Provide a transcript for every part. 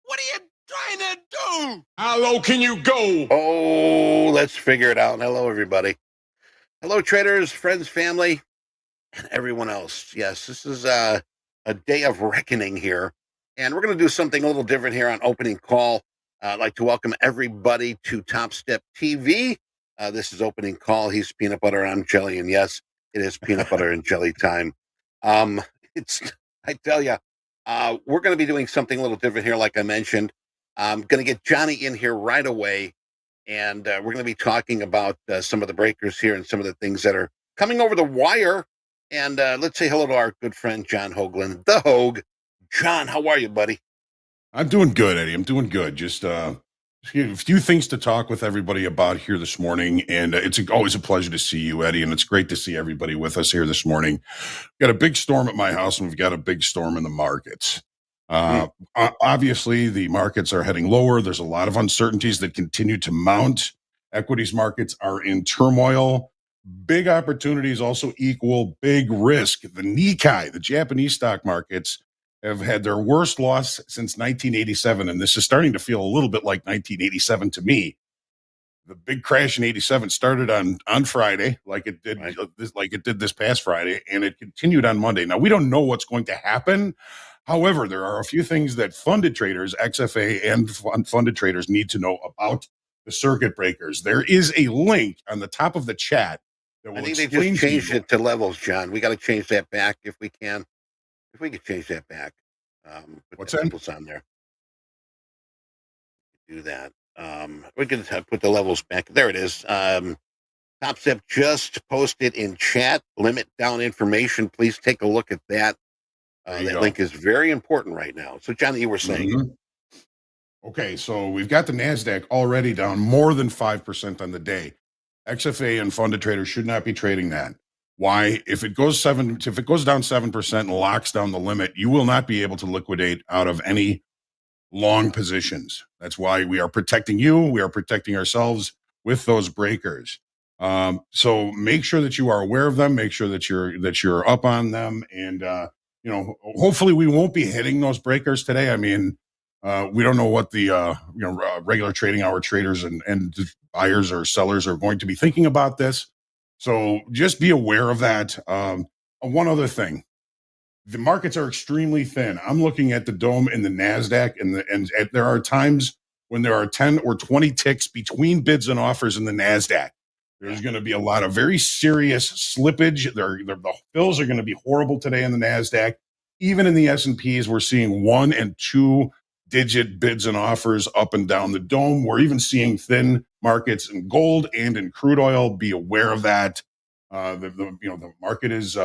What are you trying to do? How low can you go? Oh, let's figure it out. Hello, everybody. Hello, traders, friends, family, and everyone else. Yes, this is a day of reckoning here, and we're going to do something a little different here on opening call. I'd like to welcome everybody to TopstepTV. This is opening call. He's peanut butter, I'm jelly, and yes, it is peanut butter and jelly time. It's, I tell you, we're going to be doing something a little different here, like I mentioned. I'm going to get Johnny in here right away, and we're going to be talking about some of the breakers here and some of the things that are coming over the wire. And let's say hello to our good friend, John Hoagland, the Hoag. John, how are you, buddy? I'm doing good, Eddie. I'm doing good. Just a few things to talk with everybody about here this morning. And it's always a pleasure to see you, Eddie. And it's great to see everybody with us here this morning. We've got a big storm at my house, and we've got a big storm in the markets. Obviously, the markets are heading lower. There's a lot of uncertainties that continue to mount. Equities markets are in turmoil. Big opportunities also equal big risk. The Nikkei, the Japanese stock markets, have had their worst loss since 1987, and this is starting to feel a little bit like 1987 to me. The big crash in 87 started on Friday, like it did, this past Friday, and it continued on Monday. Now, we don't know what's going to happen. However, there are a few things that funded traders, XFA and unfunded traders, need to know about the circuit breakers. There is a link on the top of the chat that will I think they just changed it to levels, John. We got to change that back if we can. If we could change that back. What's that? Levels on there. Do that. We can put the levels back. There it is. Topstep just posted in chat. Limit down information. Please take a look at that. That link is very important right now. So, Johnny, you were saying. Okay, so we've got the NASDAQ already down more than 5% on the day. XFA and funded traders should not be trading that. Why? If it goes down 7% and locks down the limit, you will not be able to liquidate out of any long positions. That's why we are protecting you. We are protecting ourselves with those breakers. So make sure that you are aware of them. Make sure that you're up on them, and hopefully we won't be hitting those breakers today. I mean, we don't know what the regular trading hour traders and buyers or sellers are going to be thinking about this. So just be aware of that. One other thing, the markets are extremely thin. I'm looking at the dome in the NASDAQ, and there are times when there are 10 or 20 ticks between bids and offers in the NASDAQ. There's going to be a lot of very serious slippage. The fills are going to be horrible today in the NASDAQ. Even in the S&Ps, we're seeing 1 and 2 digit bids and offers up and down the dome. We're even seeing thin markets in gold and in crude oil. Be aware of that. The market is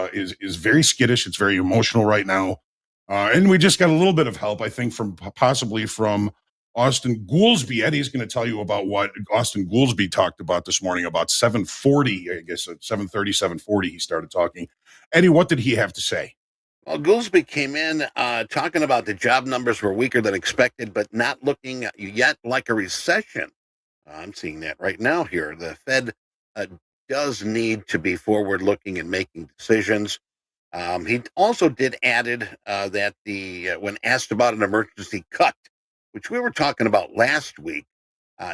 very skittish. It's very emotional right now, and we just got a little bit of help, I think, possibly from Austin Goolsby. Eddie's going to tell you about what Austin Goolsby talked about this morning about 7:40. I guess at 7:30, 7:40 he started talking. Eddie, what did he have to say? Well, Goolsby came in talking about the job numbers were weaker than expected, but not looking yet like a recession. I'm seeing that right now here. The Fed does need to be forward-looking and making decisions. He also did added that when asked about an emergency cut, which we were talking about last week,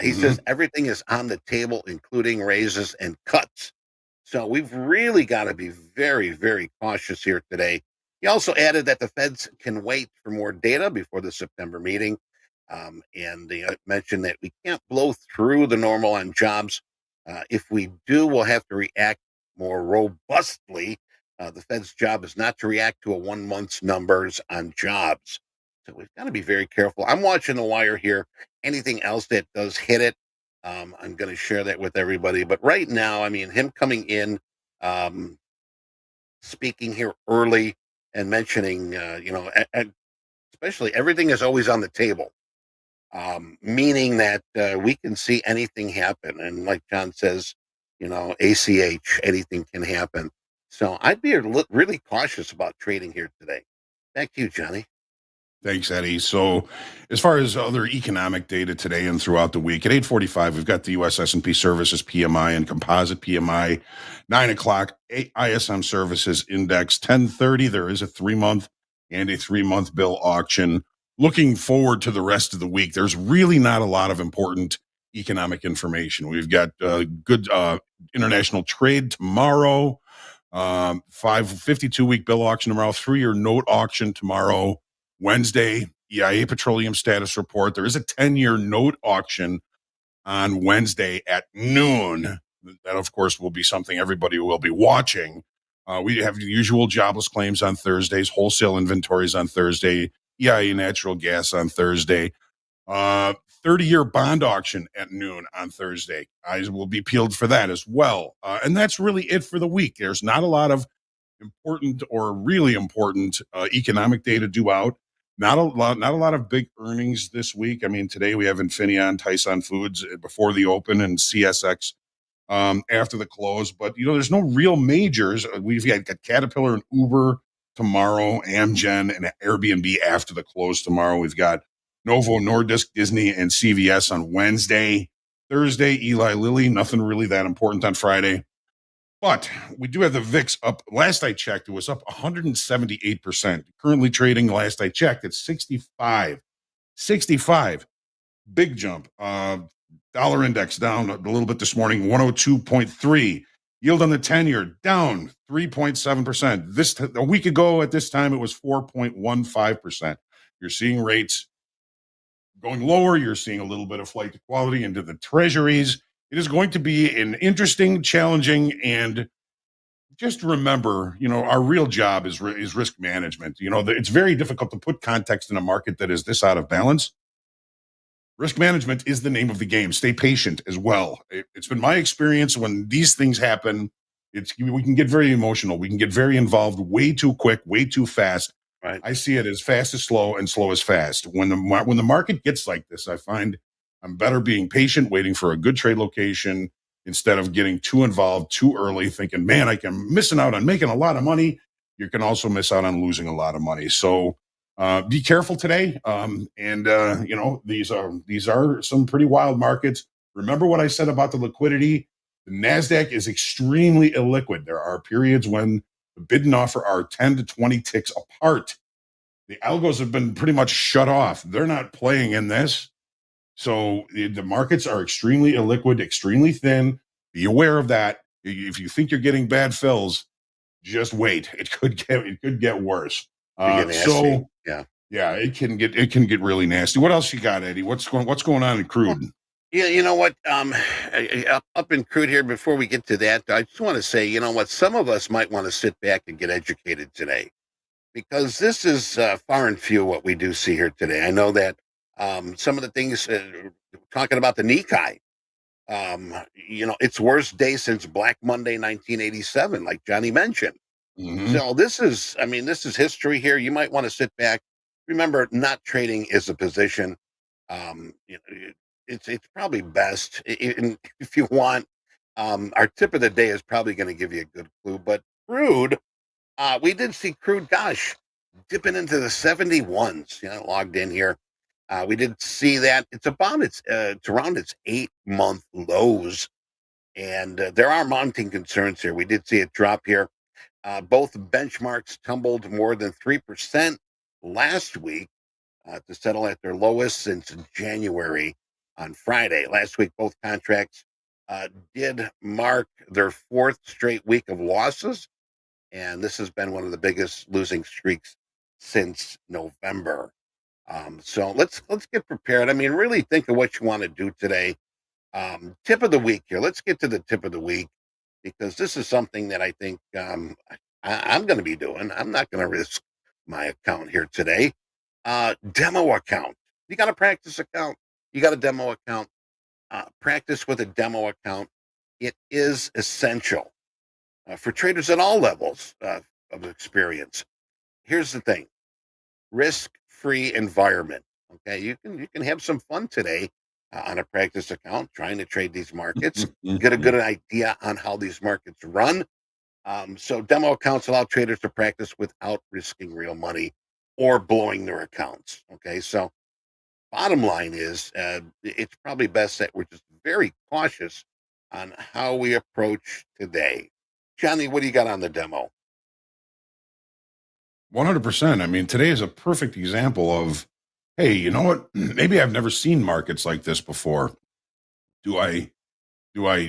he says everything is on the table, including raises and cuts. So we've really got to be very, very cautious here today. He also added that the Feds can wait for more data before the September meeting. And he mentioned that we can't blow through the normal on jobs. If we do, we'll have to react more robustly. The Fed's job is not to react to a 1 month's numbers on jobs. So we've got to be very careful. I'm watching the wire here. Anything else that does hit it, I'm going to share that with everybody. But right now, I mean, him coming in, speaking here early and mentioning, and especially everything is always on the table, meaning that we can see anything happen. And like John says, ACH, anything can happen. So I'd be really cautious about trading here today. Back to you, Johnny. Thanks, Eddie. So as far as other economic data today and throughout the week, at 8:45, we've got the U.S. S&P Services PMI and Composite PMI. 9 o'clock, ISM Services Index. 10:30, there is a 3-month and a 3-month bill auction. looking forward to the rest of the week, there's really not a lot of important economic information. We've got good international trade tomorrow, 52-week bill auction tomorrow, 3-year note auction tomorrow, Wednesday, EIA petroleum status report. There is a 10-year note auction on Wednesday at noon. That, of course, will be something everybody will be watching. We have the usual jobless claims on Thursdays, wholesale inventories on Thursday, EIA natural gas on Thursday. 30-year bond auction at noon on Thursday. Eyes will be peeled for that as well. And that's really it for the week. There's not a lot of important or really important economic data due out. Not a lot of big earnings this week. I mean, today we have Infineon, Tyson Foods before the open, and CSX after the close. But there's no real majors. We've got Caterpillar and Uber tomorrow, Amgen and Airbnb after the close tomorrow. We've got Novo Nordisk, Disney, and CVS on Wednesday. Thursday, Eli Lilly. Nothing really that important on Friday. But we do have the VIX up. Last I checked, it was up 178%. Currently trading, last I checked, it's 65. 65. Big jump. Dollar index down a little bit this morning, 102.3. Yield on the 10-year down 3.7%. A week ago at this time, it was 4.15%. You're seeing rates going lower. You're seeing a little bit of flight to quality into the treasuries. It is going to be an interesting, challenging, and just remember, our real job is risk management. It's very difficult to put context in a market that is this out of balance. Risk management is the name of the game. Stay patient as well. It's been my experience when these things happen, we can get very emotional. We can get very involved way too quick, way too fast. Right. I see it as fast as slow and slow as fast. When the market gets like this, I find I'm better being patient, waiting for a good trade location instead of getting too involved too early, thinking, man, I'm missing out on making a lot of money. You can also miss out on losing a lot of money. So be careful today. These are some pretty wild markets. Remember what I said about the liquidity? The NASDAQ is extremely illiquid. There are periods when the bid and offer are 10 to 20 ticks apart. The algos have been pretty much shut off. They're not playing in this. So the markets are extremely illiquid, extremely thin. Be aware of that. If you think you're getting bad fills, just wait. It could get worse. Yeah. Yeah, it can get really nasty. What else you got, Eddie? What's going on in crude? Yeah, you know what? Up in crude here, before we get to that, I just want to say, you know what? Some of us might want to sit back and get educated today, because this is far and few what we do see here today. I know that some of the things, talking about the Nikkei, its worst day since Black Monday 1987, like Johnny mentioned. Mm-hmm. So this is history here. You might want to sit back. Remember, not trading is a position. It's probably best if you want. Our tip of the day is probably going to give you a good clue. But crude, we did see crude, gosh, dipping into the 71s. Logged in here. We did see that it's around its 8-month lows, and there are mounting concerns here. We did see it drop here. Both benchmarks tumbled more than 3% last week to settle at their lowest since January on Friday. Last week, both contracts did mark their 4th straight week of losses, and this has been one of the biggest losing streaks since November. So let's get prepared. I mean, really think of what you want to do today. Tip of the week here. Let's get to the tip of the week, because this is something that I think I'm going to be doing. I'm not going to risk my account here today. Demo account. You got a practice account. You got a demo account. Practice with a demo account. It is essential for traders at all levels of experience. Here's the thing: risk-free environment. Okay, you can have some fun today on a practice account trying to trade these markets. Get a good idea on how these markets run. So demo accounts allow traders to practice without risking real money or blowing their accounts. Okay, so bottom line is it's probably best that we're just very cautious on how we approach today. Johnny, what do you got on the demo? 100%. I mean, today is a perfect example of, hey, you know what? Maybe I've never seen markets like this before. Do I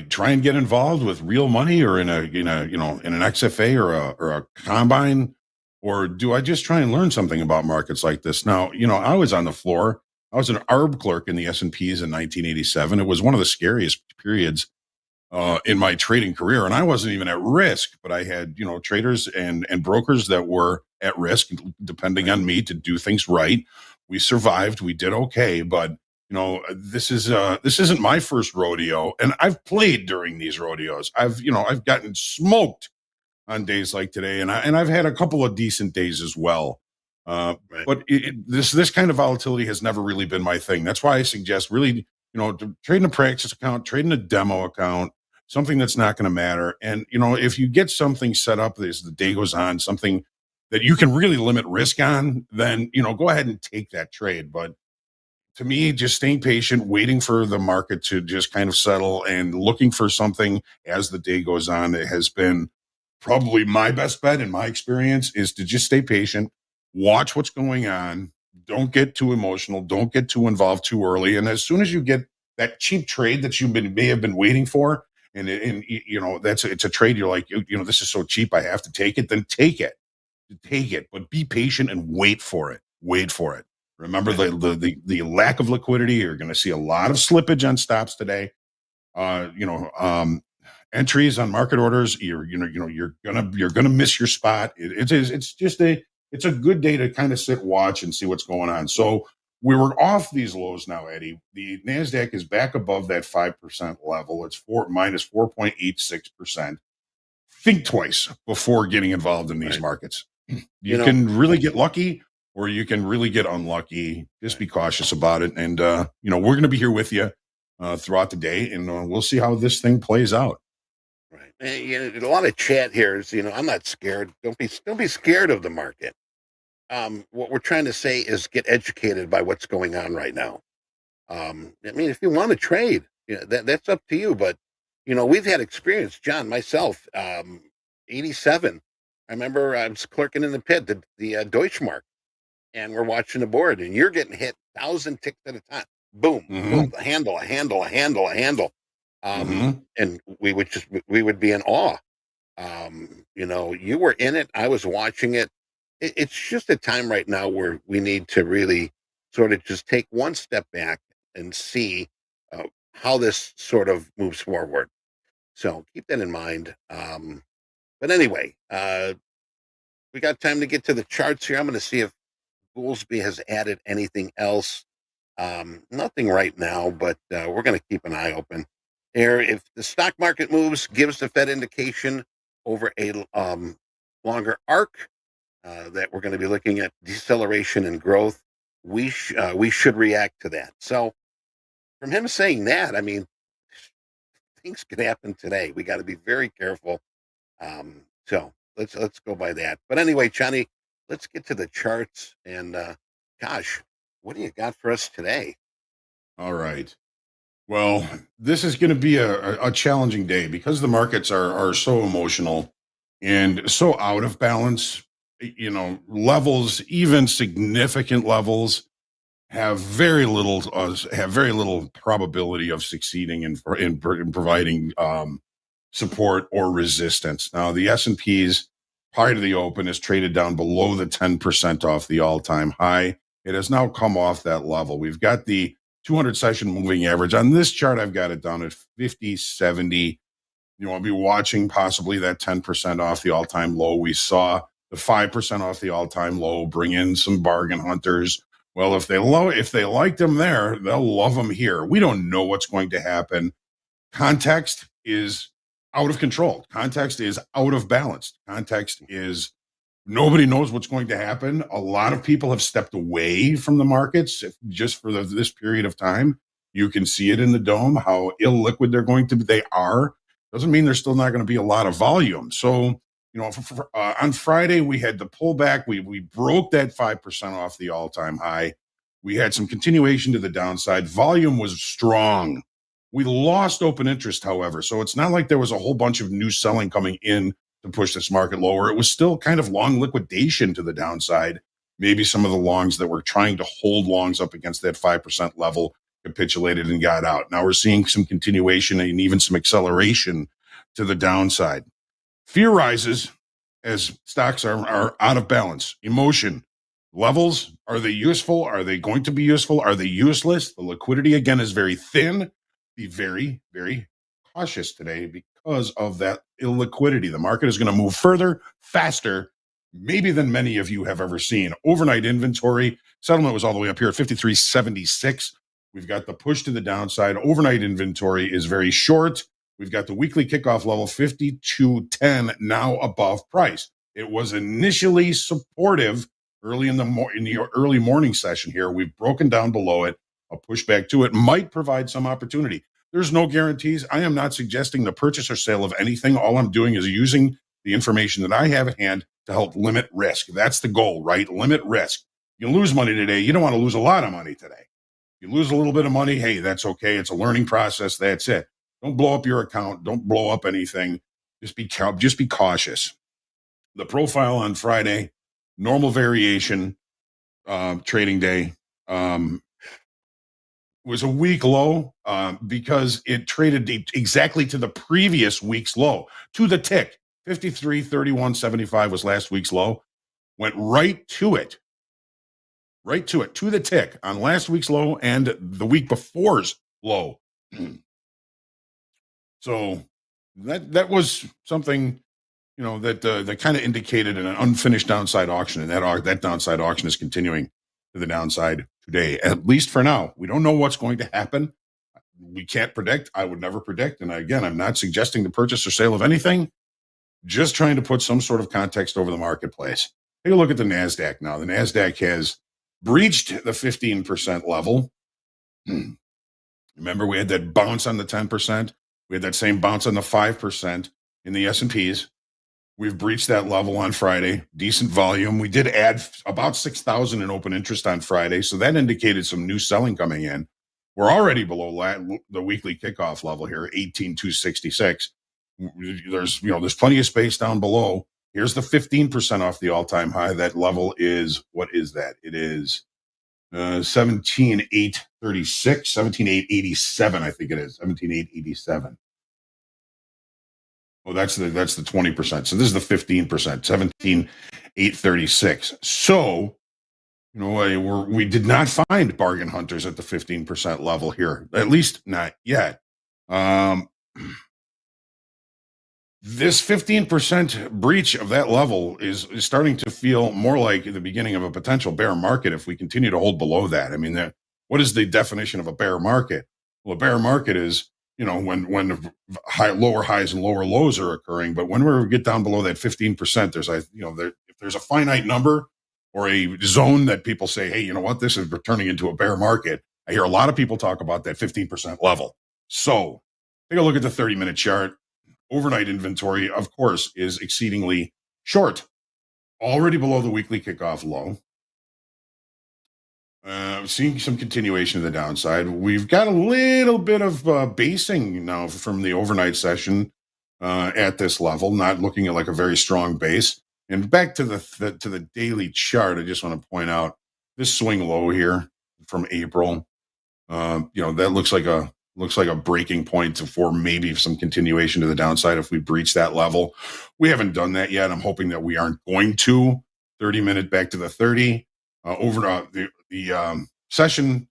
try and get involved with real money or in an XFA or a combine, or do I just try and learn something about markets like this? Now, I was on the floor. I was an ARB clerk in the S&Ps in 1987. It was one of the scariest periods in my trading career, and I wasn't even at risk, but I had traders and brokers that were at risk, depending on me to do things right. We survived. We did okay, but this isn't my first rodeo, and I've played during these rodeos. I've gotten smoked on days like today, and I've had a couple of decent days as well. Right. But this kind of volatility has never really been my thing. That's why I suggest really, trading a practice account, trading a demo account, something that's not going to matter. And if you get something set up as the day goes on, something that you can really limit risk on, then go ahead and take that trade. But to me, just staying patient, waiting for the market to just kind of settle and looking for something as the day goes on, it has been probably my best bet in my experience is to just stay patient, watch what's going on, don't get too emotional, don't get too involved too early. And as soon as you get that cheap trade that may have been waiting for, and it's a trade you're like, this is so cheap, I have to take it, then take it, but be patient and wait for it. Wait for it. Remember the lack of liquidity. You're going to see a lot of slippage on stops today. Entries on market orders. You're gonna miss your spot. It's a good day to kind of sit, watch, and see what's going on. So we were off these lows now, Eddie. The Nasdaq is back above that 5% level. It's minus 4.86%. Think twice before getting involved in these markets. You can really get lucky or you can really get unlucky. Just be cautious about it. And, we're going to be here with you throughout the day, and we'll see how this thing plays out. Right. And, a lot of chat here is, I'm not scared. Don't be scared of the market. What we're trying to say is get educated by what's going on right now. If you want to trade, that's up to you. But, we've had experience, John, myself, 87. I remember I was clerking in the pit, the Deutschmark, and we're watching the board, and you're getting hit 1,000 ticks at a time. Boom, boom, a handle. And we would be in awe. You were in it. I was watching it. It's just a time right now where we need to really sort of just take one step back and see how this sort of moves forward. So keep that in mind. But anyway, we got time to get to the charts here. I'm going to see if Goolsby has added anything else. Nothing right now, but we're going to keep an eye open. Here, if the stock market moves, gives the Fed indication over a longer arc that we're going to be looking at deceleration and growth, we should react to that. So from him saying that, things could happen today. We got to be very careful. So let's go by that. But anyway, Johnny, let's get to the charts. And gosh, what do you got for us today? All right. Well, this is going to be a challenging day because the markets are so emotional and so out of balance. Levels, even significant levels, have very little probability of succeeding in providing support or resistance. Now, the S&Ps prior to the open is traded down below the 10% off the all-time high. It has now come off that level. We've got the 200 session moving average on this chart. I've got it down at 50.70. You want to be watching possibly that 10% off the all-time low. We saw the 5% off the all-time low bring in some bargain hunters. Well, if they like them there, they'll love them here. We don't know what's going to happen. Context is out of control. Context is out of balance. Context is nobody knows what's going to happen. A lot of people have stepped away from the markets just for this period of time. You can see it in the dome, how illiquid they're going to be. They are. Doesn't mean there's still not going to be a lot of volume. So, on Friday, we had the pullback. We broke that 5% off the all-time high. We had some continuation to the downside. Volume was strong. We lost open interest, however. So it's not like there was a whole bunch of new selling coming in to push this market lower. It was still kind of long liquidation to the downside, maybe some of the longs that were trying to hold longs up against that 5% level capitulated and got out. Now we're seeing some continuation and even some acceleration to the downside. Fear rises as stocks are out of balance. Emotion levels, are they useful? Are they going to be useful? Are they useless? The liquidity again is very thin. Be very, very cautious today because of that illiquidity. The market is going to move further, faster, maybe than many of you have ever seen. Overnight inventory settlement was all the way up here at 53.76. We've got the push to the downside. Overnight inventory is very short. We've got the weekly kickoff level 52.10 now above price. It was initially supportive early in the early morning session here. We've broken down below it. A pushback to it might provide some opportunity. There's no guarantees. I am not suggesting the purchase or sale of anything. All I'm doing is using the information that I have at hand to help limit risk. That's the goal, right? Limit risk. You lose money today. You don't want to lose a lot of money today. You lose a little bit of money. Hey, that's okay. It's a learning process. That's it. Don't blow up your account. Don't blow up anything. Just be cautious. The profile on Friday, normal variation, trading day, was a week low because it traded exactly to the previous week's low, to the tick. 53.31.75 was last week's low. Went right to it, to the tick on last week's low and the week before's low. So that was something, that kind of indicated an unfinished downside auction, and that downside auction is continuing to the downside today, at least for now. We don't know what's going to happen. We can't predict. I would never predict. And again, I'm not suggesting the purchase or sale of anything, just trying to put some sort of context over the marketplace. Take a look at the NASDAQ now. The NASDAQ has breached the 15% level. Remember, we had that bounce on the 10%. We had that same bounce on the 5% in the S&Ps. We've breached that level on Friday. Decent volume. We did add about 6,000 in open interest on Friday, so that indicated some new selling coming in. We're already below the weekly kickoff level here, 18,266. There's plenty of space down below. Here's the 15% off the all-time high. That level is, what is that? It is 17,836, 17,887, I think it is, 17,887. Oh, that's the 20%. So this is the 15%, 17,836. So, we did not find bargain hunters at the 15% level here, at least not yet. This 15% breach of that level is starting to feel more like the beginning of a potential bear market if we continue to hold below that. I mean, what is the definition of a bear market? Well, a bear market is, when lower highs and lower lows are occurring. But when we get down below that 15%, if there's a finite number or a zone that people say, hey, you know what, this is turning into a bear market. I hear a lot of people talk about that 15% level. So take a look at the 30-minute chart. Overnight inventory, of course, is exceedingly short, already below the weekly kickoff low. Seeing some continuation of the downside. We've got a little bit of basing now from the overnight session at this level, not looking at like a very strong base. And back to the daily chart, I just want to point out this swing low here from April. That looks like a breaking point for maybe some continuation to the downside if we breach that level. We haven't done that yet. I'm hoping that we aren't going to. 30-minute back to the 30. Over the session,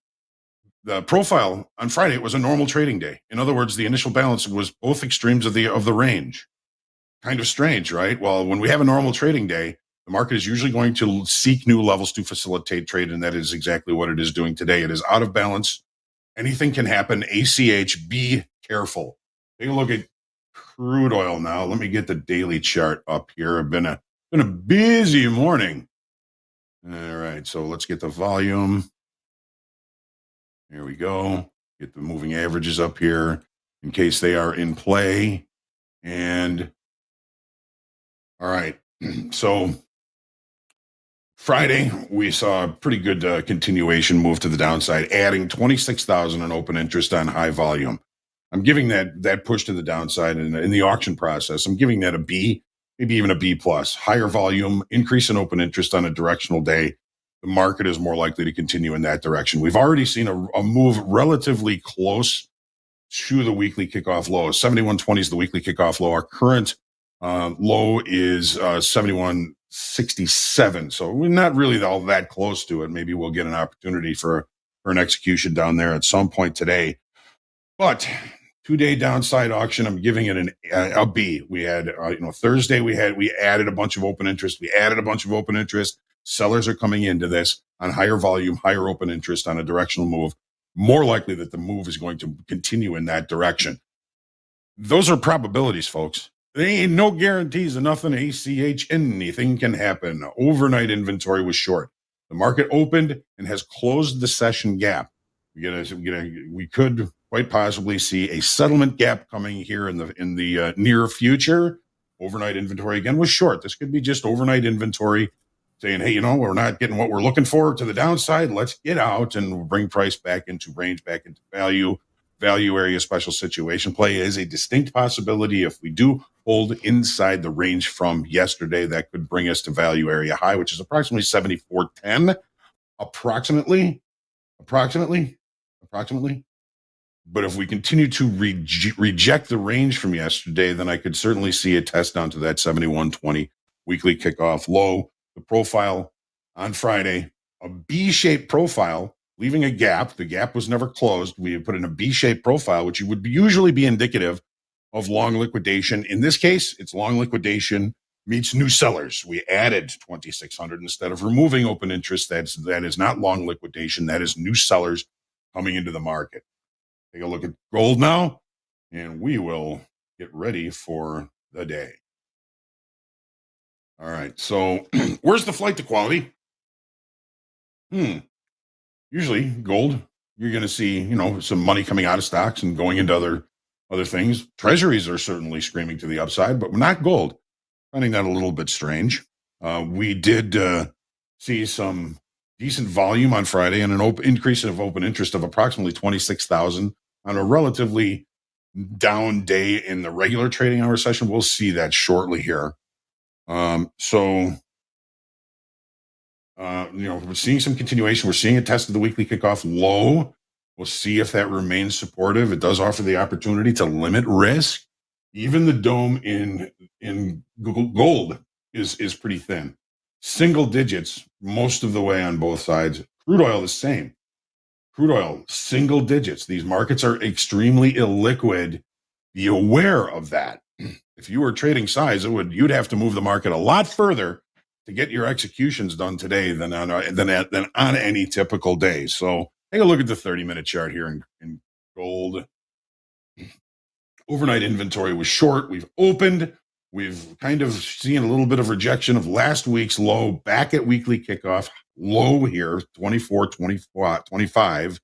the profile on Friday, it was a normal trading day. In other words, the initial balance was both extremes of the range. Kind of strange, right? Well, when we have a normal trading day, the market is usually going to seek new levels to facilitate trade, and that is exactly what it is doing today. It is out of balance. Anything can happen. ACH, be careful. Take a look at crude oil now. Let me get the daily chart up here. It's been a busy morning. All right, so let's get the volume. Here we go. Get the moving averages up here in case they are in play. And all right, so Friday, we saw a pretty good continuation move to the downside, adding 26,000 in open interest on high volume. I'm giving that push to the downside in the auction process. I'm giving that a B, maybe even a B plus. Higher volume, increase in open interest on a directional day. the market is more likely to continue in that direction. We've already seen a move relatively close to the weekly kickoff low. 71.20 is the weekly kickoff low. Our current low is 71.67. So we're not really all that close to it. Maybe we'll get an opportunity for an execution down there at some point today. But 2-day downside auction, I'm giving it a B. We had, Thursday we added a bunch of open interest. Sellers are coming into this on higher volume, higher open interest on a directional move. More likely that the move is going to continue in that direction. Those are probabilities, folks. There ain't no guarantees of nothing. ACH, anything can happen. Overnight inventory was short. The market opened and has closed the session gap. We could quite possibly see a settlement gap coming here in the near future. Overnight inventory again was short. This could be just overnight inventory saying, hey, we're not getting what we're looking for to the downside. Let's get out and bring price back into range, back into value. Value area special situation play is a distinct possibility. If we do hold inside the range from yesterday, that could bring us to value area high, which is approximately 74.10. Approximately. But if we continue to reject the range from yesterday, then I could certainly see a test down to that 71.20 weekly kickoff low. The profile on Friday, a B-shaped profile, leaving a gap. The gap was never closed. We put in a B-shaped profile, which would usually be indicative of long liquidation. In this case, it's long liquidation meets new sellers. We added 2,600 instead of removing open interest. That is not long liquidation. That is new sellers coming into the market. Take a look at gold now, and we will get ready for the day. All right, so where's the flight to quality? Usually gold, you're going to see, some money coming out of stocks and going into other things. Treasuries are certainly screaming to the upside, but not gold. Finding that a little bit strange. We did see some decent volume on Friday and an increase of open interest of approximately 26,000 on a relatively down day in the regular trading hour session. We'll see that shortly here. We're seeing some continuation. We're seeing a test of the weekly kickoff low. We'll see if that remains supportive. It does offer the opportunity to limit risk. Even the dome in gold is pretty thin. Single digits most of the way on both sides. Crude oil the same. Crude oil, single digits. These markets are extremely illiquid. Be aware of that. If you were trading size, you'd have to move the market a lot further to get your executions done today than on any typical day. So take a look at the 30-minute chart here in gold. Overnight inventory was short. We've opened. We've kind of seen a little bit of rejection of last week's low back at weekly kickoff. Low here, 24.25.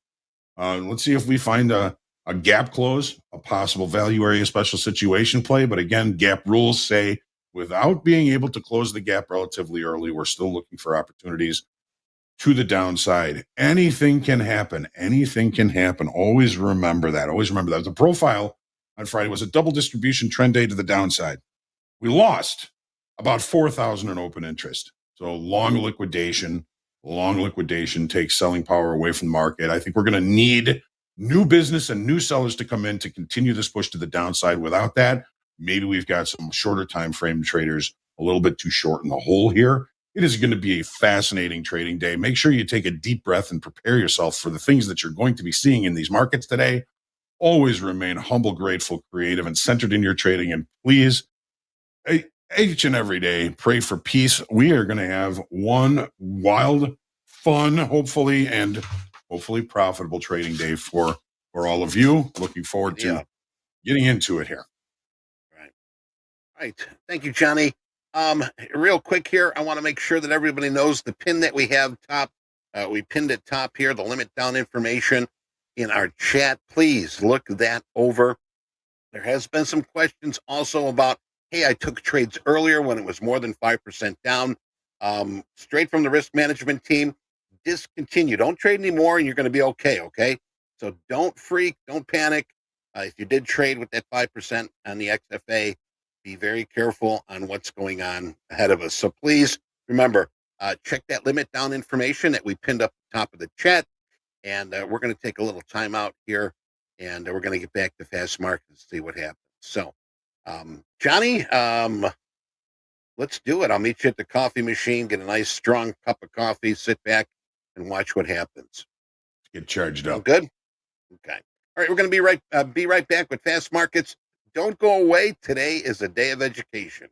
Let's see if we find a gap close, a possible value area special situation play. But again, gap rules say without being able to close the gap relatively early, we're still looking for opportunities to the downside. Anything can happen. Always remember that. The profile on Friday was a double distribution trend day to the downside. We lost about 4,000 in open interest. So long liquidation takes selling power away from the market. I think we're going to need new business and new sellers to come in to continue this push to the downside. Without that, maybe we've got some shorter time frame traders a little bit too short in the hole here. It is going to be a fascinating trading day. Make sure you take a deep breath and prepare yourself for the things that you're going to be seeing in these markets today. Always remain humble, grateful, creative, and centered in your trading. And please, each and every day, pray for peace. We are going to have one wild, fun, hopefully profitable trading day for all of you. Looking forward to getting into it here. Right. Thank you, Johnny. Real quick here, I want to make sure that everybody knows the pin that we have top. We pinned it top here, the limit down information in our chat. Please look that over. There has been some questions also about, hey, I took trades earlier when it was more than 5% down. Straight from the risk management team, discontinue. Don't trade anymore and you're going to be okay? So don't freak, don't panic. If you did trade with that 5% on the XFA, be very careful on what's going on ahead of us. So please remember, check that limit down information that we pinned up the top of the chat. And we're going to take a little time out here, and we're going to get back to fast markets and see what happens. So, Johnny, let's do it. I'll meet you at the coffee machine, get a nice strong cup of coffee, sit back, and watch what happens. Get charged up. Good? Okay. All right, we're going to be right back with fast markets. Don't go away. Today is a day of education.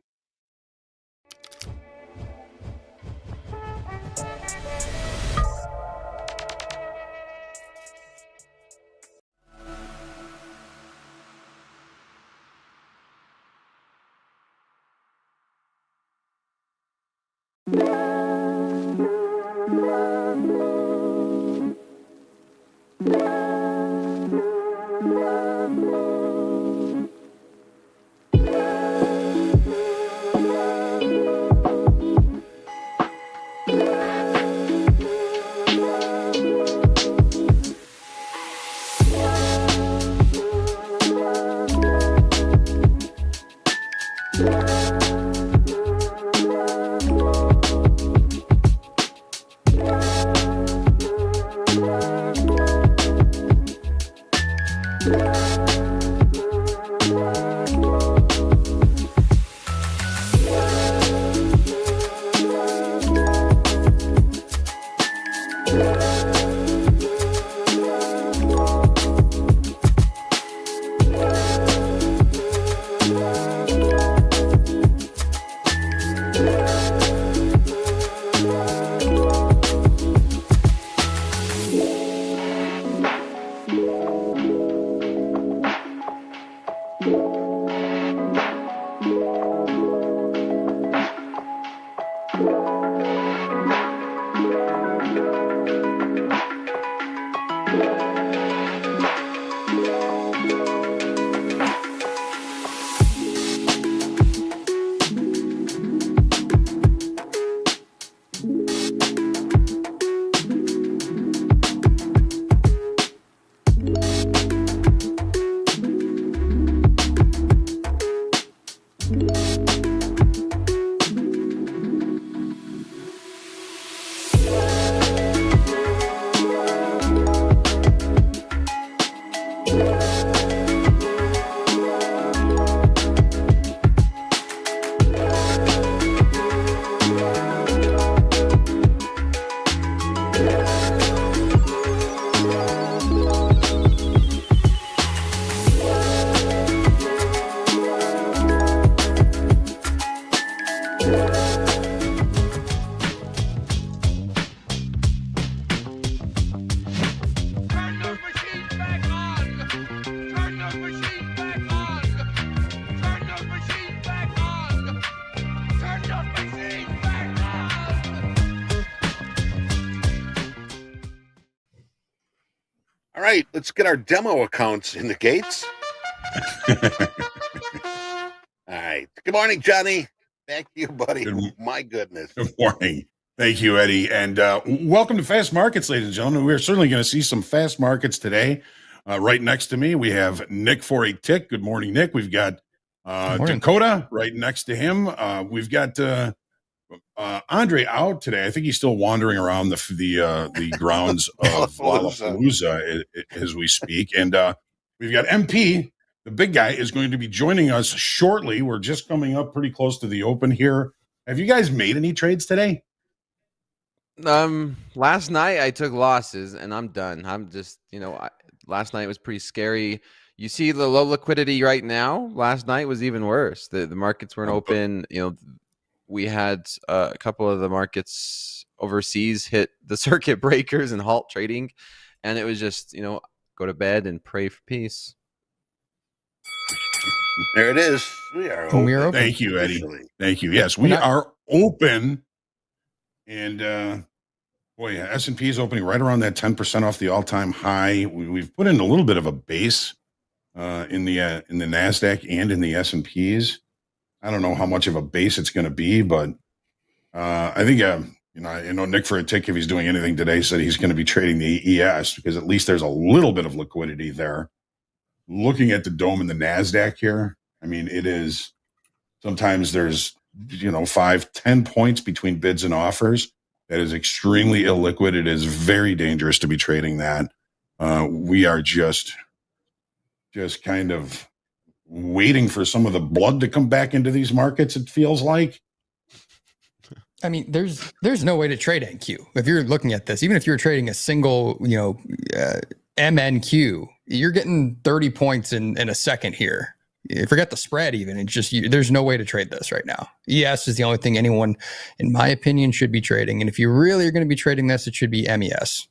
All right, let's get our demo accounts in the gates. All right. Good morning, Johnny. Thank you, buddy. My goodness. Good morning. Thank you, Eddie. And welcome to Fast Markets, ladies and gentlemen. We're certainly going to see some fast markets today. Right next to me, we have Nick4ATick. Good morning, Nick. We've got Dakota right next to him. We've got Andre out today. I think he's still wandering around the grounds of Lollapalooza as we speak. And we've got MP, the big guy, is going to be joining us shortly. We're just coming up pretty close to the open here. Have you guys made any trades today? Last night I took losses and I'm done. I'm just, last night was pretty scary. You see the low liquidity right now. Last night was even worse. The markets weren't open. We had a couple of the markets overseas hit the circuit breakers and halt trading. And it was just, go to bed and pray for peace. There it is. We are open. Thank you, Eddie. Thank you. Yes, we are open. And S&P is opening right around that 10% off the all-time high. We've put in a little bit of a base in the NASDAQ and in the S&Ps. I don't know how much of a base it's going to be, but I think I know Nick4ATick, if he's doing anything today, said he's going to be trading the ES because at least there's a little bit of liquidity there. Looking at the dome in the NASDAQ here, I mean, it is sometimes there's 5-10 points between bids and offers. That is extremely illiquid. It is very dangerous to be trading that. We are just kind of waiting for some of the blood to come back into these markets, it feels like. I mean, there's no way to trade NQ. If you're looking at this, even if you're trading a single, MNQ, you're getting 30 points in a second here. Forget the spread even. It's just, there's no way to trade this right now. ES is the only thing anyone, in my opinion, should be trading. And if you really are going to be trading this, it should be MES.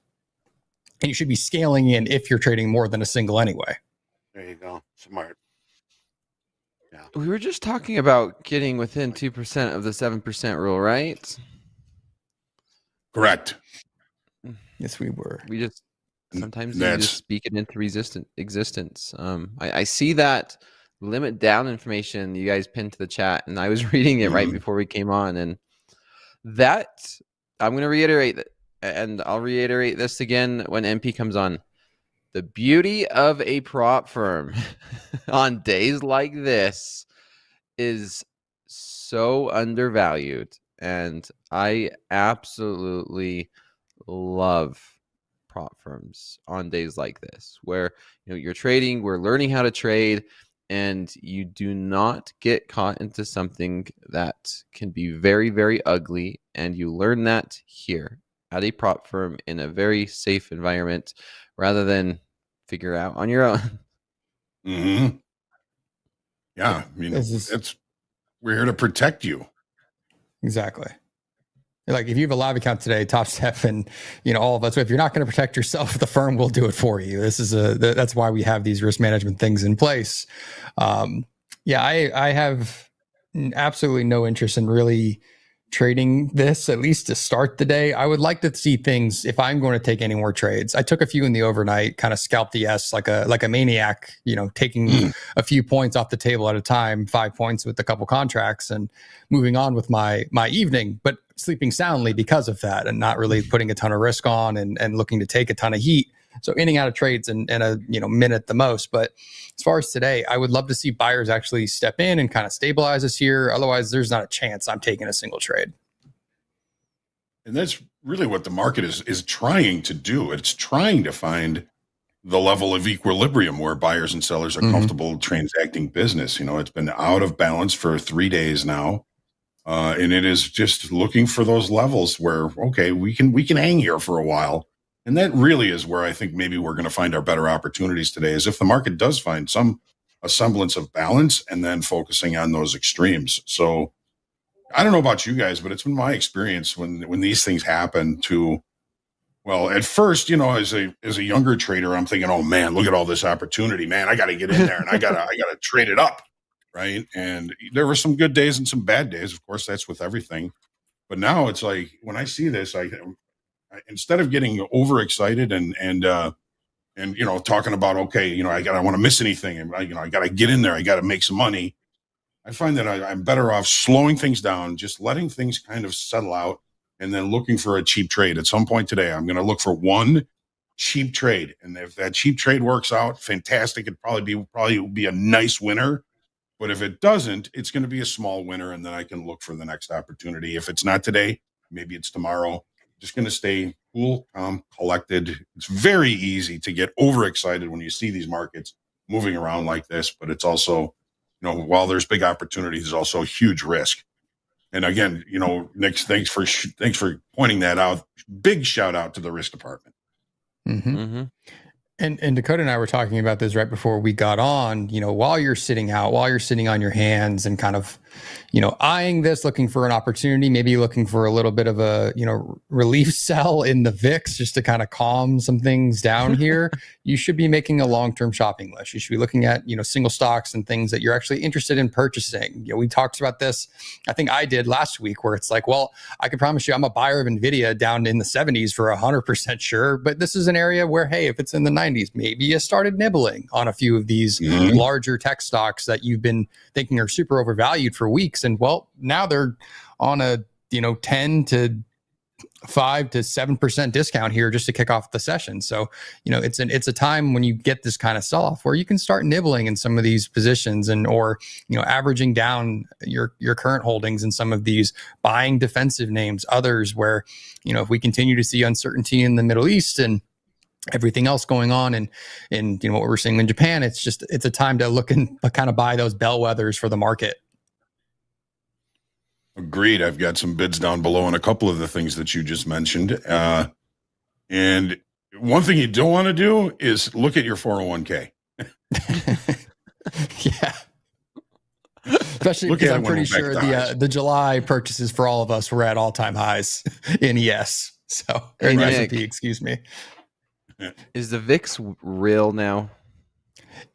And you should be scaling in if you're trading more than a single anyway. There you go. Smart. Yeah. We were just talking about getting within 2% of the 7% rule, right? Correct. Yes, we were. We just sometimes you just speak it into existence. I see that limit down information you guys pinned to the chat, and I was reading it right before we came on, and that I'm going to reiterate that, and I'll reiterate this again when MP comes on. The beauty of a prop firm on days like this is so undervalued, and I absolutely love prop firms on days like this, where you're trading, we're learning how to trade, and you do not get caught into something that can be very, very ugly, and you learn that here at a prop firm in a very safe environment, rather than figure out on your own. Mm-hmm. Yeah, I mean, we're here to protect you. Exactly. Like if you have a live account today, Topstep, and all of us, if you're not going to protect yourself, the firm will do it for you. This is that's why we have these risk management things in place. I have absolutely no interest in really trading this, at least to start the day. I would like to see things, if I'm going to take any more trades. I took a few in the overnight, kind of scalped the S like a maniac, taking a few points off the table at a time, 5 points with a couple contracts, and moving on with my evening, but sleeping soundly because of that, and not really putting a ton of risk on and looking to take a ton of heat. So in and out of trades in a minute the most. But as far as today, I would love to see buyers actually step in and kind of stabilize us here. Otherwise, there's not a chance I'm taking a single trade. And that's really what the market is trying to do. It's trying to find the level of equilibrium where buyers and sellers are comfortable transacting business. It's been out of balance for 3 days now. And it is just looking for those levels where, okay, we can hang here for a while. And that really is where I think maybe we're going to find our better opportunities today, is if the market does find a semblance of balance and then focusing on those extremes. So I don't know about you guys, but it's been my experience when these things happen at first, as a younger trader, I'm thinking, oh man, look at all this opportunity, man. I got to get in there and I got to trade it up. Right. And there were some good days and some bad days. Of course, that's with everything. But now it's like, when I see this, I instead of getting overexcited and talking about, okay, I don't want to miss anything, and I got to get in there, I got to make some money. I find that I'm better off slowing things down, just letting things kind of settle out, and then looking for a cheap trade. At some point today, I'm going to look for one cheap trade, and if that cheap trade works out, fantastic. It'd probably be a nice winner. But if it doesn't, it's going to be a small winner, and then I can look for the next opportunity. If it's not today, maybe it's tomorrow. Just going to stay cool, calm, collected. It's very easy to get overexcited when you see these markets moving around like this, but it's also, while there's big opportunities, there's also huge risk. And again, Nick, thanks for pointing that out. Big shout out to the risk department. And Dakota and I were talking about this right before we got on, while you're sitting on your hands and kind of, eyeing this, looking for an opportunity, maybe looking for a little bit of a, relief sell in the VIX just to kind of calm some things down here. You should be making a long-term shopping list. You should be looking at, single stocks and things that you're actually interested in purchasing. We talked about this, I think I did last week, where it's like, well, I can promise you I'm a buyer of NVIDIA down in the 70s for 100% sure. But this is an area where, hey, if it's in the 90s, maybe you started nibbling on a few of these larger tech stocks that you've been thinking are super overvalued for weeks. And well, now they're on a, 10 to 5 to 7% discount here just to kick off the session. So, it's a time when you get this kind of sell off where you can start nibbling in some of these positions or averaging down your current holdings in some of these, buying defensive names, others where, if we continue to see uncertainty in the Middle East and everything else going on and what we're seeing in Japan, it's a time to look and kind of buy those bellwethers for the market. Agreed. I've got some bids down below on a couple of the things that you just mentioned. And one thing you don't want to do is look at your 401k. Yeah. Especially because I'm pretty sure the July purchases for all of us were at all-time highs in ES. So, or in the S&P, excuse me. Is the VIX real now?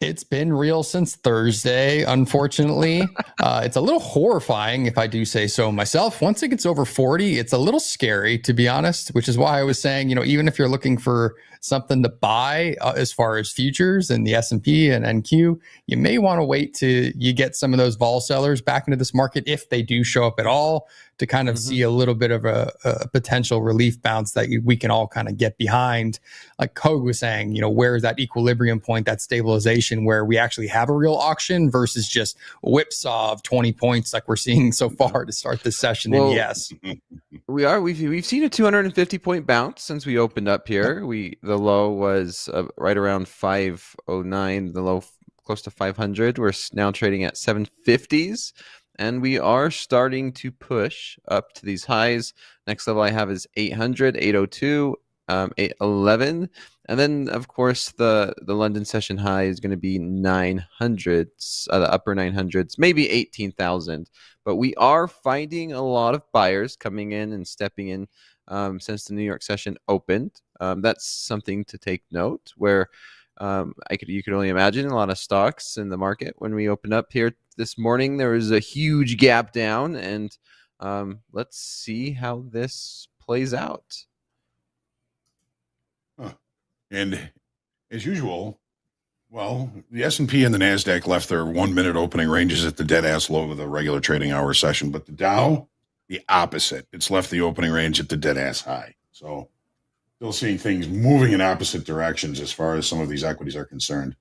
It's been real since Thursday, unfortunately. It's a little horrifying, if I do say so myself. Once it gets over 40, it's a little scary, to be honest, which is why I was saying, even if you're looking for something to buy as far as futures and the S&P and NQ, you may want to wait till you get some of those vol sellers back into this market, if they do show up at all, to kind of see a little bit of a potential relief bounce that we can all kind of get behind. Like Hoag was saying, where is that equilibrium point, that stabilization where we actually have a real auction versus just a whipsaw of 20 points like we're seeing so far to start this session. Well, and yes, we've seen a 250 point bounce since we opened up here. The low was right around 509, the low close to 500. We're now trading at 750s. And we are starting to push up to these highs. Next level I have is 800, 802, 811. And then, of course, the London session high is going to be 900s, the upper 900s, maybe 18,000. But we are finding a lot of buyers coming in and stepping in since the New York session opened. That's something to take note, where you could only imagine a lot of stocks in the market when we opened up here this morning. There was a huge gap down, and let's see how this plays out. And as usual, well, the S&P and the NASDAQ left their 1 minute opening ranges at the dead ass low of the regular trading hour session, but the Dow, the opposite. It's left the opening range at the dead ass high. So still seeing things moving in opposite directions as far as some of these equities are concerned.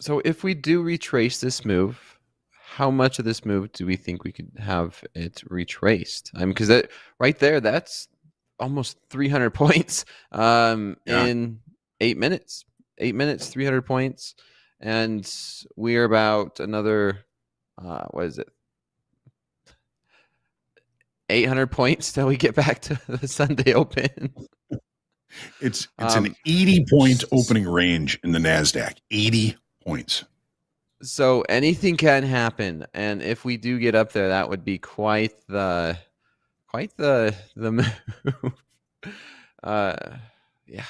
So if we do retrace this move, how much of this move do we think we could have it retraced? Because that right there, that's almost 300 points in 8 minutes. 8 minutes, 300 points. And we're about another, 800 points till we get back to the Sunday open. It's an 80-point opening range in the NASDAQ. 80 points. So anything can happen, and if we do get up there, that would be quite the move. Yeah,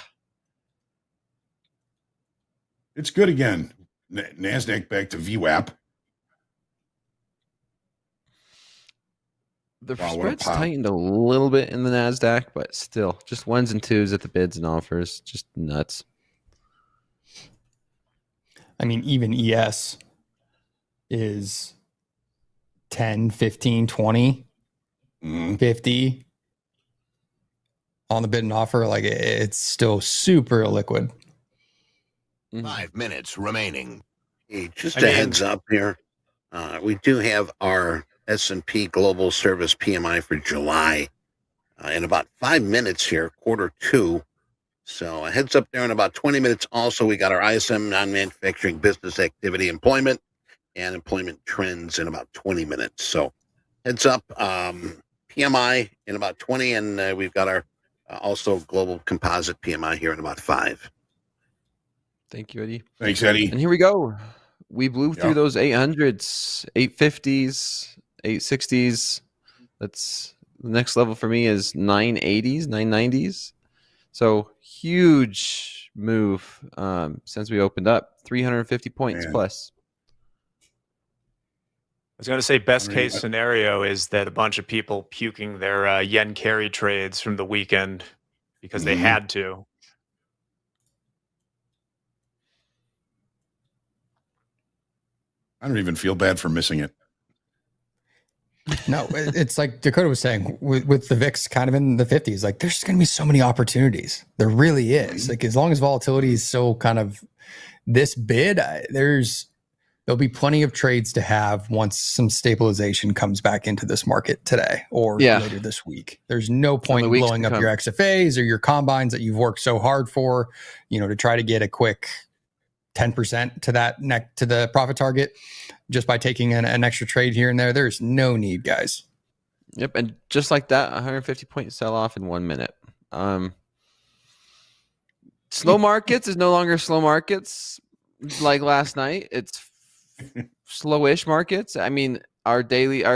it's good again. NASDAQ back to VWAP. The spread's tightened a little bit in the NASDAQ, but still, just ones and twos at the bids and offers, just nuts. I mean, even ES is 10, 15, 20, 50 on the bid and offer. Like, it's still super illiquid. 5 minutes remaining. Hey, just a heads up here. We do have our S&P Global Service PMI for July in about 5 minutes here, Q2. So a heads up there in about 20 minutes. Also, we got our ISM non-manufacturing business activity, employment, and employment trends in about 20 minutes. So heads up, PMI in about 20, and we've got our also global composite PMI here in about 5. Thank you, Eddie. Thanks, Eddie. And here we go. We blew through those 800s, 850s, 860s. That's the next level for me is 980s, 990s. So huge move since we opened up, 350 points plus. I was going to say best case scenario is that a bunch of people puking their yen carry trades from the weekend because they had to. I don't even feel bad for missing it. No, it's like Dakota was saying with the VIX kind of in the 50s, like there's going to be so many opportunities. There really is. Like as long as volatility is so kind of this bid, there'll be plenty of trades to have once some stabilization comes back into this market today or Yeah. later this week. There's no point the in weeks blowing to up come. your XFAs or your combines that you've worked so hard for, to try to get a quick 10% to to the profit target just by taking an extra trade here and there. There's no need, guys. Yep, and just like that, 150 point sell off in 1 minute. Slow markets is no longer slow markets like last night. It's slowish markets. I mean, our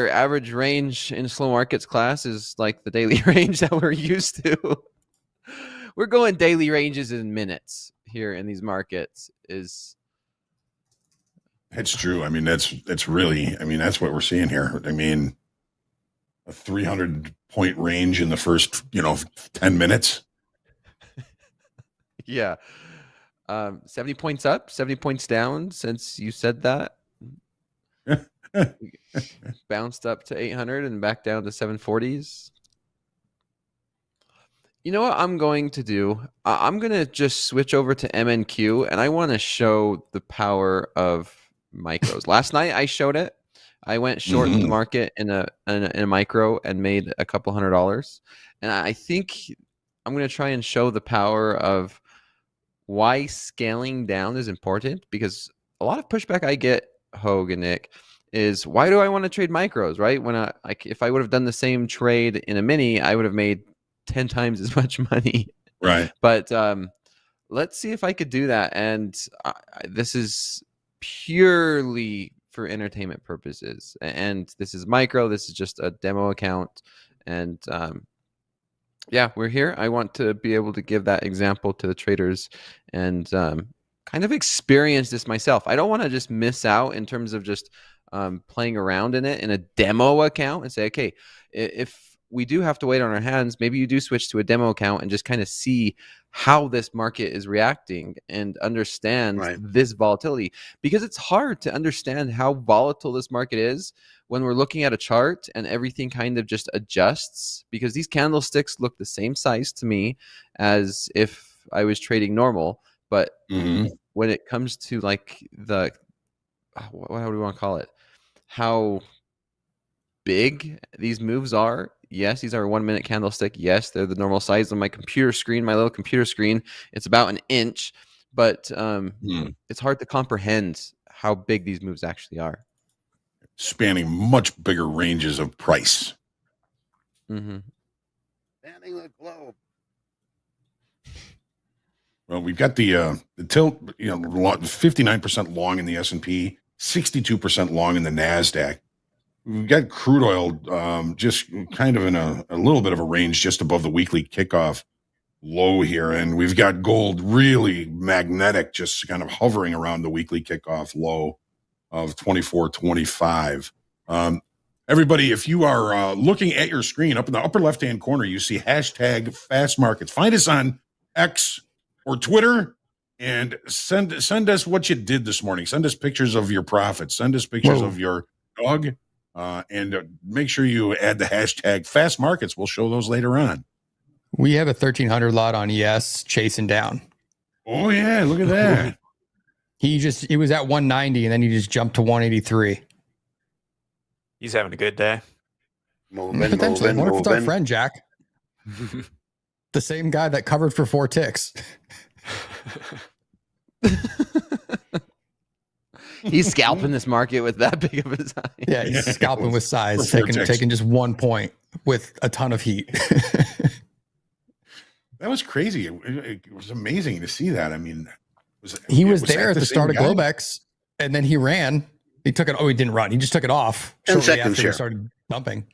average range in slow markets class is like the daily range that we're used to. We're going daily ranges in minutes here in these markets. That's true. I mean, that's really, I mean, that's what we're seeing here. I mean, a 300 point range in the first, 10 minutes. Yeah. 70 points up, 70 points down since you said that. Bounced up to 800 and back down to 740s. You know what I'm going to do? I'm going to just switch over to MNQ, and I want to show the power of micros. Last night I showed it. I went short the market in a micro and made a couple $100. And I think I'm going to try and show the power of why scaling down is important, because a lot of pushback I get, Hoag and Nick, is why do I want to trade micros, right? When if I would have done the same trade in a mini, I would have made 10 times as much money. Right. But let's see if I could do that. And this is purely for entertainment purposes. And this is micro. This is just a demo account. And yeah, we're here. I want to be able to give that example to the traders and kind of experience this myself. I don't want to just miss out in terms of just playing around in it in a demo account and say, okay, if we do have to wait on our hands, maybe you do switch to a demo account and just kind of see how this market is reacting and understand this volatility, because it's hard to understand how volatile this market is when we're looking at a chart and everything kind of just adjusts, because these candlesticks look the same size to me as if I was trading normal. But when it comes to like the, what do we want to call it? How big these moves are. Yes, these are a 1 minute candlestick. Yes, they're the normal size on my computer screen, my little computer screen. It's about an inch, but it's hard to comprehend how big these moves actually are. Spanning much bigger ranges of price. Spanning the globe. Well, we've got the tilt, 59% long in the S&P, 62% long in the NASDAQ. We've got crude oil just kind of in a little bit of a range just above the weekly kickoff low here. And we've got gold really magnetic, just kind of hovering around the weekly kickoff low of 24.25. Everybody, if you are looking at your screen up in the upper left-hand corner, you see hashtag fast markets. Find us on X or Twitter and send us what you did this morning. Send us pictures of your profits. Send us pictures of your dog. And make sure you add the hashtag fast markets. We'll show those later on. We have a 1300 lot on ES chasing down. Oh yeah, look at that. He was at 190 and then he just jumped to 183. He's having a good day. Potentially. What if it's our friend Jack? The same guy that covered for 4 ticks. He's scalping this market with that big of a size. Yeah, he's scalping with size, taking just 1 point with a ton of heat. That was crazy. It was amazing to see that. I mean, he was there at the start of Globex, and then he ran. He took it. Oh, he didn't run. He just took it off. 10 seconds after he started dumping.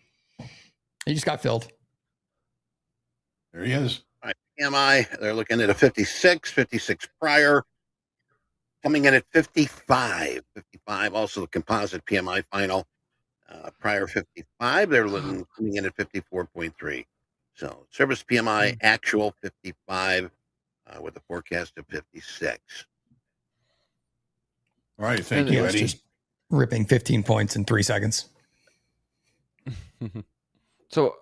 He just got filled. There he is. All right, PMI, they're looking at a 56 prior. Coming in at 55. Also the composite PMI final. Prior 55, they're coming in at 54.3. So service PMI actual 55 with a forecast of 56. All right, thank you, Eddie. Just ripping 15 points in 3 seconds. So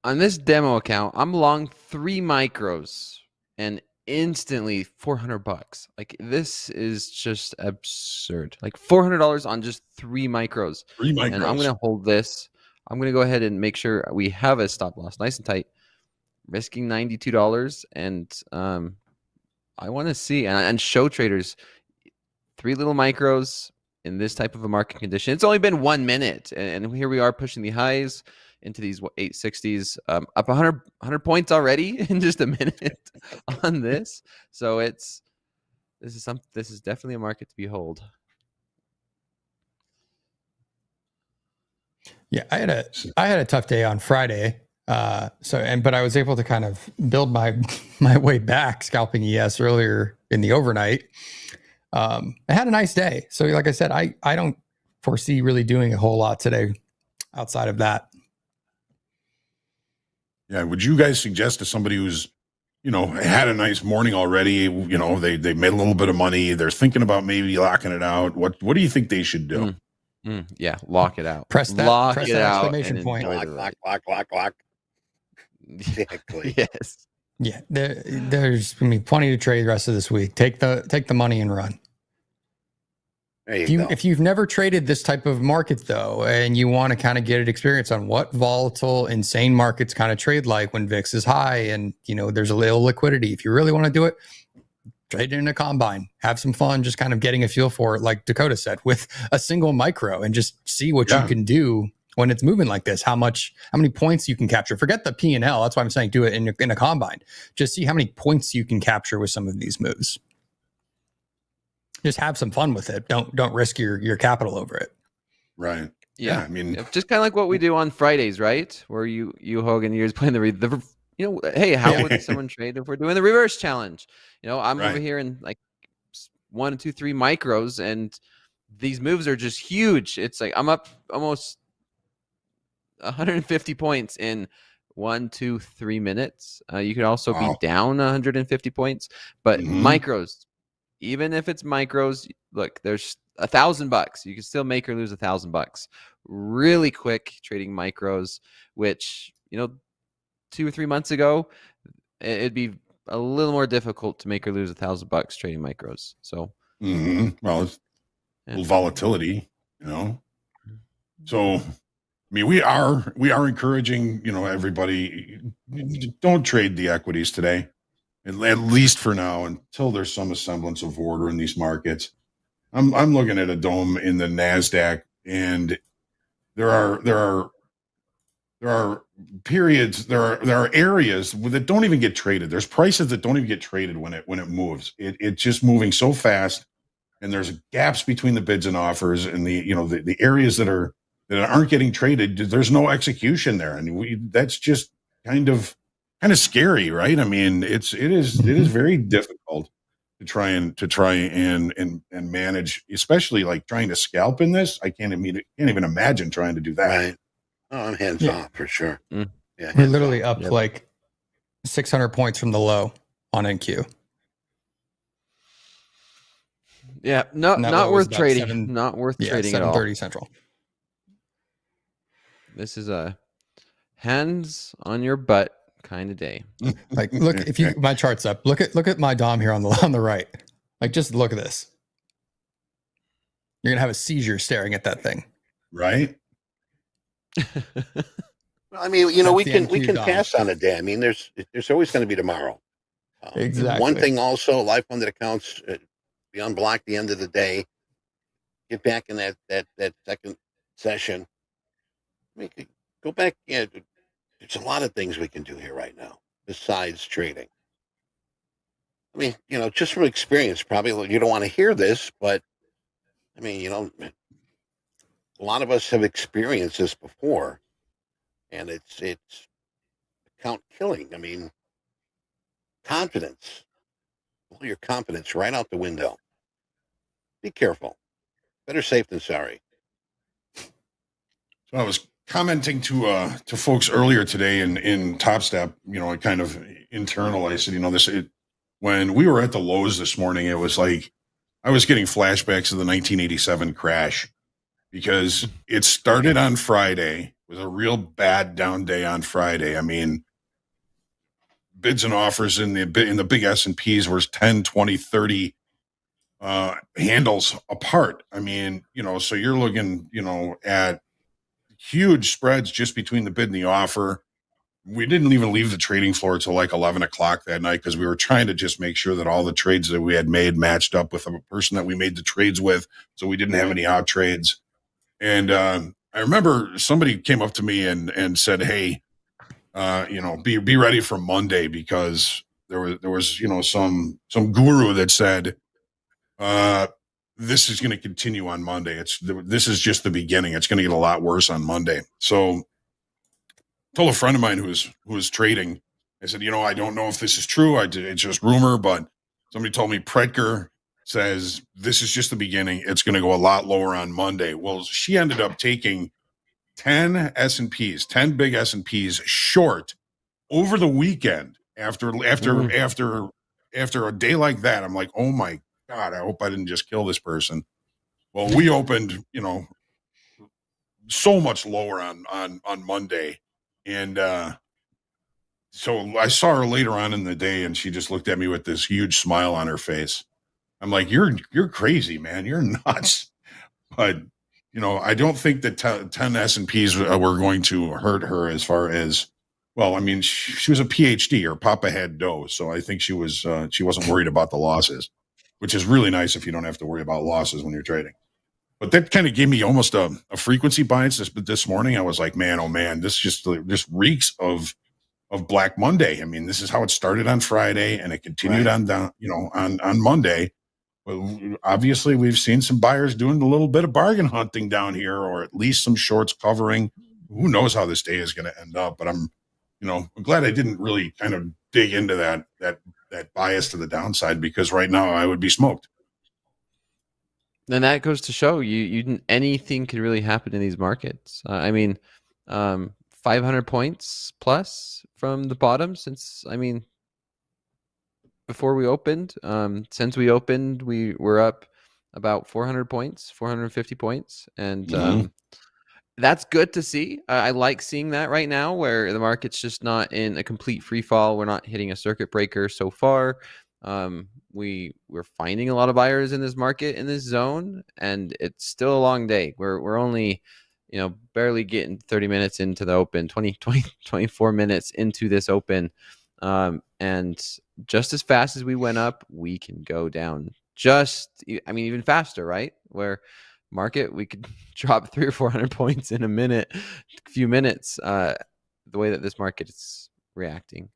on this demo account, I'm long 3 micros and instantly $400. Like this is just absurd. Like $400 on just 3 micros. 3 And I'm micros. going to hold this. I'm going to go ahead and make sure we have a stop loss nice and tight, risking $92. And I want to see and show traders 3 little micros in this type of a market condition. It's only been 1 minute, and here we are pushing the highs into these 860s, up 100 points already in just a minute on this. So this is definitely a market to behold. Yeah, I had a tough day on Friday. But I was able to kind of build my way back scalping ES earlier in the overnight. I had a nice day. So like I said, I don't foresee really doing a whole lot today outside of that. Yeah. Would you guys suggest to somebody who's, had a nice morning already, they made a little bit of money, they're thinking about maybe locking it out. What do you think they should do? Yeah, lock it out. Press that exclamation point. Lock. Exactly. Yes. Yeah, there's gonna be plenty to trade the rest of this week. Take the money and run. There you go. If you've never traded this type of market though, and you want to kind of get an experience on what volatile, insane markets kind of trade like when VIX is high and there's a little liquidity. If you really want to do it, trade it in a combine. Have some fun, just kind of getting a feel for it, like Dakota said, with a single micro, and just see what you can do when it's moving like this. How many points you can capture. Forget the P&L. That's why I'm saying do it in a combine. Just see how many points you can capture with some of these moves. Just have some fun with it. Don't risk your capital over it. Right. Yeah. I mean, just kind of like what we do on Fridays, right? Where you Hoag and you're playing the hey, how would someone trade if we're doing the reverse challenge? I'm over here in like 1, 2, 3 micros, and these moves are just huge. It's like I'm up almost 150 points in 1, 2, 3 minutes. You could also be down 150 points, but micros, even if it's micros, look, there's $1,000. You can still make or lose $1,000 really quick trading micros, which 2 or 3 months ago, it'd be a little more difficult to make or lose $1,000 trading micros. So, well, it's a little volatility, So, I mean, we are encouraging, everybody, don't trade the equities today, at least for now, until there's some semblance of order in these markets. I'm looking at a dome in the NASDAQ, and there are periods, there are areas that don't even get traded. There's prices that don't even get traded when it moves. It's just moving so fast, and there's gaps between the bids and offers, and the areas that aren't getting traded. There's no execution there, and that's just kind of scary, right? I mean, it is very difficult to try and manage, especially like trying to scalp in this. I can't even imagine trying to do that. Right. Oh, I'm hands off for sure. Yeah, we're literally up like 600 points from the low on NQ. Yeah, not worth trading. Not worth trading at all. 7:30 Central. This is a hands on your butt kind of day. Like, look, my chart's up. Look at my DOM here on the right. Like, just look at this. You're gonna have a seizure staring at that thing, right? I mean, we can pass on a day. I mean, there's always going to be tomorrow. Exactly. One thing also, live funded accounts be unblocked the end of the day. Get back in that second session. I mean, go back. There's a lot of things we can do here right now besides trading. I mean, just from experience, probably you don't want to hear this, but I mean, a lot of us have experienced this before, and it's account killing. I mean, confidence. Blow your confidence right out the window. Be careful. Better safe than sorry. So I was commenting to folks earlier today in Topstep, kind of internal. I said, when we were at the lows this morning, it was like I was getting flashbacks of the 1987 crash, because it started on Friday was a real bad down day on Friday. I mean, bids and offers in the big S&Ps were 10, 20, 30 handles apart. I mean, so you're looking, at huge spreads just between the bid and the offer. We didn't even leave the trading floor till like 11 o'clock that night because we were trying to just make sure that all the trades that we had made matched up with the person that we made the trades with, so we didn't have any out trades. And I remember somebody came up to me and said, "Hey, be ready for Monday," because there was some guru that said, this is going to continue on Monday. This is just the beginning. It's going to get a lot worse on Monday. So told a friend of mine who was trading, I said, I don't know if this is true. It's just rumor, but somebody told me Predker says this is just the beginning. It's going to go a lot lower on Monday. Well, she ended up taking 10 S&Ps, 10 big S&Ps short over the weekend after a day like that. I'm like, oh my God, I hope I didn't just kill this person. Well, we opened, so much lower on Monday. And so I saw her later on in the day, and she just looked at me with this huge smile on her face. I'm like, you're crazy, man. You're nuts. But, I don't think that 10 S&Ps were going to hurt her as far as, well, I mean, she was a PhD, or Papa had dough. So I think she wasn't worried about the losses, which is really nice if you don't have to worry about losses when you're trading. But that kind of gave me almost a frequency bias this morning. I was like, man, oh man, this just reeks of Black Monday. I mean, this is how it started on Friday and it continued on down, on Monday. Well, obviously we've seen some buyers doing a little bit of bargain hunting down here, or at least some shorts covering. Who knows how this day is going to end up, but I'm glad I didn't really kind of dig into that bias to the downside, because right now I would be smoked. And that goes to show you anything can really happen in these markets. 500 points plus from the bottom since, before we opened. Since we opened, we were up about 400 points, 450 points. And that's good to see. I like seeing that right now, where the market's just not in a complete free fall. We're not hitting a circuit breaker so far. We're finding a lot of buyers in this market, in this zone, and it's still a long day. We're only, barely getting 30 minutes into the open, 24 minutes into this open. And just as fast as we went up, we can go down even faster, right? Where market, we could drop 300 or 400 points in a few minutes, the way that this market is reacting.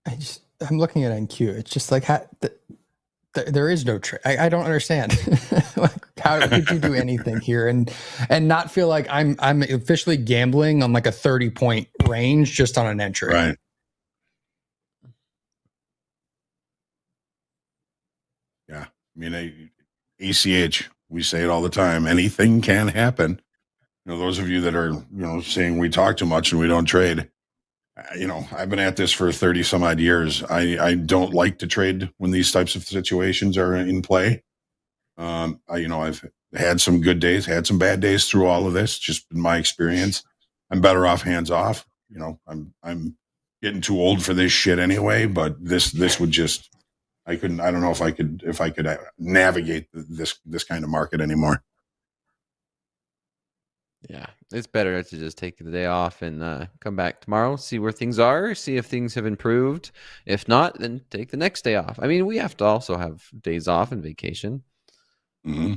I'm looking at NQ. It's just like, there is no trade. I don't understand. Like, how could you do anything here and not feel like I'm officially gambling on like a 30-point range just on an entry? Right. Yeah. I mean, ACH, we say it all the time. Anything can happen. Those of you that are, saying we talk too much and we don't trade, I've been at this for 30 some odd years. I don't like to trade when these types of situations are in play. I've had some good days, had some bad days through all of this, just in my experience. I'm better off hands off. I'm getting too old for this shit anyway, but this would just, I don't know if I could navigate this kind of market anymore. Yeah, it's better to just take the day off and come back tomorrow, see where things are, see if things have improved. If not, then take the next day off. We have to also have days off and vacation. Mm-hmm.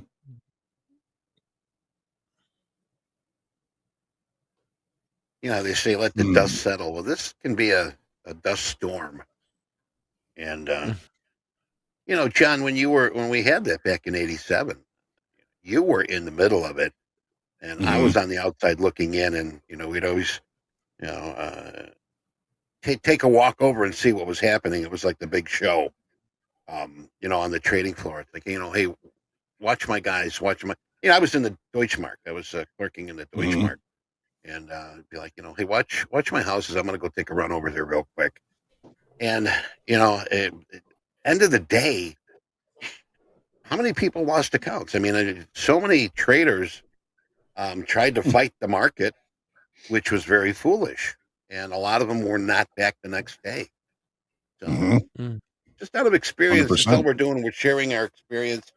They say let the dust settle. Well, this can be a dust storm. And John, when we had that back in '87, you were in the middle of it, and I was on the outside looking in, and we'd always take a walk over and see what was happening. It was like the big show, on the trading floor. It's like, hey, watch my guys, I was in the Deutschmark. I was clerking in the Deutschmark, and be like, hey, watch my houses. I'm going to go take a run over there real quick. And end of the day, how many people lost accounts? So many traders tried to fight the market, which was very foolish. And a lot of them were not back the next day. So Mhm. just out of experience, that's all 100%. we're doing. We're sharing our experience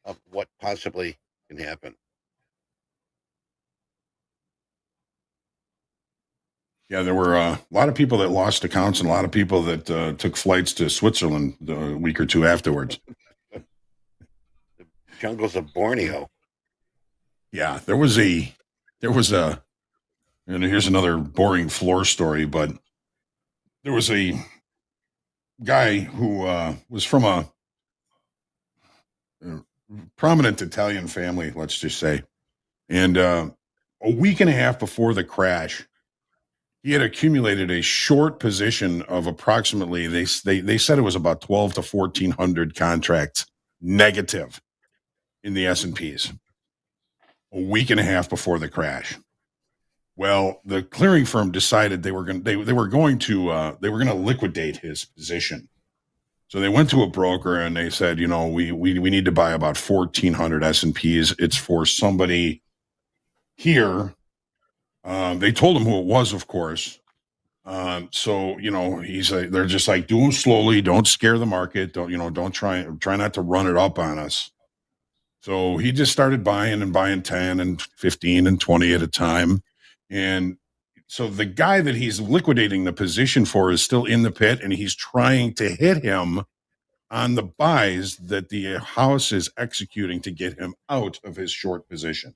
of what possibly can happen. Yeah, there were a lot of people that lost accounts and a lot of people that took flights to Switzerland a week or two afterwards. Jungles of Borneo. Yeah, there was a, and here's another boring floor story, but there was a guy who was from a prominent Italian family, let's just say. And a week and a half before the crash, he had accumulated a short position of approximately, they said it was about 12 to 1,400 contracts negative in the S&Ps a week and a half before the crash. Well, the clearing firm decided they were going to liquidate his position. So they went to a broker and they said, you know, we need to buy about 1,400 S&Ps. It's for somebody here. They told him who it was, of course. So, you know, they're just like, do them slowly. Don't scare the market. Don't try not to run it up on us. So he just started buying 10 and 15 and 20 at a time. And so the guy that he's liquidating the position for is still in the pit, and he's trying to hit him on the buys that the house is executing to get him out of his short position.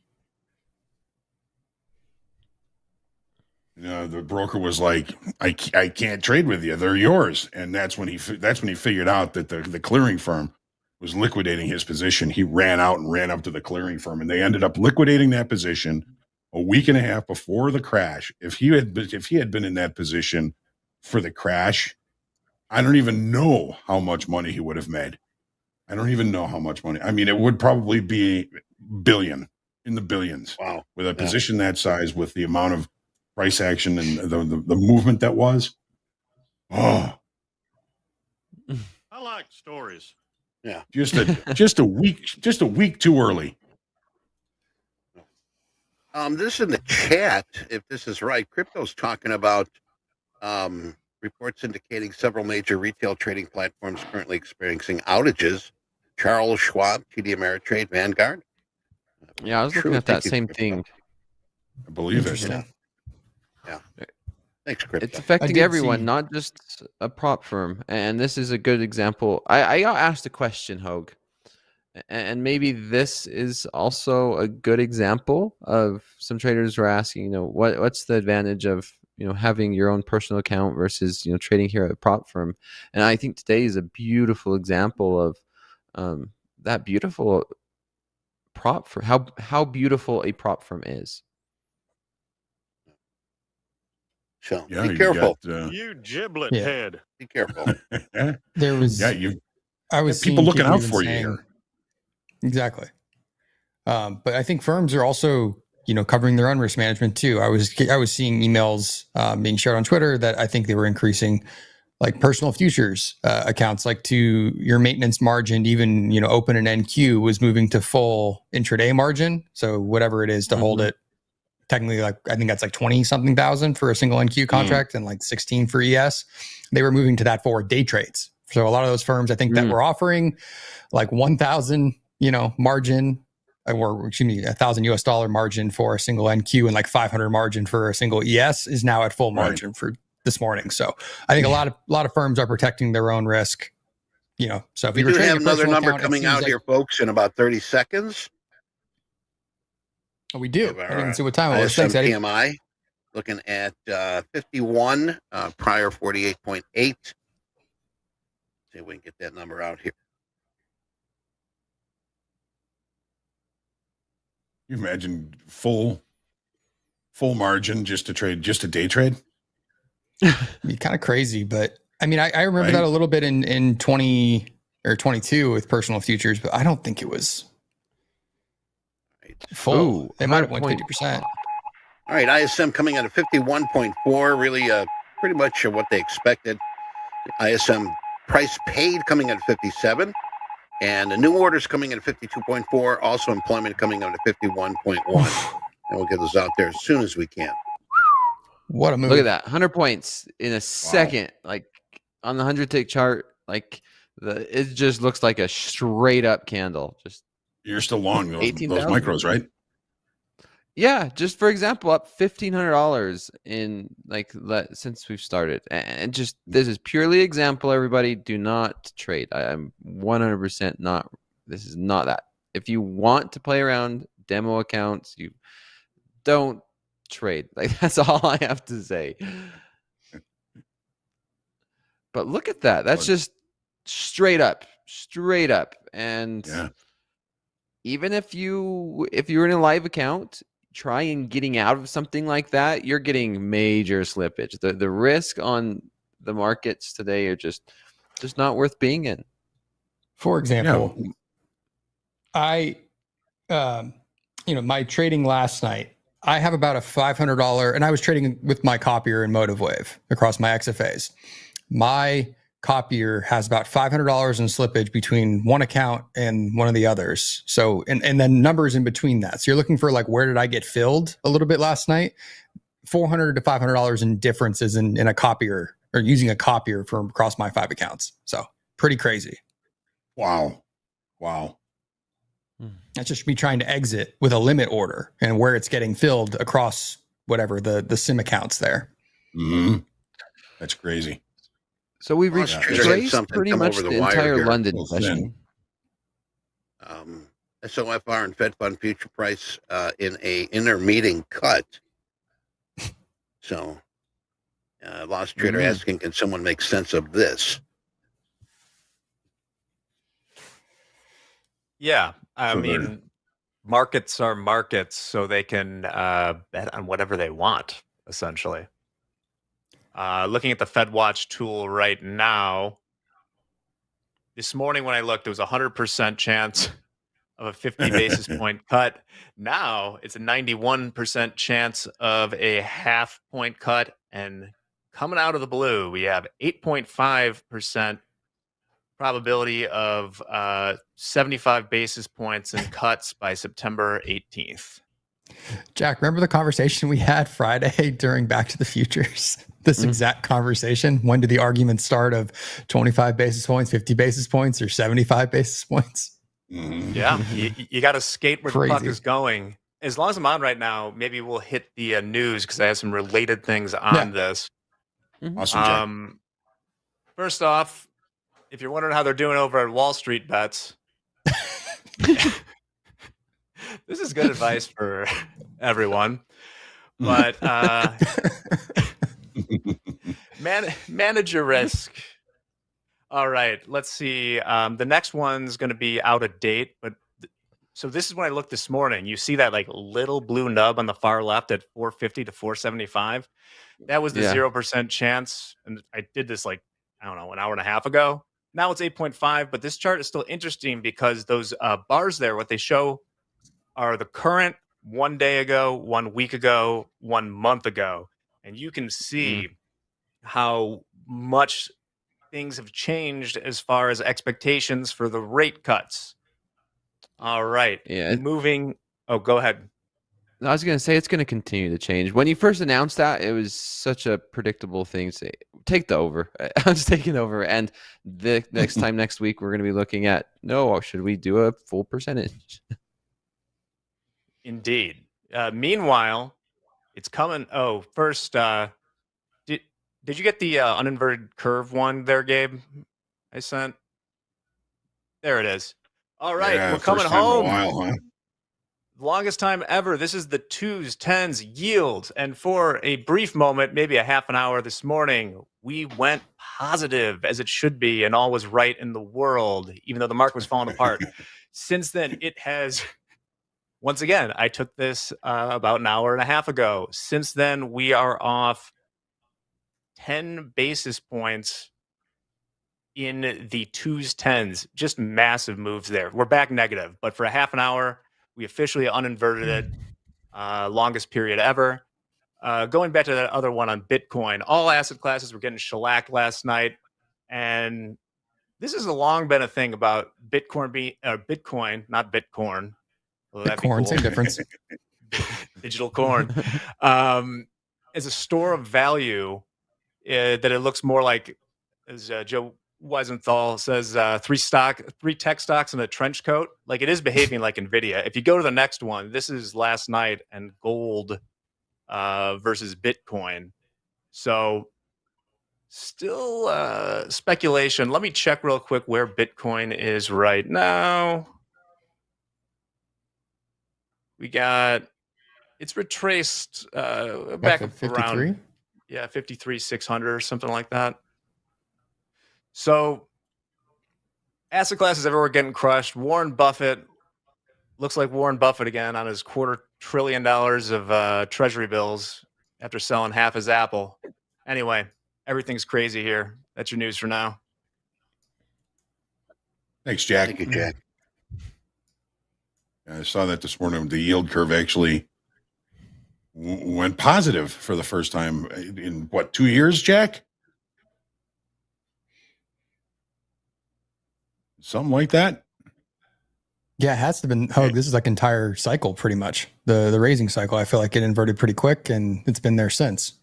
The broker was like, I can't trade with you. They're yours. And that's when he figured out that the clearing firm was liquidating his position. He ran out and ran up to the clearing firm, and they ended up liquidating that position a week and a half before the crash. If he had been in that position for the crash, I don't even know how much money he would have made. I don't even know how much money. I mean, it would probably be in the billions. Wow. With a position that size, with the amount of price action and the movement that was. Oh, I like stories. Yeah. Just a week too early. This in the chat, if this is right, crypto's talking about reports indicating several major retail trading platforms currently experiencing outages. Charles Schwab, TD Ameritrade, Vanguard. Yeah, I was looking at that same thing. I believe it. Yeah. Thanks, Crypto. It's affecting everyone, not just a prop firm. And this is a good example. I got asked a question, Hoag, and maybe this is also a good example of some traders were asking, what's the advantage of having your own personal account versus trading here at a prop firm. And I think today is a beautiful example of that beautiful prop for how beautiful a prop firm is. So yeah, be careful. You giblet head. Be careful. There was I was people looking out even for you saying, here. Exactly. But I think firms are also covering their own risk management too. I was seeing emails being shared on Twitter that I think they were increasing like personal futures accounts, like to your maintenance margin, even open and NQ was moving to full intraday margin. So whatever it is to hold it. Technically, like I think that's like 20 something thousand for a single NQ contract and like 16 for ES. They were moving to that for day trades. So a lot of those firms, I think that were offering like 1,000, margin, or excuse me, $1,000 margin for a single NQ and like 500 margin for a single ES is now at full margin for this morning. So I think a lot of firms are protecting their own risk. So if we do have another number coming out here, folks, in about 30 seconds. Oh, we do. I didn't see what time it was. Thanks, Eddie. PMI looking at 51, prior 48.8. See if we can get that number out here. You imagine full margin just to day trade? Be kind of crazy, but I mean, I remember that a little bit in 20 or 22 with personal futures, but I don't think it was full. It might have went 50%. All right, ISM coming out of 51.4, really pretty much what they expected. ISM price paid coming out of 57, and the new orders coming in at 52.4. Also, employment coming out at 51.1. and we'll get those out there as soon as we can. What a move. Look at that. 100 points in a second. Like on the 100-tick chart, like it just looks like a straight up candle. Just You're still long those 18,000. micros, right? yeah, just for example, up $1,500 in since we've started. And just this is purely example, everybody. Do not trade. I'm 100% not. This is not that. If you want to play around demo accounts, you don't trade. Like that's all I have to say. But look at that. That's just straight up. And Yeah. even if you're in a live account, try and getting out of something like that, you're getting major slippage. The risk on the markets today are just not worth being in. For example, I my trading last night, I have about a $500, and I was trading with my copier in Motive Wave across my XFAs. My copier has about $500 in slippage between one account and one of the others. So, and then numbers in between that. So you're looking for like, where did I get filled a little bit last night? $400 to $500 in differences in a copier, or using a copier from across my 5 accounts. So pretty crazy. Wow. That's just me trying to exit with a limit order and where it's getting filled across whatever the sim accounts there. Mm-hmm. That's crazy. So we've Lost retraced something pretty come much over the the wire entire here. London Well, session. SOFR and Fed Fund future price in a intermeeting cut. So, Lost Trader asking, can someone make sense of this? Yeah, I So mean, markets are markets, so they can bet on whatever they want, essentially. Looking at the FedWatch tool right now, this morning when I looked, it was a 100% chance of a 50 basis point cut. Now it's a 91% chance of a half point cut. And coming out of the blue, we have 8.5% probability of 75 basis points in cuts by September 18th. Jack, remember the conversation we had Friday during Back to the Futures? This exact conversation. When did the argument start of 25 basis points, 50 basis points, or 75 basis points? Yeah, you got to skate where Crazy. the puck is going. As long as I'm on right now, maybe we'll hit the news because I have some related things on this. Awesome, Jack. First off, if you're wondering how they're doing over at Wall Street Bets, this is good advice for everyone. But manage your risk. All right, let's see. The next one's going to be out of date, but so this is when I looked this morning. You see that like little blue nub on the far left at 450 to 475. That was the 0% chance, and I did this like I don't know, an hour and a half ago. Now it's 8.5, but this chart is still interesting because those bars there, what they show are the current 1 day ago, 1 week ago, 1 month ago, and you can see how much things have changed as far as expectations for the rate cuts. All right. Yeah. Moving. Oh, go ahead. I was going to say it's going to continue to change. When you first announced that, it was such a predictable thing to say, take the over. I was taking over. And the next time next week, we're going to be looking at, should we do a full percentage? Indeed. Meanwhile, it's coming. Oh, first, did you get the uninverted curve one there, Gabe? I sent. There it is. All right, we're coming home. In a while, huh? Longest time ever. This is the 2s, 10s yield. And for a brief moment, maybe a half an hour this morning, we went positive as it should be, and all was right in the world, even though the market was falling apart. Since then, it has, once again, I took this about an hour and a half ago. Since then, we are off 10 basis points in the 2s, 10s. Just massive moves there. We're back negative, but for a half an hour, we officially uninverted it. Longest period ever. Going back to that other one on Bitcoin, all asset classes were getting shellacked last night. And this has long been a thing about Bitcoin, not Bitcoin. Bitcoin, same difference. digital corn, as a store of value, that it looks more like, as Joe Weisenthal says, three tech stocks in a trench coat. Like, it is behaving like Nvidia. If you go to the next one, this is last night and gold versus Bitcoin. So still speculation. Let me check real quick where Bitcoin is right now. It's retraced back At up 53. around 53,600 or something like that. So asset classes everywhere getting crushed. Warren Buffett looks like Warren Buffett again on his $250 billion of treasury bills after selling half his Apple. Anyway, everything's crazy here. That's your news for now. Thanks, Jack. Thank you, Jack. I saw that this morning. The yield curve actually went positive for the first time in what, 2 years, Jack? Something like that. Yeah, it has to have been Hoag. This is like entire cycle, pretty much. The raising cycle. I feel like it inverted pretty quick, and it's been there since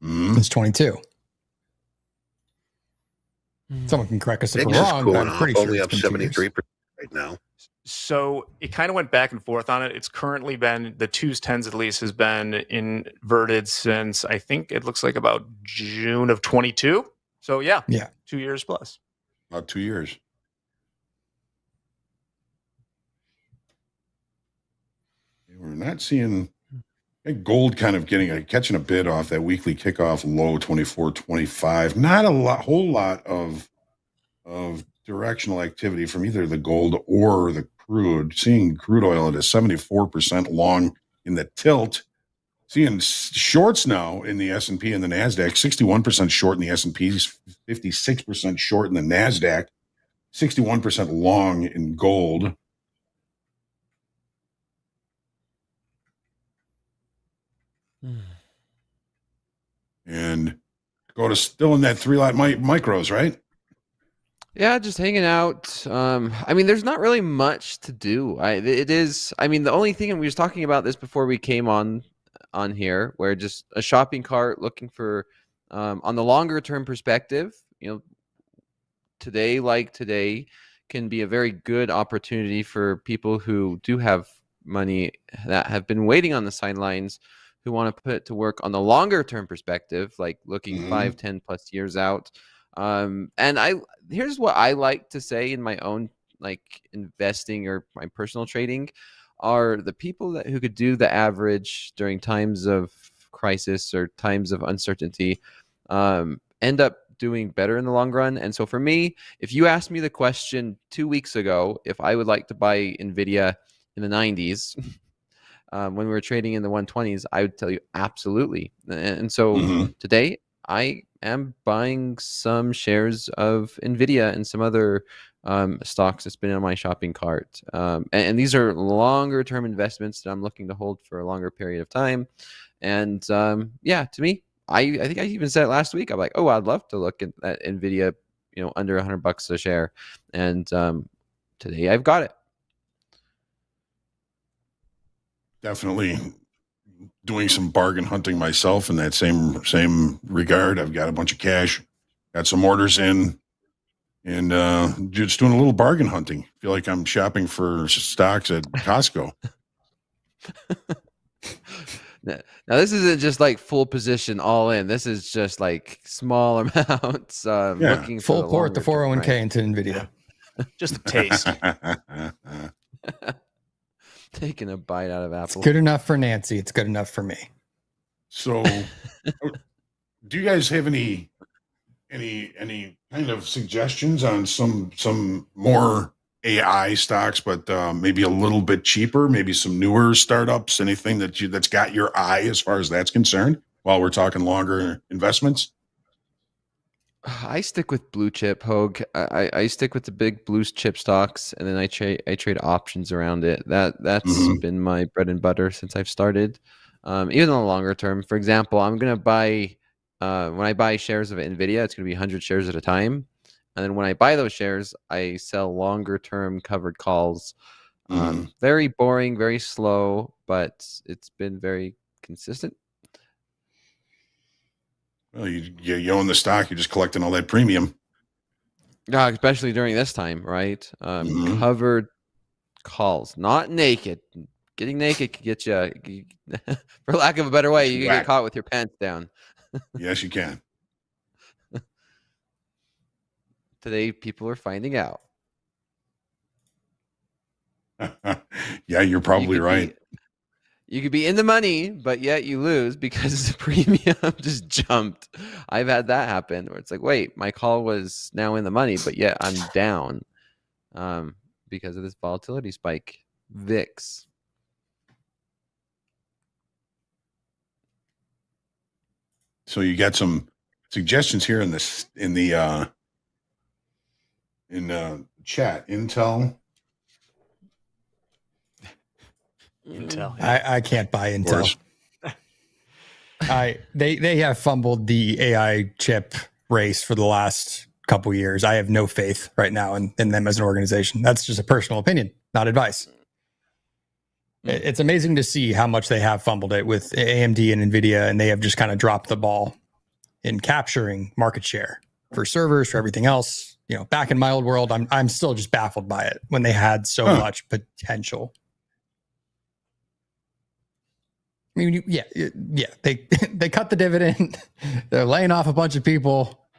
22. Someone can correct us if we're It's wrong, but cooling I'm off, pretty sure only it's up been 2 years. 73% right now. So it kind of went back and forth on it. It's currently been, the 2s, 10s at least, has been inverted since, I think it looks like about June of 22. So yeah, 2 years plus. About 2 years. We're not seeing gold kind of catching a bid off that weekly kickoff low 24.25. Not a whole lot of directional activity from either the gold or the crude. Seeing crude oil at a 74% long in the tilt. Seeing shorts now in the S&P and the NASDAQ, 61% short in the S&P, 56% short in the NASDAQ, 61% long in gold. And still in that 3-lot micros, right? Yeah, just hanging out. I mean, there's not really much to do. The only thing, and we was talking about this before we came on here, where just a shopping cart looking for, on the longer term perspective, today can be a very good opportunity for people who do have money that have been waiting on the sidelines, who want to put it to work on the longer term perspective, like looking 5, 10 plus years out. Here's what I like to say in my own investing or my personal trading are the people who could do the average during times of crisis or times of uncertainty, end up doing better in the long run. And so for me, if you asked me the question 2 weeks ago, if I would like to buy Nvidia in the 90s, when we were trading in the 120s, I would tell you absolutely. And so today I am buying some shares of Nvidia and some other stocks that's been on my shopping cart. And these are longer term investments that I'm looking to hold for a longer period of time. And to me, I think I even said it last week. I'm like, oh, I'd love to look at Nvidia, under $100 a share. And today I've got it. Definitely doing some bargain hunting myself in that same regard. I've got a bunch of cash, got some orders in, and just doing a little bargain hunting. Feel like I'm shopping for stocks at Costco. Now this isn't just like full position all in. This is just like small amounts. Looking for full port the 401k into Nvidia. Just a taste. Taking a bite out of Apple. It's good enough for Nancy. It's good enough for me. So, do you guys have any kind of suggestions on some more AI stocks, but maybe a little bit cheaper? Maybe some newer startups. Anything that's got your eye as far as that's concerned? While we're talking longer investments. I stick with blue chip, Hoag. I stick with the big blue chip stocks, and then I trade options around it. That's been my bread and butter since I've started. Even in the longer term, for example, I'm gonna buy when I buy shares of Nvidia, it's gonna be 100 shares at a time, and then when I buy those shares, I sell longer term covered calls. Very boring, very slow, but it's been very consistent. Well, you own the stock. You're just collecting all that premium. Yeah, especially during this time, right? Mhm. Covered calls, not naked. Getting naked could get you, for lack of a better way, you could get Whack. caught with your pants down. Yes, you can. Today, people are finding out. Yeah, you're probably You could right. you could be in the money, but yet you lose because the premium just jumped. I've had that happen where it's like, wait, my call was now in the money, but yet I'm down because of this volatility spike. VIX. So you got some suggestions here in this in the chat. Intel. Intel. Yeah. I can't buy Of Intel. course. They have fumbled the AI chip race for the last couple years. I have no faith right now in them as an organization. That's just a personal opinion, not advice. It's amazing to see how much they have fumbled it with AMD and NVIDIA, and they have just kind of dropped the ball in capturing market share for servers, for everything else. You know, back in my old world, I'm still just baffled by it when they had so much potential. I mean, yeah. They cut the dividend. They're laying off a bunch of people.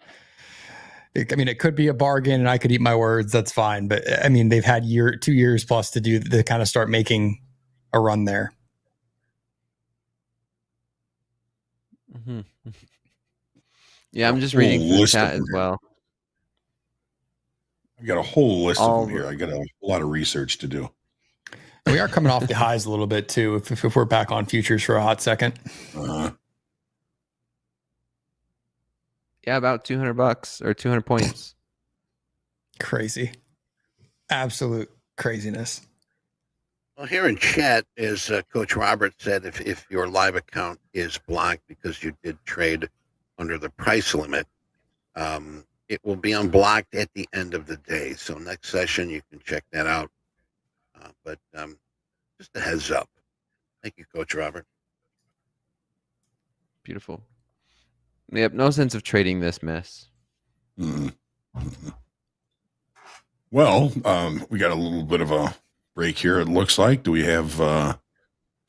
I mean, it could be a bargain, and I could eat my words. That's fine. But I mean, they've had 2 years plus to kind of start making a run there. Mm-hmm. Yeah, I'm just reading the chat as well. I've got a whole list of them here. I got a lot of research to do. We are coming off the highs a little bit too. If we're back on futures for a hot second. Yeah, about $200 or 200 points. Crazy. Absolute craziness. Well, here in chat, as Coach Robert said, if your live account is blocked because you did trade under the price limit, it will be unblocked at the end of the day. So next session, you can check that out. But just a heads up. Thank you, Coach Robert. Beautiful. Yep, no sense of trading this mess. Well, we got a little bit of a break here. It looks like. Do we have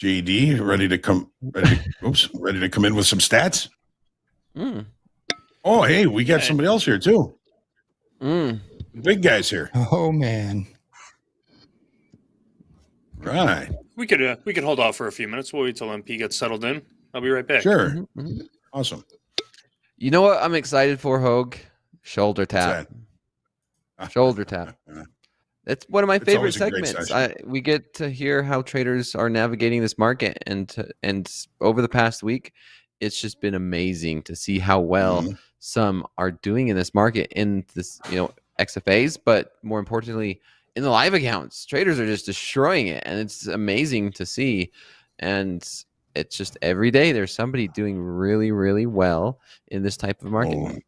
JD ready to come in with some stats? Oh, hey, we got somebody else here too. The big guys here. Oh man. Right. We could hold off for a few minutes. We'll wait till MP gets settled in. I'll be right back. Sure. Awesome. You know what I'm excited for, Hoag? Shoulder tap. Shoulder tap. It's one of my favorite segments. We get to hear how traders are navigating this market, and over the past week, it's just been amazing to see how well some are doing in this market in this, XFAs, but more importantly, in the live accounts. Traders are just destroying it, and it's amazing to see. And it's just every day there's somebody doing really, really well in this type of market. Oh,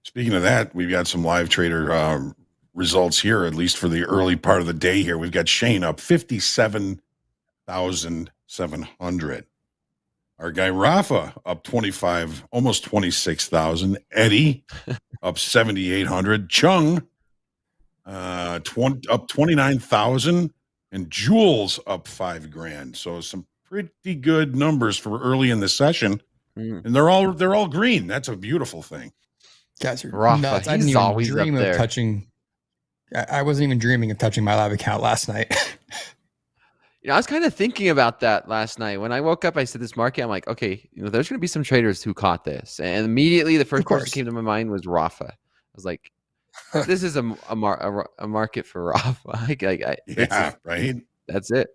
speaking of that, we've got some live trader results here, at least for the early part of the day here. We've got Shane up 57,700. Our guy Rafa up 25, almost 26,000. Eddie up 7,800. Chung up 29,000, and Jules up $5,000. So some pretty good numbers for early in the session, and they're all green. That's a beautiful thing. Guys are Rafa, nuts. I didn't even dream of touching. I wasn't even dreaming of touching my live account last night. I was kind of thinking about that last night. When I woke up, I said this market, I'm like, okay, there's going to be some traders who caught this. And immediately the first person that came to my mind was Rafa. I was like, this is a market for Rafa. Yeah, right. That's it.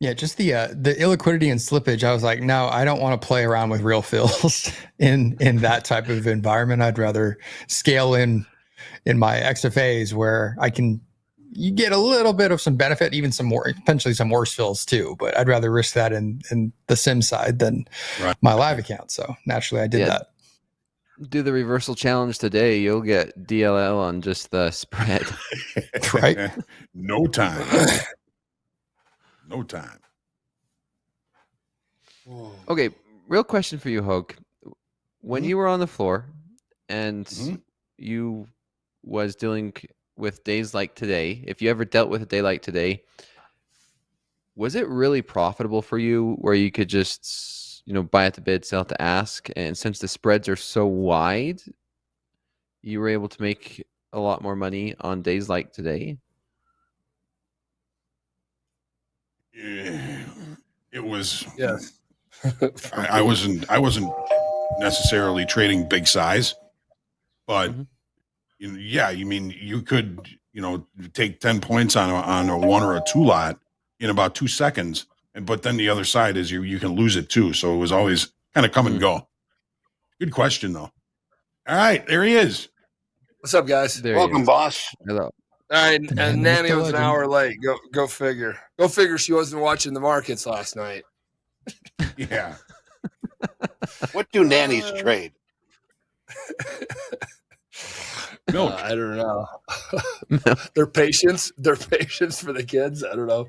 Yeah, just the illiquidity and slippage. I was like, no, I don't want to play around with real fills in that type of environment. I'd rather scale in my XFAs where you get a little bit of some benefit, even some more, potentially some worse fills too. But I'd rather risk that in the sim side than my live account. So naturally, I did that. Do the reversal challenge today. You'll get DLL on just the spread. Right. No time. No time. Okay, real question for you, Hoag. When Mhm. you were on the floor and Mhm. you was dealing with days like today, if you ever dealt with a day like today, was it really profitable for you where you could just, buy at the bid, sell at the ask? And since the spreads are so wide, you were able to make a lot more money on days like today? It was. Yes. I wasn't necessarily trading big size, but Mhm. yeah, you mean you could take 10 points on a 1 or a 2 lot in about 2 seconds, but then the other side is you can lose it too. So it was always kind of come and go. Good question though. All right, there he is. What's up, guys? There he Welcome, is. boss. Hello. All right, The man, and the Nanny myth, the was an legend. hour late. Go figure. Go figure. She wasn't watching the markets last night. Yeah. What do nannies trade? Milk. I don't know. Their patience for the kids. I don't know.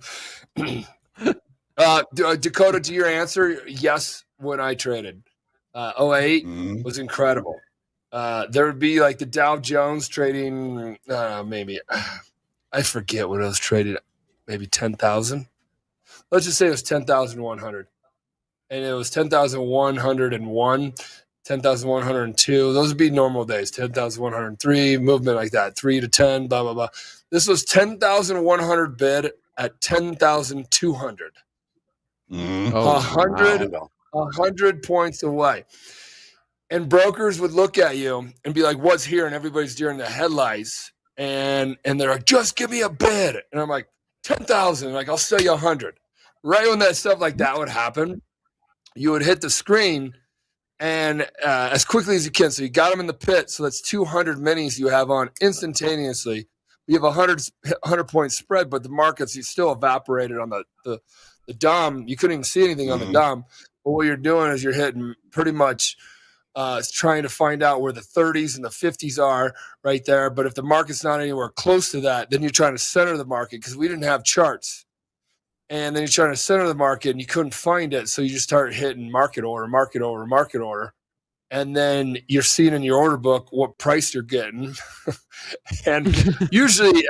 Dakota, to your answer, yes. When I traded, 08 Mhm. was incredible. There would be like the Dow Jones trading, maybe I forget what it was traded, maybe 10,000. Let's just say it was 10,100, and it was 10,101, 10,102. Those would be normal days. 10,103 movement like that, 3 to 10, blah blah blah. This was 10,100 bid at 10,200. Mhm. Oh, 100 wow. 100 points away. And brokers would look at you and be like, "What's here?" And everybody's during the headlights, and they're like, "Just give me a bid." And I'm like, 10,000. Like, I'll sell you 100. Right when that stuff like that would happen, you would hit the screen and as quickly as you can. So you got them in the pit. So that's 200 minis you have on instantaneously. You have a 100 point spread, but the markets you still evaporated on the DOM. You couldn't even see anything on the Mhm. DOM. But what you're doing is you're hitting pretty much trying to find out where the 30s and the 50s are right there. But if the market's not anywhere close to that, then you're trying to center the market because we didn't have charts. And then you're trying to center the market and you couldn't find it. So you just start hitting market order, market order, market order. And then you're seeing in your order book what price you're getting. And usually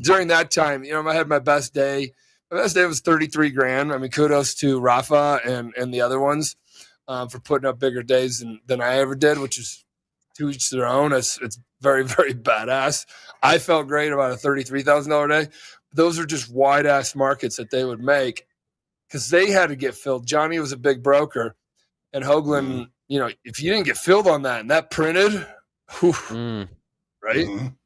during that time, I had my best day. My best day was 33 grand. I mean, kudos to Rafa and the other ones for putting up bigger days than I ever did, which is to each their own. It's very, very badass. I felt great about a $33,000 day. Those are just wide ass markets that they would make because they had to get filled. Johnny was a big broker, and Hoagland, if you didn't get filled on that and that printed, whew, right? Mhm.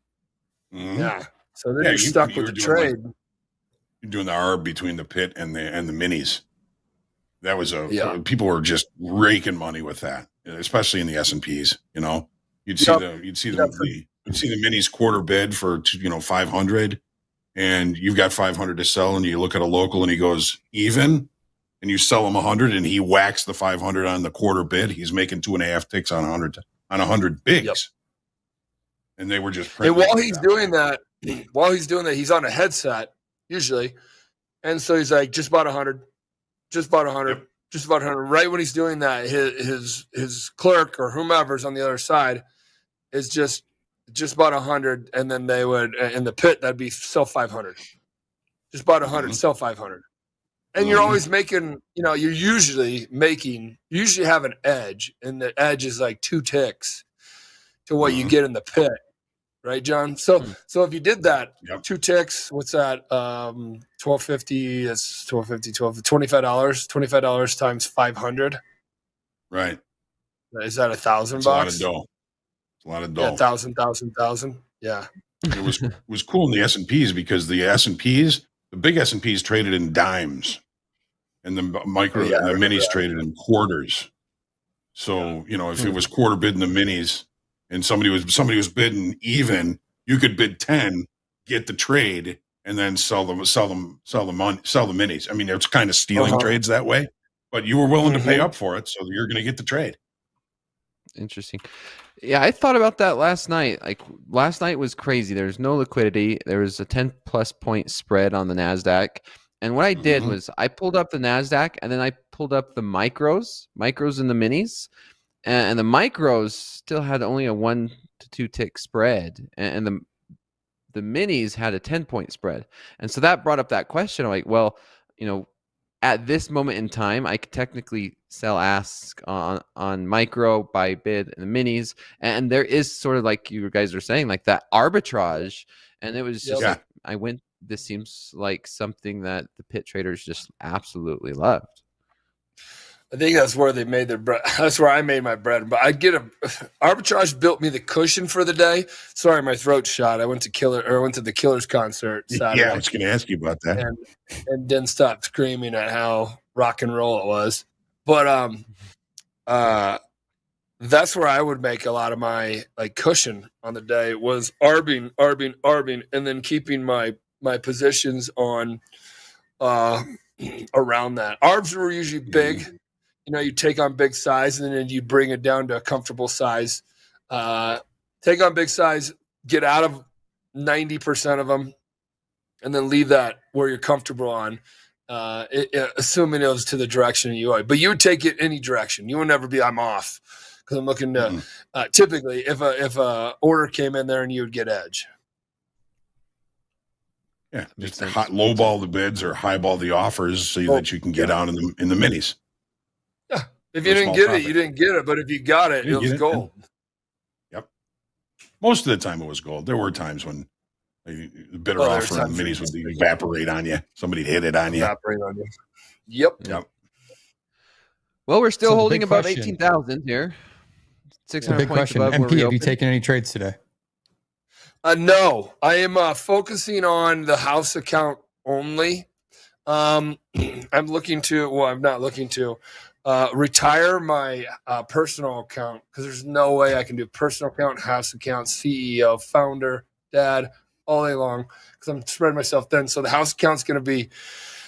Mhm. Yeah. So then Yeah, you're stuck you with were the doing trade. you're doing the arb between the pit and the minis. That was Yeah. people were just raking money with that, especially in the S&Ps. You'd see Yep. you'd see Yep. you'd see the minis quarter bid for 500, and you've got 500 to sell, and you look at a local and he goes even, and you sell him 100, and he whacks the 500 on the quarter bid. He's making 2.5 ticks on 100 bigs. Yep. And they were just And printing while like he's that. doing that, he's on a headset usually. And so he's like, just bought 100, just bought 100, Yep. just bought 100. Right when he's doing that, his clerk or whomever's on the other side is just bought 100. And then they would, in the pit, that'd be sell 500. Just bought 100, sell 500. And you're always making, you usually have an edge, and the edge is like 2 ticks to what you get in the pit. Right, John? So if you did that, Yep. 2 ticks, what's that? $12.50, that's $12.50, $25. $25 times 500. Right. Is that $1,000? It's a lot of dough. It's a lot of dough. Yeah, 1,000. Yeah. It was cool in the S&Ps because the S&Ps, the big S&Ps traded in dimes, and the minis traded in quarters. So, if it was quarter bid in the minis and somebody was bidding even, you could bid 10, get the trade, and then sell the minis. I mean, it's kind of stealing trades that way, but you were willing to pay up for it, so you're going to get the trade. interesting. Yeah, I thought about that last night. Like last night was crazy. There's no liquidity. There was a 10+ point spread on the NASDAQ. And what I did was I pulled up the NASDAQ and then I pulled up the micros and the minis. And the micros still had only a 1 to 2 tick spread. And the minis had a 10-point spread. And so that brought up that question. I'm like, well, at this moment in time, I could technically sell ask on micro, buy bid, and the minis. And there is sort of like you guys are saying, like that arbitrage. And it was just like, this seems like something that the pit traders just absolutely loved. I think that's where they made their bread. That's where I made my bread. But arbitrage built me the cushion for the day. Sorry, my throat's shot. I went to the Killers concert Saturday. Yeah, I was going to ask you about that. And didn't stop screaming at how rock and roll it was. But that's where I would make a lot of my cushion on the day was arbing, and then keeping my positions on around that. Arbs were usually big. You take on big size and then you bring it down to a comfortable size. Take on big size, get out of 90% of them, and then leave that where you're comfortable on, assuming it was to the direction you are. But you would take it any direction. You would never be, I'm off, because I'm looking to typically if a order came in there and you would get edge. Yeah, just lowball the bids or highball the offers so that you can get out in the minis. Yeah, if you didn't get it, you didn't get it. But if you got it, it was gold. Yep. Most of the time it was gold. There were times when the bidder offer and minis would evaporate on you. Somebody'd hit it on you. Evaporate on you. Yep. Well, we're still holding above 18,000 here. 600 big points question. above where MP, we have you opened. taken any trades today? No, I am focusing on the house account only. I'm looking to. Well, I'm not looking to retire my personal account because there's no way I can do personal account, house account, CEO, founder, dad all day long because I'm spreading myself thin. So the house account's going to be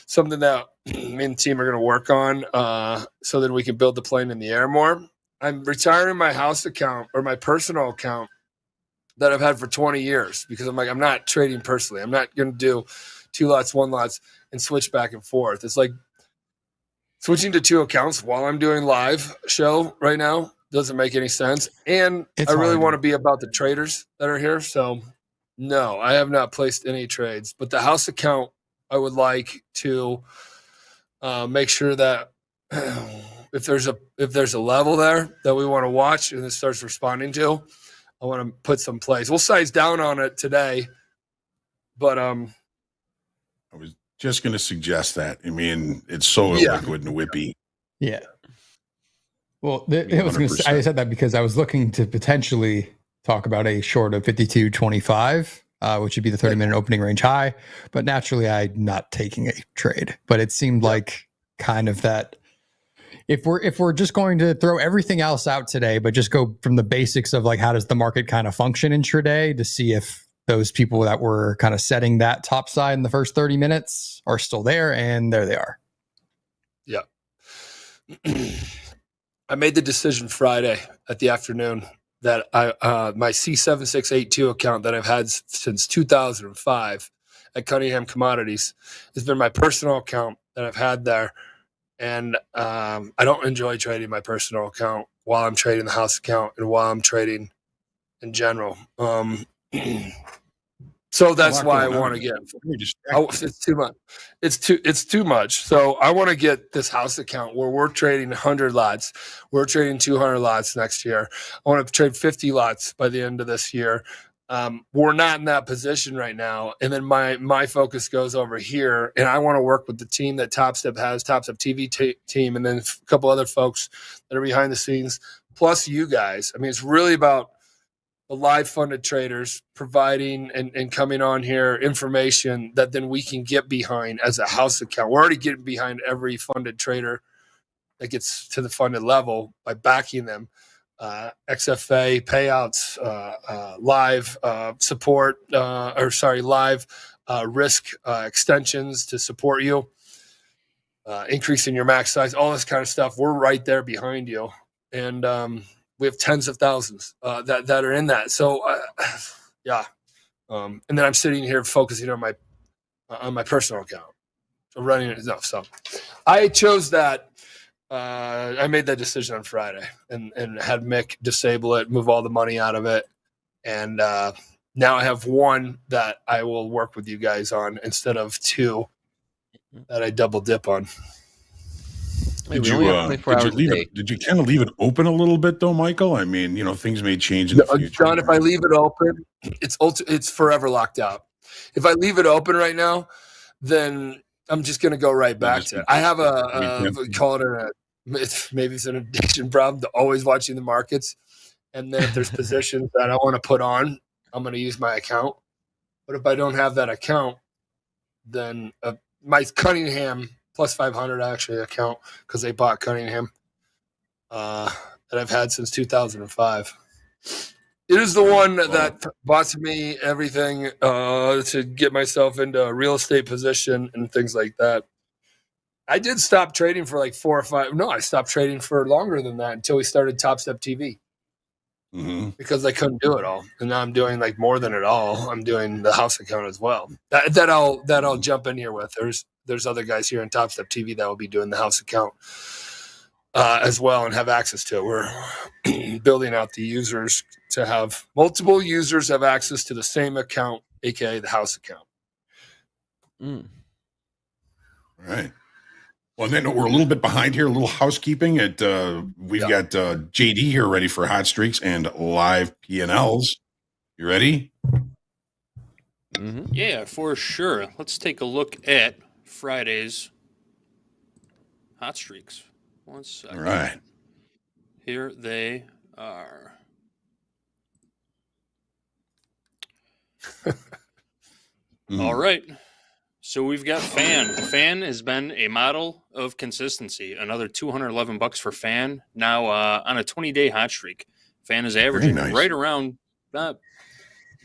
something that me and the team are going to work on so that we can build the plane in the air more. I'm retiring my house account or my personal account that I've had for 20 years because I'm not trading personally. I'm not going to do 2 lots, 1 lots and switch back and forth. It's like switching to 2 accounts while I'm doing live show right now doesn't make any sense. And I really want to be about the traders that are here. So no, I have not placed any trades, but the house account, I would like to make sure that if there's a level there that we want to watch and it starts responding to, I want to put some plays. We'll size down on it today, but I was just going to suggest that. I mean, it's so illiquid and whippy. Yeah. Well, I said that because I was looking to potentially talk about a short of 52.25, which would be the 30-minute opening range high. But naturally, I'm not taking a trade. But it seemed like kind of that. If we're just going to throw everything else out today, but just go from the basics of how does the market kind of function intraday to see if those people that were kind of setting that top side in the first 30 minutes are still there, and there they are. Yeah. I made the decision Friday at the afternoon that my C7682 account that I've had since 2005 at Cunningham Commodities has been my personal account that I've had there. And I don't enjoy trading my personal account while I'm trading the house account and while I'm trading in general. So that's why I want to get. It's too much. It's too much. So I want to get this house account where we're trading 100 lots. We're trading 200 lots next year. I want to trade 50 lots by the end of this year. We're not in that position right now. And then my focus goes over here, and I want to work with the team that Topstep has, TopstepTV team, and then a couple other folks that are behind the scenes, plus you guys. I mean, it's really about the live funded traders providing and coming on here information that then we can get behind as a house account. We're already getting behind every funded trader that gets to the funded level by backing them. XFA payouts, live support, live risk extensions to support you, increasing your max size, all this kind of stuff. We're right there behind you. And we have tens of thousands that are in that. So yeah. And then I'm sitting here focusing on my personal account. So running it. No, so I chose that. I made that decision on Friday and had Mick disable it, move all the money out of it. And now I have one that I will work with you guys on instead of two that I double dip on. Did you leave it? Did you kind of leave it open a little bit though, Michael? I mean, things may change in the future. John, if I leave it open, it's forever locked out. If I leave it open right now, then I'm just going to go right back to it. I have maybe it's an addiction problem to always watching the markets. And then if there's positions that I want to put on, I'm going to use my account. But if I don't have that account, then my Cunningham plus 500 actually account, because they bought Cunningham that I've had since 2005. It is the one that bought me everything to get myself into a real estate position and things like that. I did stop trading for like 4 or 5. No, I stopped trading for longer than that until we started TopstepTV. Because I couldn't do it all, and now I'm doing like more than it all. I'm doing the house account as well. That I'll jump in here with. There's other guys here in TopstepTV that will be doing the house account as well and have access to it. We're building out the users to have multiple users have access to the same account, aka the house account. All right. Well, then we're a little bit behind here. A little housekeeping. We've got JD here ready for hot streaks and live P&Ls. You ready? Yeah, for sure. Let's take a look at Friday's hot streaks. 1 second. All right. Here they are. All right. So we've got Fan. Fan has been a model of consistency. Another $211 for Fan. Now on a 20-day hot streak. Fan is averaging right around, I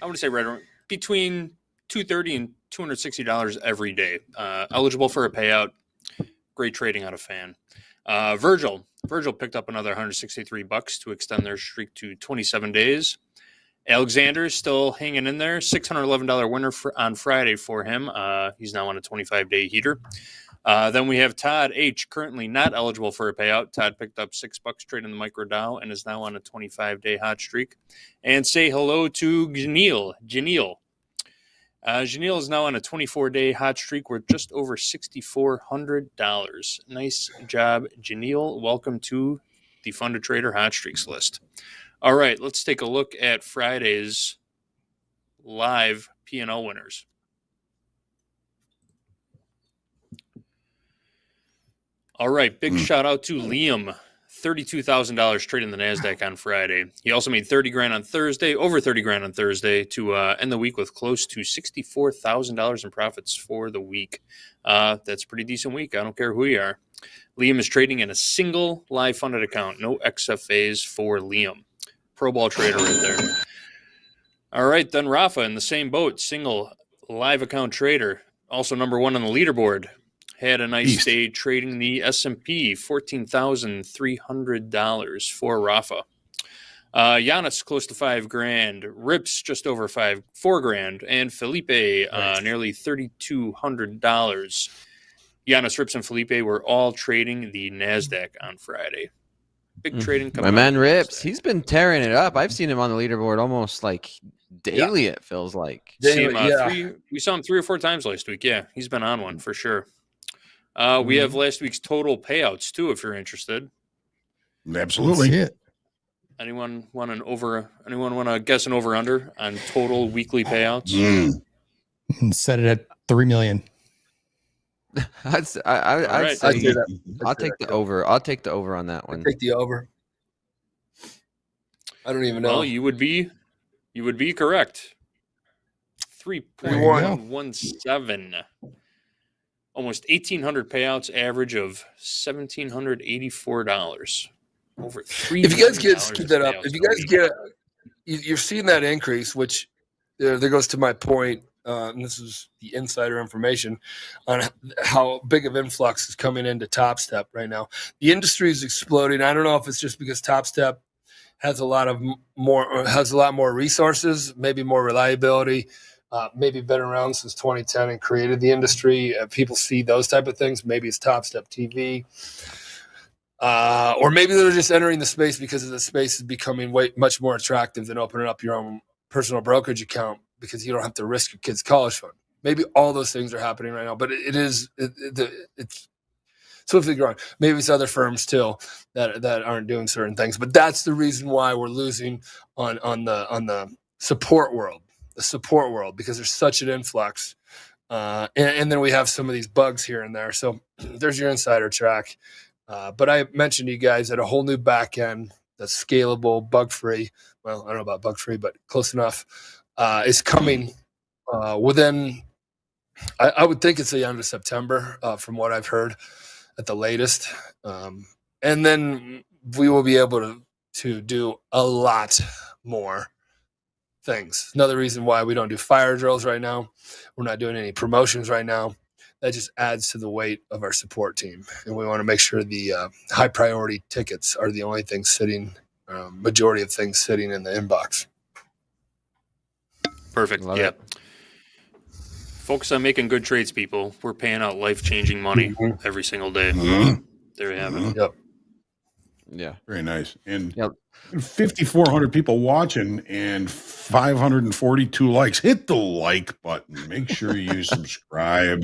would say right around between $230 and $260 every day. Eligible for a payout. Great trading out of Fan. Virgil picked up another $163 to extend their streak to 27 days. Alexander is still hanging in there. $611 winner on Friday for him. He's now on a 25-day heater. Then we have Todd H., currently not eligible for a payout. Todd picked up $6 trading the micro Dow and is now on a 25-day hot streak. And say hello to Janelle. Janelle is now on a 24-day hot streak worth just over $6,400. Nice job, Janelle. Welcome to the Fun to Trader hot streaks list. All right, let's take a look at Friday's live P&L winners. All right, big shout out to Liam. $32,000 trading the NASDAQ on Friday. He also made $30,000 on Thursday, over $30,000 on Thursday to end the week with close to $64,000 in profits for the week. That's a pretty decent week. I don't care who you are. Liam is trading in a single live funded account. No XFAs for Liam. Pro ball trader right there. All right, then Rafa in the same boat, single live account trader, also number one on the leaderboard. Had a nice day trading the S&P, $14,300 for Rafa. Giannis close to $5,000, Rips just over $4,000, and Felipe nearly $3,200. Giannis, Rips, and Felipe were all trading the NASDAQ on Friday. Big trading coming. My man Rips, he's been tearing it up. I've seen him on the leaderboard almost like daily, it feels like. We saw him 3 or 4 times last week. Yeah, he's been on one for sure. We have last week's total payouts too, if you're interested. Absolutely. Anyone want to guess an over under on total weekly payouts? Set it at 3 million. I'd say I'll take the over. I'll take the over on that one. Take the over. I don't even know. Well, you would be correct. 3.17. Almost 1,800 payouts, average of $1,784. Over $3. If you guys keep that up, if you guys you're seeing that increase, which there goes to my point. And this is the insider information on how big of influx is coming into Topstep right now. The industry is exploding. I don't know if it's just because Topstep has a lot more resources, maybe more reliability, maybe been around since 2010 and created the industry. People see those type of things. Maybe it's TopstepTV. Or maybe they're just entering the space because the space is becoming much more attractive than opening up your own personal brokerage account because you don't have to risk your kid's college fund. Maybe all those things are happening right now, but it's swiftly growing. Maybe it's other firms too that aren't doing certain things, but that's the reason why we're losing on the support world, because there's such an influx. And then we have some of these bugs here and there. So there's your insider track. But I mentioned to you guys that a whole new back end that's scalable, bug-free. Well, I don't know about bug-free, but close enough, is coming within, I would think it's the end of September, from what I've heard at the latest. And then we will be able to do a lot more things. Another reason why we don't do fire drills right now. We're not doing any promotions right now. That just adds to the weight of our support team. And we want to make sure the high priority tickets are the only things sitting, majority of things sitting in the inbox. Perfect. Love Yeah. it. Focus on making good trades, people. We're paying out life-changing money every single day. There you have it. Yep. Yeah. Very nice. And Yep. 5,400 people watching and 542 likes. Hit the like button. Make sure you subscribe.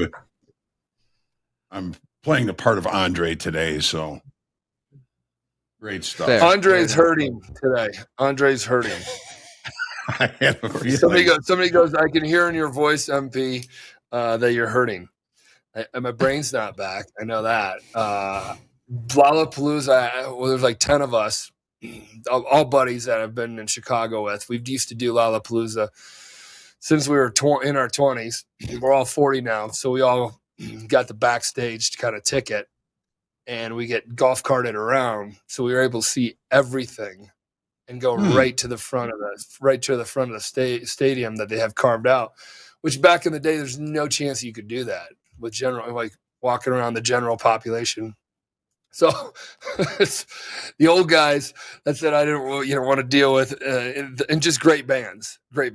I'm playing the part of Andre today, so great stuff. Fair. Andre's hurting today. Andre's hurting. I had a feeling. Somebody goes, I can hear in your voice, MP, that you're hurting. And my brain's not back. I know that. Lollapalooza, well, there's like 10 of us, all buddies that I've been in Chicago with. We've used to do Lollapalooza since we were in our 20s. We're all 40 now, so we all got the backstage kind of ticket, and we get golf carted around, so we were able to see everything and go right to the front of the stadium that they have carved out. Which back in the day, there's no chance you could do that with like walking around the general population. So it's the old guys that said I didn't want to deal with, and just great bands. I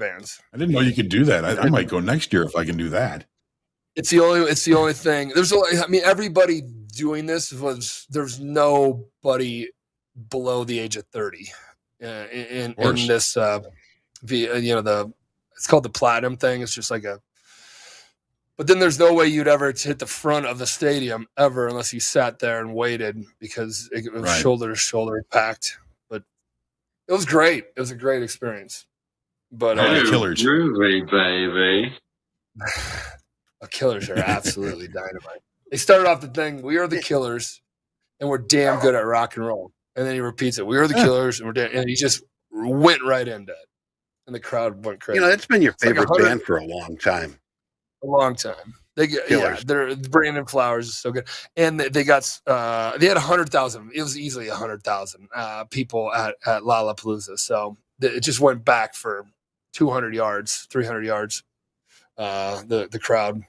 didn't know you could do that. I might go next year if I can do that. It's the only thing. Everybody doing this there's nobody below the age of 30 in this. It's called the platinum thing. It's just like but then there's no way you'd ever hit the front of the stadium ever unless you sat there and waited because it was shoulder to shoulder packed. But it was great. It was a great experience. But Killers, groovy, baby. Killers are absolutely dynamite. They started off the thing, we are the Killers, and we're damn good at rock and roll. And then he repeats it, we are the Killers, and and he just went right into it. And the crowd went crazy. That's been your favorite band for a long time. A long time. They're Brandon Flowers is so good, and they got they had 100,000. It was easily 100,000 people at Lollapalooza. So it just went back for 200 yards, 300 yards. The crowd.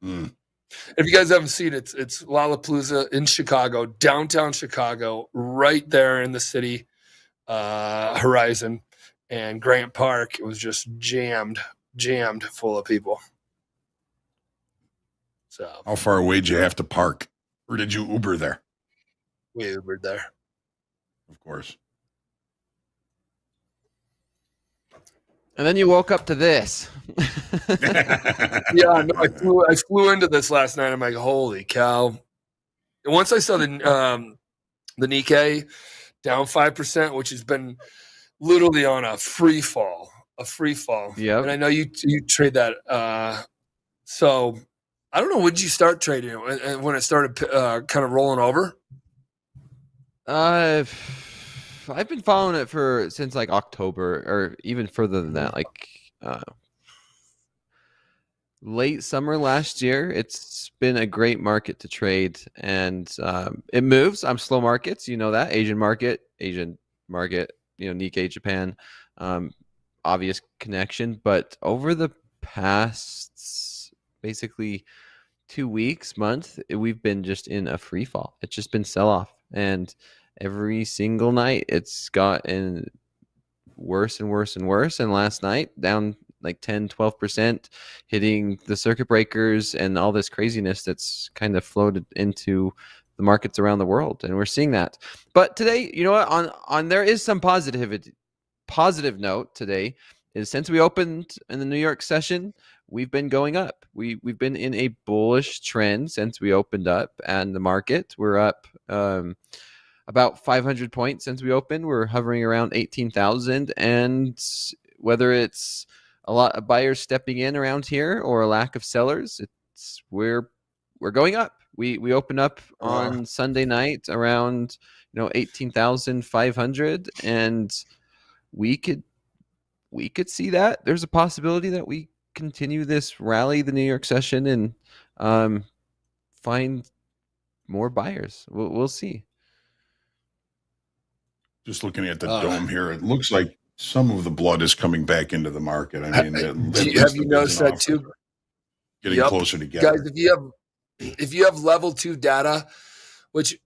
If you guys haven't seen it, it's Lollapalooza in Chicago, downtown Chicago, right there in the city horizon, and Grant Park. It was just jammed full of people. So how far away did you have to park, or did you Uber there? We Ubered there, of course. And then you woke up to this. Yeah, no, I flew into this last night. I'm like, holy cow! And once I saw the Nikkei down 5%, which has been literally on a free fall. Yeah. And I know you trade that. So I don't know. When did you start trading it? When it started kind of rolling over? I've been following it since like October, or even further than that, like late summer last year. It's been a great market to trade, and it moves. I'm slow markets, that Asian market, Nikkei Japan, obvious connection. But over the past basically 2 weeks, month, we've been just in a free fall. It's just been sell off, and every single night. It's gotten worse and worse and worse. And last night, down like 10-12%, hitting the circuit breakers and all this craziness that's kind of floated into the markets around the world. And we're seeing that. But today, you know what, on there is some positive note today is since we opened in the New York session, we've been going up. We've been in a bullish trend since we opened up, and the market, we're up about 500 points since we opened. We're hovering around 18,000, and whether it's a lot of buyers stepping in around here or a lack of sellers, we're going up. We open up on Sunday night around 18,500, and we could see that there's a possibility that we continue this rally, the New York session, and find more buyers. We'll see. Just looking at the dome here, it looks like some of the blood is coming back into the market. I mean, have you noticed that too? Getting closer together. Guys, if you have level 2 data, which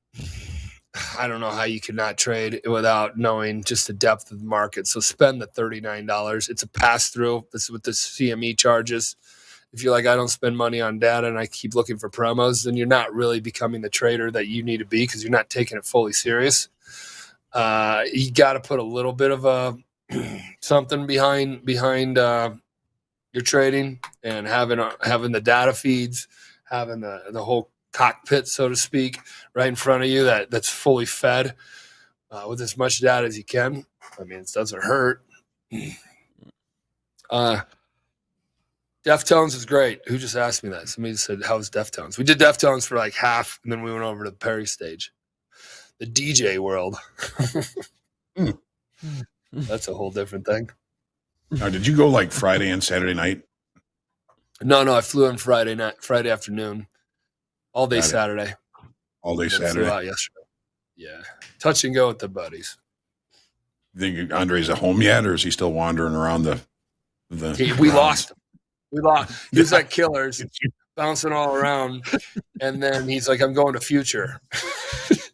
I don't know how you cannot trade without knowing just the depth of the market. So spend the $39. It's a pass through. This is what the CME charges. If you're like, I don't spend money on data and I keep looking for promos, then you're not really becoming the trader that you need to be because you're not taking it fully serious. You got to put a little bit of a something behind your trading, and having the data feeds, having the whole cockpit, so to speak, right in front of you that's fully fed with as much data as you can. I mean, it doesn't hurt. Deftones is great. Who just asked me that? Somebody said, how's Deftones? We did Deftones for like half, and then we went over to the Perry stage. The DJ world. That's a whole different thing. Now, did you go like Friday and Saturday night? No, I flew in Friday afternoon, all day Saturday. All day Saturday. Flew out yesterday. Yeah, touch and go with the buddies. You think Andre's at home yet, or is he still wandering around the? We lost him. He was at Killers, bouncing all around, and then he's like, "I'm going to Future."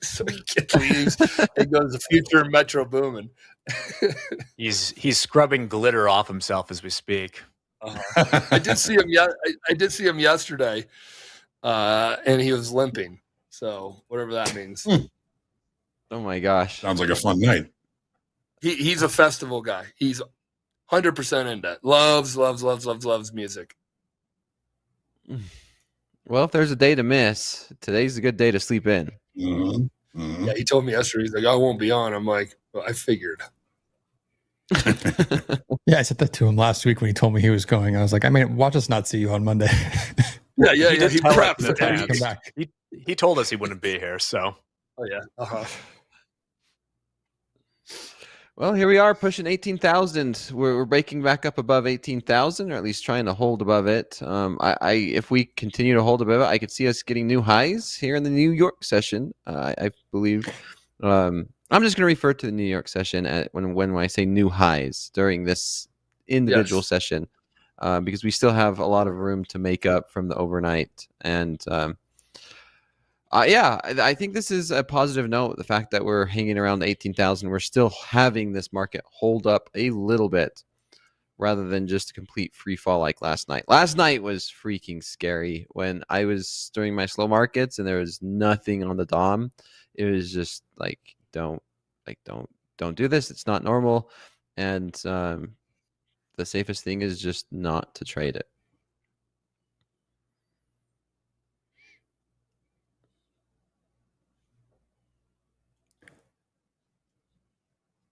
So he leaves and goes to Future Metro Boomin. He's scrubbing glitter off himself as we speak. I did see him. I did see him yesterday, and he was limping. So whatever that means. Oh my gosh! Sounds like a fun night. He's a festival guy. He's 100% into it. Loves music. Well, if there's a day to miss, today's a good day to sleep in. Mm-hmm. Mm-hmm. Yeah, he told me yesterday. He's like, I won't be on. I'm like, well, I figured. Yeah, I said that to him last week when he told me he was going. I was like, I mean, watch us not see you on Monday. Yeah. He prepped prepped. Come back. He told us he wouldn't be here. So. Oh yeah. Well, here we are pushing 18,000. We're breaking back up above 18,000, or at least trying to hold above it. If we continue to hold above it, I could see us getting new highs here in the New York session. I believe. I'm just going to refer to the New York session when I say new highs during this individual session, because we still have a lot of room to make up from the overnight. And I think this is a positive note. The fact that we're hanging around 18,000, we're still having this market hold up a little bit rather than just a complete free fall like last night. Last night was freaking scary when I was during my slow markets and there was nothing on the DOM. It was just like, don't do this. It's not normal. And the safest thing is just not to trade it.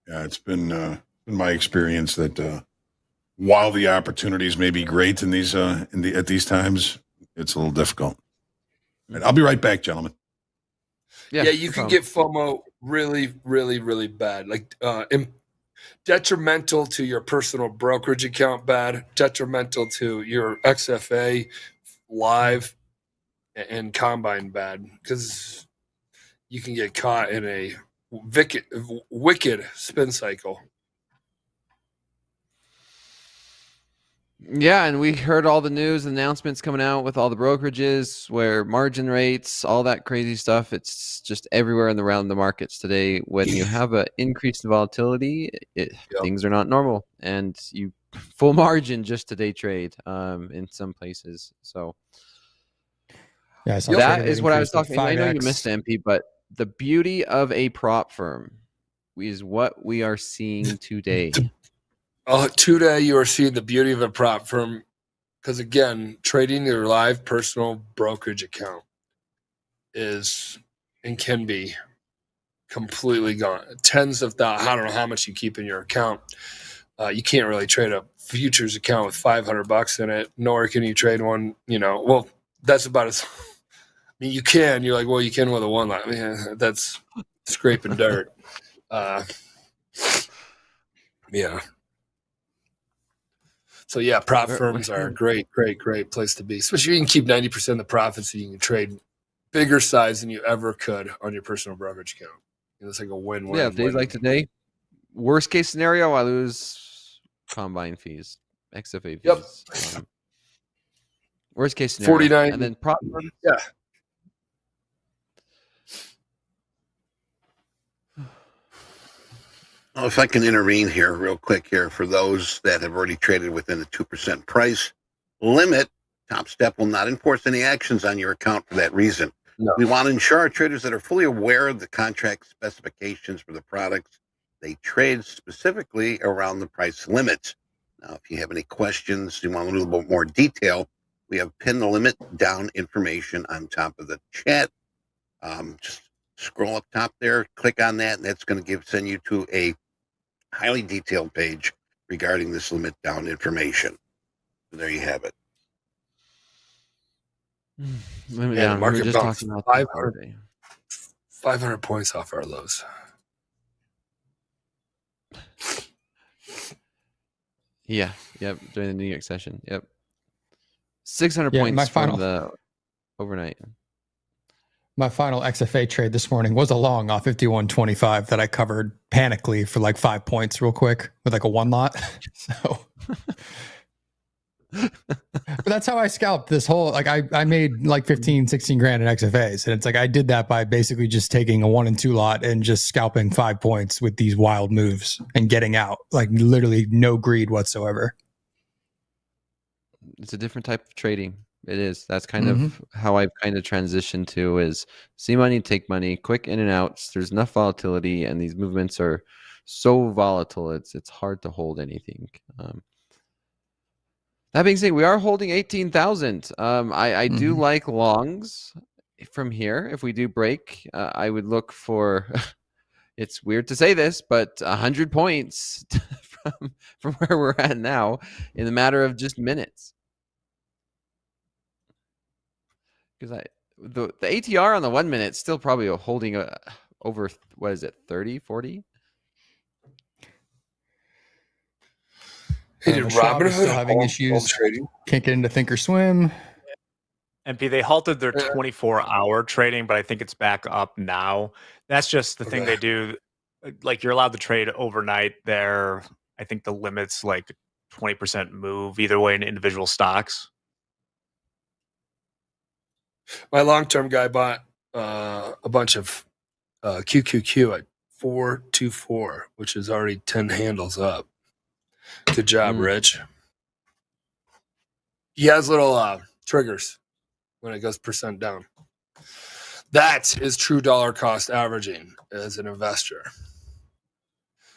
Yeah, it's been my experience that while the opportunities may be great in these at these times, it's a little difficult. And I'll be right back, gentlemen. Yeah, you can get FOMO really, really, really bad. Like detrimental to your personal brokerage account bad, detrimental to your XFA live and combine bad, because you can get caught in a wicked spin cycle. Yeah, and we heard all the news announcements coming out with all the brokerages where margin rates, all that crazy stuff. It's just everywhere in the around the markets today. When you have an increased volatility, things are not normal, and you full margin just to day trade in some places. So Yeah, I saw that trader is rate what I was increase of talking. I know you 5x. missed it, MP, but the beauty of a prop firm is what we are seeing today. Today you are seeing the beauty of a prop firm because, again, trading your live personal brokerage account is and can be completely gone. Tens of thousands. I don't know how much you keep in your account. You can't really trade a futures account with $500 in it, nor can you trade one. Well, that's about as. I mean, you can. You're like, well, you can with a one line. I mean, that's scraping dirt. Yeah. So yeah, prop firms are a great place to be. Especially you can keep 90% of the profits, so you can trade bigger size than you ever could on your personal brokerage account. It's like a win-win. Yeah, days like today. Worst case scenario, I lose combine fees, XFA fees. Yep. Worst case scenario. 49. And then prop firms. Yeah. Well, if I can intervene here real quick here for those that have already traded within the 2% price limit, Topstep will not enforce any actions on your account for that reason. No. We want to ensure our traders that are fully aware of the contract specifications for the products they trade, specifically around the price limits. Now, if you have any questions, you want a little bit more detail, we have pinned the limit down information on top of the chat. Just scroll up top there, click on that, and that's going to send you to a highly detailed page regarding this limit down information. So there you have it. Limit Yeah, down. the market We were just bounced talking about 500 points off our lows. Yeah. Yep. During the New York session. Yep. 600 Yeah, points from the overnight. My final XFA trade this morning was a long off 51.25 that I covered panically for like 5 points real quick with like a one lot. So, but that's how I scalped this whole, like I made like 15, 16 grand in XFAs. And it's like, I did that by basically just taking a 1 and 2 lot and just scalping 5 points with these wild moves and getting out, like literally no greed whatsoever. It's a different type of trading. It is. That's kind of how I've kind of transitioned to is see money, take money, quick in and outs. There's enough volatility, and these movements are so volatile. It's hard to hold anything. That being said, we are holding 18,000. I do like longs from here. If we do break, I would look for. It's weird to say this, but 100 points from where we're at now in a matter of just minutes. Because the ATR on the 1 minute still probably holding over, what is it, 30, 40? Hey, did Robinhood still having issues? Can't get into Thinkorswim. MP, they halted their 24-hour trading, but I think it's back up now. That's just the thing they do. Like, you're allowed to trade overnight there. I think the limit's like 20% move either way in individual stocks. My long-term guy bought a bunch of QQQ at 424, which is already 10 handles up. Good job, Rich. He has little triggers when it goes percent down. That is true dollar cost averaging as an investor.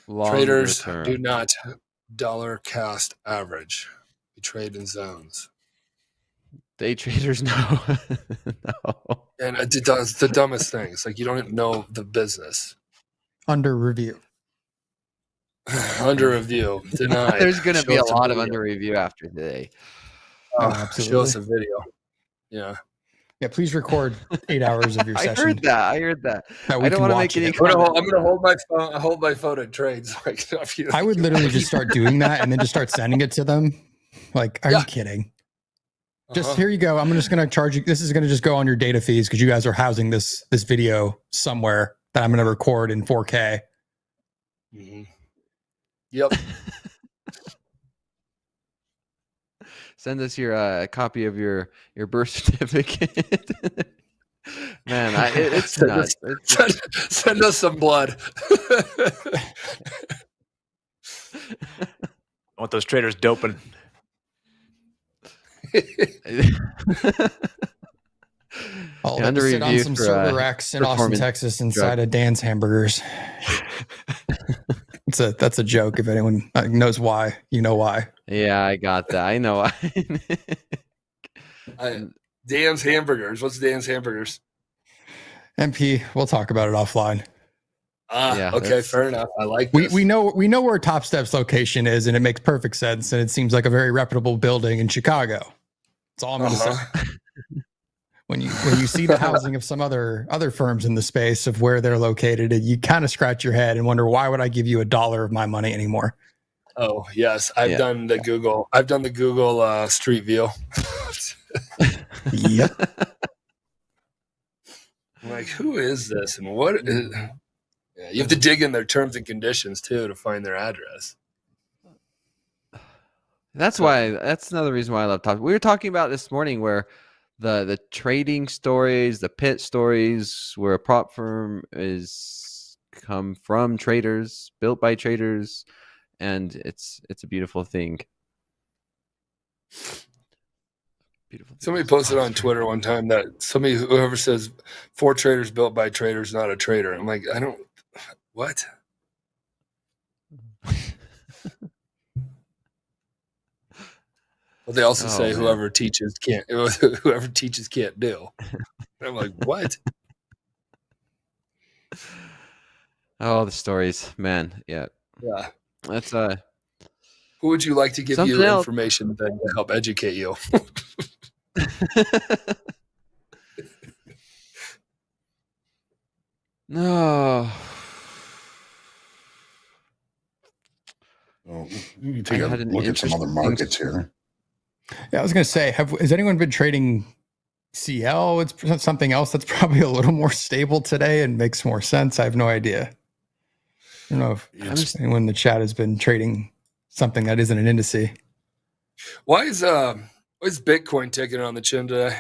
Traders do not dollar cost average. We trade in zones. Day traders know. No. And it does the dumbest thing. It's like you don't know the business. Under review. Under review. Denied. There's going to be a lot of under review after today. Absolutely. Show us a video. Yeah. Yeah, please record 8 hours of your session. I heard that. I don't want to make any. I'm gonna hold my phone. I hold my phone and trade. So I would literally just start doing that and then just start sending it to them. Like, are you kidding? Just here you go. I'm just going to charge you. This is going to just go on your data fees because you guys are housing this video somewhere that I'm going to record in 4K. Yep. Send us your copy of your birth certificate. Man, it's Send nuts. us, send us some blood. I want those traders doping. All Yeah, that under to sit on review some for, server racks in Austin, performance Texas, inside of Dan's Hamburgers. That's a joke. If anyone knows why, you know why. Yeah, I got that. I know. Dan's Hamburgers. What's Dan's Hamburgers? MP, we'll talk about it offline. Yeah, Okay, fair enough. I like this. We know where Topstep's location is, and it makes perfect sense. And it seems like a very reputable building in Chicago. That's all I'm going to say. When you see the housing of some other firms in the space of where they're located, you kind of scratch your head and wonder, why would I give you $1 of my money anymore? Oh yes, I've done the Google. I've done the Google Street View. Yep. I'm like, who is this, and what is? Yeah, you have to dig in their terms and conditions too to find their address. That's another reason why I love Top. We were talking about this morning where the trading stories, the pit stories, where a prop firm is come from traders, built by traders, and it's a beautiful thing. Beautiful. Somebody posted on Twitter one time that whoever says 4 traders built by traders, not a trader. I'm like, I don't. What? But they also say whoever teaches can't do. I'm like, what? Oh, the stories, man. Yeah. That's Who would you like to give you information then to help educate you? No. Well, you can take a look at some other markets here. Yeah, I was going to say, has anyone been trading CL? It's something else that's probably a little more stable today and makes more sense. I have no idea. I don't know if anyone in the chat has been trading something that isn't an indice. Why is Bitcoin taking it on the chin today?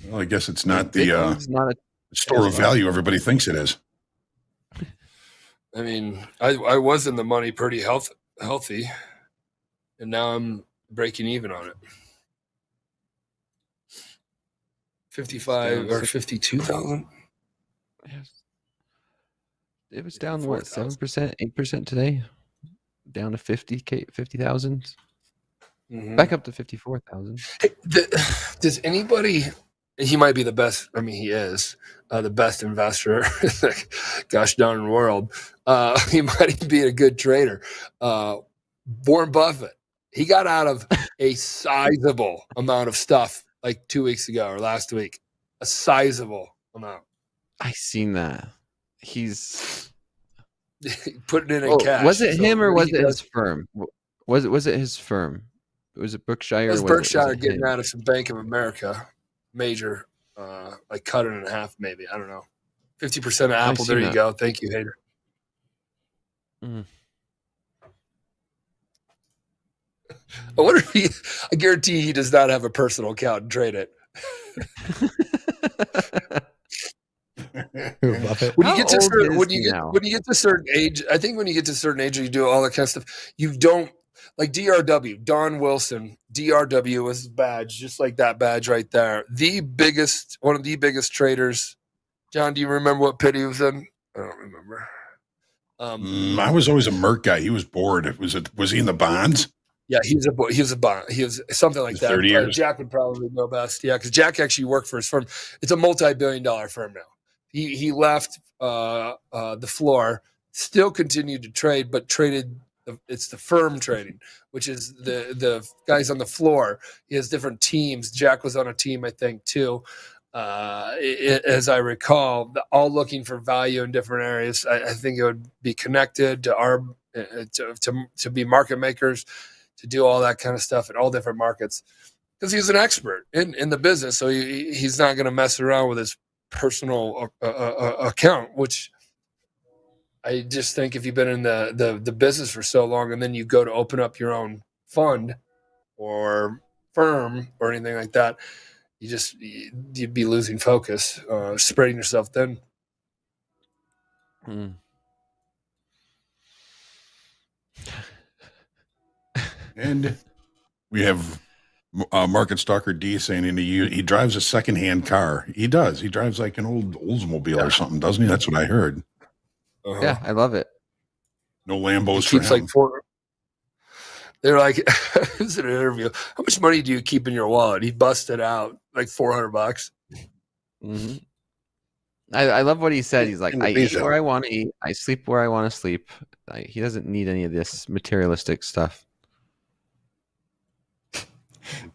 Well, I guess it's not the store of value everybody thinks it is. I mean, I was in the money pretty healthy, and now I'm breaking even on it. 55 or 52,000. It was down 7%, 8% today, down to 50,000. Mm-hmm. Back up to 54,000. Does anybody? He might be the best. I mean, he is the best investor in the gosh darn world. He might be a good trader. Warren Buffett. He got out of a sizable amount of stuff like 2 weeks ago or last week. A sizable amount. I seen that. He's putting it in cash. Was it him or was it his firm? Was it his firm? Was it Berkshire? It was Berkshire getting out of some Bank of America major, like cut it in half, maybe. I don't know. 50% of Apple. There you go. Thank you, hater. Mm. I wonder if I guarantee he does not have a personal account and trade it. When you get to certain age, I think when you get to certain age, you do all that kind of stuff. You don't like DRW. Don Wilson, DRW was his badge, just like that badge right there. One of the biggest traders. John, do you remember what pit he was in? I don't remember. I was always a Merc guy. He was bored. Was he in the bonds? Yeah, he was a bond. He was something like that. 30 years. Jack would probably know best. Yeah, because Jack actually worked for his firm. It's a multi-billion-dollar firm now. He left the floor, still continued to trade, but traded. It's the firm trading, which is the guys on the floor. He has different teams. Jack was on a team, I think, too. As I recall, all looking for value in different areas. I think it would be connected to our to be market makers, to do all that kind of stuff in all different markets, because he's an expert in the business. So he's not going to mess around with his personal account, which I just think if you've been in the business for so long and then you go to open up your own fund, or firm or anything like that, you'd be losing focus, spreading yourself thin. And we have Market Stalker D saying he drives a secondhand car. He does. He drives like an old Oldsmobile or something, doesn't he? That's what I heard. Yeah, I love it. No Lambos He for keeps him. like they're like, it was an interview. How much money do you keep in your wallet? He busted out like $400. Mm-hmm. I love what he said. He's like, I eat where I want to eat. I sleep where I want to sleep. He doesn't need any of this materialistic stuff.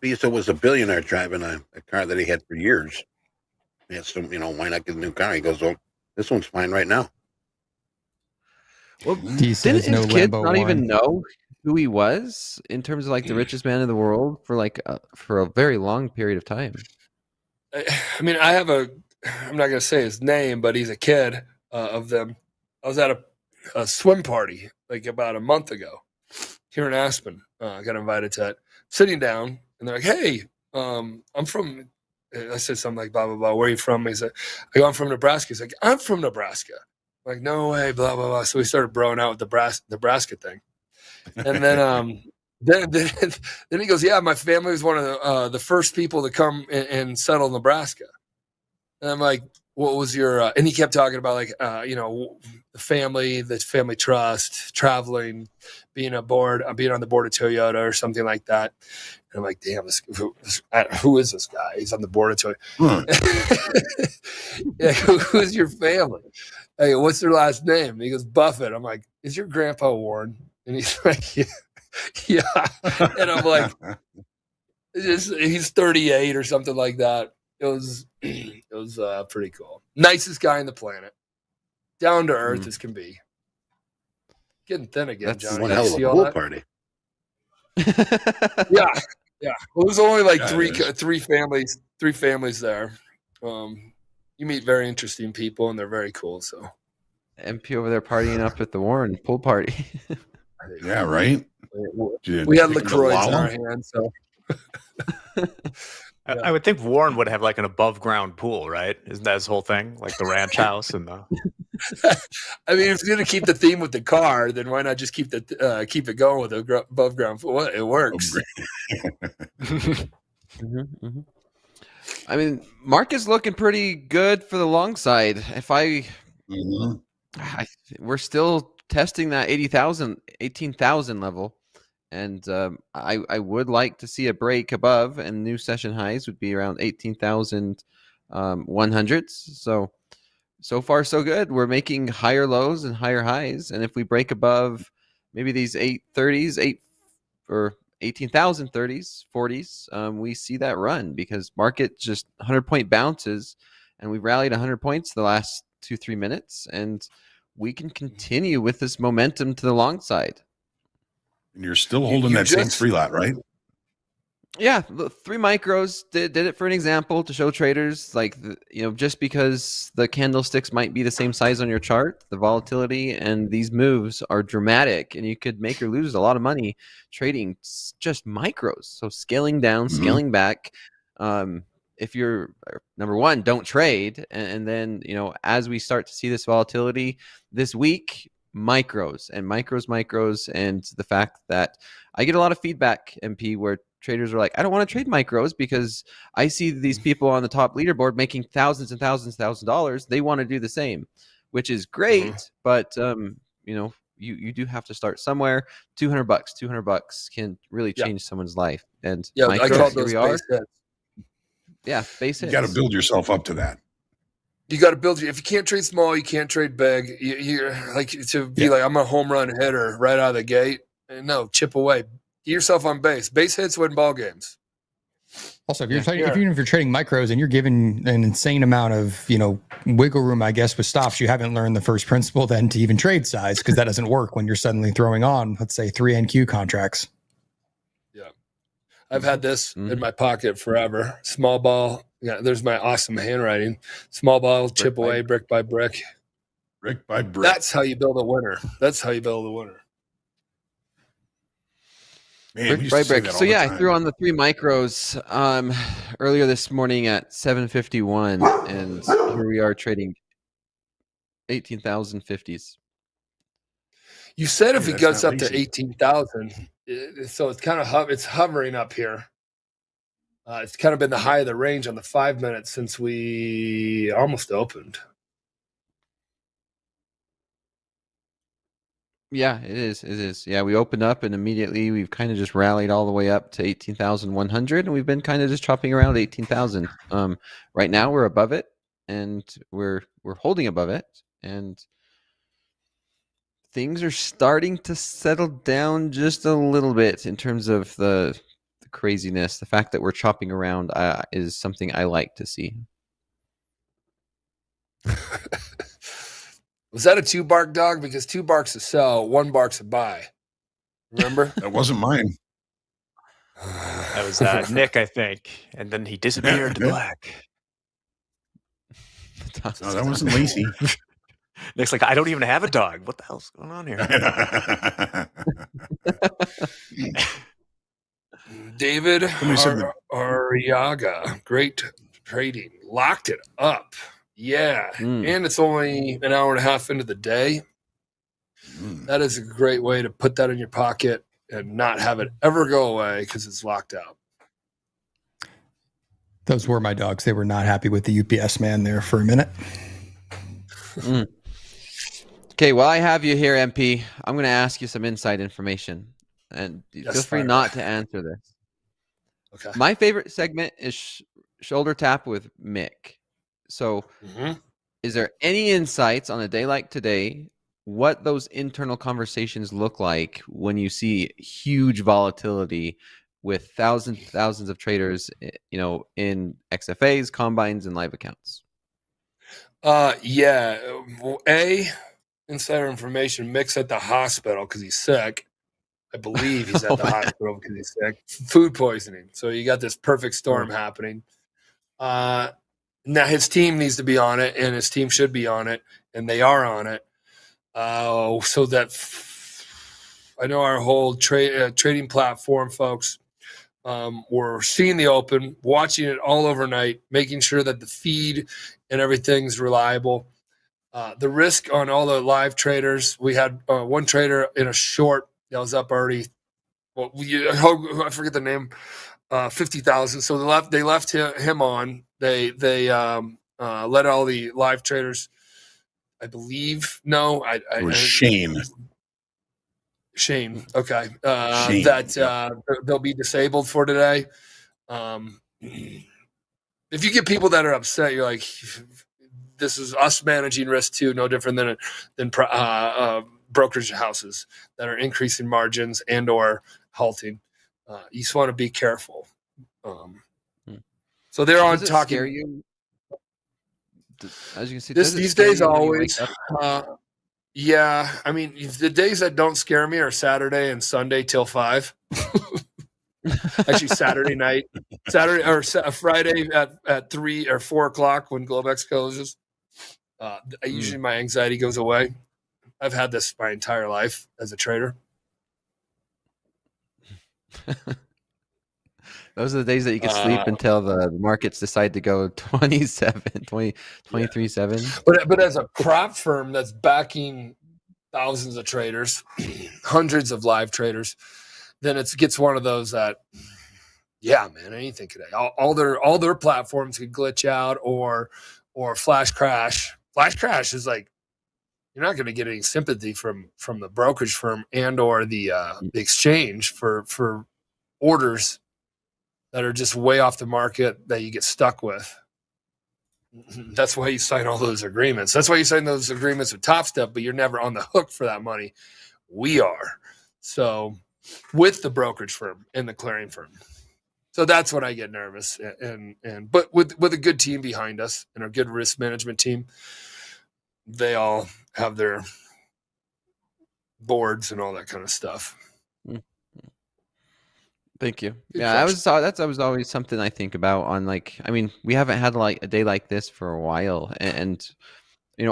Bezos was a billionaire driving a car that he had for years. He had some, why not get a new car? He goes, well, this one's fine right now. Well, didn't his kids not even know who he was in terms of like the richest man in the world for a very long period of time? I mean, I'm not going to say his name, but he's a kid of them. I was at a swim party like about a month ago here in Aspen. I got invited to it. Sitting down, and they're like, hey, I'm from, I said something like, blah, blah, blah. Where are you from? He said, I'm from Nebraska. He's like, I'm from Nebraska. I'm like, no way, blah, blah, blah. So we started broing out with the Nebraska thing. And then then he goes, yeah, my family was one of the first people to come and settle Nebraska. And I'm like, what was your, and he kept talking about like, the family trust, traveling, being on the board of Toyota or something like that. And I'm like, damn, who is this guy? He's on the board of Toyota. Yeah, who is your family? Hey, what's their last name? And he goes, Buffett. I'm like, is your grandpa Warren? And he's like, yeah. And I'm like, he's 38 or something like that. It was pretty cool. Nicest guy on the planet. Down to earth as can be. Getting thin again, That's Johnny. one hell of a pool party. Yeah. Well, there's only like three families there. You meet very interesting people, and they're very cool. So, MP over there partying up at the Warren pool party. Yeah, right. We had LaCroix in our hands, so. I would think Warren would have like an above ground pool, right? Isn't that his whole thing? Like the ranch house and the. I mean, if you're going to keep the theme with the car, then why not just keep it going with the above ground pool? It works. I mean, market's looking pretty good for the long side. We're still testing that 18,000 level. And I would like to see a break above, and new session highs would be around 18,100s. So far, so good. We're making higher lows and higher highs. And if we break above maybe these 830s, 18,030s, 40s, we see that run because market just 100-point bounces, and we've rallied 100 points the last 2-3 minutes, and we can continue with this momentum to the long side. And you're still holding that same 3 lot, right? Yeah, the 3 micros did it for an example to show traders, like, just because the candlesticks might be the same size on your chart, the volatility and these moves are dramatic, and you could make or lose a lot of money trading just micros. So scaling down, scaling back. If you're number one, don't trade, and then as we start to see this volatility this week. Micros, and the fact that I get a lot of feedback, MP, where traders are like, I don't want to trade micros because I see these people on the top leaderboard making thousands and thousands of dollars. They want to do the same, which is great, but you do have to start somewhere. $200 can really change someone's life. And micros, I call those base hits. Yeah, base hits. You got to build yourself up to that. You got to build. If you can't trade small, you can't trade big. You're like to be like, I'm a home run hitter right out of the gate. No, chip away. Get yourself on base. Base hits win ball games. Also, if you're trading micros and you're given an insane amount of wiggle room, I guess with stops, you haven't learned the first principle then to even trade size, because that doesn't work when you're suddenly throwing on, let's say, 3 NQ contracts. Yeah, I've had this in my pocket forever. Small ball. Yeah, there's my awesome handwriting. Small ball, chip away, brick by brick. Brick by brick. That's how you build a winner. Man, we used to Right say break. that So all the yeah, I time. threw on the 3 micros earlier this morning at 7:51, and here we are trading 18,050s. You said if Hey, it that's goes not up to lazy. 18,000, so it's kind of it's hovering up here. It's kind of been the high of the range on the 5 minutes since we almost opened. Yeah, it is. It is. Yeah, we opened up and immediately we've kind of just rallied all the way up to 18,100, and we've been kind of just chopping around 18,000. Right now we're above it, and we're holding above it, and things are starting to settle down just a little bit in terms of the craziness. The fact that we're chopping around is something I like to see. Was that a 2 bark dog? Because 2 barks to sell, 1 barks to buy. Remember? That wasn't mine. That was Nick, I think. And then he disappeared to black. No, that wasn't Lacey. Nick's like, I don't even have a dog. What the hell's going on here? David Somebody said that- Arriaga, great trading. Locked it up. Yeah. Mm. And it's only an hour and a half into the day. That is a great way to put that in your pocket and not have it ever go away because it's locked out. Those were my dogs. They were not happy with the UPS man there for a minute. Mm. Okay, while I have you here, MP, I'm going to ask you some inside information, and feel free not to answer this. Okay. My favorite segment is shoulder tap with Mick. So, is there any insights on a day like today, what those internal conversations look like when you see huge volatility with thousands of traders, in XFAs, combines, and live accounts? Yeah. Insider information. Mick's at the hospital because he's sick. I believe he's at the hospital because he's sick. Food poisoning. So you got this perfect storm happening. Now his team needs to be on it, and his team should be on it, and they are on it. So that I know our whole trading platform folks were seeing the open, watching it all overnight, making sure that the feed and everything's reliable. The risk on all the live traders, we had one trader in a short that was up already. Well, I forget the name. 50,000. So they left him on. They let all the live traders, I believe. No, it was Shane. Shane. Okay. Shane, they'll be disabled for today. If you get people that are upset, you're like, this is us managing risk too, no different than brokerage houses that are increasing margins and or halting. You just want to be careful. So they're on Does it talking. scare you? As you can see, These days always. Yeah, I mean, the days that don't scare me are Saturday and Sunday till 5. Actually, Saturday night, Friday at 3 or 4 o'clock when Globex closes. Usually my anxiety goes away. I've had this my entire life as a trader. Those are the days that you can sleep until the markets decide to go 23/7. But as a prop firm that's backing thousands of traders, hundreds of live traders, then it gets one of those that, yeah, man, anything could. All their platforms could glitch out or flash crash. Flash crash is like, you're not going to get any sympathy from the brokerage firm and or the exchange for orders that are just way off the market that you get stuck with. That's why you sign all those agreements. That's why you sign those agreements with Topstep, but you're never on the hook for that money. We are. So with the brokerage firm and the clearing firm. So that's when I get nervous. But with a good team behind us and a good risk management team, they all have their boards and all that kind of stuff. Thank you. That was always something I think about on, like, I mean, we haven't had like a day like this for a while, and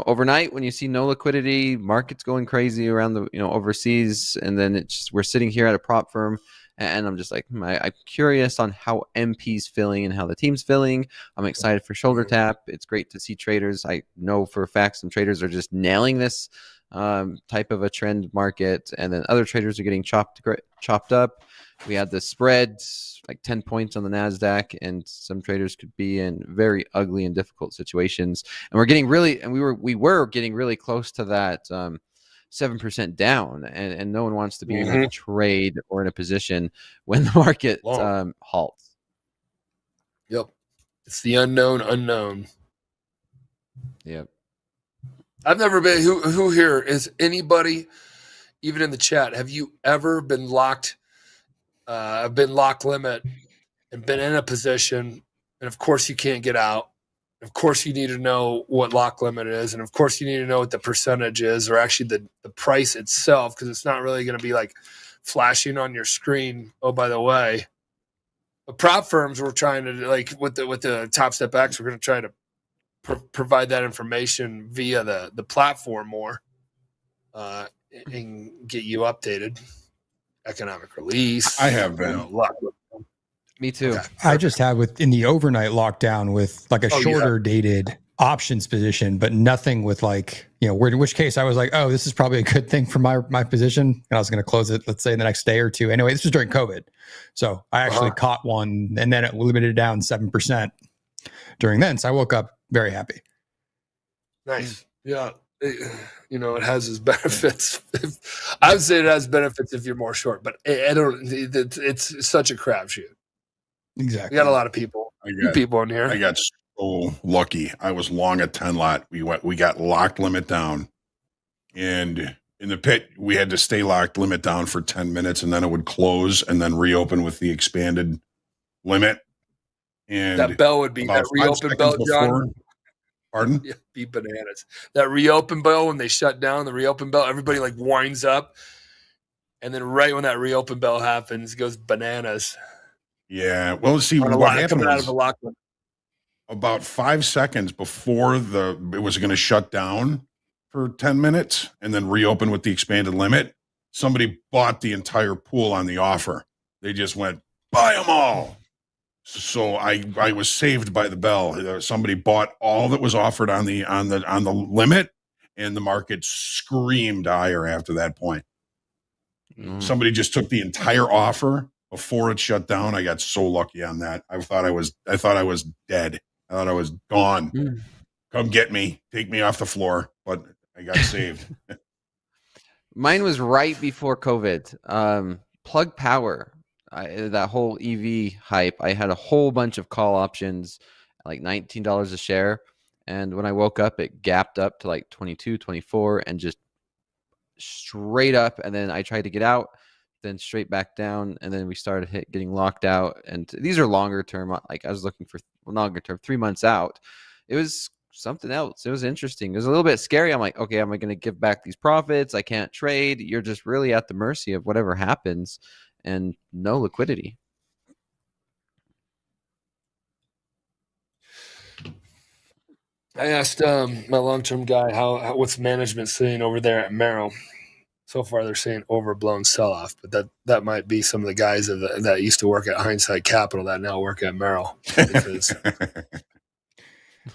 overnight when you see no liquidity, markets going crazy around the overseas, and then we're sitting here at a prop firm And I'm just like, I'm curious on how MP's feeling and how the team's feeling. I'm excited for shoulder tap. It's great to see traders. I know for a fact some traders are just nailing this type of a trend market, and then other traders are getting chopped up. We had the spreads like 10 points on the NASDAQ, and some traders could be in very ugly and difficult situations. And we were getting really close to that 7% down, and no one wants to be in a trade or in a position when the market halts. Yep. It's the unknown. Yep. I've never been, who here is anybody, even in the chat, have you ever been locked limit and been in a position, and of course you can't get out. Of course you need to know what lock limit is, and of course you need to know what the percentage is, or actually the price itself, because it's not really going to be like flashing on your screen. Oh, by the way, the prop firms were trying to, like with the Topstep X, we're going to try to provide that information via the platform more and get you updated. Economic release. I have been. Me too. Okay. I just have in the overnight lockdown with like a shorter dated options position, but nothing with like, in which case I was like, oh, this is probably a good thing for my position. And I was going to close it, let's say the next day or two. Anyway, this was during COVID. So I actually caught one, and then it limited down 7% during then. So I woke up very happy. Nice. Yeah. It has its benefits. I would say it has benefits if you're more short, but it's such a crapshoot. Exactly. We got a lot of people in here. I got so lucky. I was long a 10 lot. We got locked limit down, and in the pit we had to stay locked limit down for 10 minutes, and then it would close and then reopen with the expanded limit. And that bell would be that reopen bell, John. Pardon? Yeah, be bananas. That reopen bell, when they shut down the reopen bell, everybody like winds up, and then right when that reopen bell happens, it goes bananas. Yeah. Well, see, what happened was out about 5 seconds before it was going to shut down for 10 minutes and then reopen with the expanded limit, somebody bought the entire pool on the offer. They just went, buy them all. So I was saved by the bell. Somebody bought all that was offered on the limit, and the market screamed higher after that point. Somebody just took the entire offer before it shut down. I got so lucky on that. I thought I was dead. I thought I was gone. Come get me, take me off the floor. But I got saved. Mine was right before COVID. Plug Power. That whole EV hype, I had a whole bunch of call options, like $19 a share. And when I woke up, it gapped up to like 22, 24, and just straight up. And then I tried to get out, then straight back down. And then we started getting locked out. And these are longer term. Like I was looking for longer term, 3 months out. It was something else. It was interesting. It was a little bit scary. I'm like, okay, am I going to give back these profits? I can't trade. You're just really at the mercy of whatever happens. And no liquidity. I asked my long-term guy what's management saying over there at Merrill. So far, they're saying overblown sell-off, but that might be some of the guys that used to work at Hindsight Capital that now work at Merrill. Because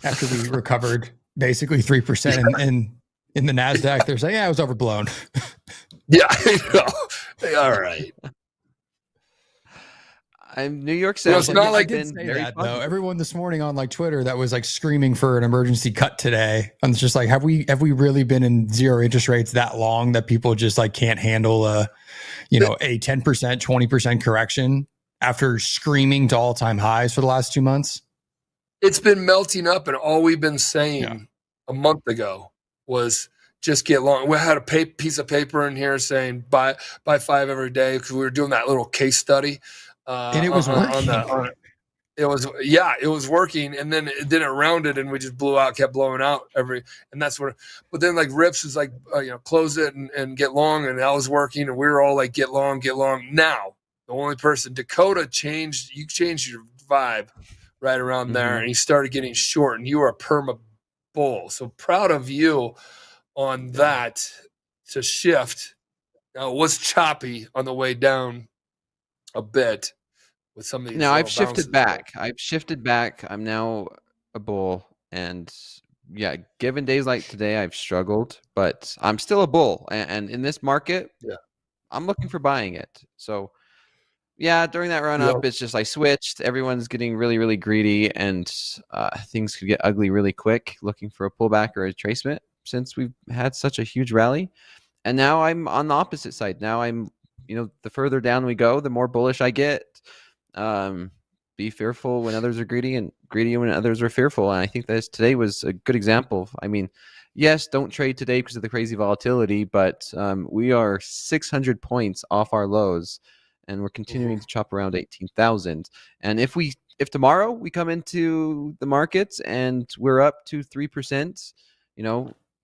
after we recovered basically 3% in the NASDAQ, they're saying, yeah, it was overblown. Yeah, I know. All right. New York sales. It's not like I did say that though. Everyone this morning on like Twitter that was like screaming for an emergency cut today. And it's just like, have we really been in zero interest rates that long that people just like can't handle a 10%, 20% correction after screaming to all-time highs for the last 2 months? It's been melting up, and all we've been saying a month ago was just get long. We had a piece of paper in here saying buy 5 every day, because we were doing that little case study. And it was working. It was working, and then it rounded, and we just kept blowing out and that's where. But then like Rips is like, close it and get long, and that was working, and we were all like, get long. Now the only person, Dakota changed your vibe right around there, and he started getting short, and you were a perma bull. So proud of you on that to shift. Now it was choppy on the way down. a bit with some of these. Now I've little bounces. shifted back. I've shifted back. I'm now a bull, and yeah, given days like today, I've struggled, but I'm still a bull. And in this market, Yeah. I'm looking for buying it. So yeah, during that run up, it's just I switched. Everyone's getting really, really greedy, and things could get ugly really quick. Looking for a pullback or a retracement since we've had such a huge rally, and now I'm on the opposite side. Now I'm, the further down we go, the more bullish I get. Be fearful when others are greedy, and greedy when others are fearful. And I think that today was a good example. I mean, yes, don't trade today because of the crazy volatility, but we are 600 points off our lows, and we're continuing to chop around 18,000. And if tomorrow we come into the markets and we're up to 3%,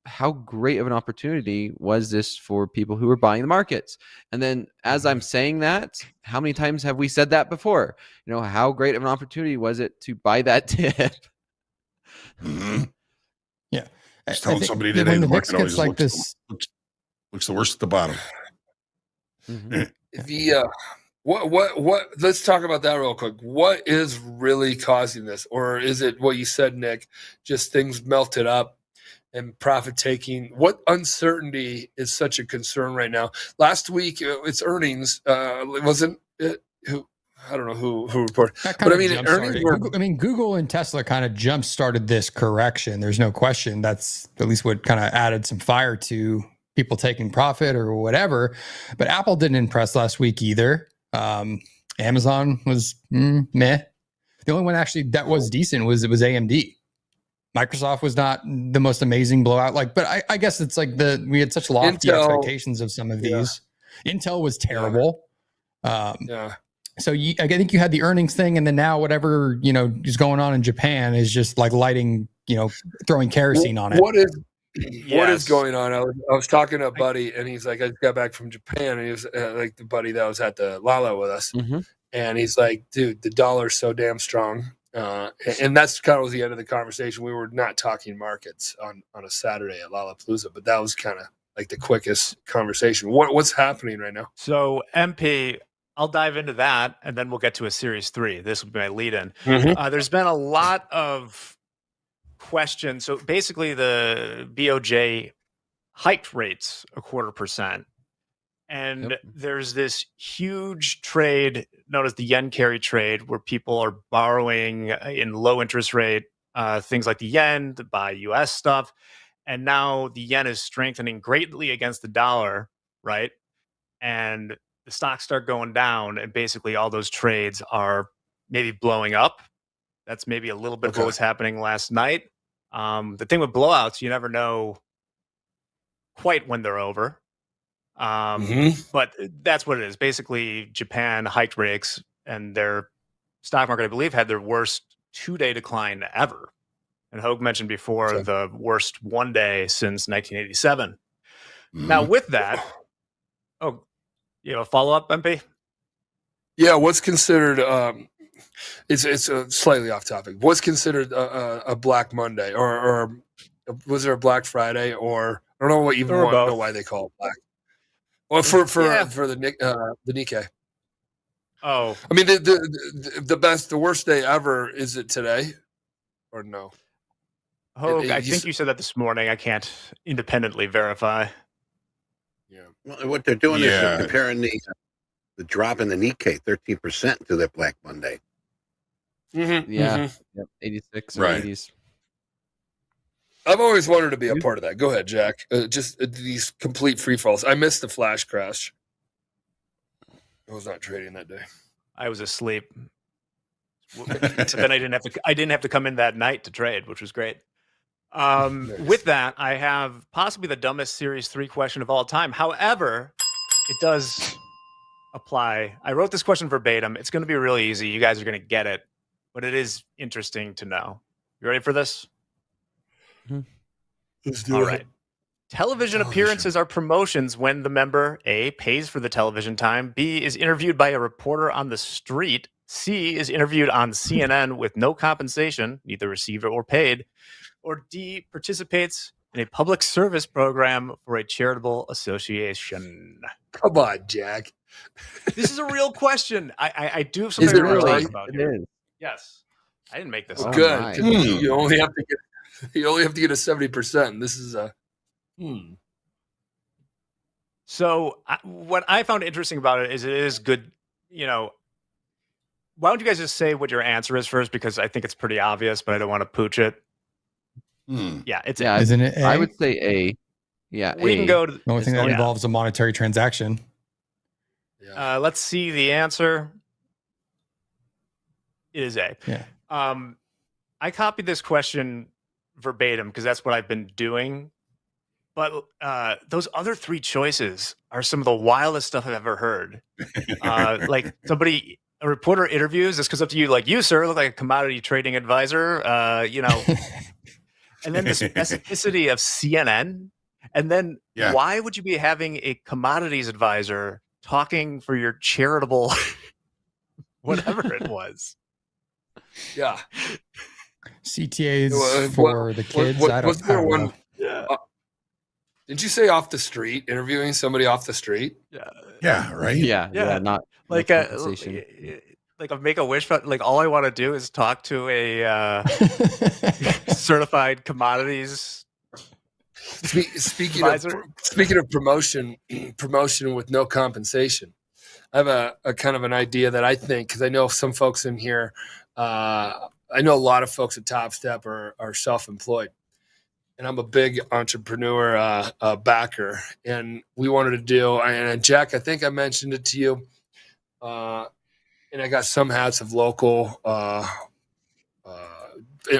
how great of an opportunity was this for people who were buying the markets? And then as I'm saying that, how many times have we said that before? How great of an opportunity was it to buy that dip? Yeah. I was telling somebody today, when the the market VIX always gets like this, looks the worst at the bottom. What let's talk about that real quick. What is really causing this? Or is it what you said, Nick, just things melted up and profit taking? What uncertainty is such a concern right now? Last week, it's earnings. Wasn't it? I don't know who reported, but I mean, earnings were. Google and Tesla kind of jump started this correction. There's no question. That's at least what kind of added some fire to people taking profit or whatever. But Apple didn't impress last week either. Amazon was meh. The only one actually that was decent was AMD. Microsoft was not the most amazing blowout. But I guess it's like we had such lofty expectations of some of these. Intel was terrible. So I think you had the earnings thing, and then now whatever is going on in Japan is just like lighting, throwing kerosene on it. What is going on? I was talking to a buddy, and he's like, I just got back from Japan, and he was like the buddy that was at the Lala with us, and he's like, dude, the dollar's so damn strong. And that's kind of was the end of the conversation. We were not talking markets on a Saturday at Lollapalooza, but that was kind of like the quickest conversation. What's happening right now? So MP, I'll dive into that, and then we'll get to a series 3. This will be my lead-in. There's been a lot of questions. So basically, the BOJ hiked rates 0.25%. And there's this huge trade known as the yen carry trade, where people are borrowing in low interest rate things like the yen to buy US stuff. And now the yen is strengthening greatly against the dollar, right? And the stocks start going down, and basically all those trades are maybe blowing up. That's maybe a little bit of what was happening last night. The thing with blowouts, you never know quite when they're over. But that's what it is. Basically, Japan hiked rates, and their stock market, I believe, had their worst 2-day decline ever. And Hoag mentioned before the worst 1 day since 1987. Now, with that, you have a follow-up, MP? Yeah, what's considered it's slightly off topic. What's considered a Black Monday, or was there a Black Friday, or I don't know what even know why they call it black. Well, for the Nikkei. Oh, I mean, the worst day ever. Is it today, or no? Hoag, I think you said that this morning. I can't independently verify. Yeah. Well, what they're doing is they're comparing the drop in the Nikkei 13% to that Black Monday. Yep, 86 or 80s. I've always wanted to be a part of that. Go ahead, Jack. Just these complete free falls. I missed the flash crash. I was not trading that day. I was asleep. But then I didn't have to come in that night to trade, which was great. Nice. With that, I have possibly the dumbest Series 3 question of all time. However, it does apply. I wrote this question verbatim. It's going to be really easy. You guys are going to get it, but it is interesting to know. You ready for this? Let's do all it. Right. Television appearances are promotions when the member A, pays for the television time, B, is interviewed by a reporter on the street, C, is interviewed on CNN with no compensation, neither received or paid, or D, participates in a public service program for a charitable association? Come on, Jack. This is a real question. I do have Is something it I want to really? talk about It here. is. Yes. I didn't make this Well, up. good. my. 'Cause You only have to get a 70%. This is a So what I found interesting about it is good. Why don't you guys just say what your answer is first? Because I think it's pretty obvious, but I don't want to pooch it. Yeah, it's Yeah, Isn't it? I A? would say A. Yeah, we can go to. The only thing that yeah. involves a monetary transaction. Let's see the answer. It is A. Yeah. I copied this question verbatim because that's what I've been doing. But those other three choices are some of the wildest stuff I've ever heard. Like a reporter interviews, this goes up to you, like, you, sir, look like a commodity trading advisor, and then the specificity of CNN. And then why would you be having a commodities advisor talking for your charitable, whatever it was? Yeah. CTAs for the kids. I don't know. Yeah. Did you say off the street, interviewing somebody off the street? Yeah, right. Yeah, Yeah. not Like no a compensation. Make-A-Wish, but like all I want to do is talk to a certified commodities. Speaking advisor. of promotion with no compensation, I have a kind of an idea that I think, because I know some folks in here, I know a lot of folks at Topstep are self-employed, and I'm a big entrepreneur backer, and we wanted to do, and Jack, I think I mentioned it to you, and I got some hats of local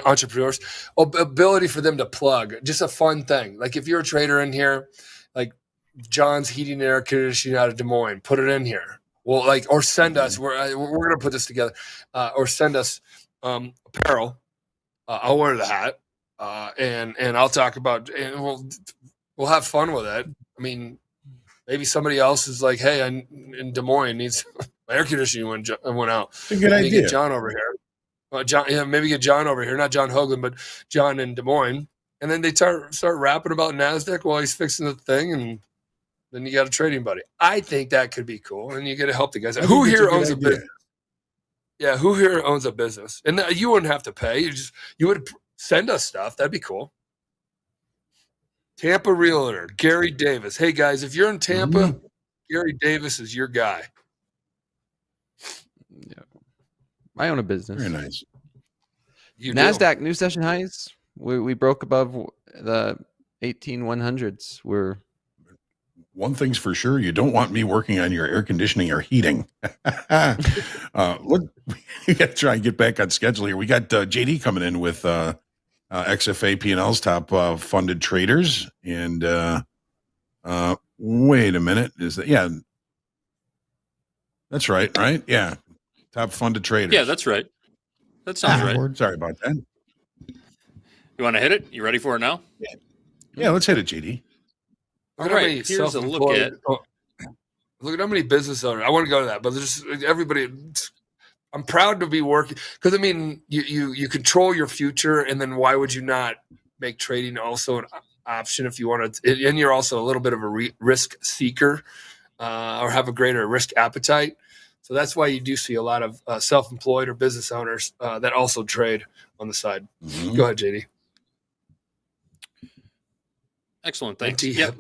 entrepreneurs, ability for them to plug, just a fun thing. Like if you're a trader in here, like John's Heating and Air Conditioning out of Des Moines, put it in here. Well, like, or send us, we're going to put this together, or send us apparel. I'll wear the hat, and I'll talk about, and we'll have fun with it. I mean, maybe somebody else is like, hey, in Des Moines needs my air conditioning went out. It's a good Maybe idea. get John over here. Maybe get John over here, not John Hoagland, but John in Des Moines. And then they start rapping about NASDAQ while he's fixing the thing, and then you got a trading buddy. I think that could be cool, and you get to help the guys. Who here owns a business? Yeah, who here owns a business? And you wouldn't have to pay. You would send us stuff. That'd be cool. Tampa Realtor, Gary Davis. Hey guys, if you're in Tampa, Gary Davis is your guy. Yeah. I own a business. Very nice. You do. NASDAQ new session highs. We broke above the 18,100s. One thing's for sure, you don't want me working on your air conditioning or heating. What we got to try and get back on schedule here. We got JD coming in with XFA P&L's top funded traders, and wait a minute, is that that's right, yeah, top funded traders. Yeah, that's right. That sounds right. Sorry about that. You want to hit it? You ready for it now? Yeah, let's hit it, JD. All right, here's a look at. Look at how many business owners. I want to go to that, but there's everybody. I'm proud to be working because I mean, you control your future, and then why would you not make trading also an option if you want to? And you're also a little bit of a risk seeker, or have a greater risk appetite. So that's why you do see a lot of self-employed or business owners that also trade on the side. Mm-hmm. Go ahead, JD. Excellent, thanks. Yep.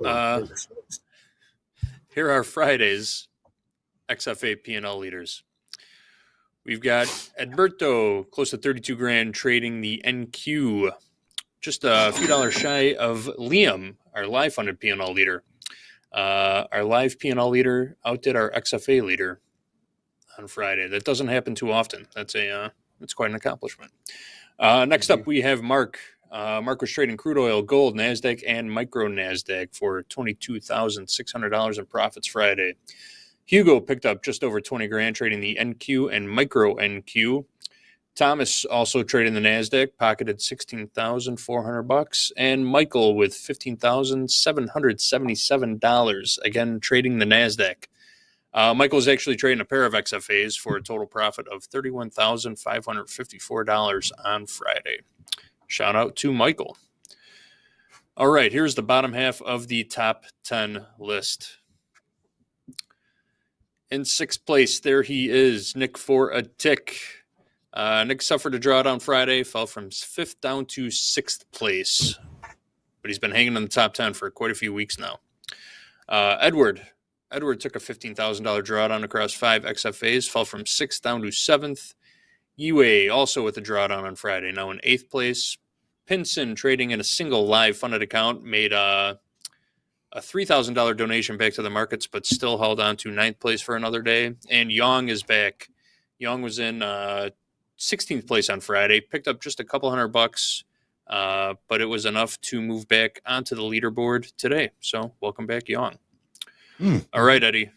Here are Friday's XFA P&L leaders. We've got Edberto, close to 32 grand, trading the NQ. Just a few dollars shy of Liam, our live funded P&L leader. Our live P&L leader outdid our XFA leader on Friday. That doesn't happen too often. That's quite an accomplishment. Next up, we have Mark. Mark was trading crude oil, gold, NASDAQ, and micro NASDAQ for $22,600 in profits Friday. Hugo picked up just over 20 grand trading the NQ and micro NQ. Thomas also trading the NASDAQ, pocketed $16,400, and Michael with $15,777, again trading the NASDAQ. Michael's actually trading a pair of XFAs for a total profit of $31,554 on Friday. Shout out to Michael. All right, here's the bottom half of the top 10 list. In 6th place, there he is, Nick4ATick. Nick suffered a drawdown Friday, fell from 5th down to 6th place. But he's been hanging in the top 10 for quite a few weeks now. Edward took a $15,000 drawdown across 5 XFAs, fell from 6th down to 7th. UA also with a drawdown on Friday, now in 8th place. Pinson, trading in a single live funded account, made a $3,000 donation back to the markets, but still held on to 9th place for another day. And Yong is back. Yong was in 16th place on Friday, picked up just a couple $100, but it was enough to move back onto the leaderboard today. So welcome back, Yong. All right, Eddie.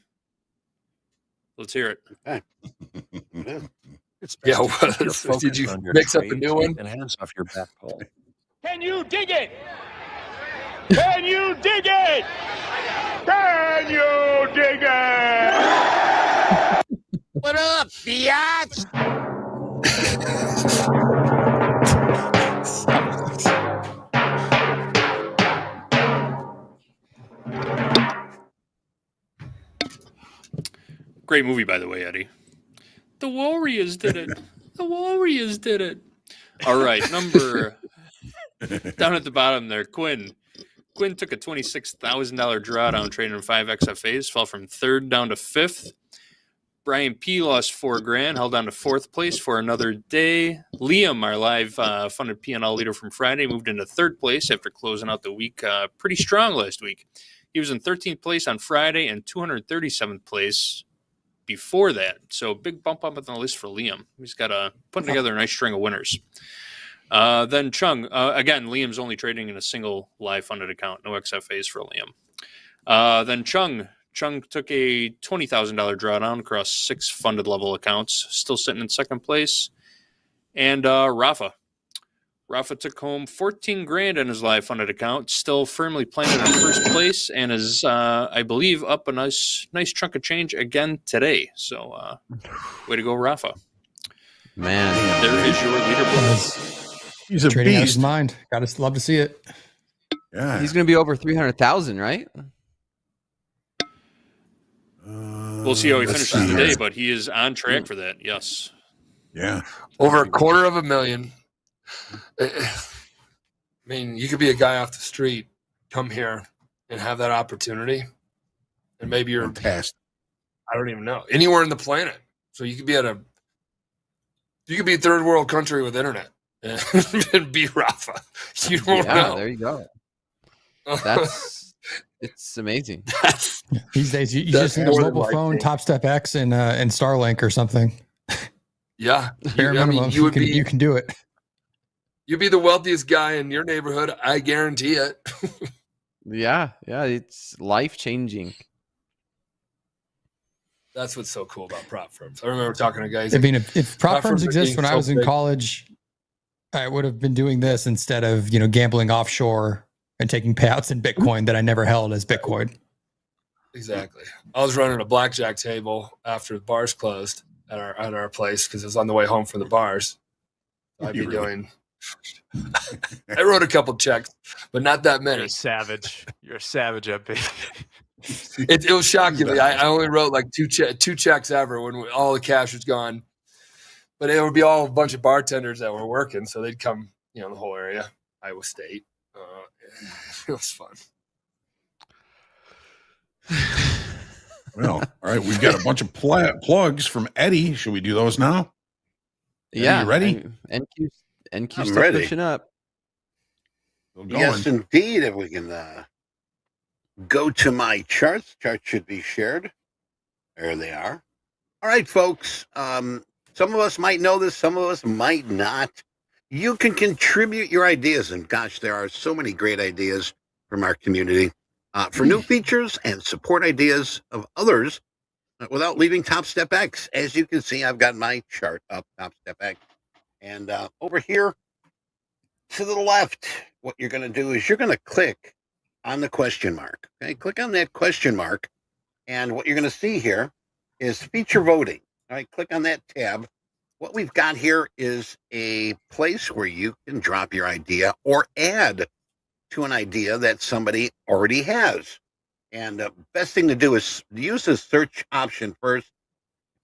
Let's hear it. Okay. Yeah, did you mix up a new one? And hands off your back pole. Can you dig it? Can you dig it? Can you dig it? What up, biatch? Great movie, by the way, Eddie. The Warriors did it. The Warriors did it. All right, number down at the bottom there, Quinn. Quinn took a $26,000 drawdown trading in 5 XFAs, fell from 3rd down to 5th. Brian P lost $4,000, held on to 4th place for another day. Liam, our live funded P&L leader from Friday, moved into 3rd place after closing out the week pretty strong last week. He was in 13th place on Friday and 237th place before that. So big bump up on the list for Liam. He's got putting together a nice string of winners. Then Chung, again, Liam's only trading in a single live funded account, no XFAs for Liam. Then Chung took a $20,000 drawdown across 6 funded level accounts, still sitting in 2nd place. And Rafa took home $14,000 in his live funded account, still firmly planted in 1st place, and is, I believe, up a nice chunk of change again today. So, way to go, Rafa! Man, there is your leaderboard. He's a Trading out his beast. mind. Gotta love to see it. Yeah. he's going to be over 300,000, right? We'll see how he Let's finishes see today, here. but he is on track for that. Yes. Yeah. Over $250,000. I mean, you could be a guy off the street, come here and have that opportunity, and maybe you're Fantastic. I don't even know, anywhere in the planet. So you could be a 3rd world country with internet and be Rafa. You don't know. There you go. It's amazing. These days, you That's just need a more than mobile phone, likely. Topstep X, and Starlink or something. Yeah, Bare minimum. you would be you can do it. you'd be the wealthiest guy in your neighborhood. I guarantee it. Yeah, it's life changing. That's what's so cool about prop firms. I remember talking to guys. I mean, if prop Prop firms firms are exist getting when I so was in big. college, I would have been doing this instead of gambling offshore and taking payouts in Bitcoin that I never held as Bitcoin. Exactly. I was running a blackjack table after the bars closed at our place because it was on the way home from the bars. I'd be doing. I wrote a couple checks, but not that You're many. a savage. You're a savage, MP. It was shocking. I only wrote like two checks ever when all the cash was gone. But it would be all a bunch of bartenders that were working, so they'd come, the whole area, Iowa State. It was fun. Well, all right. We've got a bunch of plugs from Eddie. Should we do those now? Yeah, you ready? NQ I'm still ready. pushing up. Still going. Yes, indeed. If we can go to my charts, charts should be shared. There they are. All right, folks. Some of us might know this, some of us might not. You can contribute your ideas, and gosh, there are so many great ideas from our community for new features and support ideas of others without leaving Topstep X. As you can see, I've got my chart up, Topstep X. And over here to the left, what you're going to do is you're going to click on the question mark. Okay, click on that question mark. And what you're going to see here is feature voting. All right, click on that tab. What we've got here is a place where you can drop your idea or add to an idea that somebody already has. And the best thing to do is use the search option first.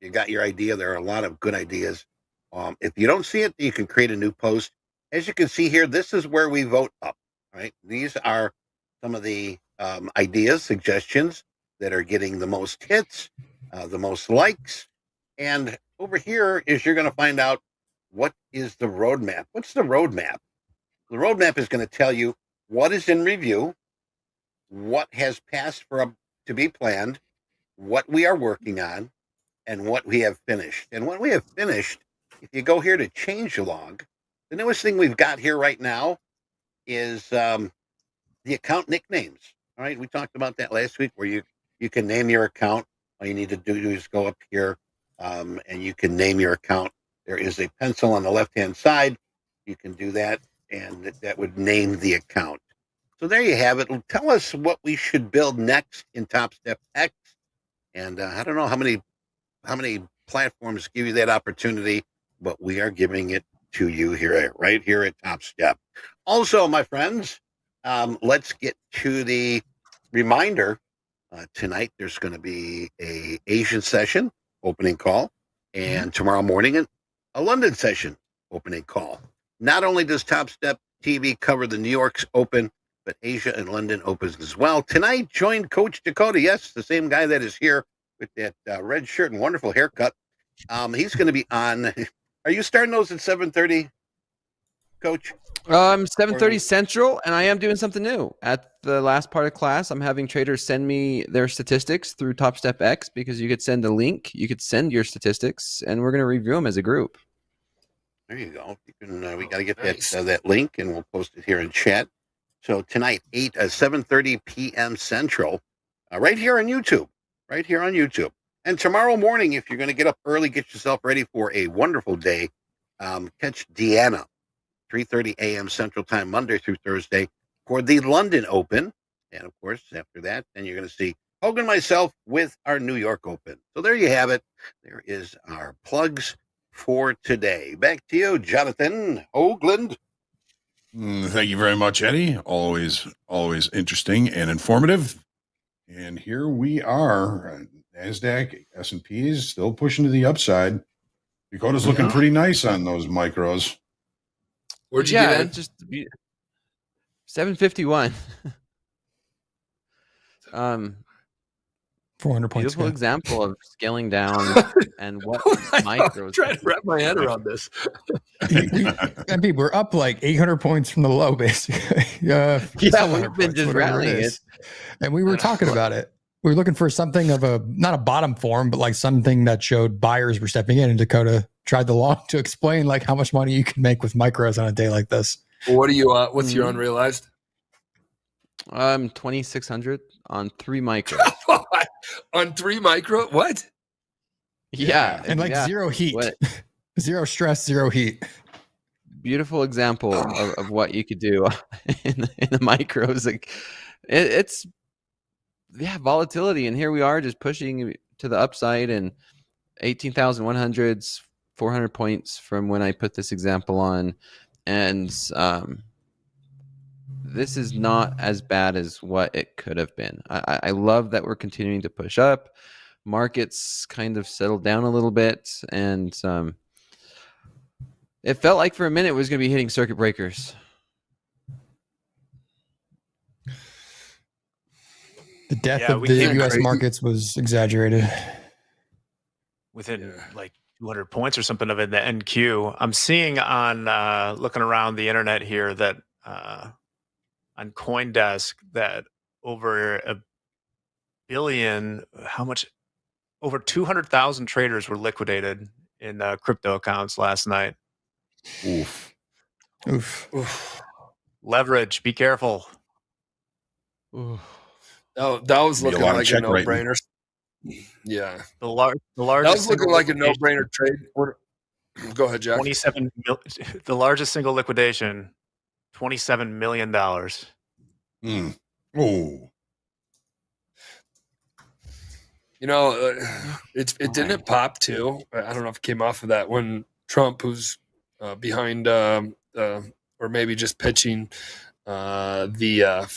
You got your idea. There are a lot of good ideas. If you don't see it, you can create a new post. As you can see here, this is where we vote up. Right? These are some of the ideas, suggestions that are getting the most hits, the most likes. And over here is you're going to find out what is the roadmap. What's the roadmap? The roadmap is going to tell you what is in review, what has passed to be planned, what we are working on, and what we have finished. And what we have finished, if you go here to change log, the newest thing we've got here right now is the account nicknames. All right, we talked about that last week where you can name your account. All you need to do is go up here and you can name your account. There is a pencil on the left-hand side. You can do that, and that would name the account. So there you have it. Tell us what we should build next in Topstep X. And I don't know how many platforms give you that opportunity, but we are giving it to you right here at Topstep. Also, my friends, let's get to the reminder. Tonight, there's going to be a Asian session opening call, and tomorrow morning, a London session opening call. Not only does Topstep TV cover the New York's Open, but Asia and London Opens as well. Tonight, join Coach Dakota. Yes, the same guy that is here with that red shirt and wonderful haircut. He's going to be on. Are you starting those at 7:30, Coach? 7:30 Central, and I am doing something new. At the last part of class, I'm having traders send me their statistics through Topstep X, because you could send a link. You could send your statistics, and we're going to review them as a group. There you go. You can. We got to get that link, and we'll post it here in chat. So tonight, 7:30 p.m. Central, right here on YouTube. Right here on YouTube. And tomorrow morning, if you're going to get up early, get yourself ready for a wonderful day. Catch Deanna, 3:30 a.m. Central Time, Monday through Thursday, for the London Open. And of course, after that, then you're going to see Hoag and myself with our New York Open. So there you have it. There is our plugs for today. Back to you, Jonathan Hoagland. Thank you very much, Eddie. Always interesting and informative. And here we are. NASDAQ, S&P is still pushing to the upside. Dakota's looking pretty nice on those micros. Where'd you get in? Just 751. 400 points. Beautiful example of scaling down and what micros. I'm trying to wrap my head around this. We're up like 800 points from the low, basically. We've been just rallying it. And we were talking about it. We were looking for something of not a bottom form, but like something that showed buyers were stepping in. And Dakota tried to explain like how much money you can make with micros on a day like this. Well, what are you? What's your unrealized? 2,600 on 3 micro. On 3 micro? What? Yeah, and like zero heat, zero stress, zero heat. Beautiful example of what you could do in the micros. Like it's volatility, and here we are just pushing to the upside, and 18,100s, 400 points from when I put this example on, and this is not as bad as what it could have been. I love that we're continuing to push up. Markets kind of settled down a little bit, and it felt like for a minute it was going to be hitting circuit breakers. The death of the U.S. markets was exaggerated. Within like 200 points or something of it in the NQ. I'm seeing on looking around the internet here that on CoinDesk that over a billion, over 200,000 traders were liquidated in crypto accounts last night. Oof. Leverage, be careful. Oof. That was looking like a no-brainer. Yeah. The largest. That was looking like a no-brainer trade. Go ahead, Jack. The largest single liquidation, $27 million. Oh. It didn't pop too. I don't know if it came off of that when Trump, who's behind or maybe just pitching the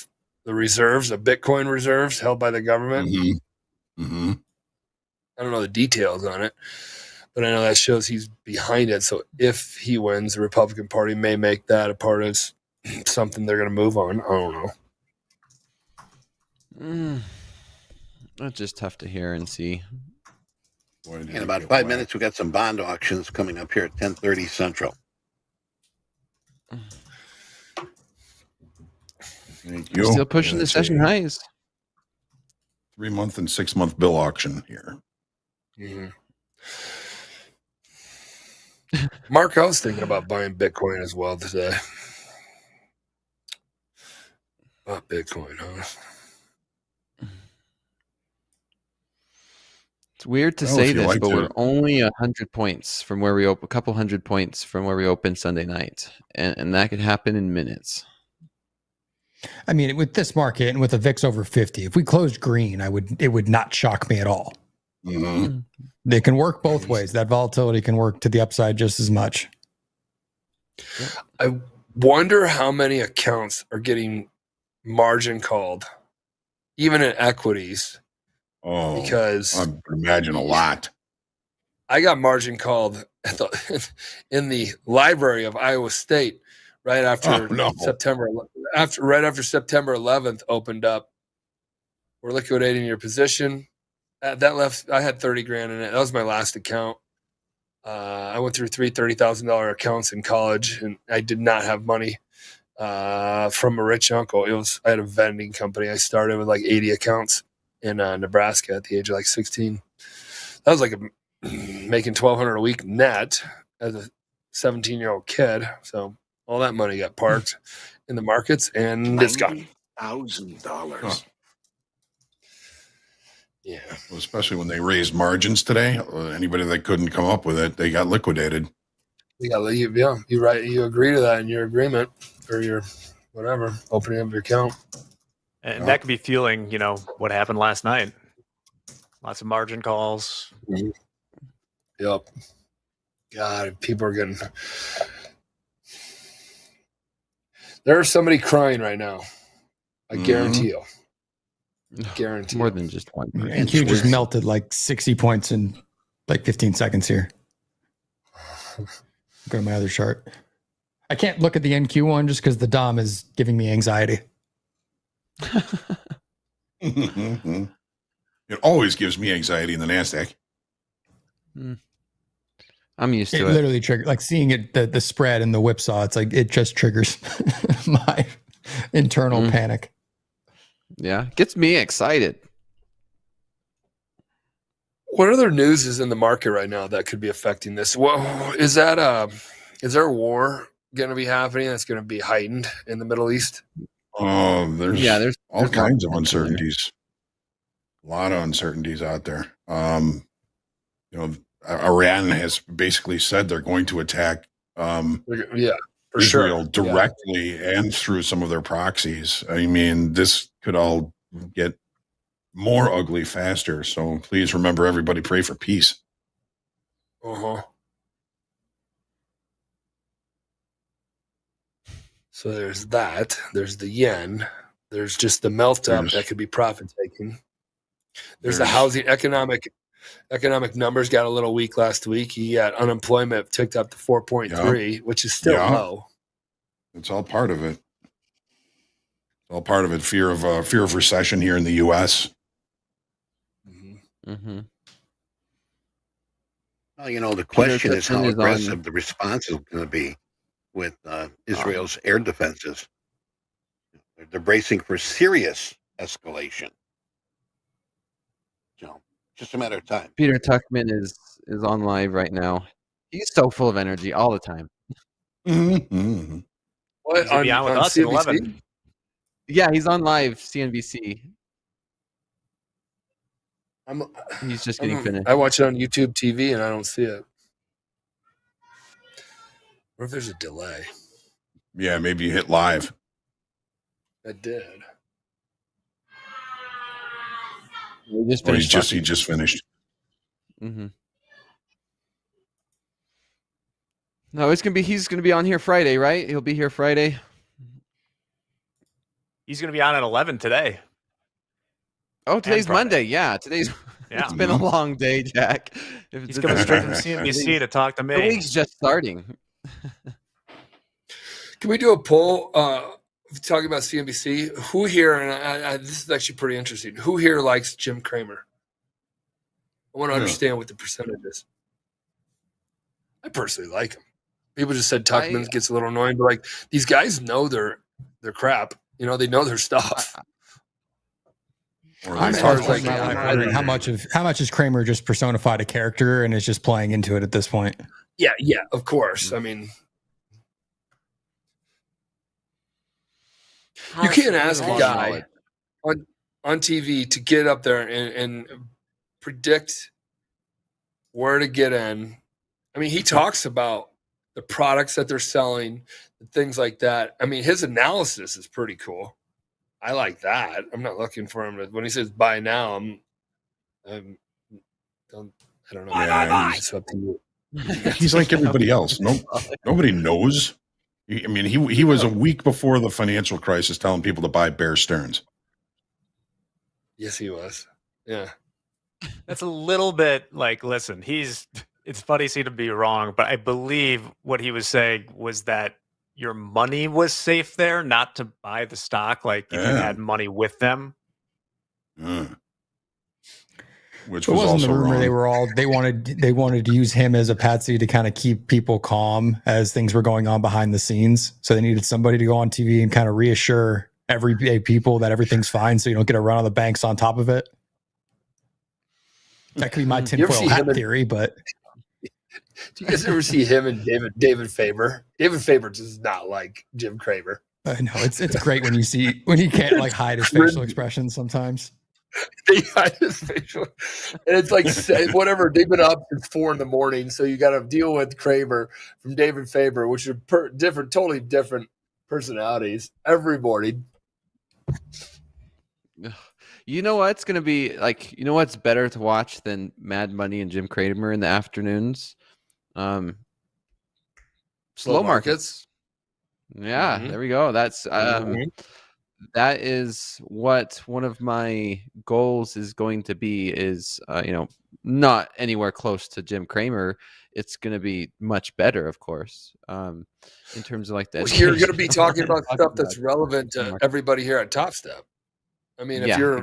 reserves, the Bitcoin reserves held by the government. Mm-hmm. Mm-hmm. I don't know the details on it, but I know that shows he's behind it. So if he wins, the Republican Party may make that a part of something they're going to move on. I don't know. That's just tough to hear and see. In about 5 minutes, we got some bond auctions coming up here at 10:30 Central. Thank We're you. still pushing the That's session a highs. 3-month and 6-month bill auction here. Mm-hmm. Mark, I was thinking about buying Bitcoin as well today. Bought Bitcoin, huh? It's weird to Well, say if you this, like but to- we're only 100 points from where we open, a couple 100 points from where we opened Sunday night, and that could happen in minutes. I mean, with this market and with a VIX over 50, if we closed green, it would not shock me at all. Mm-hmm. They can work both ways. That volatility can work to the upside just as much. I wonder how many accounts are getting margin called, even in equities. Oh, Because I would imagine a lot. I got margin called in the library of Iowa State right after September 11th opened up. We're liquidating your position. That left. I had 30 grand in it. That was my last account. I went through three $30,000 accounts in college, and I did not have money from a rich uncle. I had a vending company. I started with like 80 accounts in Nebraska at the age of like 16. That was like making $1,200 a week net as a 17-year-old kid. So all that money got parked in the markets, and it's gone. $90,000. Huh. Yeah. Well, especially when they raised margins today. Anybody that couldn't come up with it, they got liquidated. You right. You agree to that in your agreement or your whatever opening up your account, and that could be fueling, what happened last night. Lots of margin calls. Mm-hmm. Yep. God, people are getting. There's somebody crying right now. I guarantee you. Guarantee. More than just one. And Q just melted like 60 points in like 15 seconds here. Go to my other chart. I can't look at the NQ one just because the DOM is giving me anxiety. It always gives me anxiety in the NASDAQ. I'm used to it. It literally triggers, like seeing it, the spread and the whipsaw. It's like it just triggers my internal panic. Yeah, gets me excited. What other news is in the market right now that could be affecting this? Well, is there a war going to be happening that's going to be heightened in the Middle East? There's all kinds of uncertainties. A lot of uncertainties out there. Iran has basically said they're going to attack Israel directly and through some of their proxies. I mean, this could all get more ugly faster. So please remember, everybody pray for peace. Uh-huh. So there's that. There's the yen. There's just the meltdown that could be profit taking. There's the housing economic numbers got a little weak last week. He got unemployment ticked up to 4.3, which is still low. It's all part of it. All part of it. Fear of recession here in the U.S. Mm-hmm. Well, the question is how aggressive the response is going to be with Israel's air defenses. They're bracing for serious escalation. So, just a matter of time. Peter Tuchman is on live right now. He's so full of energy all the time. Mm-hmm. What? He'll be on with us at 11. Yeah, he's on live CNBC. He's just getting finished. I watch it on YouTube TV and I don't see it. What if there's a delay? Yeah, maybe you hit live. I did. He just finished. Mm-hmm. No, he's gonna be on here Friday, right? He'll be here Friday. He's going to be on at 11 today. Oh, today's Friday. Monday. Yeah, today's. Yeah. It's been a long day, Jack. He's coming straight from CNBC to talk to The me. week's just starting. Can we do a poll talking about CNBC? Who here, and this is actually pretty interesting, who here likes Jim Cramer? I want to understand what the percentage is. I personally like him. People just said Tuckman gets a little annoying, but like these guys know their crap. You know, they know their stuff. I'm wondering how much is Kramer just personified a character and is just playing into it at this point? Yeah, of course. I mean, you can't ask a guy on TV to get up there and predict where to get in. I mean, he talks about the products that they're selling, things like that. I mean, his analysis is pretty cool. I like that. I'm not looking for him when he says buy now. I don't know. Yeah, it's up to you. He's like everybody else. Nobody knows. I mean, he was a week before the financial crisis telling people to buy Bear Stearns. Yes, he was. Yeah. That's a little bit like, listen, it's funny to see him be wrong, but I believe what he was saying was that your money was safe there, not to buy the stock. Like if you had money with them. Which was also the rumor wrong. they wanted to use him as a patsy to kind of keep people calm as things were going on behind the scenes. So they needed somebody to go on TV and kind of reassure everyday people that everything's fine, so you don't get a run on the banks on top of it. That could be my tinfoil hat theory, but. Do you guys ever see him and David Faber? David Faber does not like Jim Cramer. I know it's great when he can't like hide his facial expressions sometimes. They hide his facial, and it's like whatever. They've been up since 4 a.m, so you got to deal with Cramer from David Faber, which are totally different personalities every morning. You know what's going to be like? You know what's better to watch than Mad Money and Jim Cramer in the afternoons? Slow markets. Yeah, there we go. That's that is what one of my goals is going to be. Is not anywhere close to Jim Cramer. It's going to be much better, of course. In terms of like that, you're going to be talking about stuff that's relevant to everybody here at Topstep. I mean, if you're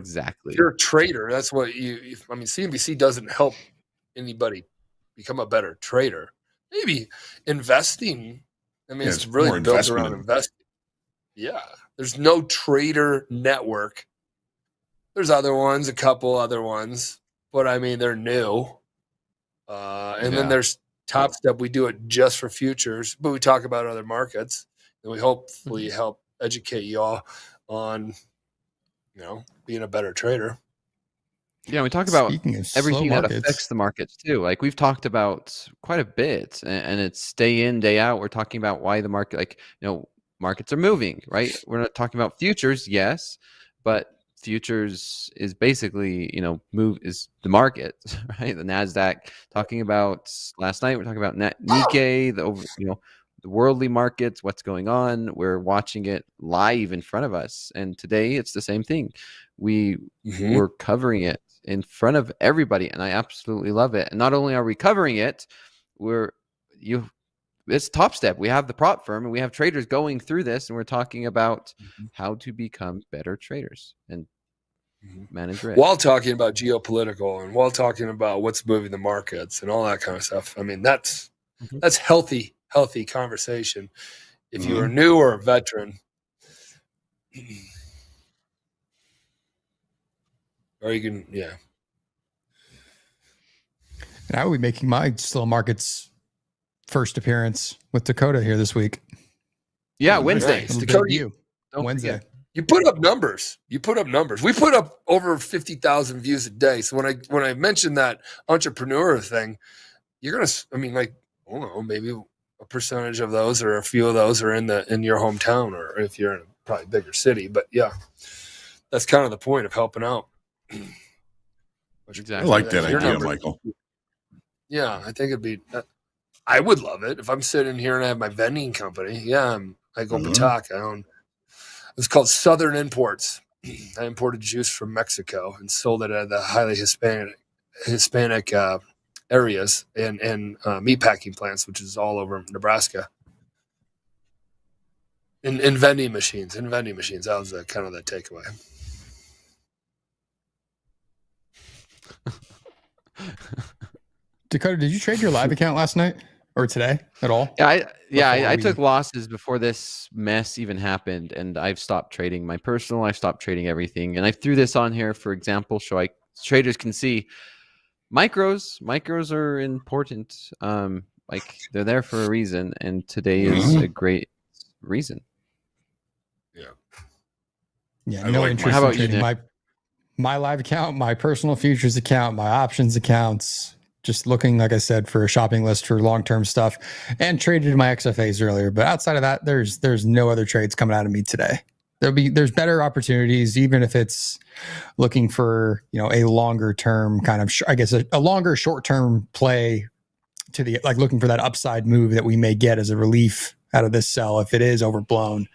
a trader, that's what I mean, CNBC doesn't help anybody become a better trader. Maybe investing. I mean, it's really built around investing. Yeah. There's no trader network. There's other ones, a couple other ones, but I mean, they're new. And then there's Topstep. We do it just for futures, but we talk about other markets, and we hopefully help educate you all on, being a better trader. Yeah, we talk about everything that affects the markets too. Like we've talked about quite a bit, and it's day in, day out. We're talking about why the market, markets are moving, right? We're not talking about futures, yes, but futures is basically, is the market, right? The NASDAQ. Talking about last night, we're talking about Nikkei, the worldly markets, what's going on. We're watching it live in front of us, and today it's the same thing. We're covering it in front of everybody, and I absolutely love it. And not only are we covering it, it's Topstep. We have the prop firm, and we have traders going through this, and we're talking about how to become better traders and manage risk. While talking about geopolitical and while talking about what's moving the markets and all that kind of stuff. I mean, that's healthy conversation. If you are new or a veteran, or you can, And I will be making my slow markets first appearance with Dakota here this week. Yeah, Wednesday. Nice. Dakota, Wednesday. You put up numbers. We put up over 50,000 views a day. So when I mentioned that entrepreneur thing, you're gonna. I mean, like, I don't know, maybe a percentage of those or a few of those are in your hometown, or if you're in a probably bigger city. But yeah, that's kind of the point of helping out. Exactly. I like that idea, Michael. Yeah, I think it'd be. I would love it if I'm sitting here and I have my vending company. Yeah, I go Patak. was called Southern Imports. I imported juice from Mexico and sold it at the highly Hispanic areas and meatpacking plants, which is all over Nebraska. In vending machines. That was kind of the takeaway. Dakota, did you trade your live account last night or today at all? I took losses before this mess even happened, and I've stopped trading my personal. I've stopped trading everything, and I threw this on here for example, so traders can see micros. Micros are important. Like they're there for a reason, and today is a great reason. Yeah, no interest in trading my live account, my personal futures account, my options accounts. Just looking, like I said, for a shopping list for long-term stuff, and traded my XFAs earlier. But outside of that, there's no other trades coming out of me today. There's better opportunities, even if it's looking for a longer term kind of a longer short term play to the looking for that upside move that we may get as a relief out of this sell if it is overblown.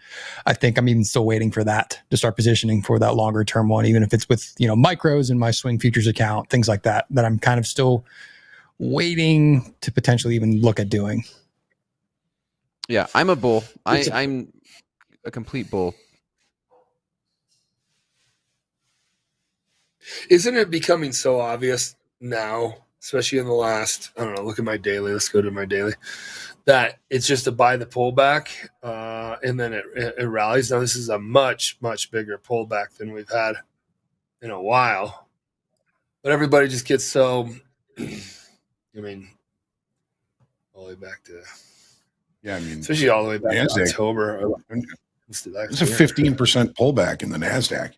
I think I'm even still waiting for that to start positioning for that longer term one, even if it's with micros in my swing futures account, things like that I'm kind of still waiting to potentially even look at doing. Yeah, I'm a bull. I'm a complete bull. Isn't it becoming so obvious now, especially in the last, I don't know, look at my daily, let's go to my daily, that it's just to buy the pullback and then it rallies. Now this is a much, much bigger pullback than we've had in a while. But everybody just gets so, all the way back to, especially all the way back to October. It's a 15% pullback in the NASDAQ.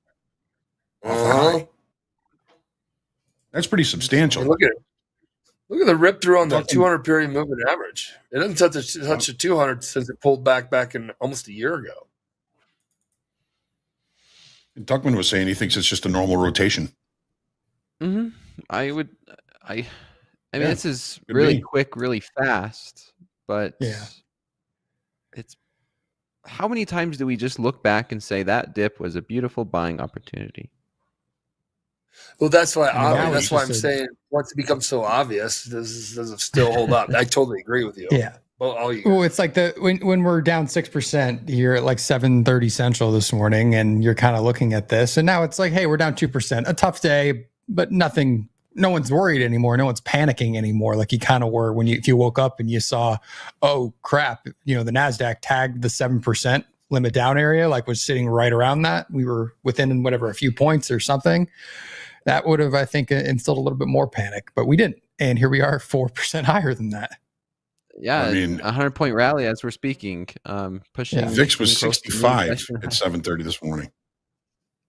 That's pretty substantial. And look at the rip through on the 200 period moving average. It doesn't touch the 200 since it pulled back in almost a year ago. And Tuckman was saying he thinks it's just a normal rotation. Mm-hmm. I mean, this is really quick, really fast, but it's how many times do we just look back and say that dip was a beautiful buying opportunity? Well, that's why I'm saying once it becomes so obvious, does it still hold up? I totally agree with you. Yeah. Well, it's like when we're down 6% here at 7:30 Central this morning, and you're kind of looking at this, and now it's like, hey, we're down 2%. A tough day, but nothing. No one's worried anymore. No one's panicking anymore. Like you kind of were if you woke up and you saw, oh crap, the NASDAQ tagged the 7% limit down area, was sitting right around that. We were within whatever, a few points or something. That would have, I think, instilled a little bit more panic, but we didn't. And here we are 4% higher than that. Yeah, 100-point rally as we're speaking. Pushing. Yeah. VIX was 65 at 7:30 this morning.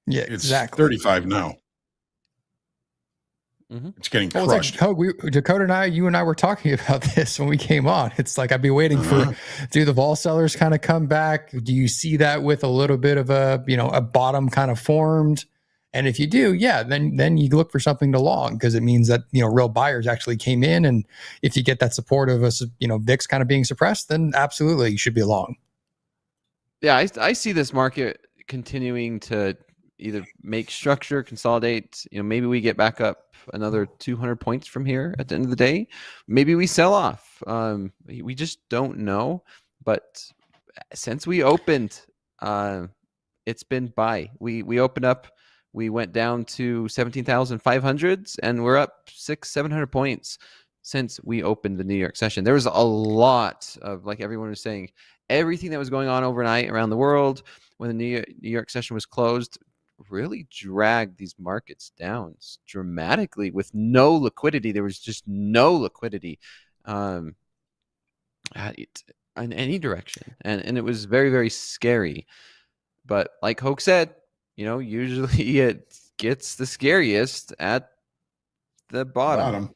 Yeah, it's exactly. 35 now. Mm-hmm. It's getting crushed. Dakota and I, you and I were talking about this when we came on. It's like I'd be waiting for do the vol sellers kind of come back? Do you see that with a little bit of a bottom kind of formed? And if you do, then you look for something to long, because it means that real buyers actually came in, and if you get that support of us, VIX kind of being suppressed, then absolutely you should be long. Yeah, I see this market continuing to either make structure, consolidate. Maybe we get back up another 200 points from here at the end of the day. Maybe we sell off. We just don't know. But since we opened, it's been buy. We opened up. We went down to 17,500s, and we're up 600-700 points since we opened the New York session. There was a lot of, like everyone was saying, everything that was going on overnight around the world when the New York session was closed really dragged these markets down dramatically with no liquidity. There was just no liquidity in any direction. And it was very, very scary. But like Hoag said, usually it gets the scariest at the bottom.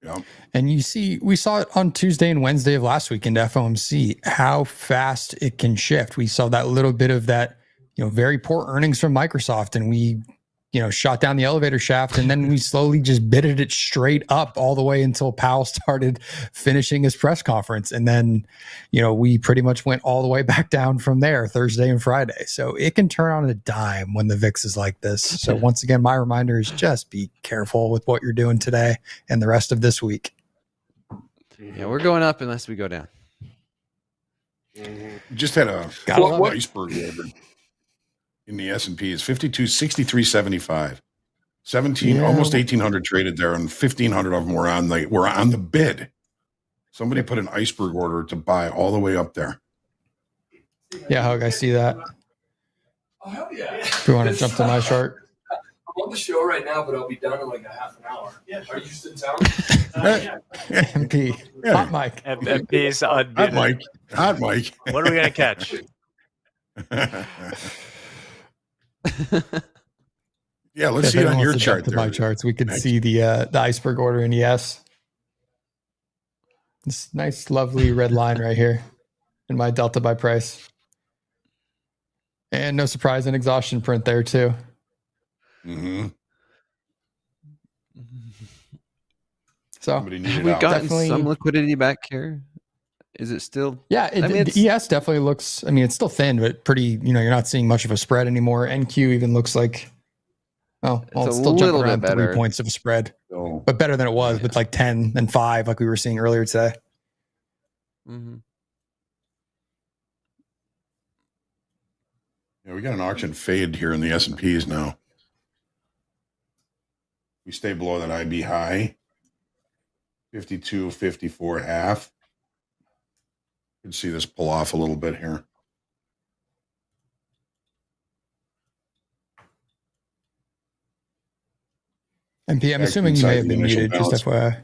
Yeah. And we saw it on Tuesday and Wednesday of last week in FOMC, how fast it can shift. We saw that little bit of that, very poor earnings from Microsoft, and we, shot down the elevator shaft, and then we slowly just bidded it straight up all the way until Powell started finishing his press conference. And then, we pretty much went all the way back down from there Thursday and Friday. So it can turn on a dime when the VIX is like this. So once again, my reminder is just be careful with what you're doing today and the rest of this week. Yeah, we're going up unless we go down. Just had a iceberg order in the S&P. Is 5263.75. 17, almost 1,800 traded there, and 1,500 of them were on the bid. Somebody put an iceberg order to buy all the way up there. Yeah, Hoag, I see that. Oh, hell yeah. If you want to jump to my chart. I'm on the show right now, but I'll be done in like a half an hour. Yeah. Are you just in town? MP. Hot mic. MP's unmuted. Hot mic. What are we going to catch? Yeah, let's see it on your chart. My charts, we can see the iceberg order in ES. This nice, lovely red line right here in my delta by price, and no surprise, an exhaustion print there too. Mm-hmm. So have we gotten some liquidity back here? Is it still? Yeah, the ES definitely looks. I mean, it's still thin, but pretty. You're not seeing much of a spread anymore. NQ even looks like. It's still jumping around 3 points of a spread, but better than it was with like 10 and 5, like we were seeing earlier today. Mm-hmm. Yeah, we got an auction fade here in the S&Ps now. We stay below that IB high, 52.54 half. You can see this pull off a little bit here. MP, I'm assuming you may have been muted, just FYI.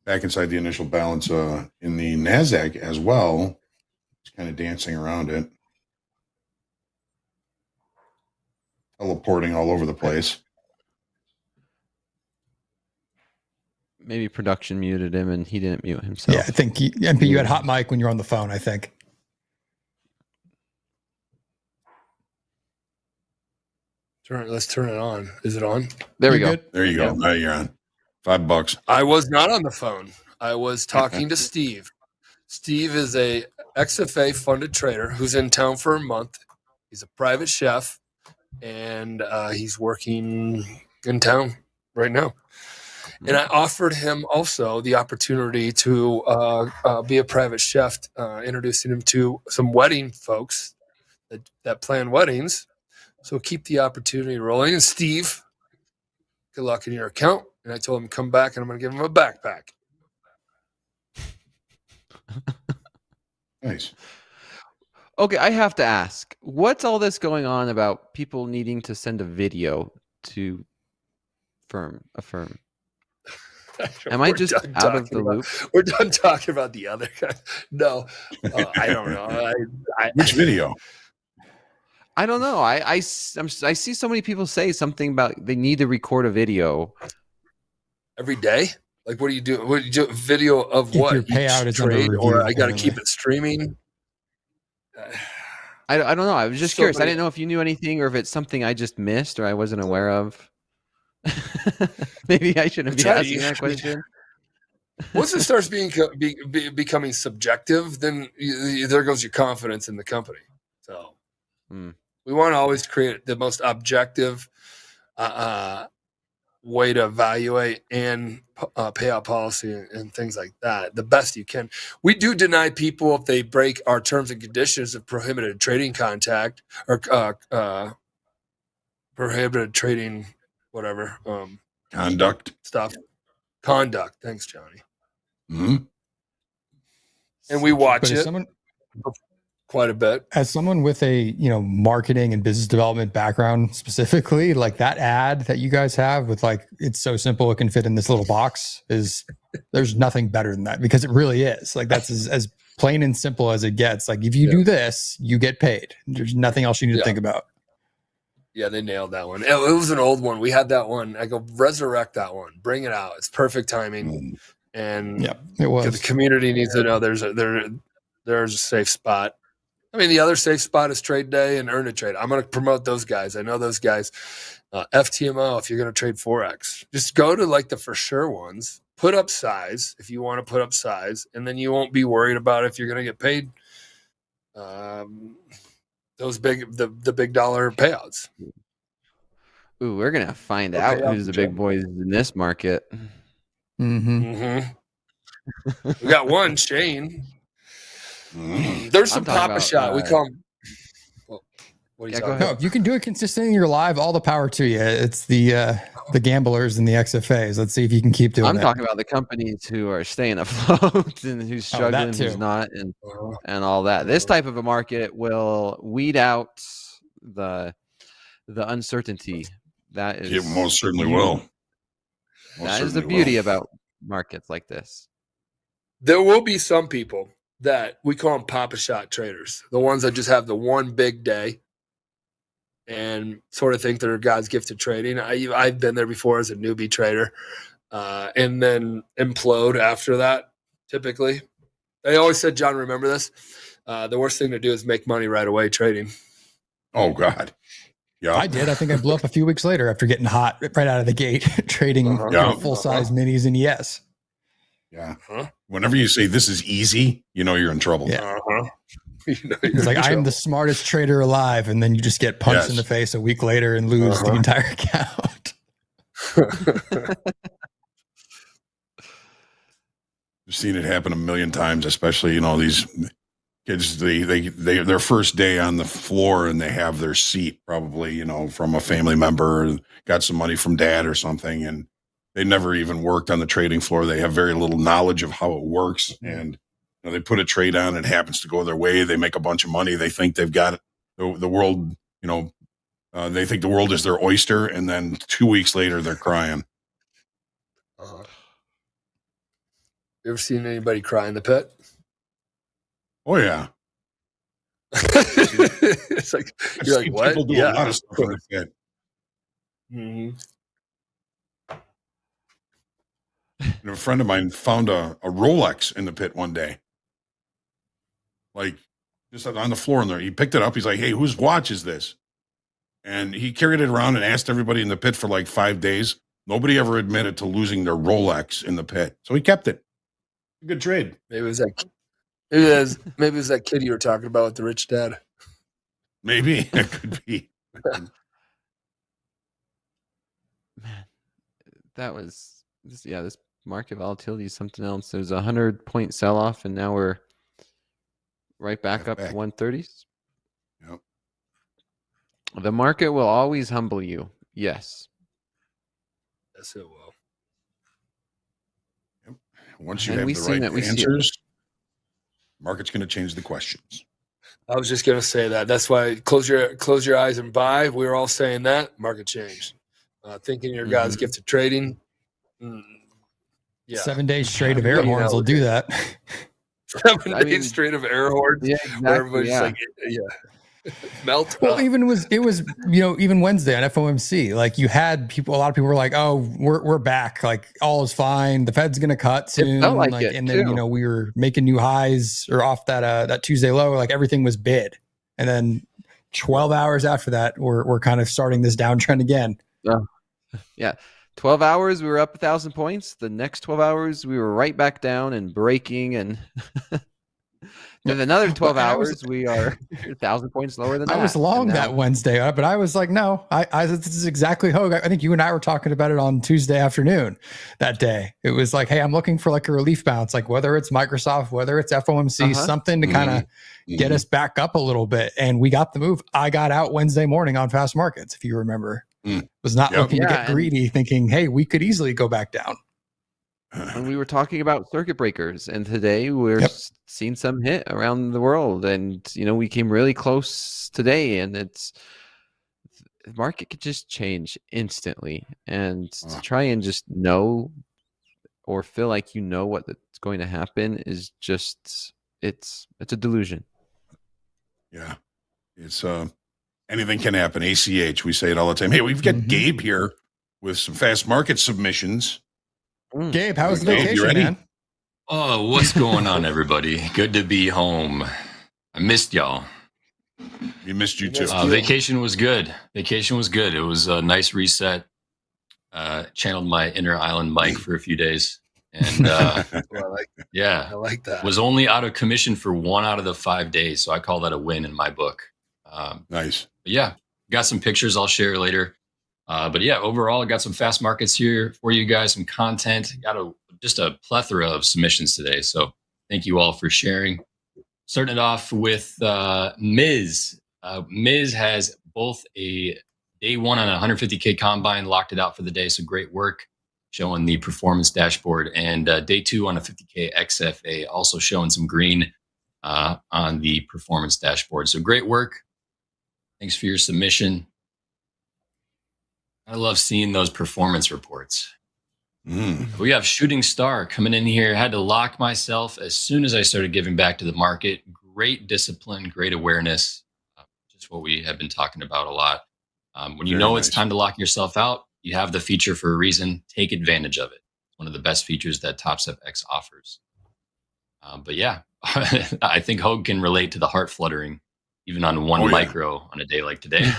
Back inside the initial balance in the NASDAQ as well. It's kind of dancing around it. Teleporting all over the place. Maybe production muted him and he didn't mute himself. Yeah, I think MP, you had hot mic when you're on the phone, I think. Let's turn it on. Is it on? There we go. There you go. Now you're on. $5. I was not on the phone. I was talking to Steve. Steve is a XFA funded trader who's in town for a month. He's a private chef, and he's working in town right now. And I offered him also the opportunity to be a private chef, introducing him to some wedding folks that plan weddings. So keep the opportunity rolling. And Steve, good luck in your account. And I told him, come back and I'm going to give him a backpack. Nice. Okay, I have to ask, what's all this going on about people needing to send a video to a firm? Am I just out of the loop? We're done talking about the other guy. No, I don't know. Which video? I don't know. I see so many people say something about they need to record a video every day. Like, what do you do? What do you do? Video of what? Your payout is trade, or I got to keep it streaming. I don't know. I was just curious. I didn't know if you knew anything or if it's something I just missed or I wasn't aware of. Maybe I shouldn't be asking that question. Once it starts becoming subjective, then there goes your confidence in the company. So we want to always create the most objective way to evaluate and payout policy and things like that the best you can. We do deny people if they break our terms and conditions of prohibited trading contact or prohibited trading whatever conduct stuff. Conduct. Thanks, Johnny. Mm-hmm. And we watch it quite a bit. As someone with a marketing and business development background specifically, like that ad that you guys have with like it's so simple it can fit in this little box there's nothing better than that, because it really is. Like that's as plain and simple as it gets. Like if you do this, you get paid. There's nothing else you need to think about. Yeah, they nailed that one. It was an old one. We had that one. I go resurrect that one. Bring it out. It's perfect timing. And it was. The community needs to know there's a safe spot. I mean, the other safe spot is trade day and earn a trade. I'm going to promote those guys. I know those guys. FTMO, if you're going to trade Forex, just go to like the for sure ones, put up size if you want to put up size, and then you won't be worried about if you're going to get paid those the big dollar payouts. Ooh, we're gonna find out who's the big boys in this market. We got one, Shane. There's some Papa shot. We call him. What are you talking No, about? if you can do it consistently in your live, all the power to you. It's the gamblers and the XFAs. Let's see if you can keep doing I'm that. talking about the companies who are staying afloat and who's struggling, who's not, and all that. This type of a market will weed out the uncertainty. That is, It most certainly will. That is the beauty about markets like this. There will be some people that we call them Papa shot traders, the ones that just have the one big day and sort of think they're God's gift to trading. I've been there before as a newbie trader, and then implode after that. Typically, I always said, John, remember this: the worst thing to do is make money right away trading. Oh God, yeah, I did. I think I blew up a few weeks later after getting hot right out of the gate, trading full size minis and ES. Yeah. Whenever you say this is easy, you know you're in trouble. Yeah. It's like, I'm the smartest trader alive, and then you just get punched in the face a week later and lose the entire account. I've seen it happen a million times, especially, you know, these kids, they their first day on the floor and they have their seat probably, you know, from a family member, got some money from dad or something, and they never even worked on the trading floor. They have very little knowledge of how it works, and you know, they put a trade on, it happens to go their way. They make a bunch of money. They think they've got the world, you know, they think the world is their oyster, and then 2 weeks later they're crying. You ever seen anybody cry in the pit? Oh yeah. It's like, you're like, what? People do a lot of stuff in the pit. And a friend of mine found a Rolex in the pit one day. Like, just on the floor in there. He picked it up. He's like, hey, whose watch is this? And he carried it around and asked everybody in the pit for like 5 days. Nobody ever admitted to losing their Rolex in the pit. So he kept it. Good trade. Maybe it was that kid you were talking about with the rich dad. Maybe it could be. Man, that was this market volatility is something else. There's 100-point sell-off, and now we're right back up to 130s. Yep. The market will always humble you. Yes. Yes, it will. Yep. Once you And have we've the seen right that. We see answers, market's going to change the questions. I was just gonna say that. That's why close your eyes and buy. We were all saying that. Market change. Thinking you're God's gift to trading. Yeah. 7 days straight of air horns will do that. 7 days straight of air horns. Yeah, Where exactly. everybody's like, melt. Well, even Wednesday on FOMC, like you had people, a lot of people were like, oh, we're back. Like all is fine. The Fed's going to cut soon. felt like it, and then, too. we were making new highs or off that Tuesday low, like everything was bid. And then 12 hours after that, we're kind of starting this downtrend again. Yeah. 12 hours, we were up 1,000 points. The next 12 hours, we were right back down and breaking. And then another 12 hours, we are 1,000 points lower than that. I was long And now- that Wednesday, but I was like, no, this is exactly Hoag. I think you and I were talking about it on Tuesday afternoon that day. It was like, hey, I'm looking for like a relief bounce, like whether it's Microsoft, whether it's FOMC, something to kind of get us back up a little bit. And we got the move. I got out Wednesday morning on fast markets, if you remember. Was not looking to get greedy, thinking, hey, we could easily go back down. And we were talking about circuit breakers, and today we're seeing some hit around the world. And we came really close today, and the market could just change instantly. And to try and just know or feel like you know what's going to happen is just it's a delusion. Yeah, it's anything can happen. ACH, we say it all the time. Hey, we've got Gabe here with some fast market submissions. Gabe, how was the Gabe, you vacation, ready? man? Oh, what's going on, everybody? Good to be home. I missed y'all. We missed you too. Vacation was good. Vacation was good. It was a nice reset. Channeled my inner island Mike for a few days. And I like that. Was only out of commission for 1 out of the 5 days. So I call that a win in my book. Nice. But yeah, got some pictures I'll share later. But yeah, overall, I got some fast markets here for you guys, some content. Got just a plethora of submissions today. So thank you all for sharing. Starting it off with Miz. Miz has both a day one on a 150K combine, locked it out for the day. So great work showing the performance dashboard. And day two on a 50K XFA, also showing some green on the performance dashboard. So great work. Thanks for your submission. I love seeing those performance reports. We have Shooting Star coming in here. Had to lock myself as soon as I started giving back to the market. Great discipline, great awareness. Just what we have been talking about a lot. When you know it's time to lock yourself out, you have the feature for a reason. Take advantage of it. It's one of the best features that Topstep X offers. But yeah, I think Hoag can relate to the heart fluttering, even on one micro on a day like today.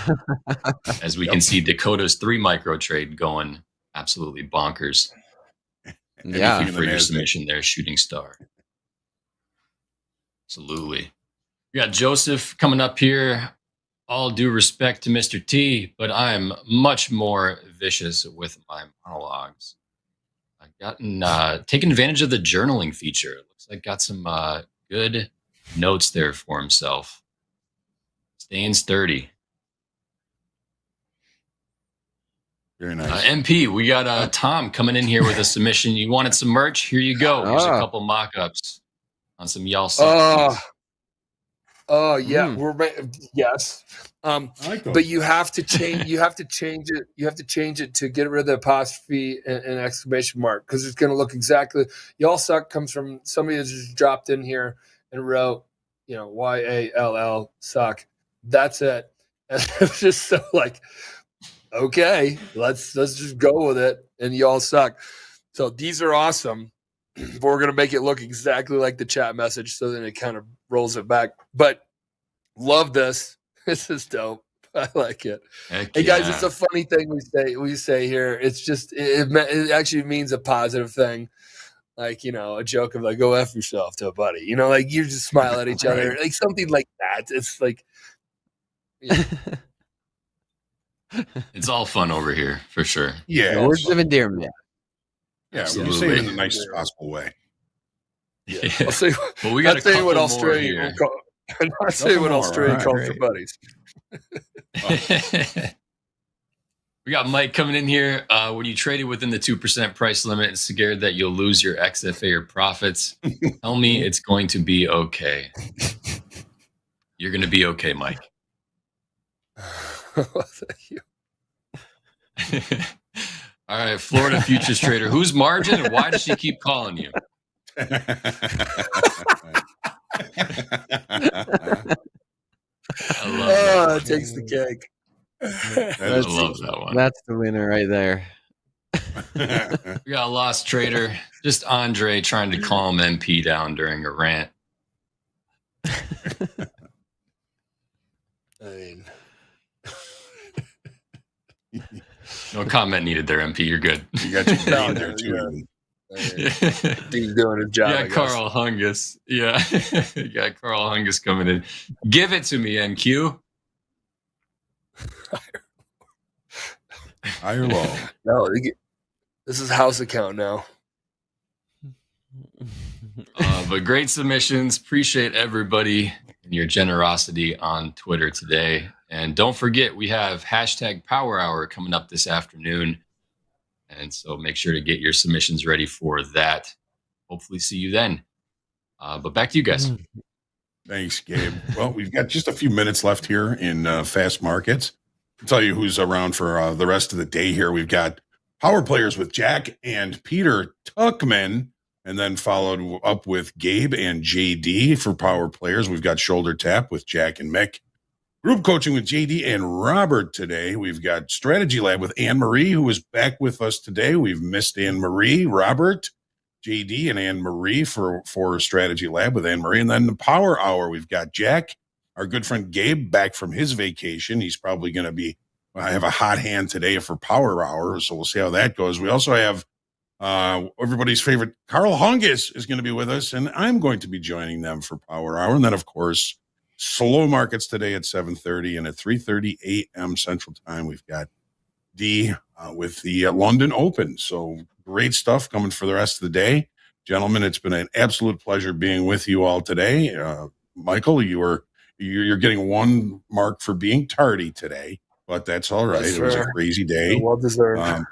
As we can see Dakota's 3 micro trade going absolutely bonkers. Yeah. For your submission there, Shooting Star. Absolutely. We got Joseph coming up here. All due respect to Mr. T, but I'm much more vicious with my monologues. I've gotten taken advantage of the journaling feature. It looks like got some good notes there for himself. Staying sturdy. Very nice. MP, we got Tom coming in here with a submission. You wanted some merch? Here you go. Here's a couple mock-ups on some y'all songs. Oh yeah, yes. But you have to change. You have to change it. You have to change it to get rid of the apostrophe and exclamation mark, because it's going to look exactly. Y'all suck comes from somebody that just dropped in here and wrote, YALL suck. That's it. And it was just so like, okay, let's just go with it. And y'all suck. So these are awesome. But we're gonna make it look exactly like the chat message, so then it kind of rolls it back. But love this. This is dope. I like it. Hey guys, it's a funny thing we say here. It's just it actually means a positive thing, like a joke of like "go f yourself" to a buddy. Like you just smile at each other, like something like that. It's like it's all fun over here for sure. Yeah, words of endearment. Yeah, we say it in the nicest possible way. Yeah. I'll say, well, we got to say what Australia will call. Not say what Australia calls their buddies. We got Mike coming in here. When you traded within the 2% price limit and scared that you'll lose your XFA or profits, tell me it's going to be okay. You're going to be okay, Mike. Thank you. All right, Florida futures trader. Who's margin and why does she keep calling you? It takes the cake. I love that one. That's the winner right there. We got a lost trader. Just Andre trying to calm MP down during a rant. I mean, no comment needed there, MP. You're good. You got your down there too. He's doing his job. Yeah, Carl Hungus. Yeah, you got Carl Hungus coming in. Give it to me, NQ. High or low? No, this is house account now. But great submissions. Appreciate everybody and your generosity on Twitter today. And don't forget, we have hashtag Power Hour coming up this afternoon. And so make sure to get your submissions ready for that. Hopefully see you then. But back to you guys. Thanks, Gabe. Well, we've got just a few minutes left here in Fast Markets. I'll tell you who's around for the rest of the day here. We've got Power Players with Jack and Peter Tuckman, and then followed up with Gabe and JD for Power Players. We've got Shoulder Tap with Jack and Mick. Group Coaching with JD and Robert today. We've got Strategy Lab with Anne-Marie, who is back with us today. We've missed Anne-Marie, Robert, JD, and Anne-Marie for Strategy Lab with Anne-Marie. And then the Power Hour, we've got Jack our good friend Gabe back from his vacation. He's probably going to be, I have a hot hand today for Power Hour, so we'll see how that goes. We also have everybody's favorite Carl Hungus is going to be with us, and I'm going to be joining them for Power Hour. And then, of course, slow markets today at 7:30, and at 3:30 a.m. Central Time, we've got D with the London Open. So great stuff coming for the rest of the day. Gentlemen, it's been an absolute pleasure being with you all today. Michael, you're getting one mark for being tardy today, but that's all right. It was a crazy day. Well deserved.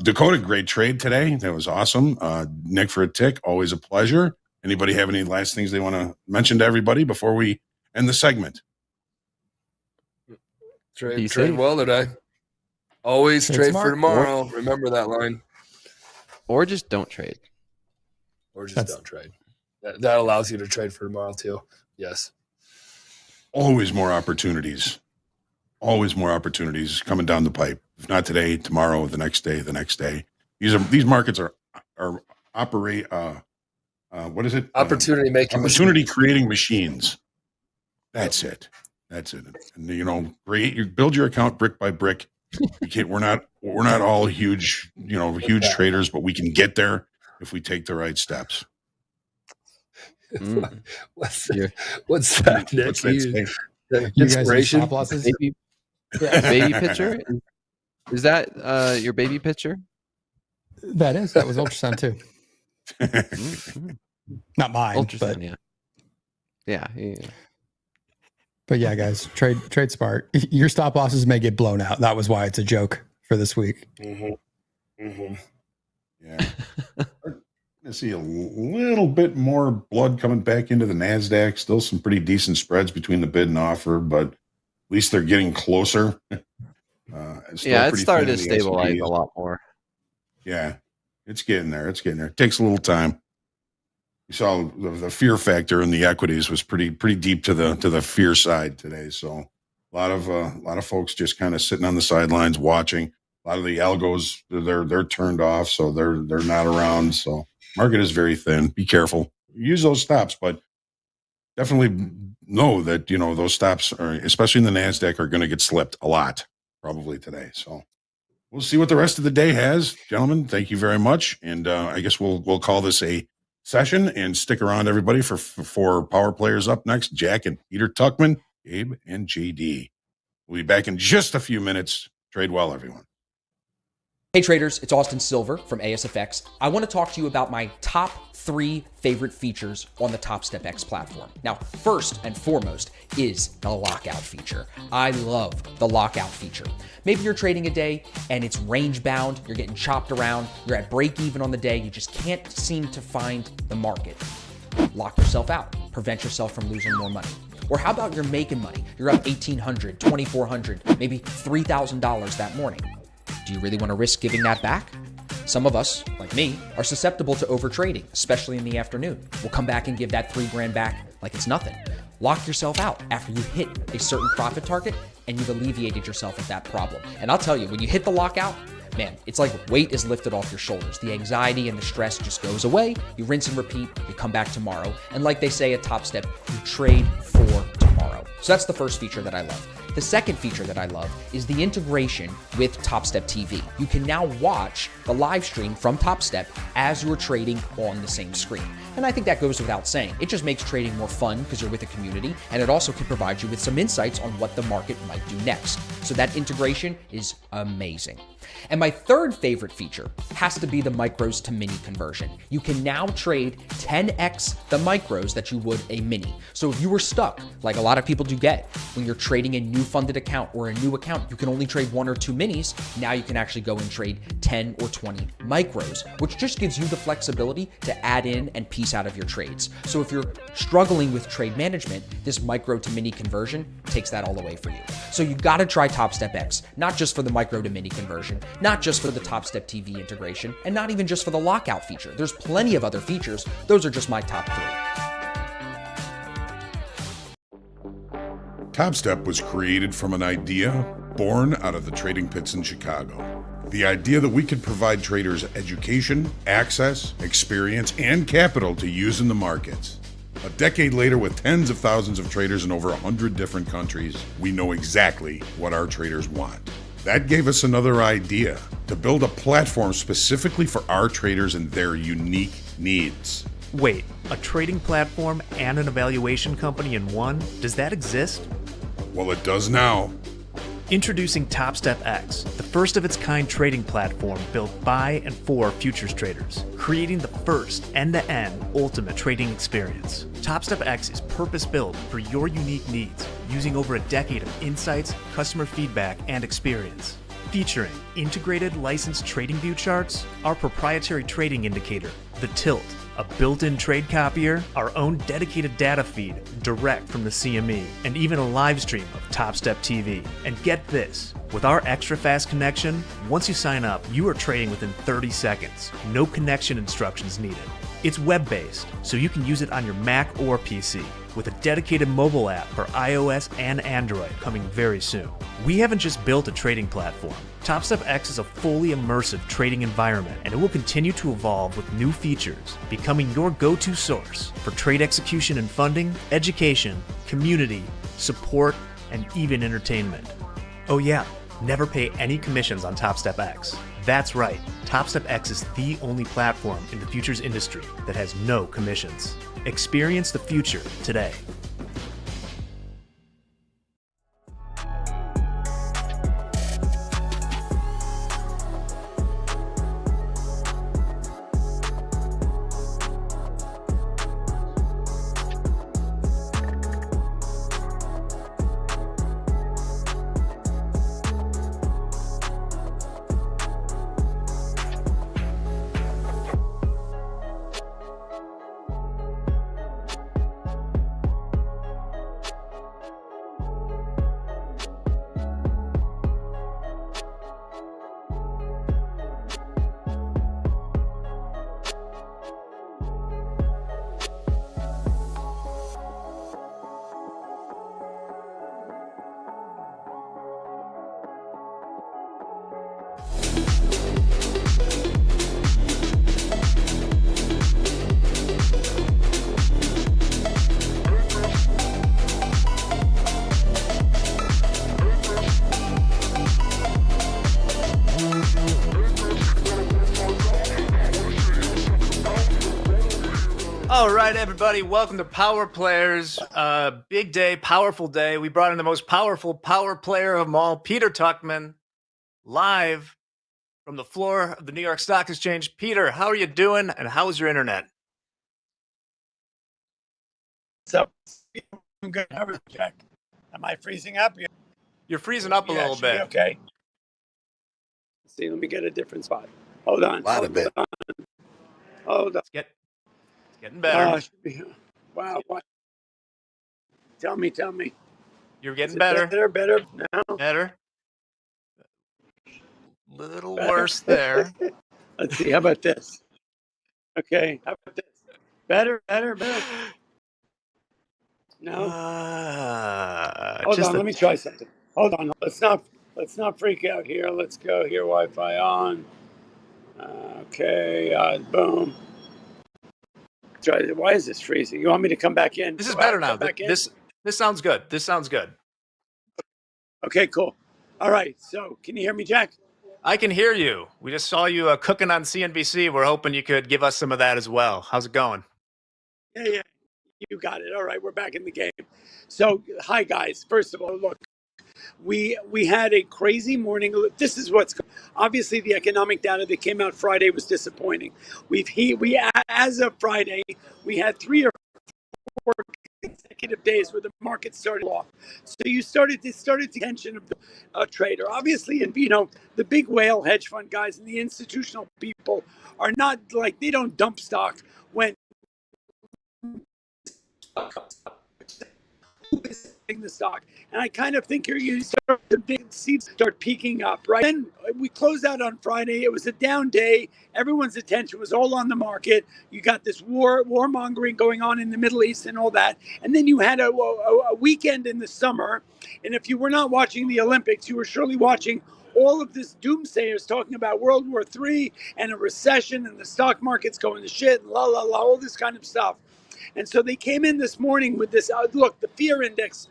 Dakota, great trade today. That was awesome. Nick4ATick, always a pleasure. Anybody have any last things they want to mention to everybody before we end the segment? Trade well today. Always trade for tomorrow. Remember that line. Or just don't trade. Or just don't trade. That allows you to trade for tomorrow too. Yes. Always more opportunities. Always more opportunities coming down the pipe. If not today, tomorrow, the next day, the next day. These markets are operate. What is it? Opportunity creating machines. That's it. That's it. And you build your account brick by brick. We're not all huge traders, but we can get there if we take the right steps. What's that, Nick? What's that you guys stop losses? Baby pitcher? Is that your baby pitcher? That was ultrasound too. Not mine, ultrasound, yeah. But yeah, guys, trade smart. Your stop losses may get blown out. That was why it's a joke for this week. Yeah. I see a little bit more blood coming back into the NASDAQ. Still some pretty decent spreads between the bid and offer, but at least they're getting closer. It started to stabilize a lot more. Yeah, it's getting there. It takes a little time. You saw the fear factor in the equities was pretty deep to the fear side today. So a lot of folks just kind of sitting on the sidelines watching. A lot of the algos they're turned off, so they're not around. So market is very thin. Be careful. Use those stops, but definitely know that those stops are, especially in the NASDAQ, are going to get slipped a lot probably today. So we'll see what the rest of the day has, gentlemen. Thank you very much, and I guess we'll call this a session and stick around, everybody, for power players up next. Jack and Peter Tuckman, Gabe and JD. We'll be back in just a few minutes. Trade well, everyone. Hey traders, it's Austin Silver from ASFX. I want to talk to you about my top 3 favorite features on the Topstep X platform. Now, first and foremost is the lockout feature. I love the lockout feature. Maybe you're trading a day and it's range bound, you're getting chopped around, you're at break even on the day, you just can't seem to find the market. Lock yourself out, prevent yourself from losing more money. Or how about you're making money? You're up $1,800, $2,400, maybe $3,000 that morning. Do you really want to risk giving that back? Some of us, like me, are susceptible to overtrading, especially in the afternoon. We'll come back and give that $3,000 back like it's nothing. Lock yourself out after you hit a certain profit target and you've alleviated yourself of that problem. And I'll tell you, when you hit the lockout, man, it's like weight is lifted off your shoulders. The anxiety and the stress just goes away. You rinse and repeat, you come back tomorrow. And like they say at Topstep, you trade for tomorrow. So that's the first feature that I love. The second feature that I love is the integration with TopstepTV. You can now watch the live stream from Topstep as you're trading on the same screen. And I think that goes without saying. It just makes trading more fun because you're with a community, and it also can provide you with some insights on what the market might do next. So that integration is amazing. And my third favorite feature has to be the micros to mini conversion. You can now trade 10x the micros that you would a mini. So if you were stuck, like a lot of people do get, when you're trading a new funded account or a new account, you can only trade 1 or 2 minis. Now you can actually go and trade 10 or 20 micros, which just gives you the flexibility to add in and piece out of your trades. So if you're struggling with trade management, this micro to mini conversion takes that all away for you. So you gotta try Topstep X, not just for the micro to mini conversion, not just for the TopstepTV integration, and not even just for the lockout feature. There's plenty of other features. Those are just my top 3. Topstep was created from an idea born out of the trading pits in Chicago. The idea that we could provide traders education, access, experience, and capital to use in the markets. A decade later, with tens of thousands of traders in over 100 different countries, we know exactly what our traders want. That gave us another idea, to build a platform specifically for our traders and their unique needs. Wait, a trading platform and an evaluation company in one? Does that exist? Well, it does now. Introducing Topstep X, the first of its kind trading platform built by and for futures traders, creating the first end-to-end ultimate trading experience. Topstep X is purpose-built for your unique needs, using over a decade of insights, customer feedback, and experience. Featuring integrated licensed trading view charts, our proprietary trading indicator, the Tilt, a built-in trade copier, our own dedicated data feed direct from the CME, and even a live stream of TopstepTV. And get this, with our extra fast connection, once you sign up, you are trading within 30 seconds. No connection instructions needed. It's web-based, so you can use it on your Mac or PC, with a dedicated mobile app for iOS and Android coming very soon. We haven't just built a trading platform. Topstep X is a fully immersive trading environment, and it will continue to evolve with new features, becoming your go-to source for trade execution and funding, education, community, support, and even entertainment. Oh yeah, never pay any commissions on Topstep X. That's right, Topstep X is the only platform in the futures industry that has no commissions. Experience the future today. All right, everybody, welcome to Power Players. Big day, powerful day. We brought in the most powerful power player of them all, Peter Tuchman, live from the floor of the New York Stock Exchange. Peter, how are you doing, and how is your internet? So, I'm good. How are you, Jack? Am I freezing up? You're freezing up a little should be bit. okay. Let's see, let me get a different spot. Hold on. A lot of bit. Hold on. It's getting better. Wow. What? Tell me. You're getting Is it better. Better now. Better. Little worse there. Let's see. How about this? Okay. How about this? Better. No. Hold on. Let me try something. Hold on. Let's not freak out here. Let's go here. Wi-Fi on. Okay. Boom. Try. Why is this freezing? You want me to come back in? This is better now. This sounds good. This sounds good. Okay. Cool. All right. So, can you hear me, Jack? I can hear you. We just saw you cooking on CNBC. We're hoping you could give us some of that as well. How's it going? Yeah. You got it. All right. We're back in the game. So, hi, guys. First of all, look, we had a crazy morning. This is what's obviously the economic data that came out Friday was disappointing. We as of Friday, we had 3 or 4 consecutive days where the market started off. So it started the tension of the trader. Obviously, and the big whale hedge fund guys and the institutional people are not like, they don't dump stock when the stock. And I kind of think here you start to see start peaking up, right? Then we closed out on Friday. It was a down day. Everyone's attention was all on the market. You got this warmongering going on in the Middle East and all that. And then you had a weekend in the summer. And if you were not watching the Olympics, you were surely watching all of this doomsayers talking about World War III and a recession and the stock market's going to shit and all this kind of stuff. And so they came in this morning with this look, the fear index.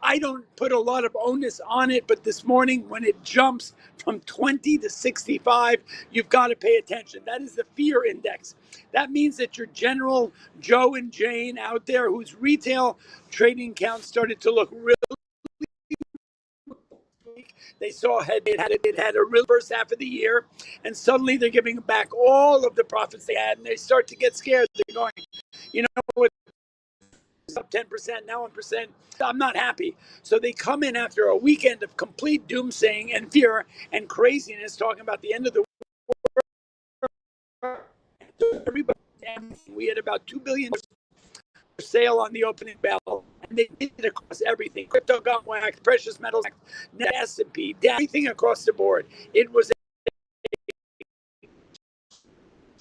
I don't put a lot of onus on it, but this morning when it jumps from 20 to 65, you've got to pay attention. That is the fear index. That means that your general Joe and Jane out there whose retail trading accounts started to look really weak. They saw it had a real first half of the year, and suddenly they're giving back all of the profits they had, and they start to get scared. They're going, you know what? Up 10%, now 1%. I'm not happy. So they come in after a weekend of complete doomsaying and fear and craziness, talking about the end of the world. Everybody, we had about $2 billion for sale on the opening bell, and they did it across everything. Crypto got whacked, precious metals, S&P, everything across the board. It was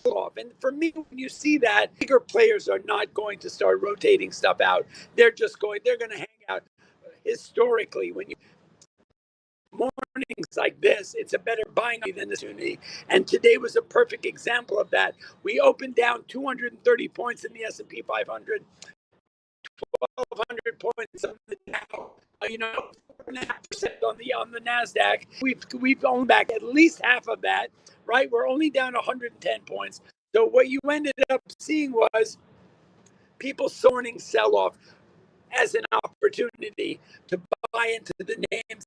off. And for me, when you see that, bigger players are not going to start rotating stuff out. They're going to hang out. Historically, when you mornings like this, it's a better buying than the opportunity. And today was a perfect example of that. We opened down 230 points in the S&P 500, 1,200 points on the Dow. 4.5% on the Nasdaq. We've owned back at least half of that. Right, we're only down 110 points. So what you ended up seeing was people sorting sell-off as an opportunity to buy into the names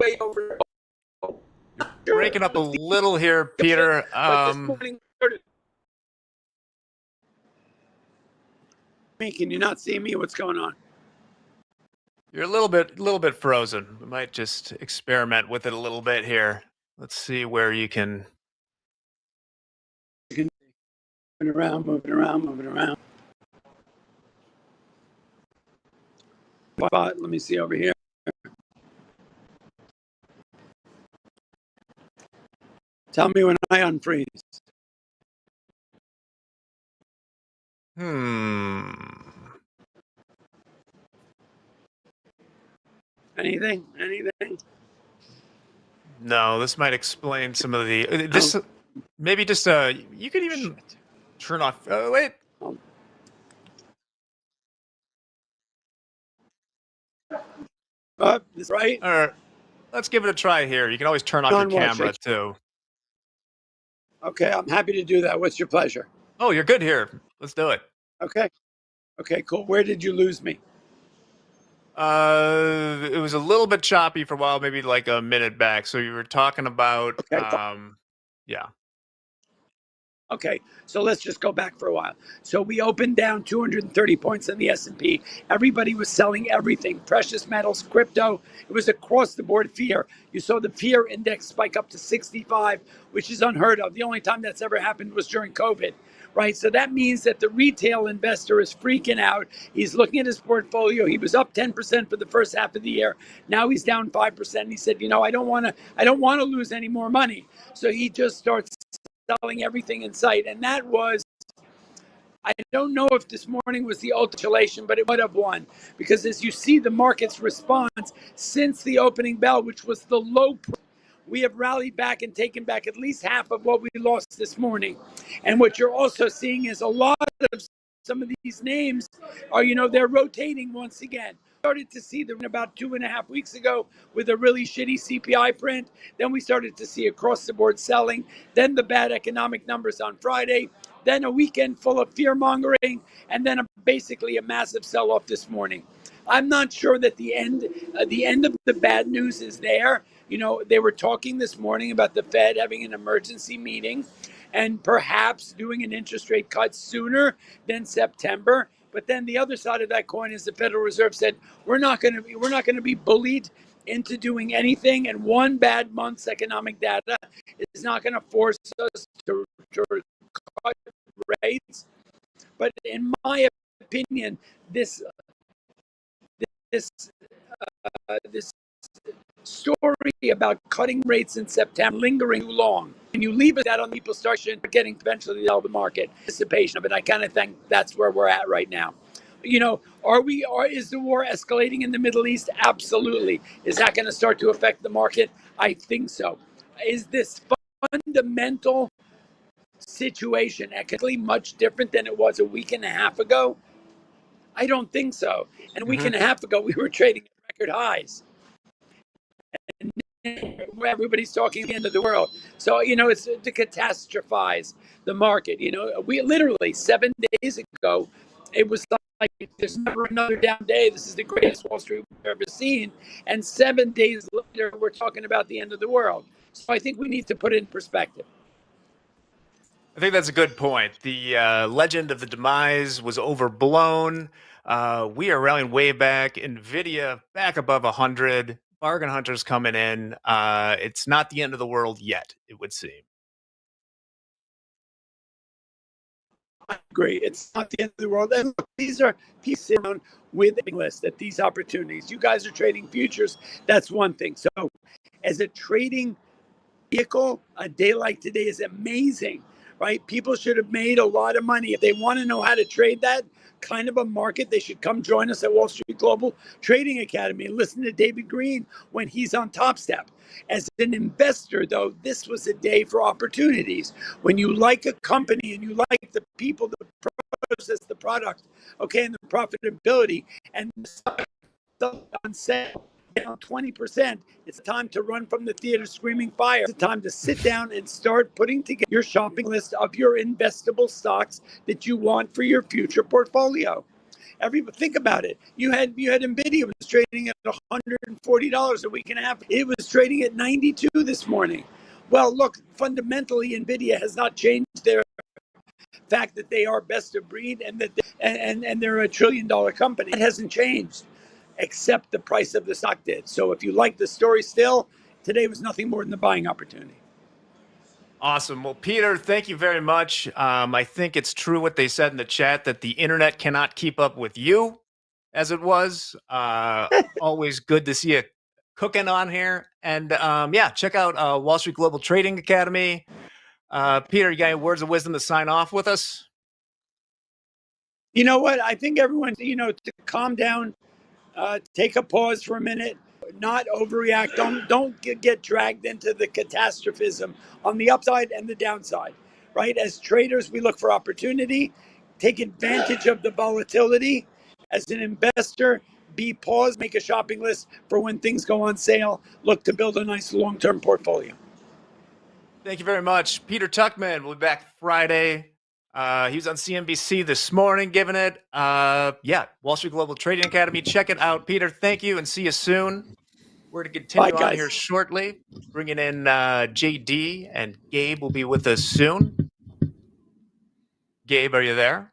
way over. Breaking up a little here, Peter. But this morning, can you not see me? What's going on? You're a little bit frozen. We might just experiment with it a little bit here. Let's see where you can. Moving around. But let me see over here. Tell me when I unfreeze. Anything? No, this might explain some of the. Maybe just you could even turn off. Oh wait. This right? All right. Let's give it a try here. You can always turn off your camera too. Okay, I'm happy to do that. What's your pleasure? Oh, you're good here. Let's do it. Okay, cool. Where did you lose me? It was a little bit choppy for a while, maybe like a minute back. So you were talking about, yeah. Okay, so let's just go back for a while. So we opened down 230 points in the S&P. Everybody was selling everything, precious metals, crypto. It was across the board fear. You saw the fear index spike up to 65, which is unheard of. The only time that's ever happened was during COVID, right? So that means that the retail investor is freaking out. He's looking at his portfolio. He was up 10% for the first half of the year. Now he's down 5%. He said, I don't want to lose any more money. So he just starts selling everything in sight. And that was, I don't know if this morning was the ultimation, but it would have won. Because as you see the market's response since the opening bell, which was the low, we have rallied back and taken back at least half of what we lost this morning. And what you're also seeing is a lot of some of these names are, they're rotating once again. Started to see them about 2.5 weeks ago with a really shitty CPI print. Then we started to see across the board selling. Then the bad economic numbers on Friday. Then a weekend full of fear mongering, and then basically a massive sell-off this morning. I'm not sure that the end of the bad news is there. They were talking this morning about the Fed having an emergency meeting and perhaps doing an interest rate cut sooner than September. But then the other side of that coin is the Federal Reserve said we're not going to be bullied into doing anything, and one bad month's economic data is not going to force us to cut rates. But in my opinion, this story about cutting rates in September lingering too long. And you leave it that on people start getting eventually out of the market. Anticipation of it. I kind of think that's where we're at right now. Is the war escalating in the Middle East? Absolutely. Is that going to start to affect the market? I think so. Is this fundamental situation economically much different than it was a week and a half ago? I don't think so. And a week and a half ago, we were trading at record highs. Where everybody's talking the end of the world. So, it's to catastrophize the market. We literally 7 days ago, it was like there's never another down day. This is the greatest Wall Street we've ever seen. And 7 days later, we're talking about the end of the world. So I think we need to put it in perspective. I think that's a good point. The legend of the demise was overblown. We are rallying way back. NVIDIA back above 100. Bargain hunters coming in. It's not the end of the world yet, it would seem. I agree. It's not the end of the world. And look, these are pieces around with a list at these opportunities. You guys are trading futures. That's one thing. So as a trading vehicle, a day like today is amazing, right? People should have made a lot of money. If they want to know how to trade that kind of a market, they should come join us at Wall Street Global Trading Academy and listen to David Green when he's on Topstep. As an investor, though, this was a day for opportunities. When you like a company and you like the people, the process, the product, okay, and the profitability, and the stuff on sale down 20%, it's time to run from the theater screaming fire. It's time to sit down and start putting together your shopping list of your investable stocks that you want for your future portfolio. Think about it. You had NVIDIA was trading at $140 a week and a half. It was trading at 92 this morning. Well, look, fundamentally, NVIDIA has not changed their fact that they are best of breed and that and they're $1 trillion company. It hasn't changed, except the price of the stock did. So if you like the story still, today was nothing more than the buying opportunity. Awesome. Well, Peter, thank you very much. I think it's true what they said in the chat that the internet cannot keep up with you as it was. Always good to see you cooking on here. And yeah, check out Wall Street Global Trading Academy. Peter, you got any words of wisdom to sign off with us? You know what? I think everyone, to calm down, take a pause for a minute, not overreact. Don't get dragged into the catastrophism on the upside and the downside, right? As traders, we look for opportunity, take advantage of the volatility. As an investor, be paused, make a shopping list for when things go on sale. Look to build a nice long-term portfolio. Thank you very much. Peter Tuchman will be back Friday. He was on CNBC this morning giving it. Yeah, Wall Street Global Trading Academy. Check it out. Peter, thank you and see you soon. We're going to continue on here shortly, bringing in JD, and Gabe will be with us soon. Gabe, are you there?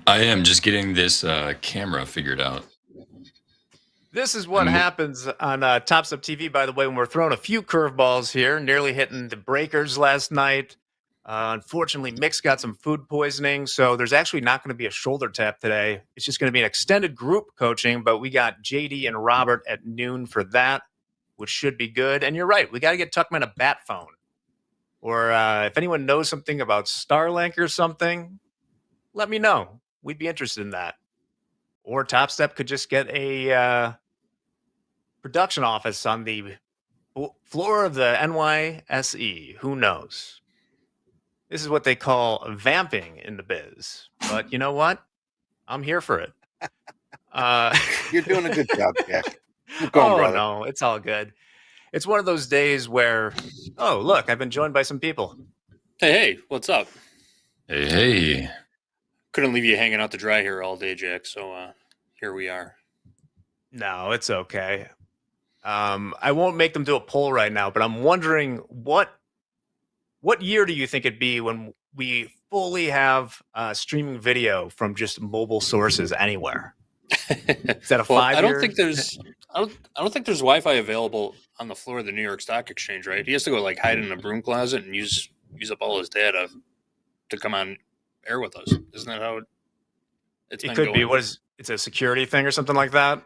I am just getting this camera figured out. This is what happens on TopstepTV, by the way, when we're throwing a few curveballs here, nearly hitting the breakers last night. Unfortunately, Mick's got some food poisoning, so there's actually not going to be a shoulder tap today. It's just going to be an extended group coaching, but we got JD and Robert at noon for that, which should be good. And you're right, we got to get Tuchman a bat phone. Or if anyone knows something about Starlink or something, let me know. We'd be interested in that. Or Topstep could just get a production office on the floor of the NYSE. Who knows? This is what they call vamping in the biz. But you know what? I'm here for it. You're doing a good job, Jack. Keep Oh, going, brother. no, it's all good. It's one of those days where, oh, look, I've been joined by some people. Hey, what's up? Hey. Couldn't leave you hanging out to dry here all day, Jack. So here we are. No, it's okay. I won't make them do a poll right now, but I'm wondering what year do you think it'd be when we fully have streaming video from just mobile sources anywhere? Is that a 5 year? I don't think there's Wi-Fi available on the floor of the New York Stock Exchange, right? He has to go like hide in a broom closet and use up all his data to come on air with us. Isn't that how it's been It could going? be. What is it's a security thing or something like that?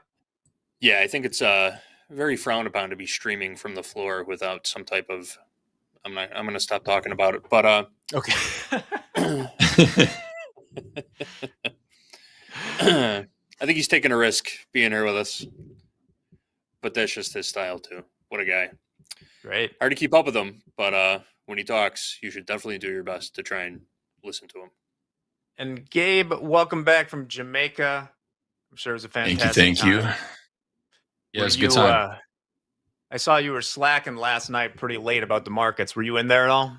Yeah, I think it's very frowned upon to be streaming from the floor without some type of. I'm going to stop talking about it, but okay. I think he's taking a risk being here with us, but that's just his style too. What a guy! Great. Hard to keep up with him, but when he talks, you should definitely do your best to try and listen to him. And Gabe, welcome back from Jamaica. I'm sure it was a fantastic Thank you. time. Yeah, it was a good time. I saw you were slacking last night pretty late about the markets. Were you in there at all?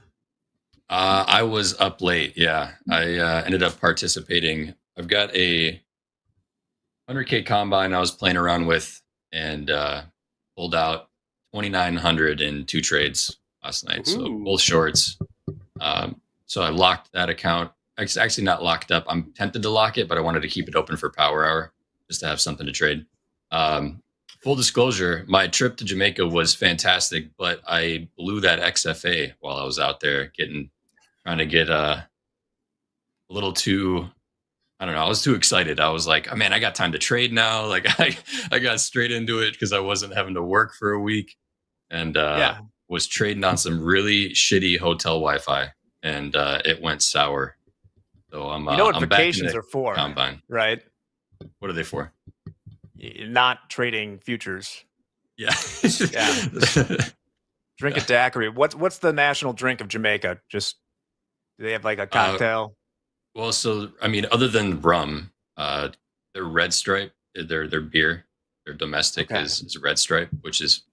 I was up late. Yeah, I ended up participating. I've got a 100K combine I was playing around with, and pulled out 2,900 in 2 trades last night. So both shorts. So I locked that account. It's actually not locked up. I'm tempted to lock it, but I wanted to keep it open for power hour just to have something to trade. Full disclosure, my trip to Jamaica was fantastic, but I blew that XFA while I was out there trying to get a little too, I don't know. I was too excited. I was like, oh man, I got time to trade now. Like I got straight into it because I wasn't having to work for a week, and was trading on some really shitty hotel Wi-Fi, and it went sour. So I'm you know what I'm vacations back in the are for, combine. right? What are they for? Not trading futures. Yeah. Yeah. Drink a daiquiri. What's the national drink of Jamaica? Just do they have like a cocktail? Well, so I mean, other than rum, their Red Stripe, their beer, their domestic is Red Stripe, which is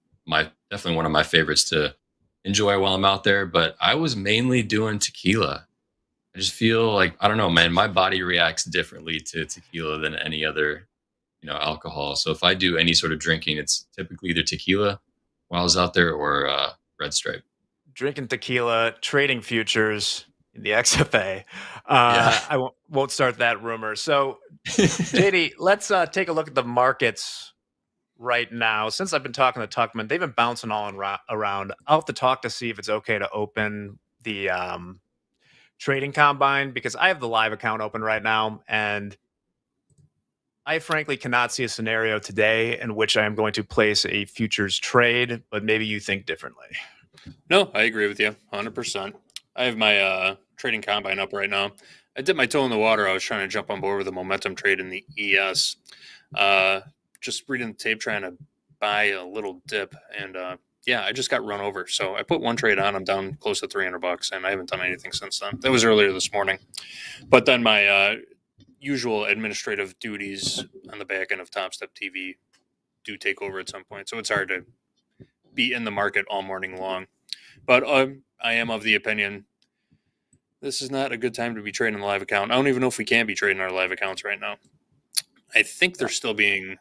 definitely one of my favorites to enjoy while I'm out there. But I was mainly doing tequila. I just feel like, I don't know, man, my body reacts differently to tequila than any other, alcohol. So if I do any sort of drinking, it's typically either tequila while I was out there or Red Stripe. Drinking tequila, trading futures in the XFA. I won't start that rumor. So, JD, let's take a look at the markets right now. Since I've been talking to Tuckman, they've been bouncing all around. I'll have to talk to see if it's okay to open the trading combine, because I have the live account open right now, and I frankly cannot see a scenario today in which I am going to place a futures trade, but maybe you think differently. No, I agree with you 100%. I have my trading combine up right now. I dipped my toe in the water. I was trying to jump on board with a momentum trade in the ES. Just reading the tape, trying to buy a little dip, and I just got run over. So I put one trade on. I'm down close to $300, and I haven't done anything since then. That was earlier this morning. But then my usual administrative duties on the back end of TopstepTV do take over at some point. So it's hard to be in the market all morning long. But I am of the opinion this is not a good time to be trading the live account. I don't even know if we can be trading our live accounts right now. I think they're still being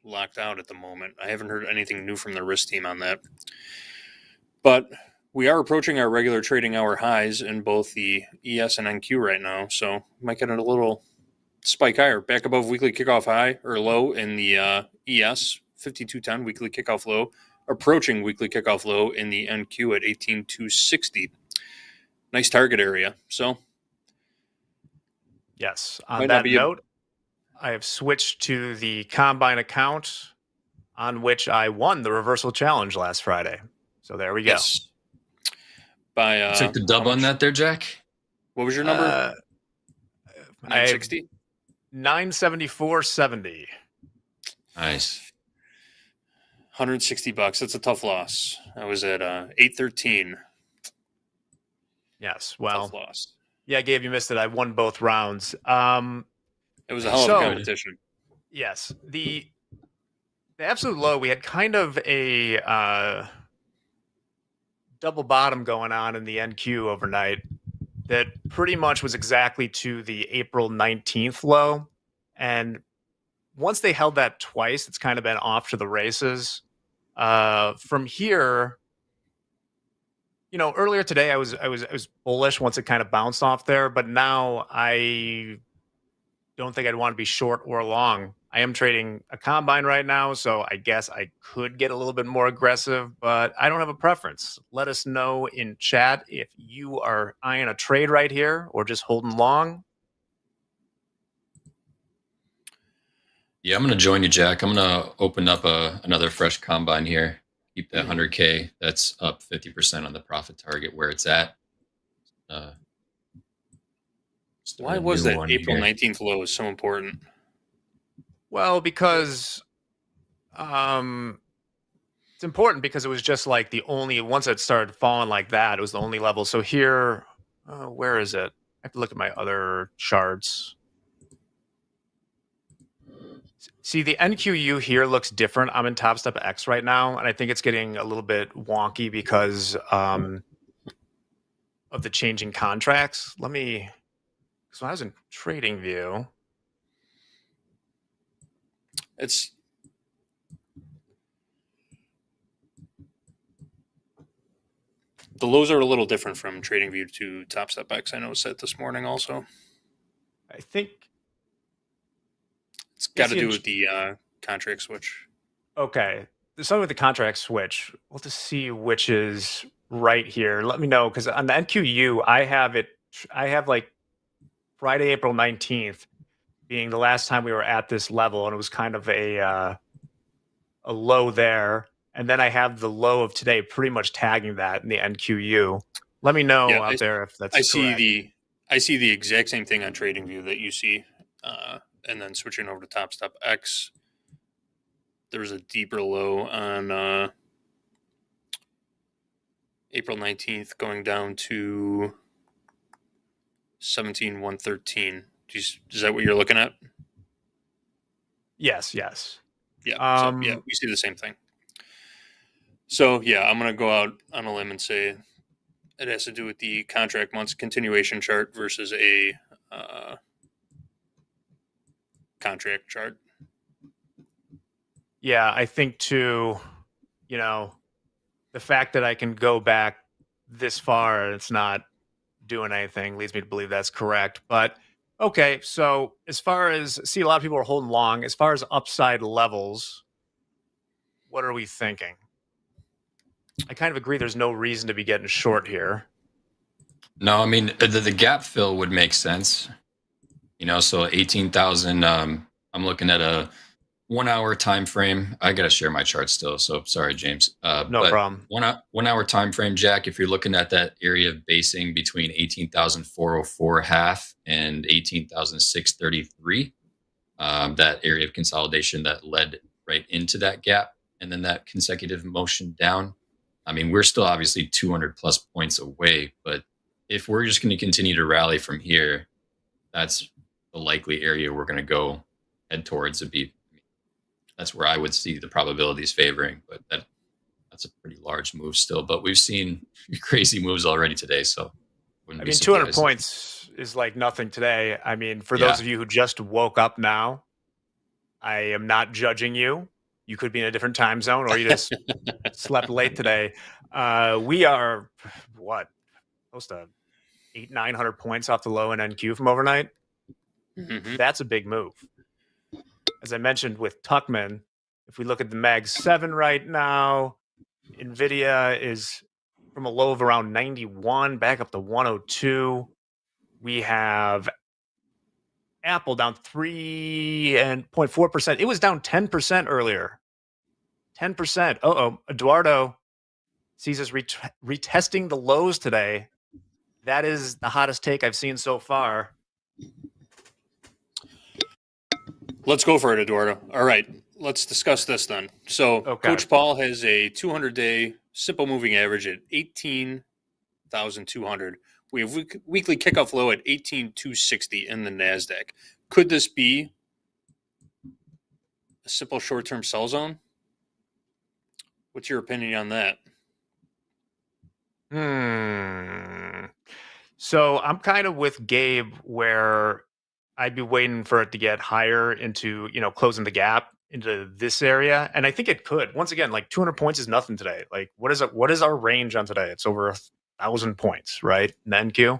locked out at the moment. I haven't heard anything new from the risk team on that. But we are approaching our regular trading hour highs in both the ES and NQ right now. So we might get a little spike higher, back above weekly kickoff high or low in the ES, 5210 weekly kickoff low, approaching weekly kickoff low in the NQ at 18260. Nice target area. So yes, on that note, I have switched to the combine account on which I won the reversal challenge last Friday. So there we go. Yes. By you took the dub on that there, Jack? What was your number? 960? 974.70. Nice. $160. That's a tough loss. I was at 813. Yes. Well, tough loss. Yeah, Gabe, you missed it. I won both rounds. It was a hell of a competition. Yes. The absolute low, we had kind of a double bottom going on in the NQ overnight that pretty much was exactly to the April 19th low. And once they held that twice, it's kind of been off to the races. From here, earlier today I was bullish once it kind of bounced off there, but now I don't think I'd want to be short or long. I am trading a combine right now, so I guess I could get a little bit more aggressive, but I don't have a preference. Let us know in chat if you are eyeing a trade right here or just holding long. Yeah, I'm going to join you, Jack. I'm going to open up another fresh combine here. Keep that 100K. That's up 50% on the profit target where it's at. Why was that April 19th low so important? Well, because It's important because it was just like the only, once it started falling like that, it was the only level. So here, where is it? I have to look at my other charts. See, the NQU here looks different. I'm in Topstep X right now, and I think it's getting a little bit wonky because of the changing contracts. Let me, so I was in Trading View. It's the lows are a little different from Trading View to Topstep X. I noticed that this morning also. I think it's got to do with the contract switch. Okay. Something with the contract switch. We'll just see which is right here. Let me know, because on the NQU, I have like Friday, April 19th being the last time we were at this level, and it was kind of a low there. And then I have the low of today pretty much tagging that in the NQU. Let me know out there if that's correct. I see the exact same thing on Trading View that you see. And then switching over to Topstep X, there was a deeper low on April 19th going down to 17,113. Is that what you're looking at? Yes. Yeah. Yeah, we see the same thing. So, yeah, I'm going to go out on a limb and say it has to do with the contract months continuation chart versus a contract chart. Yeah, I think too, the fact that I can go back this far and it's not doing anything leads me to believe that's correct. But okay, so as far as, see, a lot of people are holding long. As far as upside levels, what are we thinking? I kind of agree there's no reason to be getting short here. No, I mean, the gap fill would make sense. So 18,000, I'm looking at a 1 hour time frame. I got to share my chart still. So sorry, James. No problem. 1 hour time frame, Jack, if you're looking at that area of basing between 18,404 half and 18,633, that area of consolidation that led right into that gap and then that consecutive motion down. I mean, we're still obviously 200 plus points away, but if we're just going to continue to rally from here, that's the likely area we're going to go head towards. That's where I would see the probabilities favoring, but that's a pretty large move still. But we've seen crazy moves already today, so I mean, 200 points is like nothing today. I mean, for those of you who just woke up now, I am not judging you. You could be in a different time zone, or you just slept late today. We are close to 800-900 points off the low in NQ from overnight. Mm-hmm. That's a big move. As I mentioned with Tuckman, if we look at the Mag 7 right now, NVIDIA is from a low of around 91 back up to 102. We have Apple down 3.4%. It was down 10% earlier. 10%. Eduardo sees us retesting the lows today. That is the hottest take I've seen so far. Let's go for it, Eduardo. All right, let's discuss this then. So Coach Paul has a 200-day simple moving average at 18,200. We have weekly kickoff low at 18,260 in the NASDAQ. Could this be a simple short-term sell zone? What's your opinion on that? So I'm kind of with Gabe where I'd be waiting for it to get higher into, closing the gap into this area. And I think it could. Once again, like 200 points is nothing today. Like what is our range on today? It's over 1,000 points, right? In the NQ.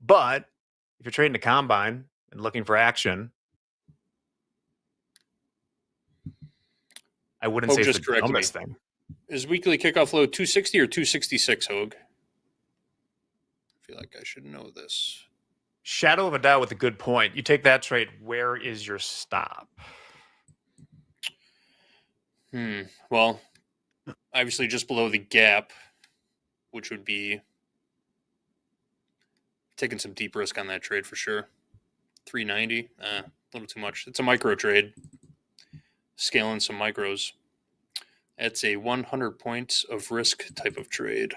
But if you're trading a combine and looking for action, I wouldn't say it's the dumbest thing. Is weekly kickoff low 260 or 266, Hoag? I feel like I should know this. Shadow of a doubt with a good point. You take that trade, where is your stop? Well, obviously just below the gap, which would be taking some deep risk on that trade for sure. 390, a little too much. It's a micro trade. Scaling some micros. It's a 100 points of risk type of trade.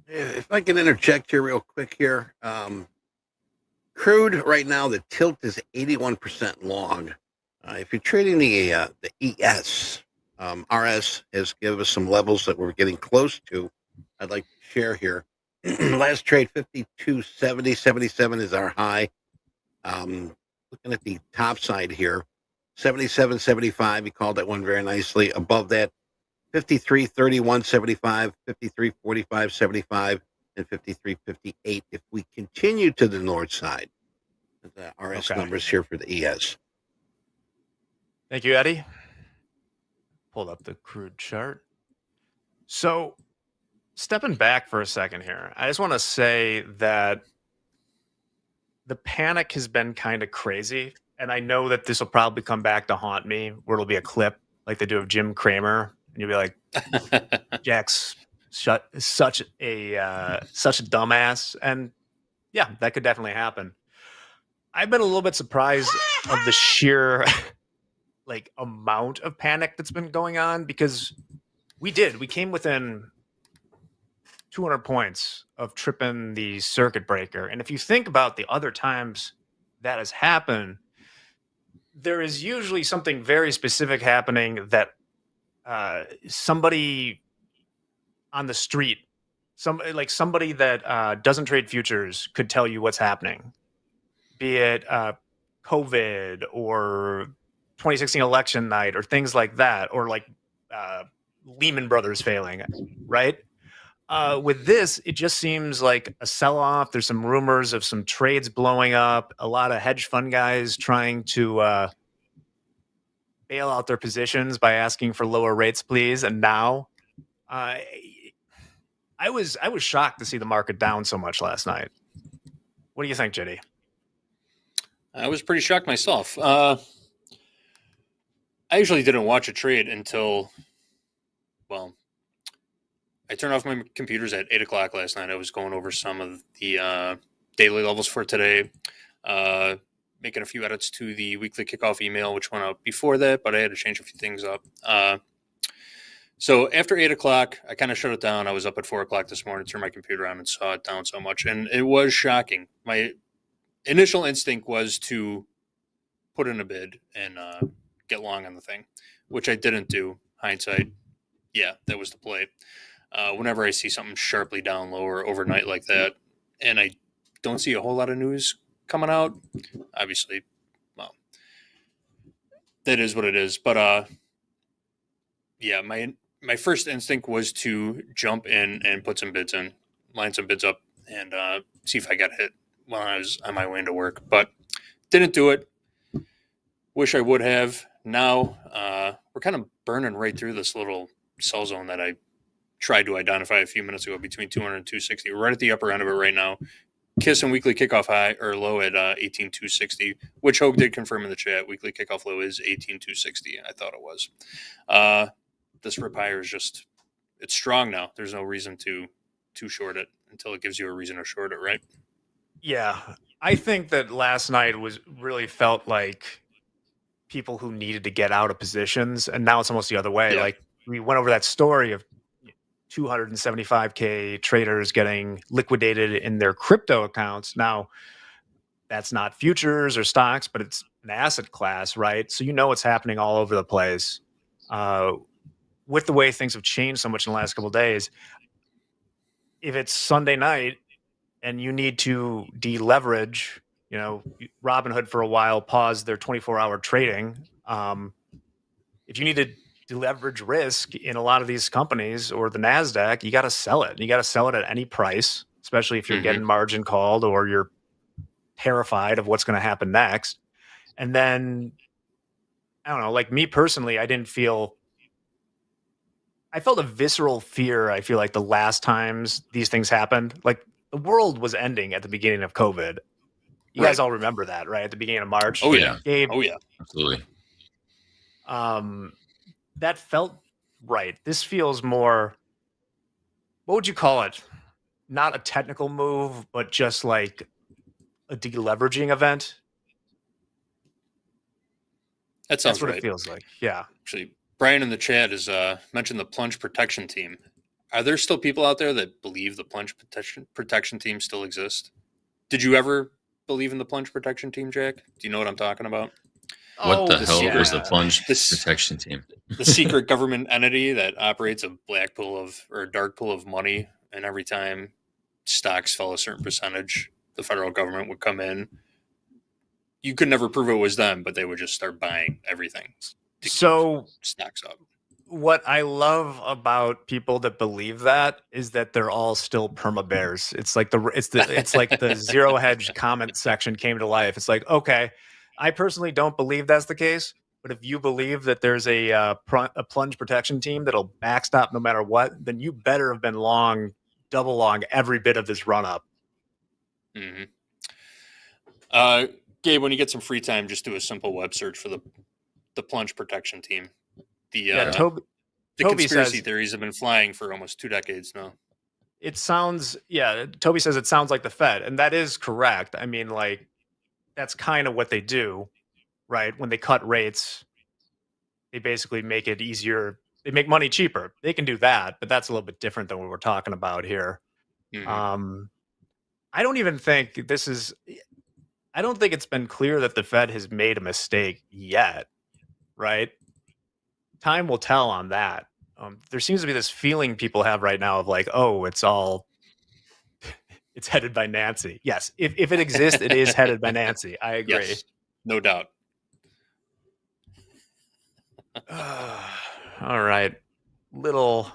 If I can interject here real quick here. Crude right now, the tilt is 81% long. If you're trading the ES, RS has given us some levels that we're getting close to. I'd like to share here. Last trade, 52.70, 77 is our high. Looking at the top side here, 77.75. He called that one very nicely. Above that, 53.31.75, 53.45.75, and 53.58. If we continue to the north side, the RS numbers here for the ES. Thank you, Eddie. Pulled up the crude chart. So, stepping back for a second here, I just want to say that the panic has been kind of crazy. And I know that this will probably come back to haunt me, where it'll be a clip like they do of Jim Cramer. And you'll be like, Jack's such a dumbass. And yeah, that could definitely happen. I've been a little bit surprised of the sheer like amount of panic that's been going on, because we came within 200 points of tripping the circuit breaker. And if you think about the other times that has happened, there is usually something very specific happening that somebody on the street, somebody that doesn't trade futures could tell you what's happening, be it COVID or 2016 election night or things like that, or like Lehman Brothers failing, right? With this, it just seems like a sell-off. There's some rumors of some trades blowing up, a lot of hedge fund guys trying to bail out their positions by asking for lower rates, please. And now I was shocked to see the market down so much last night. What do you think, JD? I was pretty shocked myself. I usually didn't watch a trade until, well, I turned off my computers at 8 o'clock last night. I was going over some of the daily levels for today, making a few edits to the weekly kickoff email, which went out before that, but I had to change a few things up. So after 8 o'clock, I kind of shut it down. I was up at 4 o'clock this morning, turned my computer on and saw it down so much. And it was shocking. My initial instinct was to put in a bid and get long on the thing, which I didn't do. Hindsight, yeah, that was the play. Whenever I see something sharply down lower overnight like that, and I don't see a whole lot of news coming out, obviously, well, that is what it is. But yeah, my first instinct was to jump in and put some bids in, line some bids up, and see if I got hit while I was on my way into work. But didn't do it. Wish I would have. Now we're kind of burning right through this little sell zone that I tried to identify a few minutes ago between 200 and 260. We're right at the upper end of it right now. Kissing weekly kickoff high or low at 18,260, which Hoag did confirm in the chat. Weekly kickoff low is 18,260. I thought it was. This rip higher is just, it's strong now. There's no reason to short it until it gives you a reason to short it, right? Yeah, I think that last night really felt like people who needed to get out of positions, and now it's almost the other way. Yeah. Like we went over that story of 275K traders getting liquidated in their crypto accounts. Now, that's not futures or stocks, but it's an asset class, right? So you know what's happening all over the place. With the way things have changed so much in the last couple of days, if it's Sunday night and you need to deleverage, you know, Robinhood for a while paused their 24-hour trading. If you need to deleverage risk in a lot of these companies or the NASDAQ, you got to sell it. You got to sell it at any price, especially if you're getting margin called or you're terrified of what's going to happen next. And then, I don't know, like me personally, I felt a visceral fear. I feel like the last times these things happened, like the world was ending at the beginning of COVID. You guys all remember that, right? At the beginning of March. Oh, yeah. Gabe, oh, yeah. Absolutely. That felt right. This feels more, what would you call it? Not a technical move, but just like a deleveraging event. That sounds That's what right. it feels like. Yeah. Actually, Brian in the chat has mentioned the plunge protection team. Are there still people out there that believe the plunge protection team still exists? Did you ever believe in the plunge protection team, Jack? Do you know what I'm talking about? What the Oh, hell yeah. is the plunge This- protection team? The secret government entity that operates a black pool of or a dark pool of money, and every time stocks fell a certain percentage, the federal government would come in. You could never prove it was them, but they would just start buying everything to So keep stocks up. what I love about people that believe that is that they're all still perma bears. It's like the zero hedge comment section came to life. It's like, okay, I personally don't believe that's the case, but if you believe that there's a plunge protection team that'll backstop no matter what, then you better have been long, double long every bit of this run up. Mm-hmm. Gabe, when you get some free time, just do a simple web search for the plunge protection team. The Toby conspiracy says theories have been flying for almost 2 decades now. it sounds, Toby says it sounds like the Fed, and that is correct. I mean, like, that's kind of what they do, right? When they cut rates, they basically make it easier. They make money cheaper. They can do that, but that's a little bit different than what we're talking about here. Mm-hmm. I don't even think I don't think it's been clear that the Fed has made a mistake yet, right? Time will tell on that. There seems to be this feeling people have right now of like, oh, it's headed by Nancy. Yes, if it exists, it is headed by Nancy. I agree. Yes, no doubt. All right, little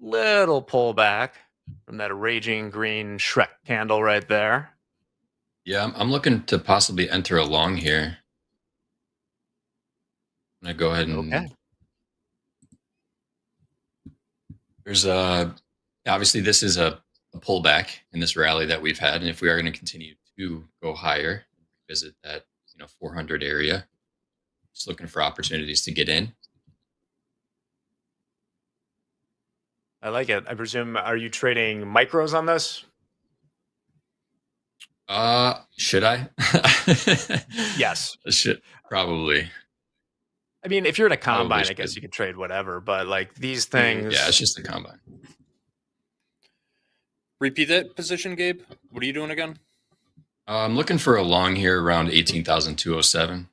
pullback from that raging green Shrek candle right there. Yeah, I'm looking to possibly enter a long here. I'm gonna go ahead and. Okay. There's obviously this is a pullback in this rally that we've had, and if we are going to continue to go higher, visit that 400 area, just looking for opportunities to get in. I like it. I presume, are you trading micros on this? Should I? Yes. Should probably. I mean, if you're in a combine, I should. guess you could trade whatever, but like these things. Yeah, it's just a combine. Repeat that position, Gabe. What are you doing again? I'm looking for a long here around 18,207.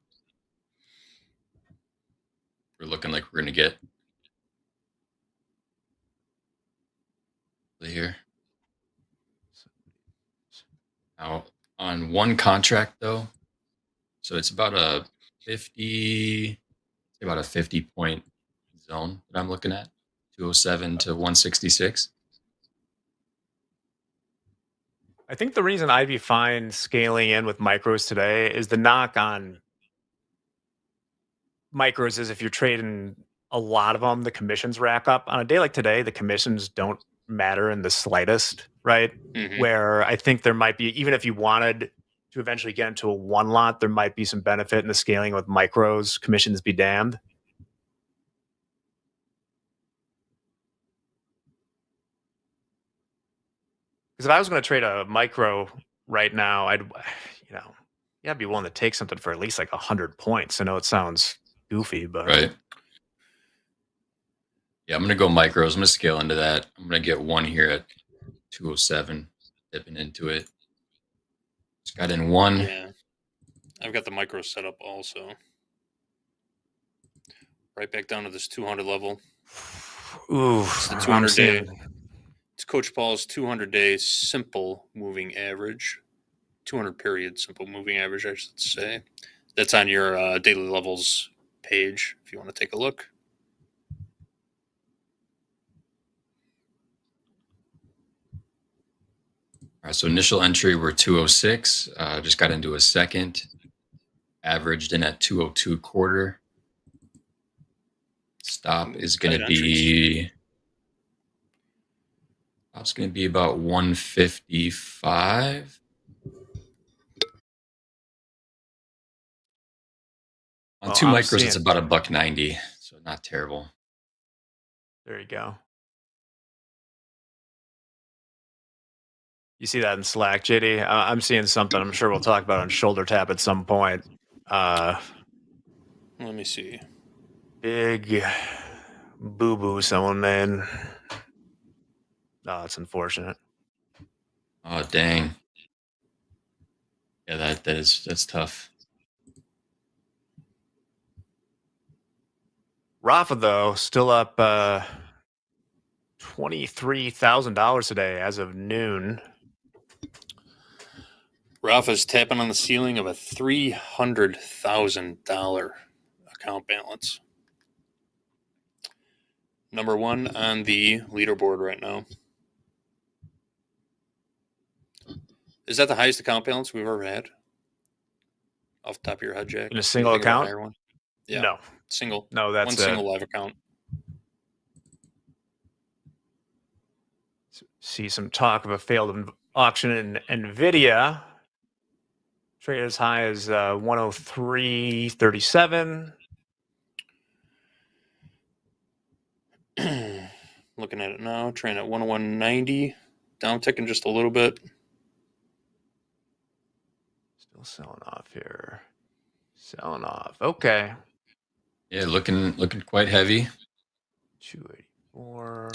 We're looking like we're going to get here. Now, on one contract, though, so it's about a 50 point zone that I'm looking at, 207 to 166. I think the reason I'd be fine scaling in with micros today is the knock on micros is if you're trading a lot of them, the commissions rack up. On a day like today, the commissions don't matter in the slightest, right? Mm-hmm. Where I think there might be, even if you wanted to eventually get into a one lot, there might be some benefit in the scaling with micros, commissions be damned. Because if I was going to trade a micro right now, I'd be willing to take something for at least like 100 points. I know it sounds goofy, but right. Yeah, I'm going to go micros. I'm going to scale into that. I'm going to get one here at 207, dipping into it. Just got in one. Yeah, I've got the micro set up also. Right back down to this 200 level. Ooh, it's the 200 day. It's Coach Paul's 200-day simple moving average. 200 period simple moving average, I should say. That's on your daily levels page if you want to take a look. All right, so initial entry we're 206. Just got into a second. Averaged in at 202 quarter. Stop is going to be. Stop's going to be about 155. On two micros, it's about $1.90, so not terrible. There you go. You see that in Slack, JD? I'm seeing something. I'm sure we'll talk about on Shoulder Tap at some point. Let me see. Big boo-boo someone made. Oh, it's unfortunate. Oh, dang. Yeah, that's tough. Rafa, though, still up $23,000 today as of noon. Rafa's tapping on the ceiling of a $300,000 account balance. Number one on the leaderboard right now. Is that the highest account balance we've ever had? Off the top of your head, Jack? In a single Can you think of account? higher one? Yeah. No. Single. No, that's one single live account. See some talk of a failed auction in NVIDIA. Trade as high as 103.37. Looking at it now, trading at 101.90, down ticking just a little bit. Still selling off here. Selling off. Okay. Yeah, looking quite heavy. 284.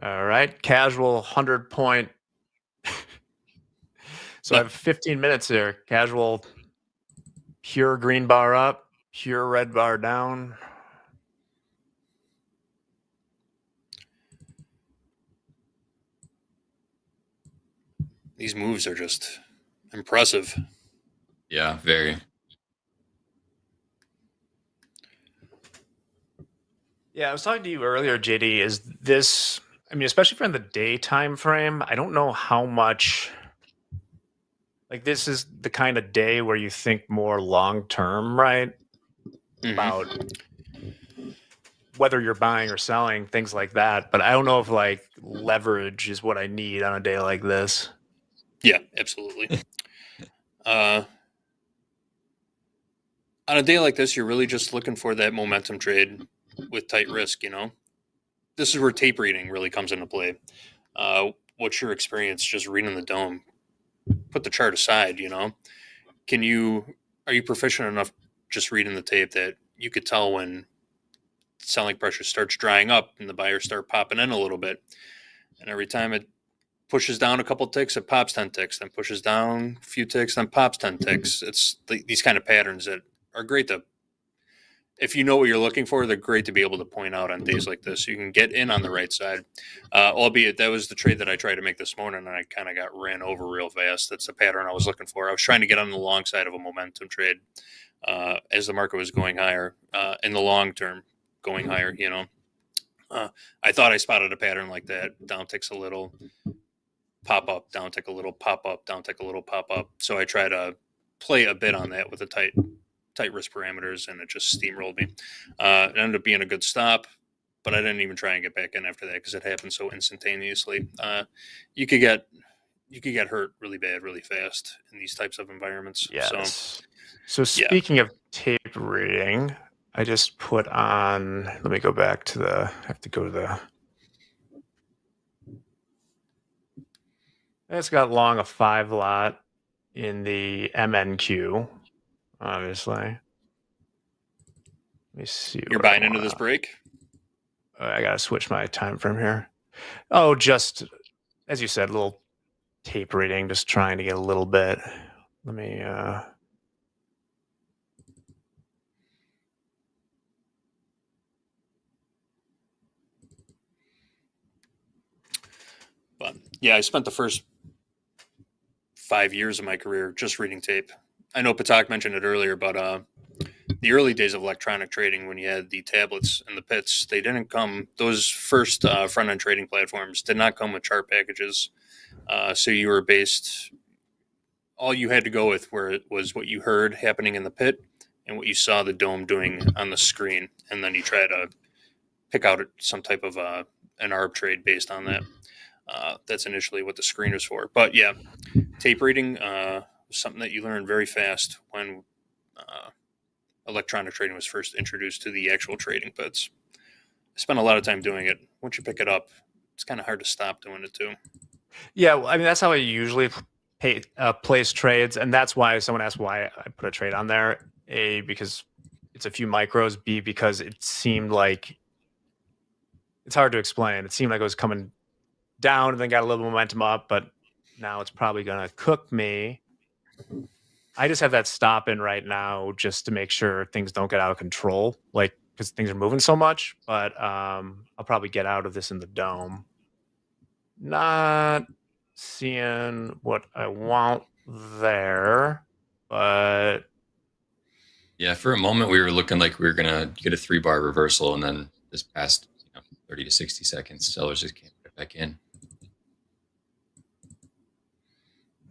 All right. Casual 100 point. So I have 15 minutes here. Casual, pure green bar up, pure red bar down. These moves are just impressive. Yeah, very. Yeah, I was talking to you earlier, JD. Is this, I mean, especially from the day time frame, I don't know how much, like, this is the kind of day where you think more long term, right? Mhm. About whether you're buying or selling, things like that. But I don't know if, like, leverage is what I need on a day like this. Yeah, absolutely. On a day like this, you're really just looking for that momentum trade with tight risk, you know? This is where tape reading really comes into play. What's your experience just reading the dome? Put the chart aside, you know? Are you proficient enough just reading the tape that you could tell when selling pressure starts drying up and the buyers start popping in a little bit? And every time it pushes down a couple ticks, it pops 10 ticks, then pushes down a few ticks, then pops 10 ticks. It's these kind of patterns that are great to, if you know what you're looking for, they're great to be able to point out on days like this. You can get in on the right side. Albeit that was the trade that I tried to make this morning, and I kind of got ran over real fast. That's the pattern I was looking for. I was trying to get on the long side of a momentum trade as the market was going higher, in the long term, going higher, you know. I thought I spotted a pattern like that. Down ticks a little, pop up, down tick a little, pop up, down tick a little, pop up. So I try to play a bit on that with the tight risk parameters, and it just steamrolled me. It ended up being a good stop, but I didn't even try and get back in after that because it happened so instantaneously. You could get hurt really bad, really fast in these types of environments. Yes. So speaking of tape reading, I just put on, let me go back to I have to go to it's got long a 5 lot in the MNQ, obviously. Let me see. You're buying into this break? I got to switch my time frame here. Oh, just, as you said, a little tape reading, just trying to get a little bit. Let me, But yeah, I spent the first 5 years of my career just reading tape. I know Patak mentioned it earlier, but the early days of electronic trading, when you had the tablets and the pits, they didn't come. Those first front-end trading platforms did not come with chart packages, so you were based. All you had to go with was what you heard happening in the pit and what you saw the dome doing on the screen, and then you try to pick out some type of an arb trade based on that. That's initially what the screen was for. But yeah, tape reading was something that you learned very fast when electronic trading was first introduced to the actual trading pits. I spent a lot of time doing it. Once you pick it up, it's kind of hard to stop doing it too. Yeah, well, I mean, that's how I usually place trades, and that's why someone asked why I put a trade on there. Because it's a few micros, B, because it seemed like it's hard to explain. It seemed like it was coming down and then got a little momentum up, but now it's probably going to cook me. I just have that stop in right now just to make sure things don't get out of control, like because things are moving so much. But I'll probably get out of this in the dome. Not seeing what I want there, but Yeah, for a moment we were looking like we were gonna get a 3-bar reversal, and then this past 30 to 60 seconds, sellers just came right back in.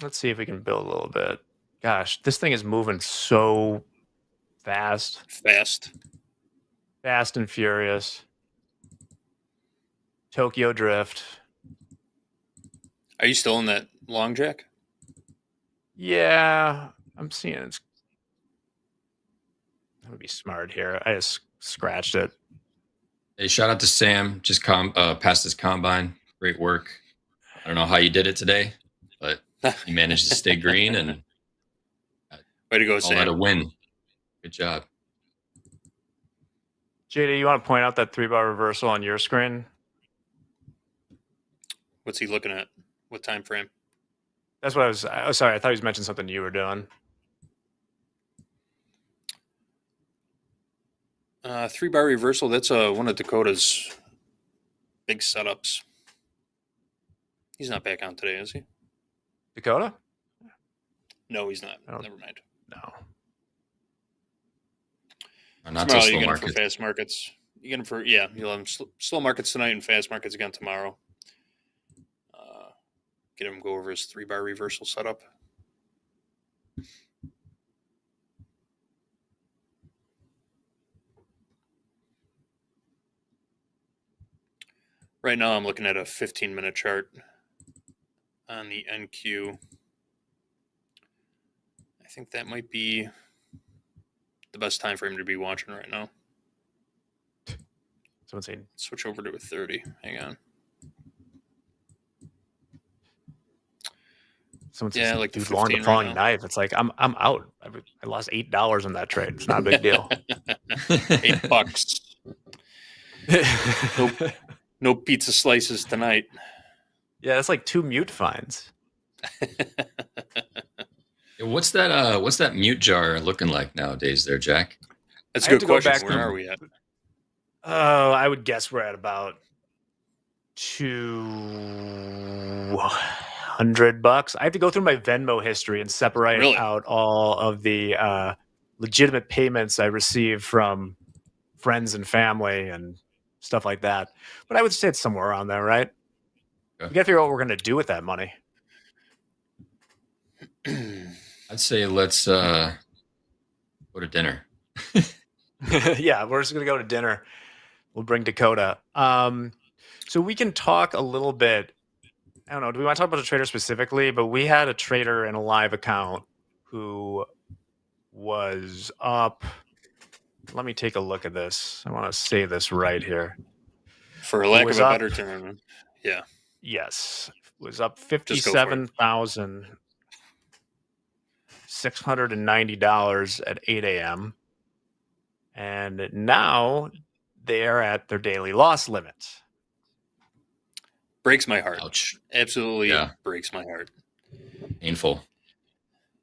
let's see if we can build a little bit. Gosh, this thing is moving so fast. Fast and furious. Tokyo Drift. Are you still in that long, Jack? Yeah, I'm seeing it's. I'm gonna be smart here. I just scratched it. Hey, shout out to Sam. Just passed his combine. Great work. I don't know how you did it today, but you managed to stay green and way to go, all Sam. that a win. Good job. JD, you want to point out that 3-bar reversal on your screen? What's he looking at? What time frame? That's what I was. Oh, sorry, I thought he was mentioning something you were doing. 3-bar reversal. That's one of Dakota's big setups. He's not back on today, is he? Dakota? No, he's not. Oh. Never mind. No. Not Tomorrow so you slow get him market. for fast markets. You get him for you'll have him slow markets tonight and fast markets again tomorrow. Get him go over his 3-bar reversal setup. Right now I'm looking at a 15-minute chart on the NQ. I think that might be the best time frame to be watching right now. Someone saying switch over to a 30. Hang on. Someone says, Yeah, like the dude, long 15 the falling right now. knife. It's like I'm out. I lost $8 on that trade. It's not a big deal. $8. No pizza slices tonight. Yeah, that's like 2 mute fines. What's that mute jar looking like nowadays there, Jack? That's a I have good to go question. back Where to- are we at? I would guess we're at about $200. I have to go through my Venmo history and separate Really? out all of the legitimate payments I receive from friends and family and stuff like that. But I would say it's somewhere around there, right? Okay. We got to figure out what we're going to do with that money. I'd say let's go to dinner. Yeah, we're just going to go to dinner. We'll bring Dakota. So we can talk a little bit. I don't know. Do we want to talk about the trader specifically? But we had a trader in a live account who was up. Let me take a look at this. I want to say this right here. For lack of was a up- better term, yeah. Yes, was up Just go for it. $57,690 at 8 a.m. And now they are at their daily loss limit. Breaks my heart. Ouch. Absolutely Yeah. breaks my heart. Painful.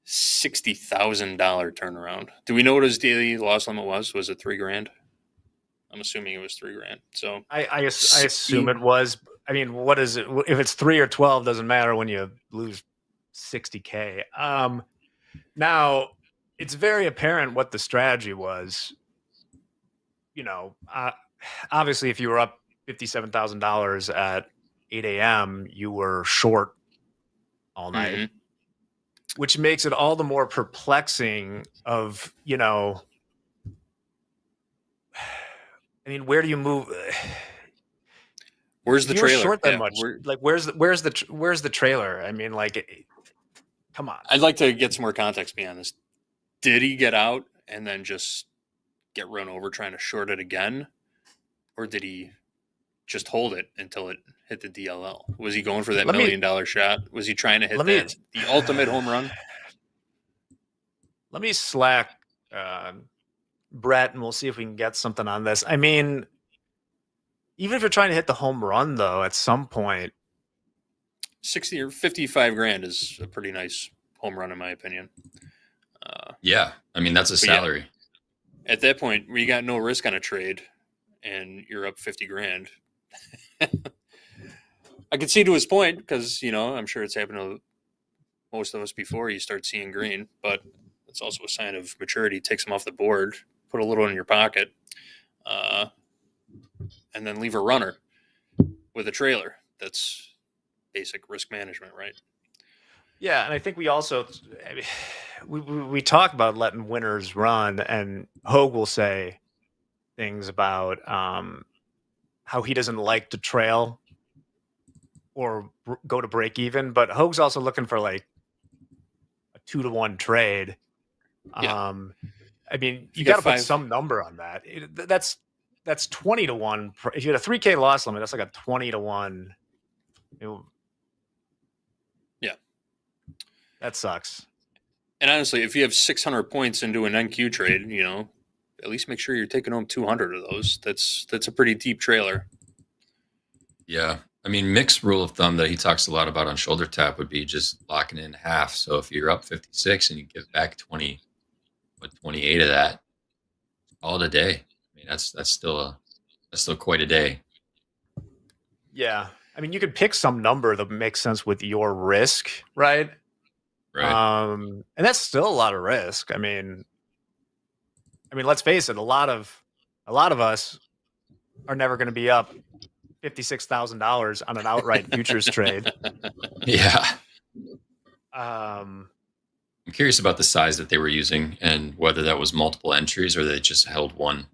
$60,000 turnaround. Do we know what his daily loss limit was? Was it $3,000? I'm assuming it was $3,000. So I assume it was. I mean, what is it? If it's 3 or 12, doesn't matter when you lose 60K. Now, it's very apparent what the strategy was. You know, obviously, if you were up $57,000 at 8 a.m., you were short all night, Mhm. which makes it all the more perplexing of, you know, I mean, where do you move? Where's the If you were trailer? short that Yeah, much? where- Like, where's the trailer? I mean, like, come on. I'd like to get some more context behind this. Did he get out and then just get run over trying to short it again? Or did he just hold it until it hit the DLL? Was he going for that Let me- $1 million shot? Was he trying to hit let me- the ultimate home run? Let me Slack Brett, and we'll see if we can get something on this. I mean, even if you're trying to hit the home run, though, at some point, 60 or 55 grand is a pretty nice home run, in my opinion. Yeah, I mean that's a salary. Yeah, at that point, where you got no risk on a trade, and you're up 50 grand. I can see to his point because I'm sure it's happened to most of us before. You start seeing green, but it's also a sign of maturity. Take some off the board, put a little in your pocket, and then leave a runner with a trailer. That's basic risk management, right? Yeah, and I think we also we talk about letting winners run, and Hoag will say things about how he doesn't like to trail or go to break even, but Hoag's also looking for like a 2-to-1 trade. Yeah. I mean, you got to put some number on that. That's 20-to-1. If you had a 3K loss limit, that's like a 20-to-1. Yeah, that sucks. And honestly, if you have 600 points into an NQ trade, at least make sure you're taking home 200 of those. That's a pretty deep trailer. Yeah. I mean, Mick's rule of thumb that he talks a lot about on shoulder tap would be just locking in half. So if you're up 56 and you give back 28 of that, all a day. I mean, that's still quite a day. Yeah. I mean, you could pick some number that makes sense with your risk, right? Right. And that's still a lot of risk. I mean, let's face it, a lot of us are never going to be up $56,000 on an outright futures trade. Yeah. I'm curious about the size that they were using and whether that was multiple entries or they just held one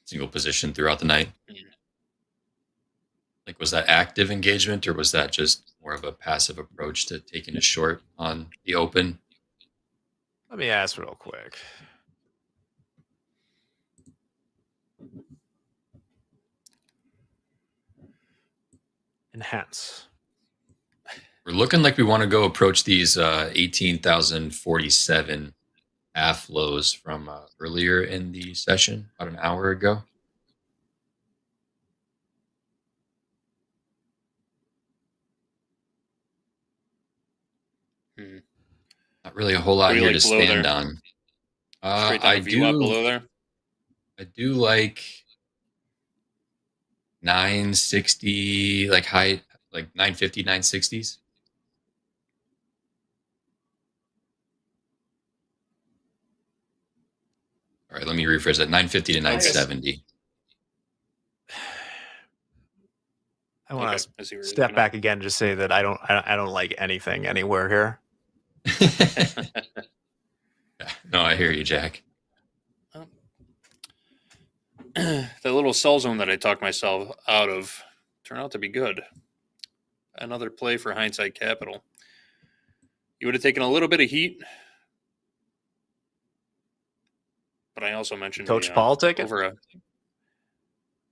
single position throughout the night. Like, was that active engagement or was that just more of a passive approach to taking a short on the open? Let me ask real quick. Enhance. We're looking like we want to go approach these 18,047 half lows from earlier in the session, about an hour ago. Not really a whole lot here to stand on. Straight down VWAP below there. I do like 960, like high, like 950, 960s. All right, let me rephrase that. 950 to 970. I want to step back again and just say that I don't like anything anywhere here. No, I hear you, Jack. The little sell zone that I talked myself out of turned out to be good. Another play for Hindsight Capital. You would have taken a little bit of heat, but I also mentioned Coach Paul take it over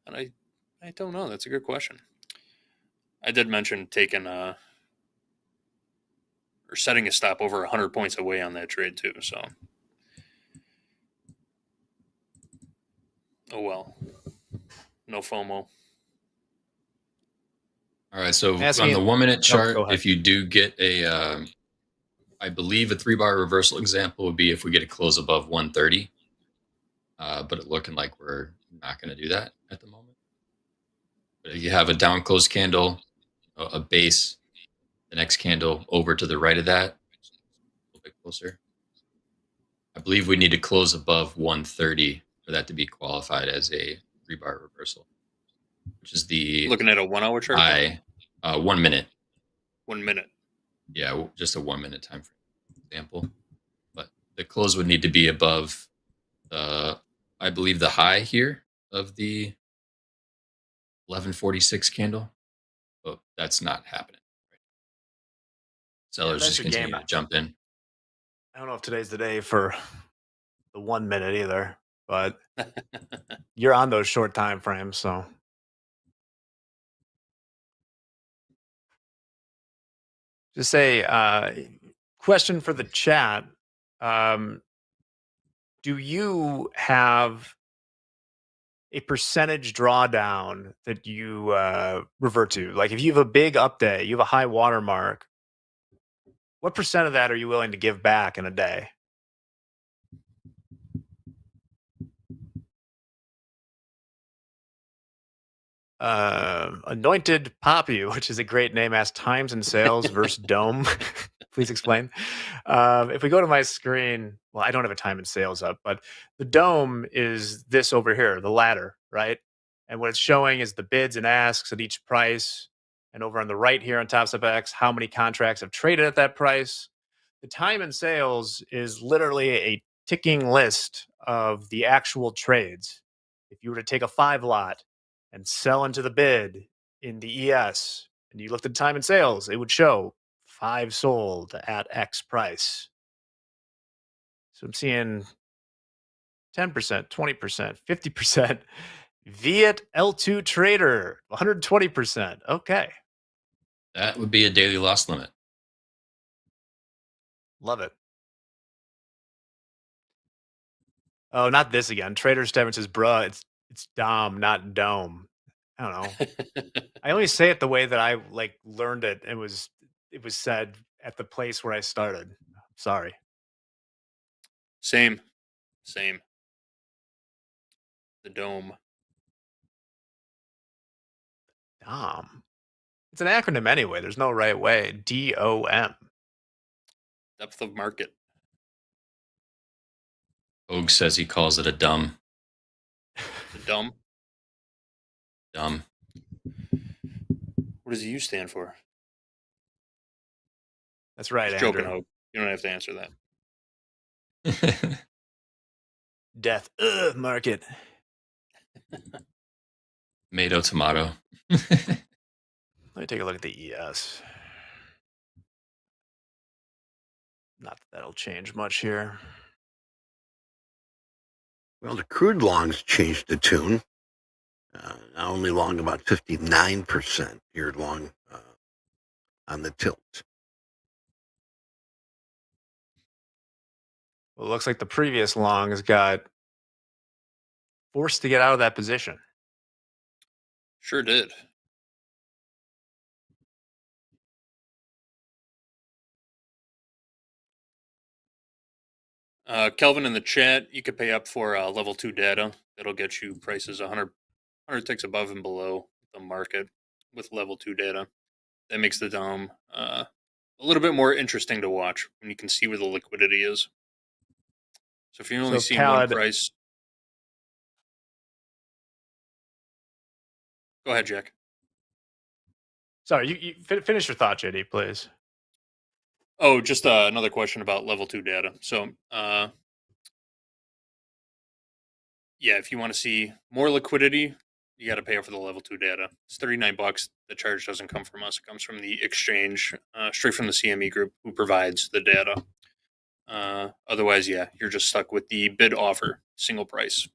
and I don't know. That's a good question. I did mention taking or setting a stop over 100 points away on that trade too. So, oh well, no FOMO. All right, so on the 1 minute chart, if you do get a, I believe a 3-bar reversal example would be if we get a close above 130, but it looking like we're not going to do that at the moment. But if you have a down close candle, a base, the next candle over to the right of that, a little bit closer. I believe we need to close above 130 for that to be qualified as a 3-bar reversal, which is the looking at a 1 hour chart. 1 minute. 1 minute. Yeah, just a 1 minute time frame example. But the close would need to be above I believe the high here of the 1146 candle. But that's not happening. Sellers just continue to jump in. I don't know if today's the day for the 1 minute either, but you're on those short time frames, so. Just a question for the chat. do you have a percentage drawdown that you revert to? Like if you have a big up day, you have a high watermark, what percent of that are you willing to give back in a day? Anointed Poppy, which is a great name, asks times and sales versus dome. Please explain. If we go to my screen, well, I don't have a time and sales up, but the dome is this over here, the ladder, right? And what it's showing is the bids and asks at each price. And over on the right here on Topstep X, how many contracts have traded at that price. The time and sales is literally a ticking list of the actual trades. If you were to take a 5 lot and sell into the bid in the ES, and you looked at time and sales, it would show 5 sold at X price. So I'm seeing 10%, 20%, 50%. Viet L2 Trader, 120%. Okay. That would be a daily loss limit. Love it. Oh, not this again. Trader Stebbins says, bruh, it's Dom, not Dome. I don't know. I only say it the way that I like learned it. It was said at the place where I started. Sorry. Same. The dome. Dom. It's an acronym anyway. There's no right way. DOM. Depth of market. Hoag says he calls it a dumb. The dumb. Dumb. What does U stand for? That's right, Just Andrew. joking, Hoag. You don't have to answer that. Death market. Tomato. Let me take a look at the ES. Not that that'll change much here. Well, the crude longs changed the tune. Now only long about 59% here long on the tilt. Well, it looks like the previous long has got forced to get out of that position. Sure did. Kelvin in the chat, you could pay up for level 2 data. That'll get you prices 100 ticks above and below the market with level 2 data. That makes the dome a little bit more interesting to watch when you can see where the liquidity is. So if you only see one price. Go ahead, Jack. Sorry, you finish your thought, JD, please. Oh, just another question about level 2 data. So, yeah, if you want to see more liquidity, you got to pay for the level 2 data. It's $39. The charge doesn't come from us; it comes from the exchange, straight from the CME group who provides the data. Otherwise, yeah, you're just stuck with the bid offer single price.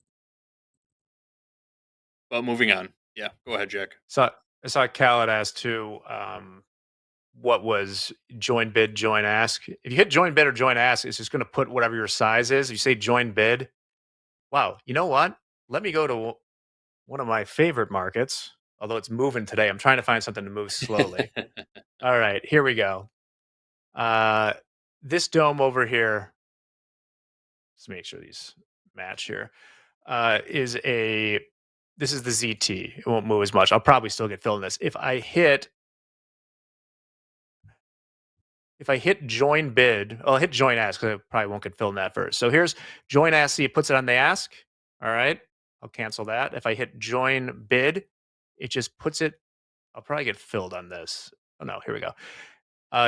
But moving on, yeah, go ahead, Jack. So I saw Khaled ask too. What was join bid, join ask? If you hit join bid or join ask, it's just going to put whatever your size is. If you say join bid, wow, you know what? Let me go to one of my favorite markets, although it's moving today. I'm trying to find something to move slowly. All right, here we go. This dome over here, let's make sure these match here, this is the ZT. It won't move as much. I'll probably still get filled in this. If I hit join bid, I'll hit join ask because I probably won't get filled in that first. So here's join ask. See, it puts it on the ask. All right. I'll cancel that. If I hit join bid, it just puts it. I'll probably get filled on this. Oh no, here we go.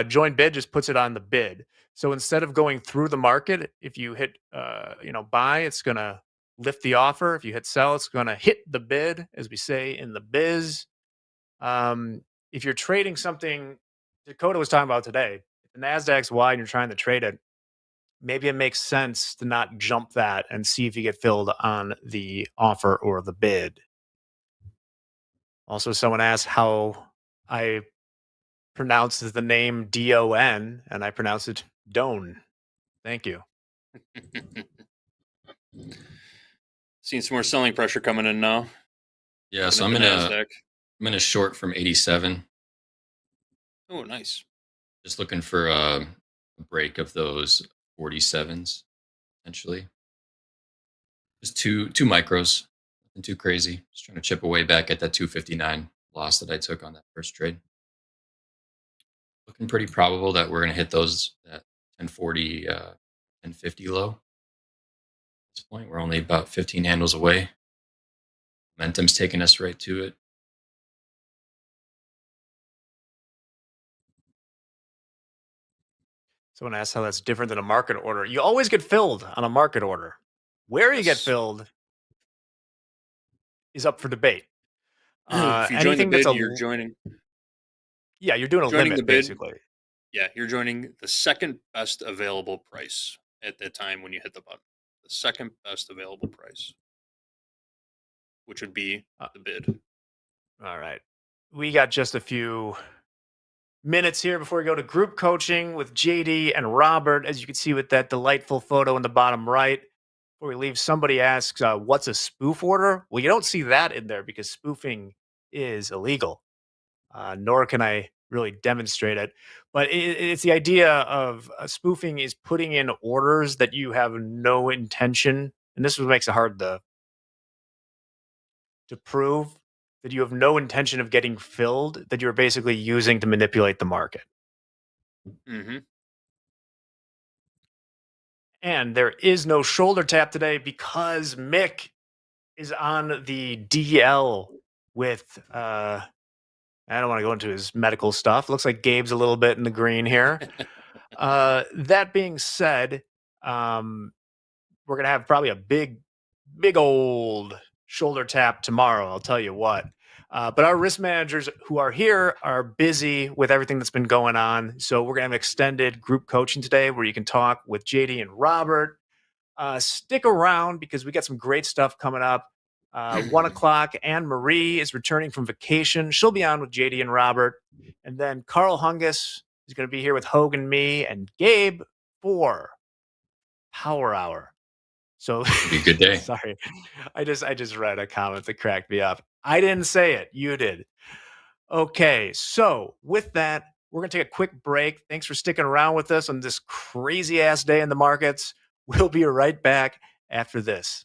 Join bid just puts it on the bid. So instead of going through the market, if you hit buy, it's gonna lift the offer. If you hit sell, it's gonna hit the bid, as we say in the biz. If you're trading something, Dakota was talking about today, if the Nasdaq's wide and you're trying to trade it, maybe it makes sense to not jump that and see if you get filled on the offer or the bid. Also, someone asked how I pronounce the name DON, and I pronounce it Doan. Thank you. Seeing some more selling pressure coming in now. Yeah, so I'm Looking at in the a NASDAQ. I'm in a short from 87. Oh, nice. Just looking for a break of those 47s, essentially. Just two micros, nothing too crazy. Just trying to chip away back at that 259 loss that I took on that first trade. Looking pretty probable that we're going to hit those at 1040, 1050 low. At this point, we're only about 15 handles away. Momentum's taking us right to it. Someone asked how that's different than a market order. You always get filled on a market order. Where you get Yes. filled is up for debate. If you join the Anything that's bid, a you're joining you're doing a joining limit the bid. basically. Yeah, you're joining the second best available price at the time when you hit the button. The second best available price, which would be the bid. All right. We got just a few minutes here before we go to group coaching with JD and Robert. As you can see with that delightful photo in the bottom right. Before we leave, somebody asks, what's a spoof order? Well, you don't see that in there because spoofing is illegal, nor can I really demonstrate it. But it's the idea of spoofing is putting in orders that you have no intention, and this is what makes it hard to prove, that you have no intention of getting filled, that you're basically using to manipulate the market. Mm-hmm. And there is no shoulder tap today because Mick is on the DL with, I don't want to go into his medical stuff. Looks like Gabe's a little bit in the green here. That being said, we're going to have probably a big old shoulder tap tomorrow. I'll tell you what. But our risk managers who are here are busy with everything that's been going on. So we're going to have extended group coaching today where you can talk with JD and Robert. Stick around because we got some great stuff coming up. 1 o'clock, Anne Marie is returning from vacation. She'll be on with JD and Robert. And then Carl Hungus is going to be here with Hoag and me and Gabe for Power Hour. So Be a good day. Sorry. I just read a comment that cracked me up. I didn't say it. You did. Okay. So with that, we're going to take a quick break. Thanks for sticking around with us on this crazy ass day in the markets. We'll be right back after this.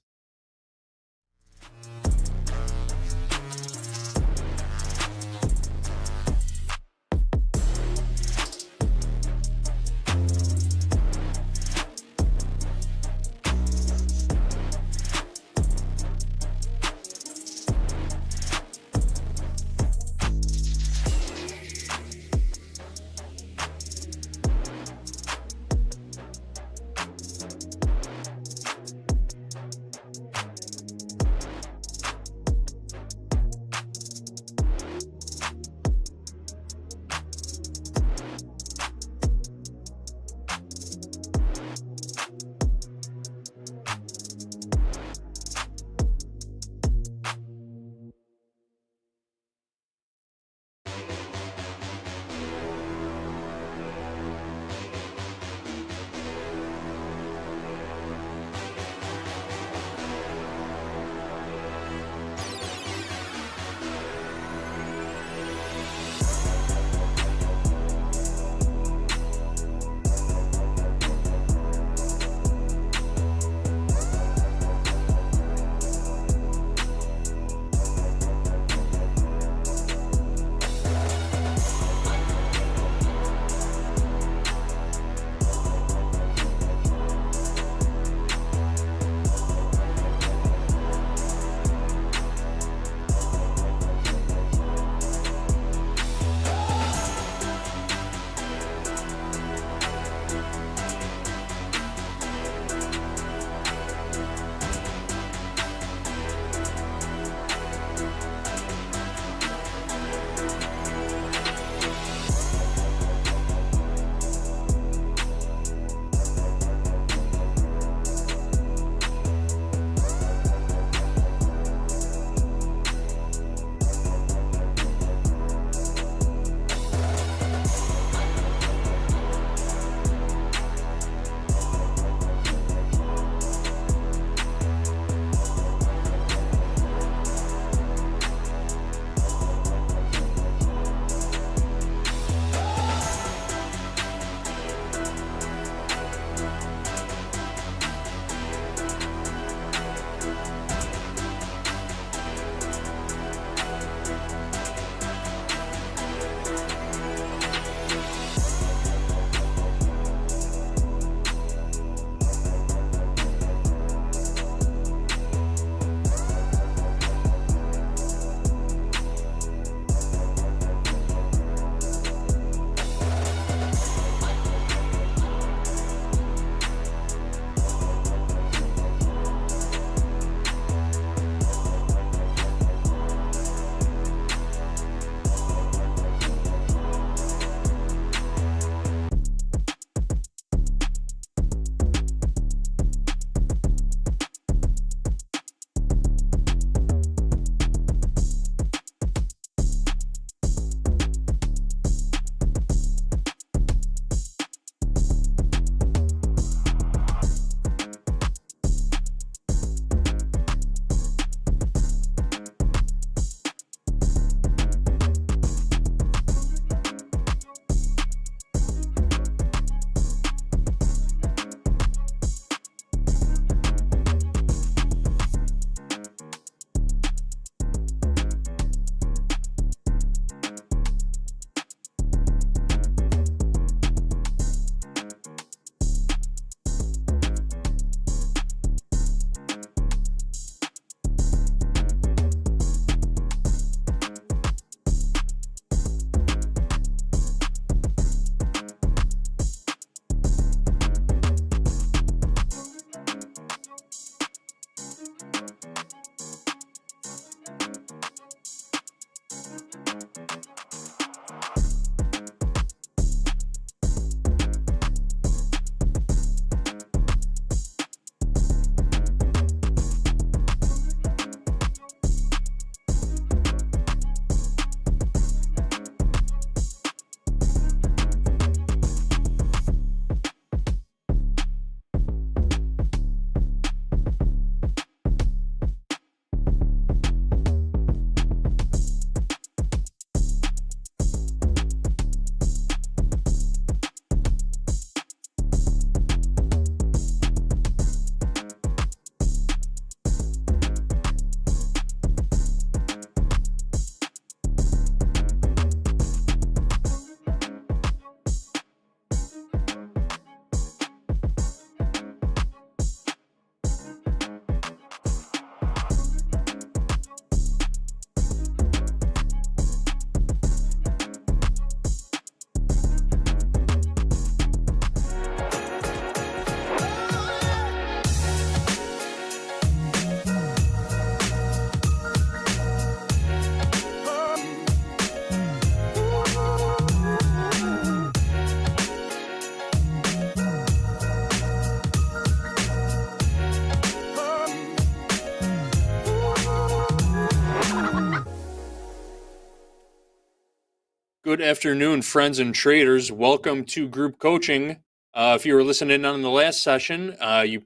Good afternoon, friends and traders. Welcome to group coaching. If you were listening on the last session, you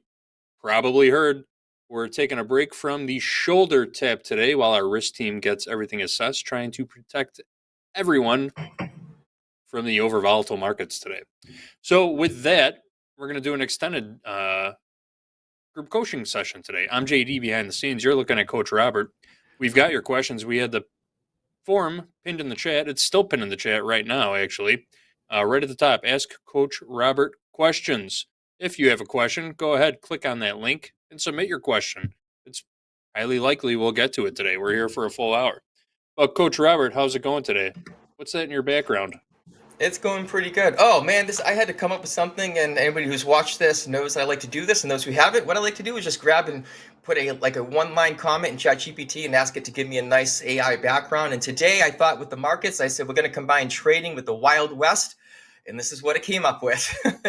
probably heard we're taking a break from the shoulder tap today while our risk team gets everything assessed, trying to protect everyone from the over volatile markets today. So with that, we're going to do an extended group coaching session today. I'm JD behind the scenes. You're looking at Coach Robert. We've got your questions. We had the form pinned in the chat. It's still pinned in the chat right now, actually. Right at the top, ask Coach Robert questions. If you have a question, go ahead, click on that link, and submit your question. It's highly likely we'll get to it today. We're here for a full hour. But Coach Robert, how's it going today? What's that in your background? It's going pretty good. Oh man, I had to come up with something, and anybody who's watched this knows I like to do this, and those who haven't, what I like to do is just grab and put a one-line comment in ChatGPT and ask it to give me a nice AI background. And today I thought with the markets, I said we're going to combine trading with the Wild West, and this is what it came up with.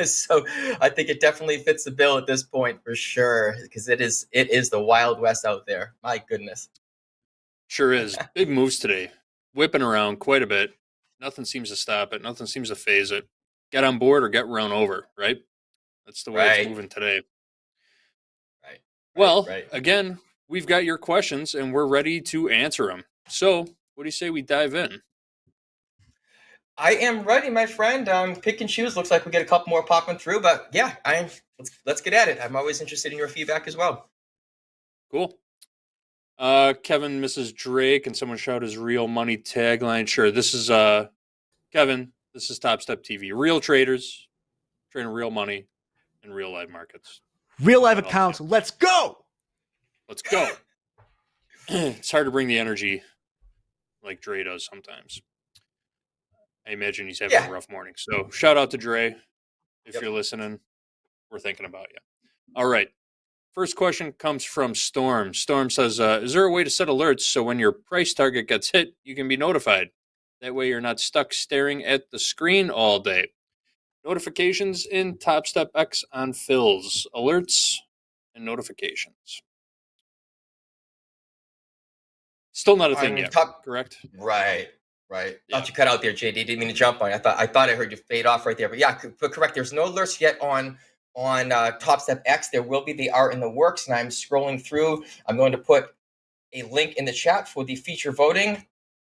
So I think it definitely fits the bill at this point for sure, because it is the Wild West out there. My goodness. Sure is. Big moves today. Whipping around quite a bit. Nothing seems to stop it. Nothing seems to phase it. Get on board or get run over, right? That's the way it's moving today. Right. Well, again, we've got your questions and we're ready to answer them. So, what do you say we dive in? I am ready, my friend. Pick and choose. Looks like we get a couple more popping through, but yeah, let's get at it. I'm always interested in your feedback as well. Cool. Kevin, Mrs. Drake, and someone shout his real money tagline. Sure. This is Kevin. This is TopstepTV. Real traders trading real money in real live markets. Real live accounts. Let's go. Let's go. It's hard to bring the energy like Dre does sometimes. I imagine he's having a rough morning. So shout out to Dre. If you're listening, we're thinking about you. All right. First question comes from Storm. Storm says, is there a way to set alerts so when your price target gets hit, you can be notified? That way you're not stuck staring at the screen all day. Notifications in Topstep X on fills. Alerts and notifications. Still not a thing yet, correct? Right. Thought you cut out there, JD. Didn't mean to jump on you. I thought I heard you fade off right there. But yeah, but correct. There's no alerts yet on Topstep X. There will be. They are in the works, and I'm scrolling through. I'm going to put a link in the chat for the feature voting.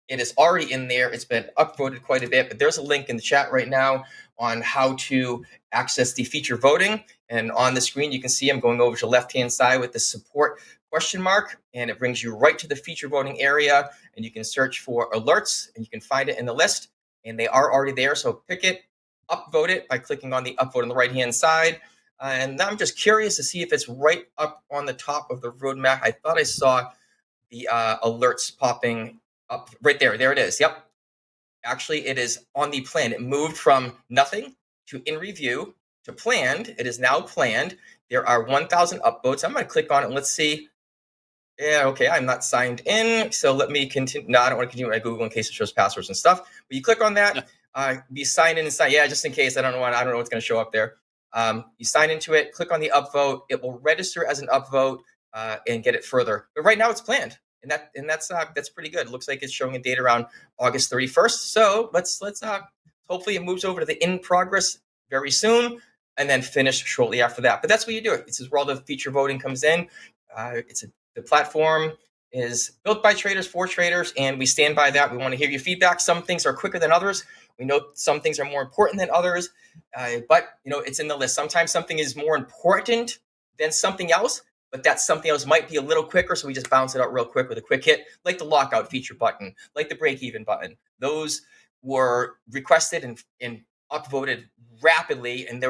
It is already in there. It's been upvoted quite a bit, but there's a link in the chat right now on how to access the feature voting. And on the screen, you can see I'm going over to the left-hand side with the support question mark, and it brings you right to the feature voting area, and you can search for alerts, and you can find it in the list, and they are already there. So pick it, upvote it by clicking on the upvote on the right-hand side. And I'm just curious to see if it's right up on the top of the roadmap. I thought I saw the alerts popping up right there. There it is. Yep. Actually, it is on the plan. It moved from nothing to in review to planned. It is now planned. There are 1,000 upvotes. I'm going to click on it and let's see. Yeah, okay, I'm not signed in. So let me continue. No, I don't want to continue my Google in case it shows passwords and stuff. But you click on that, be signed in and sign. Yeah, just in case. I don't know what's going to show up there. You sign into it, click on the upvote. It will register as an upvote and get it further. But right now it's planned. And that's pretty good. It looks like it's showing a date around August 31st. So let's hopefully it moves over to the in progress very soon and then finish shortly after that. But that's what you do. This is where all the feature voting comes in. The platform is built by traders for traders, and we stand by that. We want to hear your feedback. Some things are quicker than others. We know some things are more important than others, but it's in the list. Sometimes something is more important than something else, but that something else might be a little quicker, so we just bounce it out real quick with a quick hit, like the lockout feature button, like the break-even button. Those were requested and upvoted rapidly, and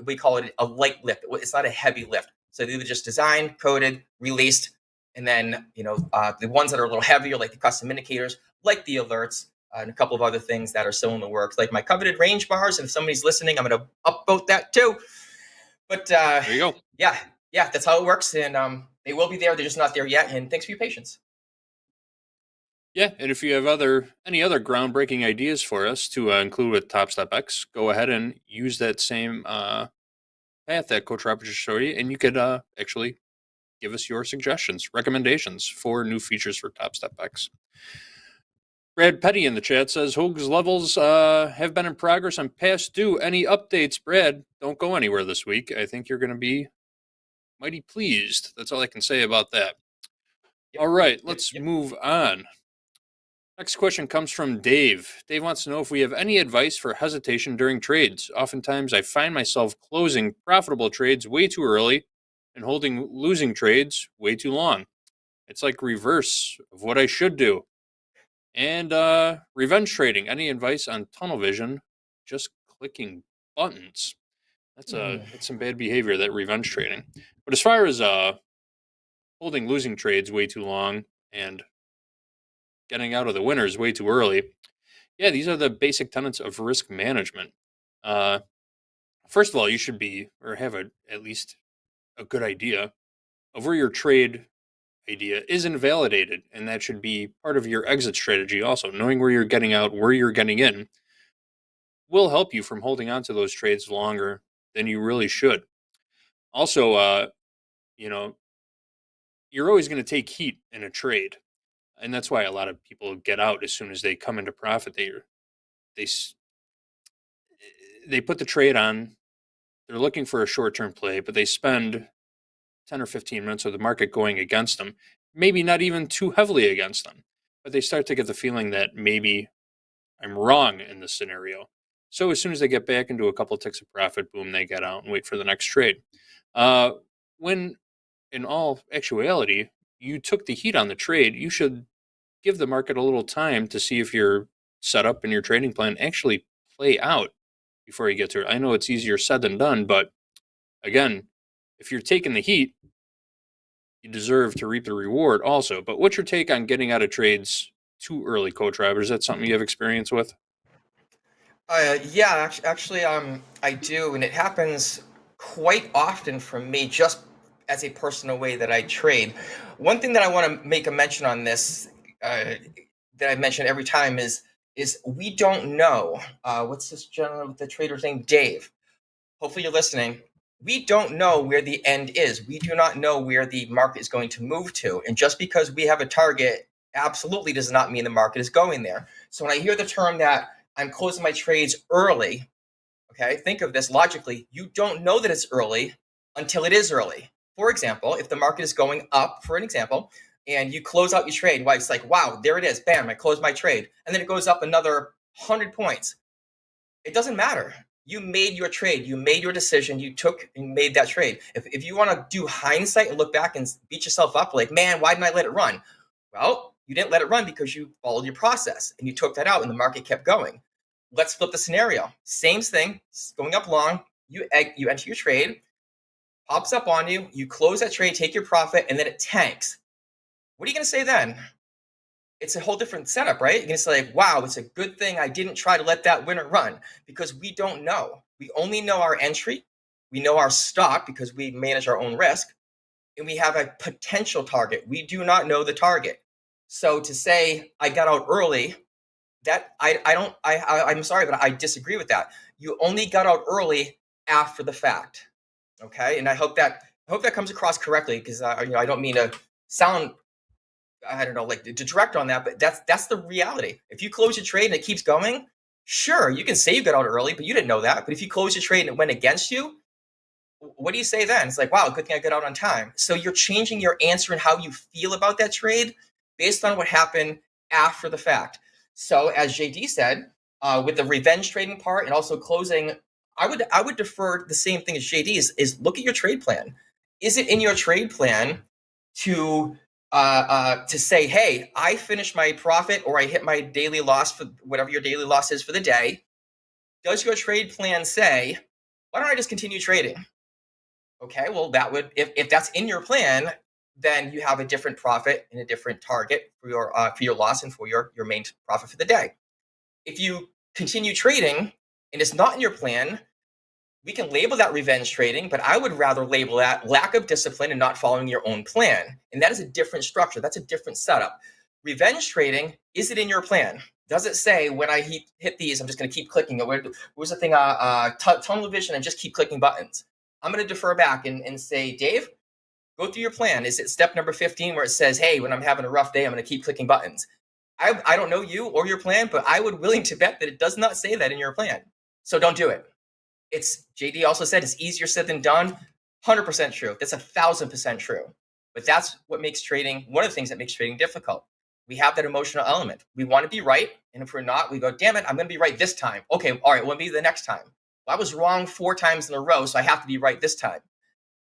we call it a light lift. It's not a heavy lift. So they were just designed, coded, released, and then the ones that are a little heavier, like the custom indicators, like the alerts, and a couple of other things that are still in the works, like my coveted range bars. And if somebody's listening, I'm going to upvote that too. But there you go. Yeah, that's how it works, and they will be there. They're just not there yet. And thanks for your patience. Yeah, and if you have any other groundbreaking ideas for us to include with Topstep X, go ahead and use that same path that Coach Robert just showed you, and you could actually give us your suggestions, recommendations for new features for Topstep X. Brad Petty in the chat says Hoag's levels have been in progress on past due. Any updates, Brad? Don't go anywhere this week. I think you're going to be mighty pleased. That's all I can say about that. All right, let's move on. Next question comes from Dave. Dave wants to know if we have any advice for hesitation during trades. Oftentimes, I find myself closing profitable trades way too early and holding losing trades way too long. It's like reverse of what I should do. And revenge trading. Any advice on tunnel vision? Just clicking buttons. That's some bad behavior, that revenge trading. But as far as holding losing trades way too long and getting out of the winners way too early, yeah, these are the basic tenets of risk management. First of all, you should be or have at least a good idea of where your trade idea is invalidated, and that should be part of your exit strategy also. Knowing where you're getting out, where you're getting in, will help you from holding on to those trades longer than you really should. Also, you're always going to take heat in a trade, and that's why a lot of people get out as soon as they come into profit. They put the trade on, they're looking for a short-term play, but they spend 10 or 15 minutes of the market going against them, maybe not even too heavily against them, but they start to get the feeling that maybe I'm wrong in this scenario. So as soon as they get back into a couple ticks of profit, boom, they get out and wait for the next trade. When in all actuality, you took the heat on the trade, you should give the market a little time to see if your setup and your trading plan actually play out before you get to it. I know it's easier said than done, but again, if you're taking the heat, you deserve to reap the reward also. But what's your take on getting out of trades too early, Coach Robert? Is that something you have experience with? Yeah, actually, I do, and it happens quite often for me, just as a personal way that I trade. One thing that I want to make a mention on this, that I mention every time, is we don't know. What's this gentleman with the trader's name? Dave. Hopefully you're listening. We don't know where the end is. We do not know where the market is going to move to. And just because we have a target absolutely does not mean the market is going there. So when I hear the term that I'm closing my trades early, okay, think of this logically. You don't know that it's early until it is early. For example, if the market is going up, for an example, and you close out your trade, well, it's like, wow, there it is. Bam, I closed my trade. And then it goes up another 100 points. It doesn't matter. You made your trade. You made your decision. You made that trade. If you want to do hindsight and look back and beat yourself up like, man, why didn't I let it run? Well, you didn't let it run because you followed your process and you took that out and the market kept going. Let's flip the scenario. Same thing, going up long. You enter your trade, pops up on you. You close that trade, take your profit, and then it tanks. What are you going to say then? It's a whole different setup, right? You're going to say, like, wow, it's a good thing I didn't try to let that winner run, because we don't know. We only know our entry. We know our stop because we manage our own risk, and we have a potential target. We do not know the target. So to say I got out early, that I'm sorry, but I disagree with that. You only got out early after the fact. Okay. And I hope that comes across correctly, because I don't mean to sound, I don't know, like to direct on that, but that's the reality. If you close your trade and it keeps going, sure, you can say you got out early, but you didn't know that. But if you close your trade and it went against you, what do you say then? It's like, wow, good thing I got out on time. So you're changing your answer and how you feel about that trade based on what happened after the fact. So as JD said, with the revenge trading part and also closing, I would defer the same thing as JD is look at your trade plan. Is it in your trade plan to say, hey, I finished my profit or I hit my daily loss for whatever your daily loss is for the day? Does your trade plan say, why don't I just continue trading? Okay, well, that would, if that's in your plan, then you have a different profit and a different target for your loss and for your main profit for the day. If you continue trading and it's not in your plan, we can label that revenge trading, but I would rather label that lack of discipline and not following your own plan. And that is a different structure. That's a different setup. Revenge trading, is it in your plan? Does it say when I hit these, I'm just going to keep clicking? What was the thing? Tunnel vision and just keep clicking buttons. I'm going to defer back and say, Dave, go through your plan. Is it step number 15 where it says, hey, when I'm having a rough day, I'm going to keep clicking buttons? I don't know you or your plan, but I would willing to bet that it does not say that in your plan. So don't do it. It's JD also said it's easier said than done. 100% true. That's 1,000% true. But that's what makes trading, one of the things that makes trading difficult. We have that emotional element. We want to be right. And if we're not, we go, damn it, I'm going to be right this time. Okay, all right, well, maybe the next time. Well, I was wrong 4 times in a row, so I have to be right this time.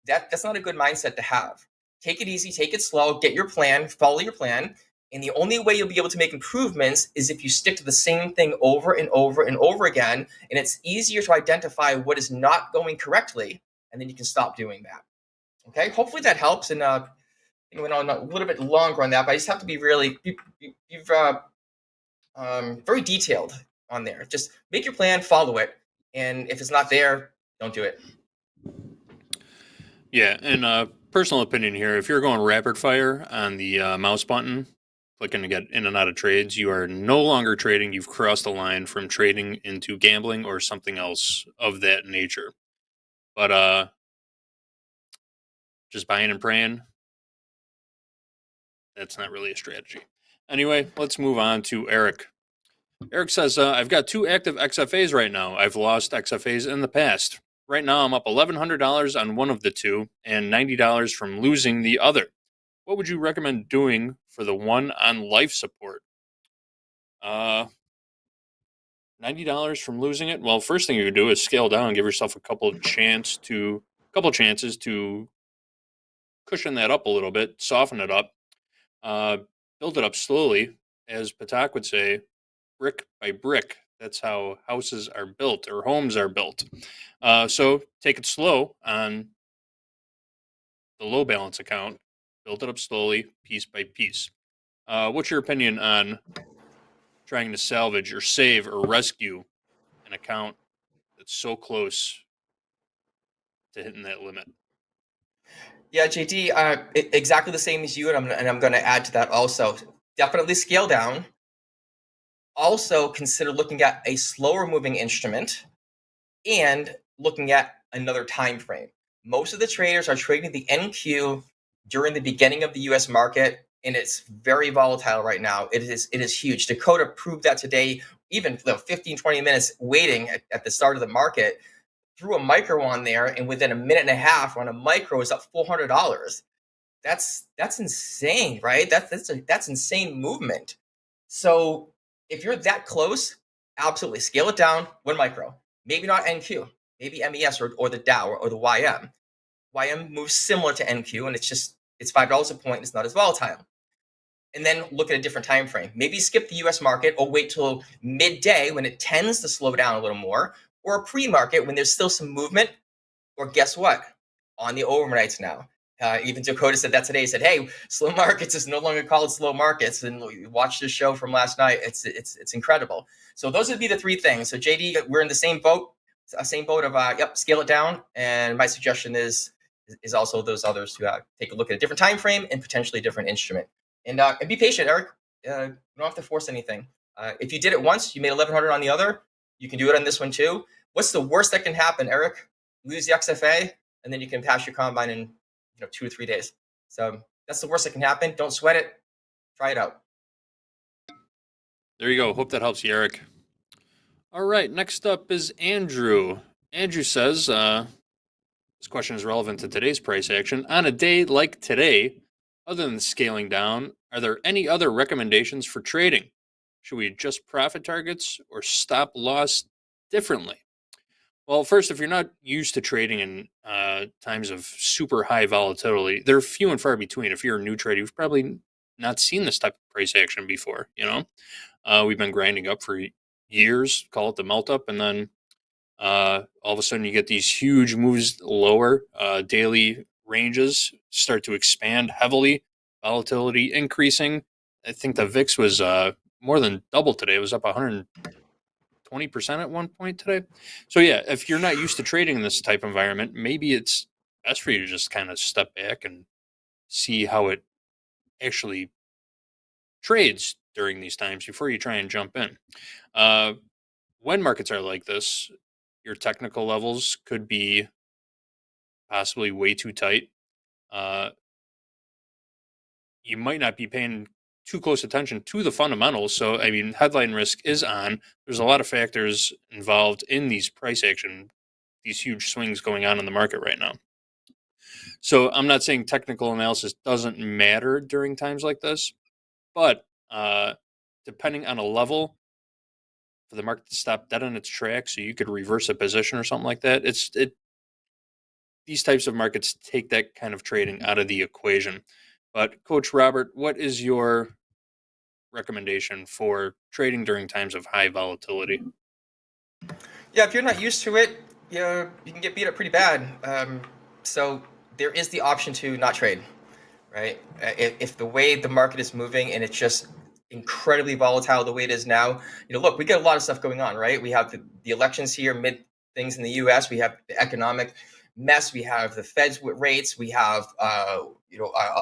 That's not a good mindset to have. Take it easy, take it slow, get your plan, follow your plan. And the only way you'll be able to make improvements is if you stick to the same thing over and over and over again. And it's easier to identify what is not going correctly, and then you can stop doing that. Okay, hopefully that helps. And we went on a little bit longer on that, but I just have to be really very detailed on there. Just make your plan, follow it, and if it's not there, don't do it. Yeah, and personal opinion here, if you're going rapid fire on the mouse button, clicking to get in and out of trades, you are no longer trading. You've crossed the line from trading into gambling or something else of that nature. But just buying and praying, that's not really a strategy. Anyway, let's move on to Eric. Eric says, I've got 2 active XFAs right now. I've lost XFAs in the past. Right now, I'm up $1,100 on one of the 2 and $90 from losing the other. What would you recommend doing for the one on life support? $90 from losing it? Well, first thing you could do is scale down and give yourself a couple chances to cushion that up a little bit, soften it up, build it up slowly, as Patak would say, brick by brick. That's how houses are built or homes are built. So take it slow on the low balance account, build it up slowly, piece by piece. What's your opinion on trying to salvage or save or rescue an account that's so close to hitting that limit? Yeah, JD, exactly the same as you, and I'm going to add to that also. Definitely scale down. Also consider looking at a slower moving instrument and looking at another time frame. Most of the traders are trading the NQ during the beginning of the US market, and it's very volatile right now. It is huge. Dakota proved that today, even 15, 20 minutes waiting at the start of the market, threw a micro on there, and within a minute and a half on a micro is up $400. That's insane, right? That's insane movement. So if you're that close, absolutely scale it down 1 micro. Maybe not NQ, maybe MES or the Dow or the YM. YM moves similar to NQ, and it's $5 a point. It's not as volatile. And then look at a different time frame. Maybe skip the US market or wait till midday when it tends to slow down a little more, or a pre-market when there's still some movement. Or guess what? On the overnights now. Even Dakota said that today. He said, "Hey, slow markets is no longer called slow markets." And watch the show from last night. It's incredible. So those would be the 3 things. So JD, we're in the same boat. Of scale it down. And my suggestion is also those others to take a look at a different time frame and potentially a different instrument. And be patient, Eric. You don't have to force anything. If you did it once, you made 1,100 on the other. You can do it on this one too. What's the worst that can happen, Eric? Lose the XFA, and then you can pass your combine in 2 or 3 days. So that's the worst that can happen. Don't sweat it. Try it out. There you go. Hope that helps you, Eric. All right. Next up is Andrew. Andrew says, this question is relevant to today's price action. On a day like today, other than scaling down, are there any other recommendations for trading? Should we adjust profit targets or stop loss differently? Well, first, if you're not used to trading in times of super high volatility, they're few and far between. If you're a new trader, you've probably not seen this type of price action before. We've been grinding up for years, call it the melt up, and then all of a sudden you get these huge moves lower. Daily ranges start to expand heavily, volatility increasing. I think the VIX was more than double today. It was up 120% at one point today. So yeah, if you're not used to trading in this type of environment, maybe it's best for you to just kind of step back and see how it actually trades during these times before you try and jump in. When markets are like this, your technical levels could be possibly way too tight. You might not be paying too close attention to the fundamentals. So, I mean, headline risk is on. There's a lot of factors involved in these price action, these huge swings going on in the market right now. So I'm not saying technical analysis doesn't matter during times like this, but depending on a level for the market to stop dead in its tracks, so you could reverse a position or something like that, these types of markets take that kind of trading out of the equation. But Coach Robert, what is your recommendation for trading during times of high volatility? Yeah, if you're not used to it, you can get beat up pretty bad. So there is the option to not trade, right? If the way the market is moving and it's just incredibly volatile the way it is now, look, we got a lot of stuff going on, right? We have the elections here, mid things in the U.S. We have the economic mess. We have the Fed's rates. We have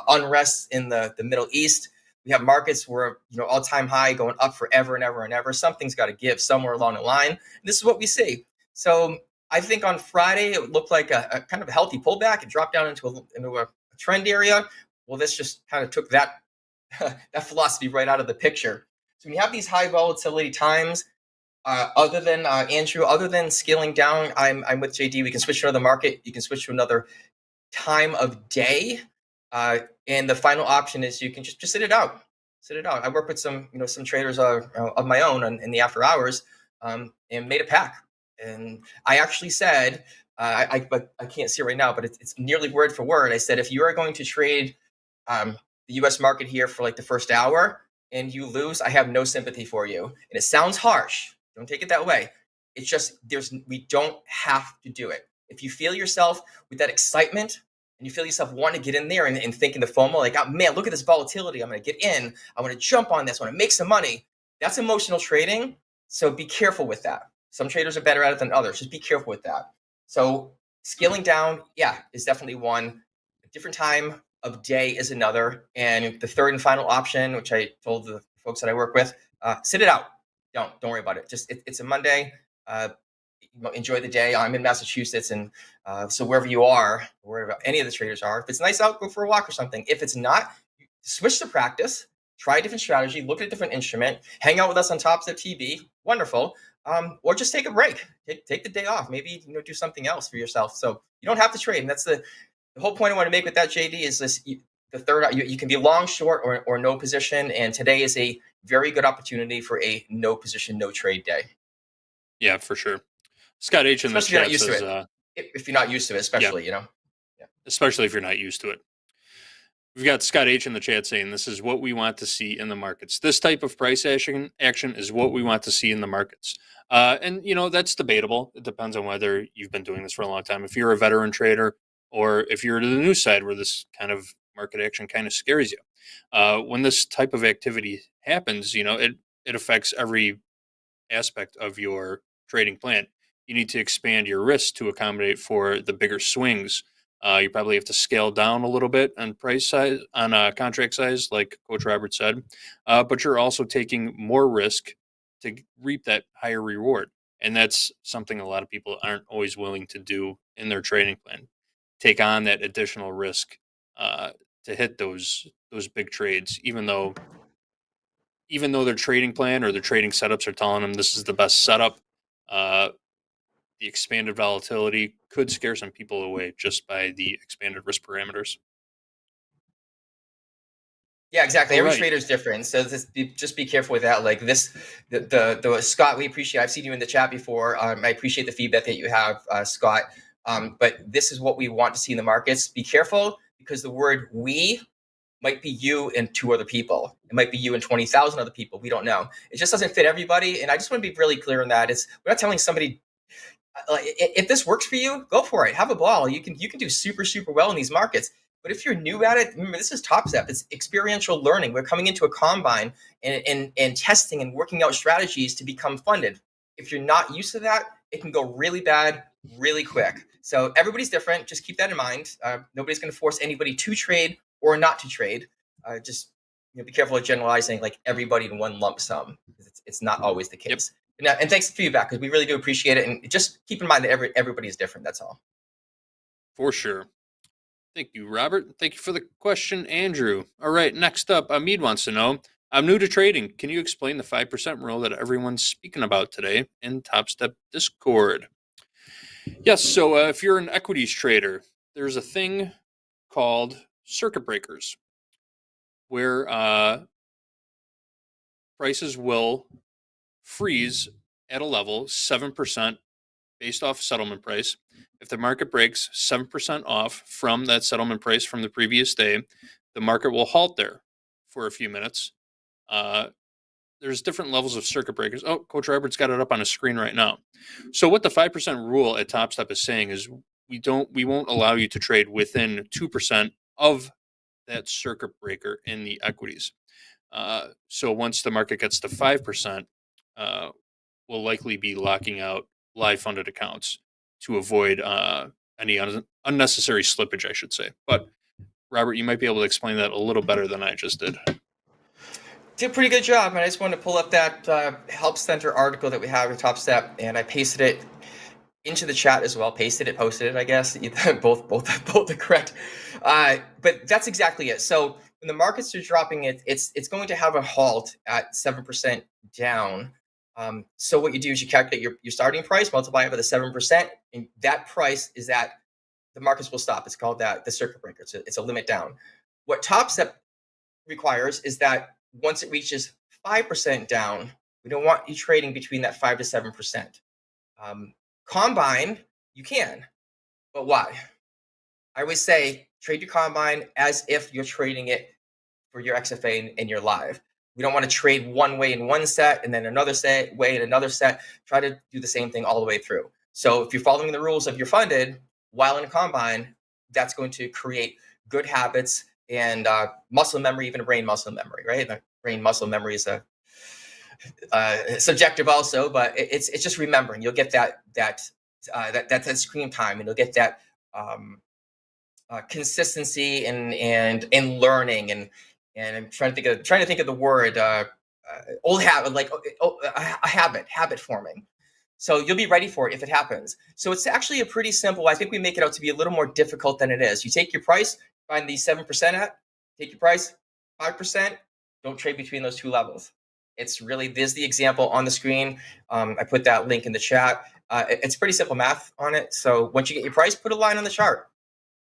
unrest in the Middle East. We have markets where all-time high going up forever and ever and ever. Something's got to give somewhere along the line. And this is what we see. So I think on Friday it looked like a kind of a healthy pullback. It dropped down into a trend area. Well, this just kind of took that that philosophy right out of the picture. So when you have these high volatility times, other than Andrew, other than scaling down, I'm with JD. We can switch to another market. You can switch to another time of day. And the final option is you can just sit it out. Sit it out. I work with some traders of my own in the after hours, and made a pack. And I actually said, I can't see it right now, but it's nearly word for word. I said, if you are going to trade the U.S. market here for like the first hour and you lose, I have no sympathy for you. And it sounds harsh. Don't take it that way. It's just we don't have to do it. If you feel yourself with that excitement and you feel yourself wanting to get in there and thinking the FOMO, like, oh man, look at this volatility. I'm going to get in. I want to jump on this. I want to make some money. That's emotional trading. So be careful with that. Some traders are better at it than others. Just be careful with that. So scaling down, yeah, is definitely one. A different time of day is another. And the third and final option, which I told the folks that I work with, sit it out. Don't worry about it. Just it's a Monday. Enjoy the day. I'm in Massachusetts, and so wherever you are, wherever any of the traders are, if it's nice out, go for a walk or something. If it's not, switch to practice. Try a different strategy. Look at a different instrument. Hang out with us on TopstepTV. Wonderful. Or just take a break. Take the day off. Maybe do something else for yourself. So you don't have to trade. And that's the whole point I want to make with that, JD, is this. The third, you can be long, short, or no position. And today is a very good opportunity for a no position, no trade day. Yeah, for sure. Scott H in the chat says, if you're not used to it, especially, especially if you're not used to it. We've got Scott H in the chat saying this is what we want to see in the markets. This type of price action is what we want to see in the markets. And, that's debatable. It depends on whether you've been doing this for a long time. If you're a veteran trader or if you're to the new side where this kind of market action kind of scares you. When this type of activity happens, it affects every aspect of your trading plan. You need to expand your risk to accommodate for the bigger swings. You probably have to scale down a little bit on price size, on contract size, like Coach Robert said. But you're also taking more risk to reap that higher reward. And that's something a lot of people aren't always willing to do in their trading plan. Take on that additional risk to hit those big trades, even though their trading plan or their trading setups are telling them this is the best setup. The expanded volatility could scare some people away just by the expanded risk parameters. Yeah, exactly. Every trader is different, so just be careful with that. Like this, the Scott, we appreciate. I've seen you in the chat before. I appreciate the feedback that you have, Scott. But this is what we want to see in the markets. Be careful, because the word "we" might be you and 2 other people. It might be you and 20,000 other people. We don't know. It just doesn't fit everybody. And I just want to be really clear on that. We're not telling somebody, if this works for you, go for it. Have a ball. You can do super, super well in these markets. But if you're new at it, remember, this is Topstep. It's experiential learning. We're coming into a combine and testing and working out strategies to become funded. If you're not used to that, it can go really bad really quick. So everybody's different. Just keep that in mind. Nobody's going to force anybody to trade or not to trade. Just be careful of generalizing like everybody in one lump sum. It's not always the case. Yep. And thanks for feedback, because we really do appreciate it. And just keep in mind that everybody is different. That's all. For sure. Thank you, Robert. Thank you for the question, Andrew. All right, next up, Amid wants to know, I'm new to trading. Can you explain the 5% rule that everyone's speaking about today in Topstep Discord? Yes, so if you're an equities trader, there's a thing called circuit breakers where prices will freeze at a level 7% based off settlement price. If the market breaks 7% off from that settlement price from the previous day, the market will halt there for a few minutes. There's different levels of circuit breakers. Oh, Coach Robert's got it up on his screen right now. So what the 5% rule at Topstep is saying is we won't allow you to trade within 2% of that circuit breaker in the equities. So once the market gets to 5%, we'll likely be locking out live funded accounts to avoid any unnecessary slippage, I should say. But Robert, you might be able to explain that a little better than I just did. Did a pretty good job, and I just wanted to pull up that Help Center article that we have at Topstep, and I pasted it into the chat as well. Pasted it, posted it, I guess. both are correct. But that's exactly it. So when the markets are dropping, it's going to have a halt at 7% down. So what you do is you calculate your starting price, multiply it by the 7%, and that price is that the markets will stop. It's called the circuit breaker. It's a limit down. What Topstep requires is that once it reaches 5% down, we don't want you trading between that 5 to 7%. Combine, you can, but why? I always say trade your combine as if you're trading it for your XFA and your live. We don't want to trade one way in one set and then another way in another set. Try to do the same thing all the way through. So if you're following the rules of your funded while in a combine, that's going to create good habits and muscle memory, even brain muscle memory, right? The brain muscle memory is subjective also, but it's just remembering. You'll get that screen time, and you'll get that consistency and learning and I'm trying to think of the word old habit, like a habit forming. So you'll be ready for it if it happens. So it's actually a pretty simple. I think we make it out to be a little more difficult than it is. You take your price, find the 7% at, take your price, 5%, don't trade between those two levels. It's really, there's the example on the screen. I put that link in the chat. It's pretty simple math on it. So once you get your price, put a line on the chart.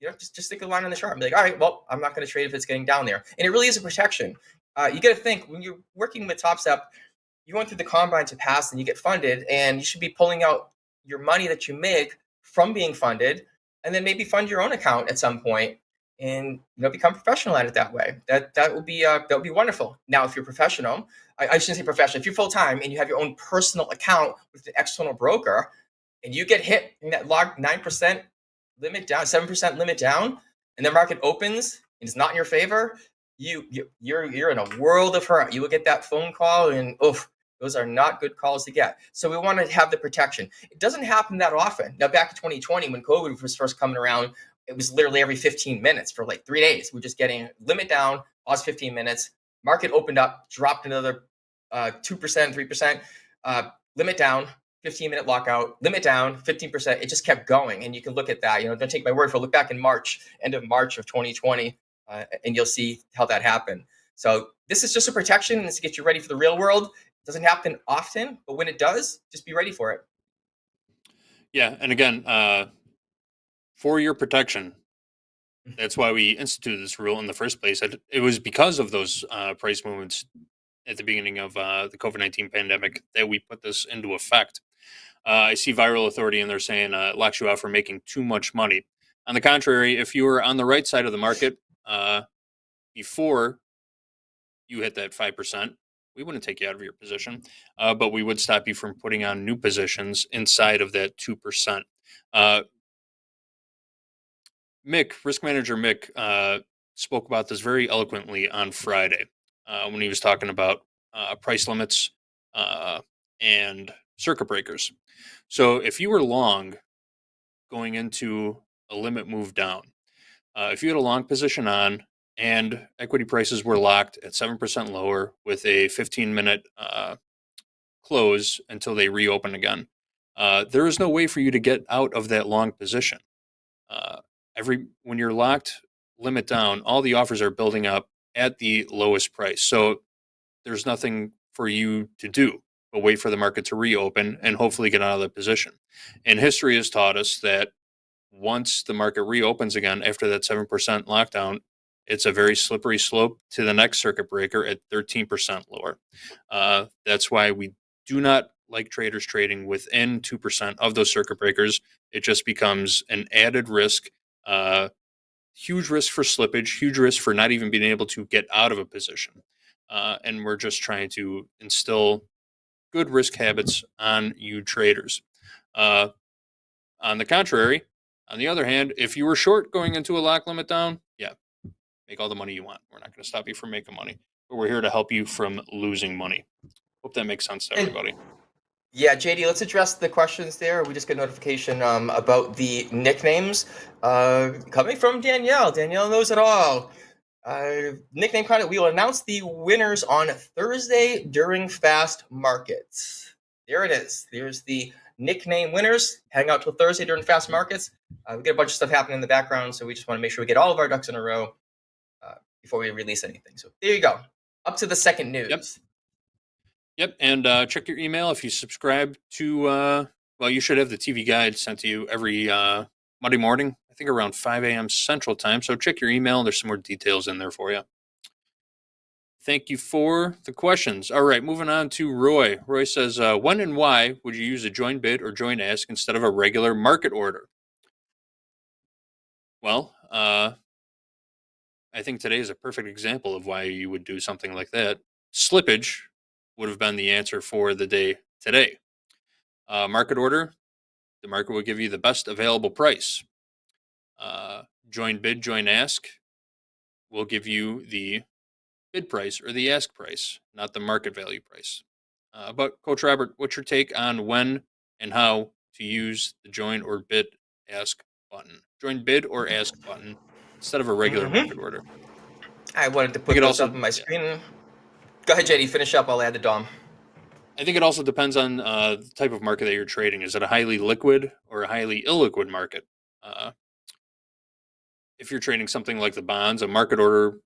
You know, just stick a line on the chart and be like, all right, well, I'm not going to trade if it's getting down there. And it really is a protection. You got to think, when you're working with Topstep, you went through the combine to pass and you get funded, and you should be pulling out your money that you make from being funded, and then maybe fund your own account at some point, and become professional at it that way. That would be wonderful. Now, if you're professional, I shouldn't say professional. If you're full time and you have your own personal account with the external broker, and you get hit in that log 9% limit down, 7% limit down, and the market opens and it's not in your favor, you're in a world of hurt. You will get that phone call, and those are not good calls to get. So we want to have the protection. It doesn't happen that often. Now, back in 2020, when COVID was first coming around, it was literally every 15 minutes for like 3 days. We're just getting limit down, pause 15 minutes, market opened up, dropped another 2%, 3%, limit down, 15-minute lockout, limit down, 15%. It just kept going. And you can look at that. Don't take my word for it. Look back in March, end of March of 2020, and you'll see how that happened. So this is just a protection, and it's to get you ready for the real world. It doesn't happen often, but when it does, just be ready for it. Yeah, and again, for your protection, that's why we instituted this rule in the first place. It was because of those price movements at the beginning of the COVID-19 pandemic that we put this into effect. I see Viral Authority, and they're saying it locks you out for making too much money. On the contrary, if you were on the right side of the market before you hit that 5%, we wouldn't take you out of your position, but we would stop you from putting on new positions inside of that 2%. Risk manager Mick, spoke about this very eloquently on Friday when he was talking about price limits and circuit breakers. So if you were long going into a limit move down, if you had a long position on and equity prices were locked at 7% lower with a 15-minute close until they reopen again, there is no way for you to get out of that long position. When you're locked limit down, all the offers are building up at the lowest price. So there's nothing for you to do but wait for the market to reopen and hopefully get out of that position. And history has taught us that once the market reopens again after that 7% lockdown, it's a very slippery slope to the next circuit breaker at 13% lower. That's why we do not like traders trading within 2% of those circuit breakers. It just becomes an added risk, huge risk for slippage, huge risk for not even being able to get out of a position. And we're just trying to instill good risk habits on you traders. On the contrary, on the other hand, if you were short going into a lock limit down, yeah, make all the money you want. We're not going to stop you from making money, but we're here to help you from losing money. Hope that makes sense to everybody. Yeah, JD, let's address the questions there. We just got notification about the nicknames coming from Danielle. Danielle knows it all. Nickname credit. We will announce the winners on Thursday during fast markets. There it is. There's the nickname winners. Hang out till Thursday during fast markets. We get a bunch of stuff happening in the background, so we just want to make sure we get all of our ducks in a row before we release anything. So there you go. Up to the second news. Yep, and check your email if you subscribe to, well, you should have the TV guide sent to you every Monday morning, I think around 5 a.m. Central Time. So check your email. There's some more details in there for you. Thank you for the questions. All right, moving on to Roy. Roy says, when and why would you use a join bid or join ask instead of a regular market order? Well, I think today is a perfect example of why you would do something like that. Slippage would have been the answer for the day today. Market order, the market will give you the best available price. Join bid, join ask will give you the bid price or the ask price, not the market value price. But Coach Robert, what's your take on when and how to use the join or bid ask button? Join bid or ask button instead of a regular market order. I wanted to put those up on my screen. Go ahead, JD. Finish up. I'll add the DOM. I think it also depends on the type of market that you're trading. Is it a highly liquid or a highly illiquid market? If you're trading something like the bonds, a market order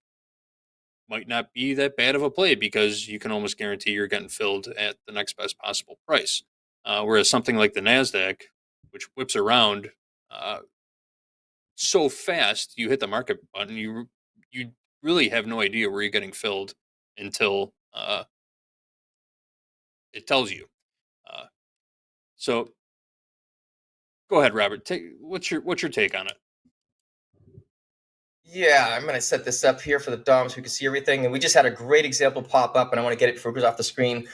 might not be that bad of a play because you can almost guarantee you're getting filled at the next best possible price. Whereas something like the NASDAQ, which whips around so fast, you hit the market button, you really have no idea where you're getting filled until it tells you. So go ahead, Robert. What's your take on it? Yeah, I'm going to set this up here for the DOM so we can see everything. And we just had a great example pop up, and I want to get it before it goes off the screen.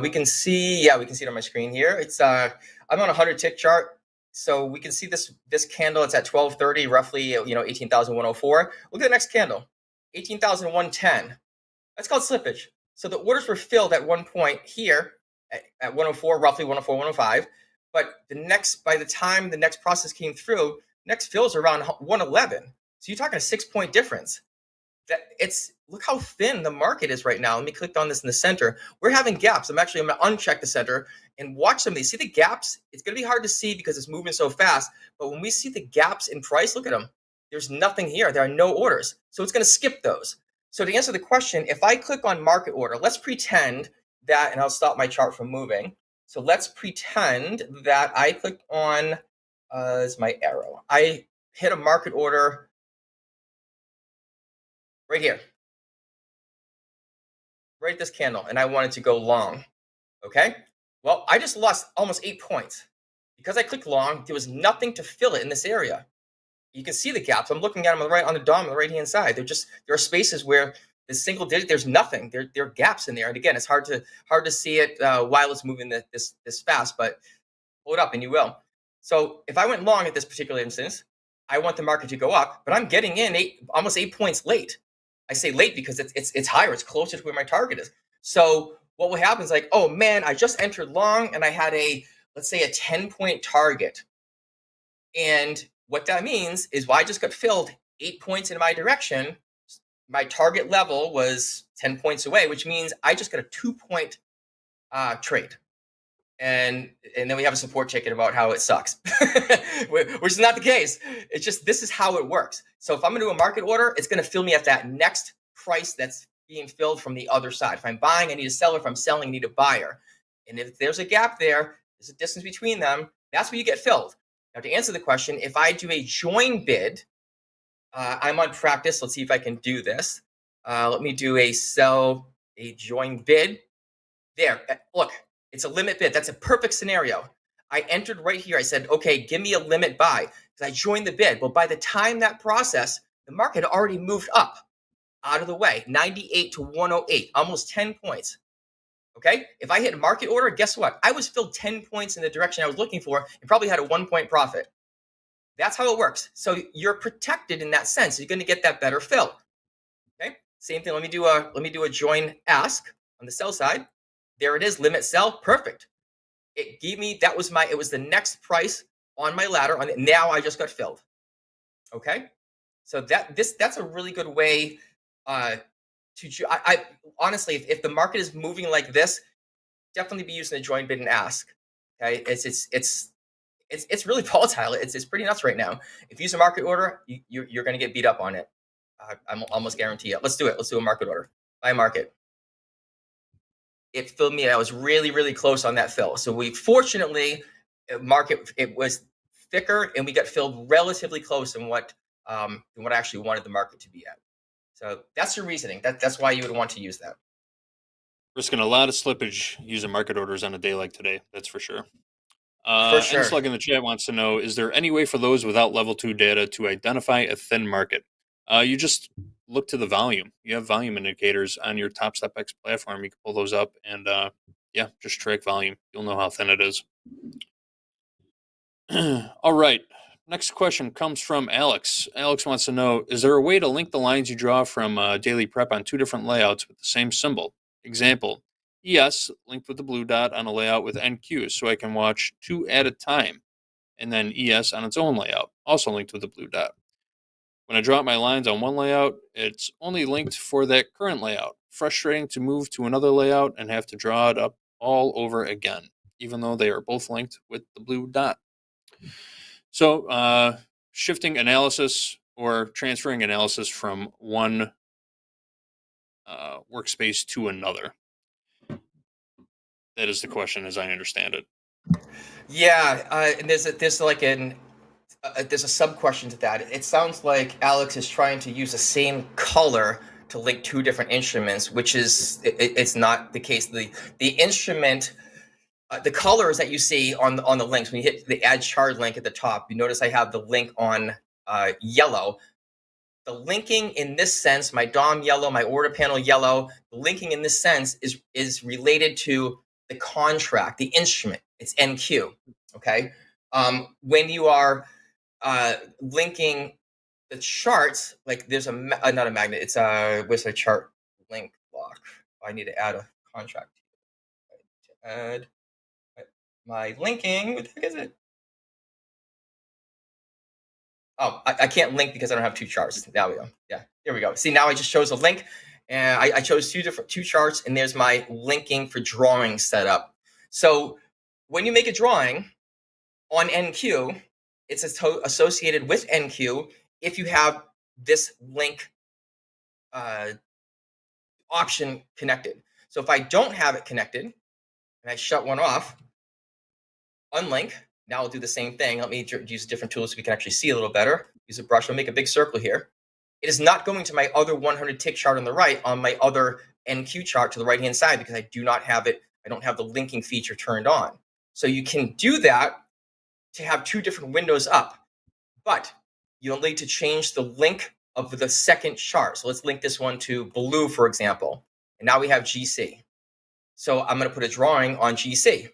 We can see it on my screen here. It's I'm on a 100-tick chart, so we can see this candle. It's at 12:30, roughly 18,104. Look at the next candle, 18,110. That's called slippage. So the orders were filled at one point here at 104, roughly 104, 105. But by the time the next process came through, next fills around 111. So you're talking a 6-point difference. Look how thin the market is right now. Let me click on this in the center. We're having gaps. I'm going to uncheck the center and watch some of these. See the gaps? It's going to be hard to see because it's moving so fast. But when we see the gaps in price, look at them. There's nothing here. There are no orders. So it's going to skip those. So to answer the question, if I click on market order, let's pretend that, and I'll stop my chart from moving. So let's pretend that I clicked on, is my arrow. I hit a market order right here, right at this candle, and I wanted to go long, okay? Well, I just lost almost 8 points. Because I clicked long, there was nothing to fill it in this area. You can see the gaps. I'm looking at them on the DOM on the right-hand side. There are spaces where the single digit, there's nothing. There are gaps in there. And again, it's hard to see it while it's moving this fast, but hold up and you will. So if I went long at this particular instance, I want the market to go up, but I'm getting in almost 8 points late. I say late because it's higher. It's closer to where my target is. So what will happen is like, oh man, I just entered long and I had let's say a 10-point target. And what that means is, I just got filled 8 points in my direction. My target level was 10 points away, which means I just got a 2-point trade. And then we have a support ticket about how it sucks, which is not the case. It's just, this is how it works. So if I'm going to do a market order, it's going to fill me at that next price that's being filled from the other side. If I'm buying, I need a seller. If I'm selling, I need a buyer. And if there's a gap there, there's a distance between them, that's where you get filled. Now, to answer the question, if I do a join bid, I'm on practice. Let's see if I can do this. Let me do a join bid. There, look, it's a limit bid. That's a perfect scenario. I entered right here. I said, okay, give me a limit buy, because I joined the bid. Well, by the time that process, the market had already moved up out of the way, 98 to 108, almost 10 points. Okay, if I hit a market order, guess what? I was filled 10 points in the direction I was looking for and probably had a 1 point profit. That's how it works. So you're protected in that sense. You're going to get that better fill. Okay, same thing. Let me do a join ask on the sell side. There it is, limit sell, perfect. It gave me, it was the next price on my ladder. Now I just got filled. Okay, so that's a really good way I honestly, if the market is moving like this, definitely be using the join bid and ask. Okay, it's really volatile. It's pretty nuts right now. If you use a market order, you're going to get beat up on it. I'm almost guarantee it. Let's do it. Let's do a market order. Buy market. It filled me. I was really, really close on that fill. So we fortunately it was thicker and we got filled relatively close in what I actually wanted the market to be at. So that's your reasoning. That's why you would want to use that. Risking a lot of slippage using market orders on a day like today. That's for sure. For sure. Slug in the chat wants to know, is there any way for those without level 2 data to identify a thin market? You just look to the volume. You have volume indicators on your TopstepX platform. You can pull those up and just track volume. You'll know how thin it is. All right. Next question comes from Alex. Alex wants to know, is there a way to link the lines you draw from daily prep on 2 different layouts with the same symbol? Example, ES linked with the blue dot on a layout with NQ, so I can watch 2 at a time, and then ES on its own layout, also linked with the blue dot. When I draw out my lines on one layout, it's only linked for that current layout. Frustrating to move to another layout and have to draw it up all over again, even though they are both linked with the blue dot. So shifting analysis or transferring analysis from one workspace to another. That is the question, as I understand it. Yeah, and there's a sub question to that. It sounds like Alex is trying to use the same color to link 2 different instruments, which is it's not the case. The instrument, the colors that you see on the links, when you hit the add chart link at the top, you notice I have the link on yellow. The linking in this sense, my DOM yellow, my order panel yellow, the linking in this sense is related to the contract, the instrument. It's NQ. Okay. When you are linking the charts, like there's not a magnet. It's where's the chart link block? I need to add a contract. To add my linking. What the heck is it? Oh, I can't link because I don't have 2 charts. There we go. Yeah, here we go. See, now I just chose a link, and I chose 2 charts, and there's my linking for drawing set up. So when you make a drawing on NQ, it's associated with NQ if you have this link option connected. So if I don't have it connected, and I shut one off, unlink, now I'll do the same thing. Let me use different tools so we can actually see a little better. Use a brush. I'll make a big circle here. It is not going to my other 100 tick chart on the right on my other NQ chart to the right-hand side because I do not have it. I don't have the linking feature turned on. So you can do that to have 2 different windows up, but you'll need to change the link of the second chart. So let's link this one to blue, for example. And now we have GC. So I'm going to put a drawing on GC.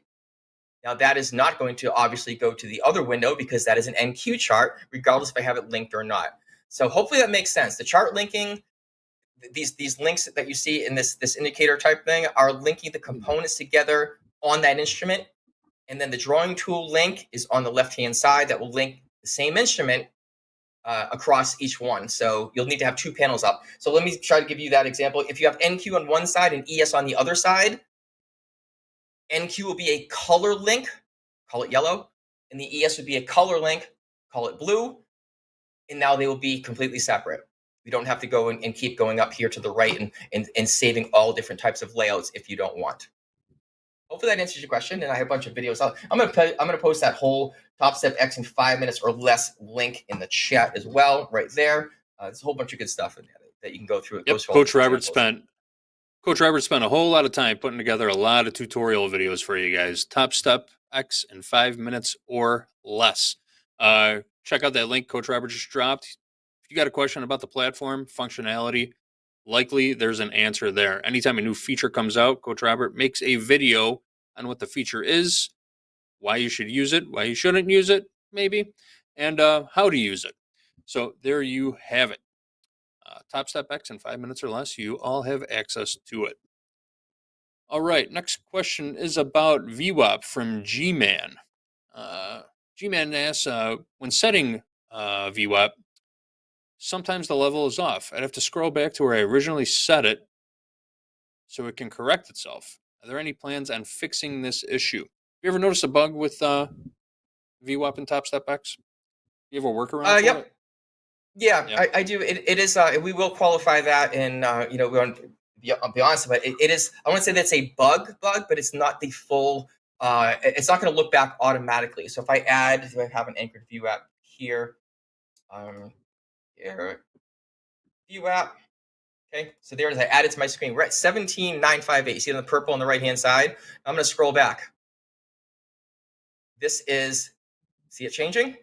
Now that is not going to obviously go to the other window because that is an NQ chart, regardless if I have it linked or not. So hopefully that makes sense. The chart linking, these links that you see in this indicator type thing are linking the components together on that instrument. And then the drawing tool link is on the left-hand side that will link the same instrument across each one. So you'll need to have 2 panels up. So let me try to give you that example. If you have NQ on one side and ES on the other side, NQ will be a color link, call it yellow, and the ES would be a color link, call it blue, and now they will be completely separate. We don't have to go and keep going up here to the right and saving all different types of layouts if you don't want. Hopefully that answers your question. And I have a bunch of videos out. I'm gonna post that whole Topstep X in 5 minutes or less link in the chat as well, right there. There's a whole bunch of good stuff in there that you can go through. Yep. Coach Robert spent a whole lot of time putting together a lot of tutorial videos for you guys. Topstep X in 5 minutes or less. Check out that link Coach Robert just dropped. If you got a question about the platform, functionality, likely there's an answer there. Anytime a new feature comes out, Coach Robert makes a video on what the feature is, why you should use it, why you shouldn't use it, maybe, and how to use it. So there you have it. Topstep X in 5 minutes or less. You all have access to it. All right. Next question is about VWAP from G-Man. G-Man asks, when setting VWAP, sometimes the level is off. I'd have to scroll back to where I originally set it so it can correct itself. Are there any plans on fixing this issue? You ever notice a bug with VWAP and Topstep X? You have a workaround for it? Yeah, I do. It is. We will qualify that, and I'll be honest about it. It is. I want to say that's a bug, but it's not the full. It's not going to look back automatically. So if I add, do I have an anchored VWAP here? Here, VWAP. Okay, so there it is. I added to my screen. We're at 17,958. You see on the purple on the right hand side. I'm going to scroll back. This is. See it changing?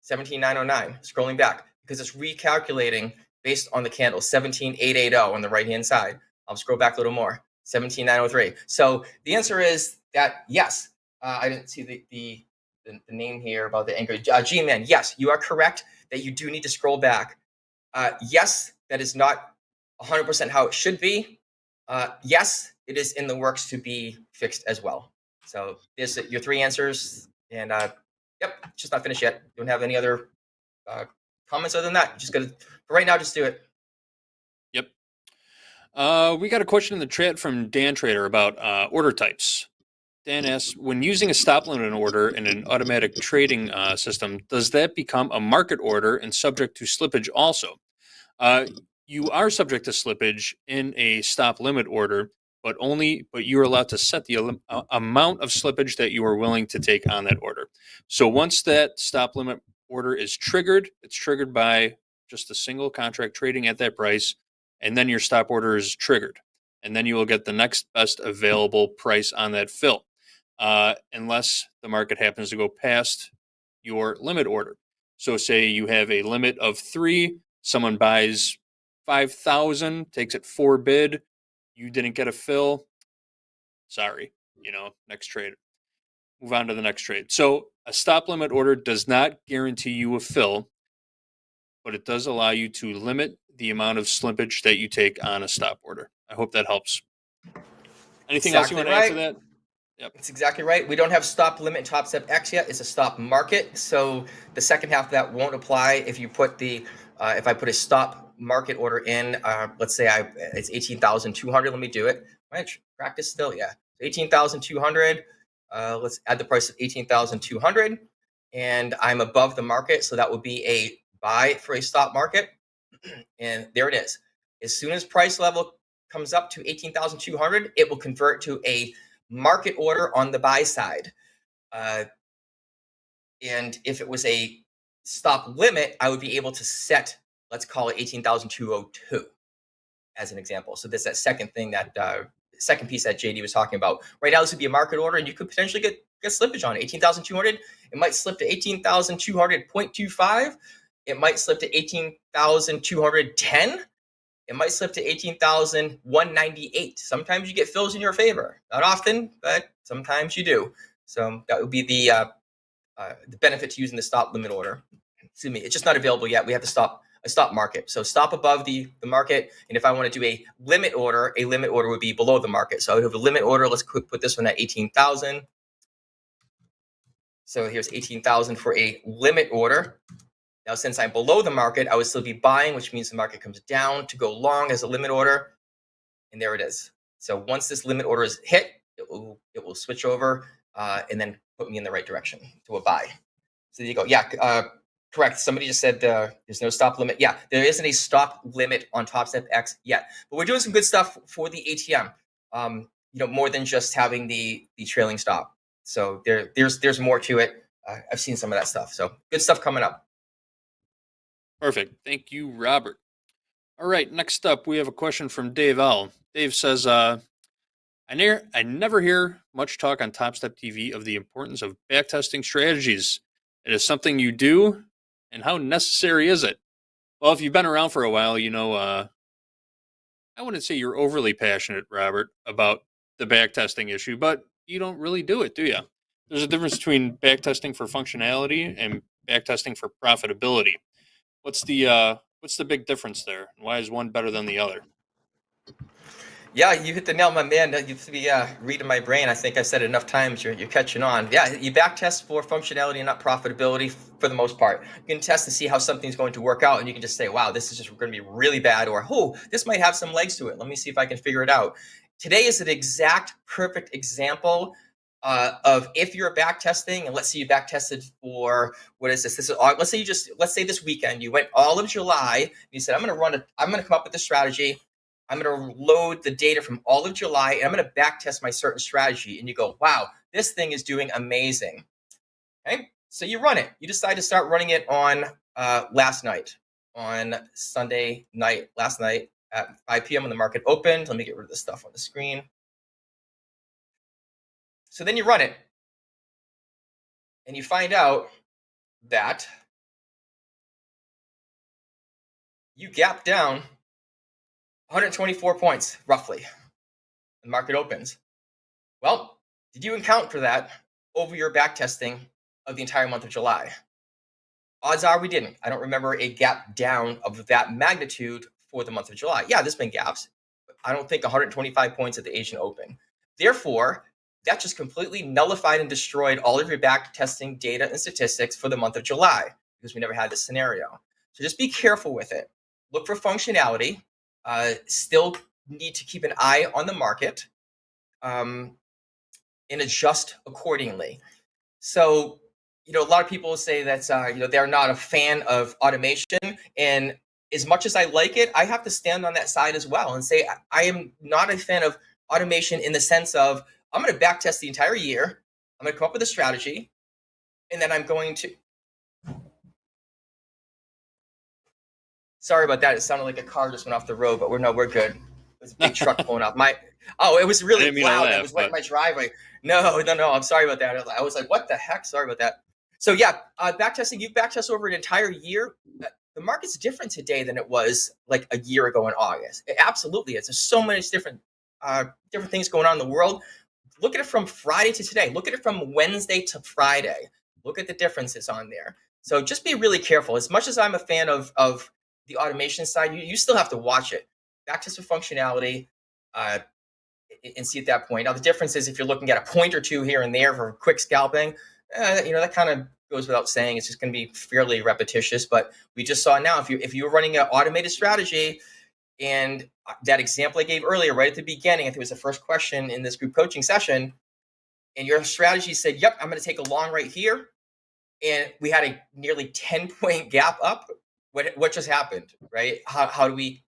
17,909. Scrolling back, because it's recalculating based on the candle 17,880 on the right hand side. I'll scroll back a little more, 17,903. So the answer is that yes. I didn't see the name here about the anchor. G-Man, yes, you are correct that you do need to scroll back. Yes, that is not 100% how it should be. Yes, it is in the works to be fixed as well. So there's your three answers, and yep, it's just not finished yet. Don't have any other comments other than that. Just gonna for right now, just do it. Yep. We got a question in the chat from Dan Trader about order types. Dan asks, when using a stop limit order in an automatic trading system, does that become a market order and subject to slippage also? You are subject to slippage in a stop limit order, but you're allowed to set the amount of slippage that you are willing to take on that order. So once that stop limit order is triggered, it's triggered by just a single contract trading at that price, and then your stop order is triggered. And then you will get the next best available price on that fill, unless the market happens to go past your limit order. So say you have a limit of 3, someone buys 5,000, takes it 4 bid, you didn't get a fill, sorry, next trade. Move on to the next trade. So a stop limit order does not guarantee you a fill, but it does allow you to limit the amount of slippage that you take on a stop order. I hope that helps. Anything else you want to add to that? Yep. It's exactly right. We don't have stop limit in Topstep X yet. It's a stop market. So the second half of that won't apply if you put if I put a stop market order in, let's say it's 18,200. Let me do it. Right, practice still, yeah. 18,200. Let's add the price of 18,200, and I'm above the market, so that would be a buy for a stop market. And there it is. As soon as price level comes up to 18,200, it will convert to a market order on the buy side. And if it was a stop limit, I would be able to set, let's call it 18,202 as an example. So there's that second thing that second piece that JD was talking about. Right now, this would be a market order, and you could potentially get slippage on it. 18,200, it might slip to 18,200.25. It might slip to 18,210. It might slip to 18,198. Sometimes you get fills in your favor. Not often, but sometimes you do. So that would be the benefit to using the stop limit order. Excuse me, it's just not available yet. We have to stop a stop market. So stop above the market. And if I want to do a limit order would be below the market. So I would have a limit order. Let's put this one at 18,000. So here's 18,000 for a limit order. Now, since I'm below the market, I would still be buying, which means the market comes down to go long as a limit order. And there it is. So once this limit order is hit, it will switch over and then put me in the right direction to a buy. So there you go. Yeah, Correct. Somebody just said there's no stop limit. Yeah, there isn't a stop limit on Topstep X yet, but we're doing some good stuff for the ATM. More than just having the trailing stop. So there's more to it. I've seen some of that stuff. So good stuff coming up. Perfect. Thank you, Robert. All right, next up, we have a question from Dave L. Dave says, I never hear much talk on Topstep TV of the importance of backtesting strategies. It is something you do, and how necessary is it? Well, if you've been around for a while, I wouldn't say you're overly passionate, Robert, about the backtesting issue, but you don't really do it, do you? There's a difference between backtesting for functionality and backtesting for profitability. What's the big difference there? Why is one better than the other? Yeah, you hit the nail, my man. You have to be reading my brain. I think I said it enough times. You're catching on. Yeah, you back test for functionality and not profitability for the most part. You can test to see how something's going to work out, and you can just say, wow, this is just going to be really bad, or, oh, this might have some legs to it. Let me see if I can figure it out. Today is an exact perfect example of if you're back testing, and let's say you back tested for, what is this? This is, let's say this weekend, you went all of July, and you said, I'm going to come up with this strategy. I'm going to load the data from all of July, and I'm going to back test my certain strategy. And you go, wow, this thing is doing amazing. Okay, so you run it. You decide to start running it on last night, on Sunday night, last night at 5 p.m. when the market opened. Let me get rid of this stuff on the screen. So then you run it, and you find out that you gap down 124 points, roughly. The market opens. Well, did you account for that over your back testing of the entire month of July? Odds are we didn't. I don't remember a gap down of that magnitude for the month of July. Yeah, there's been gaps, but I don't think 125 points at the Asian Open. Therefore, that just completely nullified and destroyed all of your back testing data and statistics for the month of July, because we never had this scenario. So just be careful with it. Look for functionality. Still need to keep an eye on the market and adjust accordingly. So, a lot of people say that, they're not a fan of automation. And as much as I like it, I have to stand on that side as well and say, I am not a fan of automation in the sense of, I'm going to back test the entire year. I'm going to come up with a strategy, and then I'm going to. Sorry about that. It sounded like a car just went off the road, but we're good. There's a big truck pulling up. It was really loud. It was right in my driveway. No. I'm sorry about that. I was like, what the heck? Sorry about that. So yeah, backtesting. You backtest over an entire year. The market's different today than it was like a year ago in August. It absolutely is. There's so many different things going on in the world. Look at it from Friday to today. Look at it from Wednesday to Friday. Look at the differences on there. So just be really careful. As much as I'm a fan of the automation side, you still have to watch it. Backtest for functionality and see at that point. Now, the difference is if you're looking at a point or two here and there for quick scalping, that kind of goes without saying. It's just going to be fairly repetitious. But we just saw now, if you were running an automated strategy, and that example I gave earlier, right at the beginning, I think it was the first question in this group coaching session, and your strategy said, yep, I'm going to take a long right here, and we had a nearly 10-point gap up. What just happened, right? How do we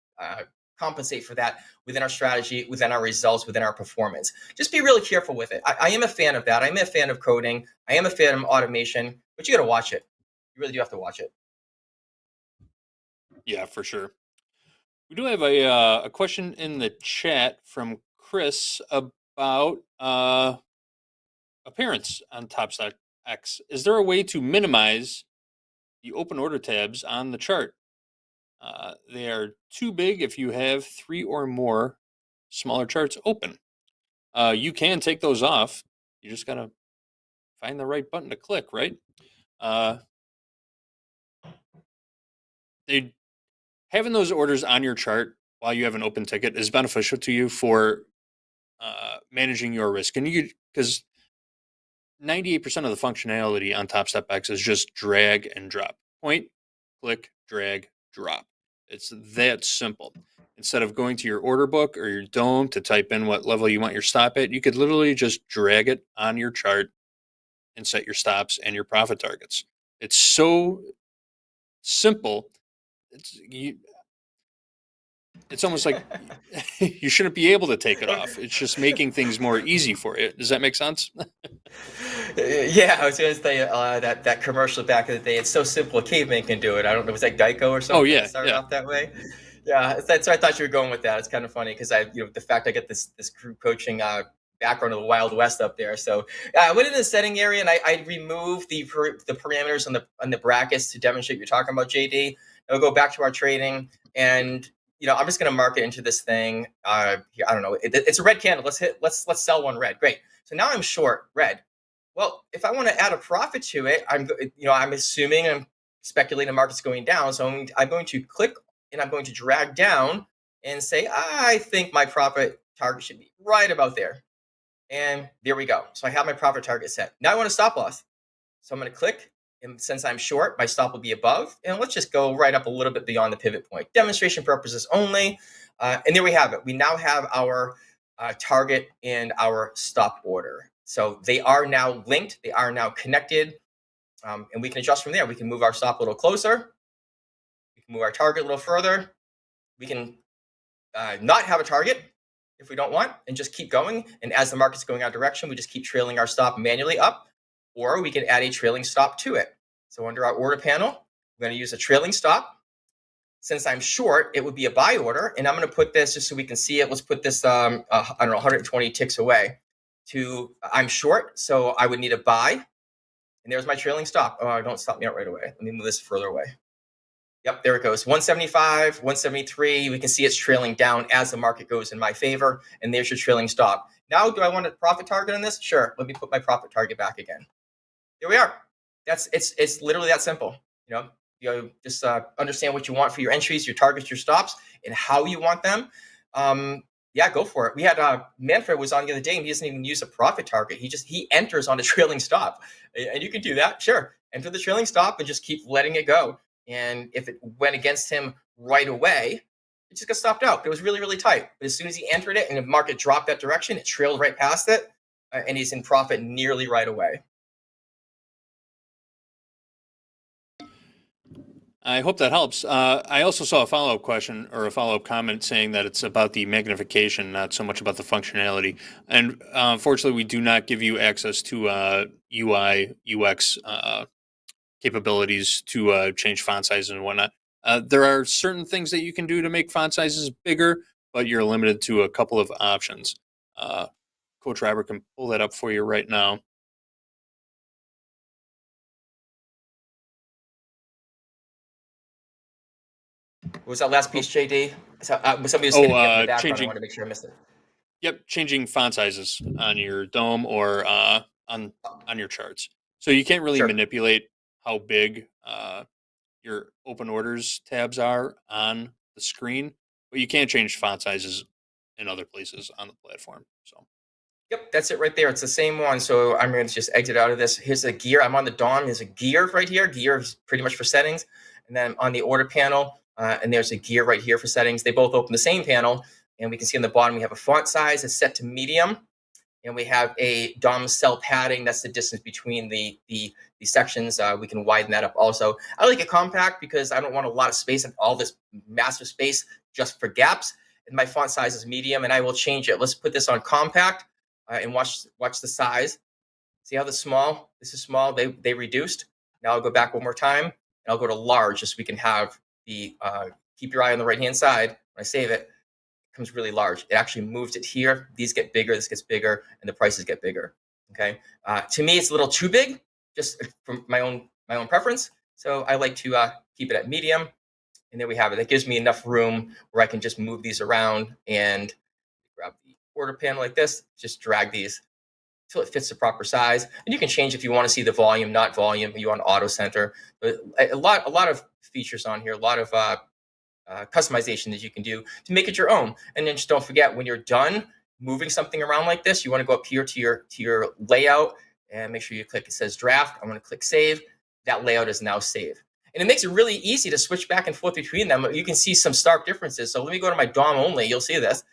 compensate for that within our strategy, within our results, within our performance? Just be really careful with it. I am a fan of that. I'm a fan of coding. I am a fan of automation, but you got to watch it. You really do have to watch it. Yeah, for sure. We do have a question in the chat from Chris about appearance on Topstep X. Is there a way to minimize the open order tabs on the chart? They are too big if you have 3 or more smaller charts open. You can take those off. You just got to find the right button to click, right? Having those orders on your chart while you have an open ticket is beneficial to you for managing your risk. And because 98% of the functionality on Topstep X is just drag and drop. Point, click, drag, drop. It's that simple. Instead of going to your order book or your dome to type in what level you want your stop at, you could literally just drag it on your chart and set your stops and your profit targets. It's so simple. It's almost like you shouldn't be able to take it off. It's just making things more easy for you. Does that make sense? Yeah, I was going to say that commercial back in the day. It's so simple, a caveman can do it. I don't know, was that Geico or something? Oh, yeah, That started yeah. off that way. Yeah, that's I thought you were going with that. It's kind of funny because the fact I get this group coaching background of the Wild West up there. So I went into the setting area and I removed the parameters on the brackets to demonstrate what you're talking about, JD. I'll go back to our trading and I'm just going to mark it into this thing. I don't know. It's a red candle. Let's sell one red. Great. So now I'm short red. Well, if I want to add a profit to it, I'm assuming I'm speculating the market's going down. So I'm going to click and I'm going to drag down and say, I think my profit target should be right about there. And there we go. So I have my profit target set. Now I want a stop loss. So I'm going to click. And since I'm short, my stop will be above. And let's just go right up a little bit beyond the pivot point. Demonstration purposes only. And there we have it. We now have our target and our stop order. So they are now linked. They are now connected. And we can adjust from there. We can move our stop a little closer. We can move our target a little further. We can not have a target if we don't want and just keep going. And as the market's going our direction, we just keep trailing our stop manually up. Or we can add a trailing stop to it. So under our order panel, we're going to use a trailing stop. Since I'm short, it would be a buy order. And I'm going to put this just so we can see it. Let's put this, 120 ticks away to I'm short. So I would need a buy. And there's my trailing stop. Oh, don't stop me out right away. Let me move this further away. Yep, there it goes. 175, 173. We can see it's trailing down as the market goes in my favor. And there's your trailing stop. Now, do I want a profit target on this? Sure. Let me put my profit target back again. Here we are. It's literally that simple. Just understand what you want for your entries, your targets, your stops, and how you want them. Yeah, go for it. We had Manfred was on the other day, and he doesn't even use a profit target. He enters on a trailing stop, and you can do that. Sure, enter the trailing stop and just keep letting it go. And if it went against him right away, it just got stopped out. It was really, really tight. But as soon as he entered it and the market dropped that direction, it trailed right past it, and he's in profit nearly right away. I hope that helps. I also saw a follow-up question or a follow-up comment saying that it's about the magnification, not so much about the functionality. And unfortunately, we do not give you access to UI, UX capabilities to change font sizes and whatnot. There are certain things that you can do to make font sizes bigger, but you're limited to a couple of options. Coach Robert can pull that up for you right now. What was that last piece, JD? Somebody was hitting me up in the background. I want to make sure I missed it. Yep, changing font sizes on your dome or on your charts. So you can't really manipulate how big your open orders tabs are on the screen, but you can change font sizes in other places on the platform. So. Yep, that's it right there. It's the same one. So I'm going to just exit out of this. Here's the gear. I'm on the DOM. There's a gear right here. Gear is pretty much for settings. And then on the order panel, and there's a gear right here for settings. They both open the same panel. And we can see on the bottom, we have a font size that's set to medium. And we have a DOM cell padding. That's the distance between the sections. We can widen that up also. I like it compact because I don't want a lot of space and all this massive space just for gaps. And my font size is medium, and I will change it. Let's put this on compact and watch the size. See how this is small? They reduced. Now I'll go back one more time, and I'll go to large just so we can have the keep your eye on the right-hand side. When I save it, comes really large. It actually moves it here. These get bigger, this gets bigger, and the prices get bigger. Okay. To me, it's a little too big, just from my own preference. So I like to keep it at medium. And there we have it. That gives me enough room where I can just move these around and grab the order panel like this, just drag these until it fits the proper size. And you can change if you want to see the volume, not volume. You want auto center. But a lot of features on here, a lot of customization that you can do to make it your own. And then just don't forget, when you're done moving something around like this, you want to go up here to your layout and make sure you click, it says draft. I'm going to click save. That layout is now saved. And it makes it really easy to switch back and forth between them. You can see some stark differences. So let me go to my DOM only. You'll see this.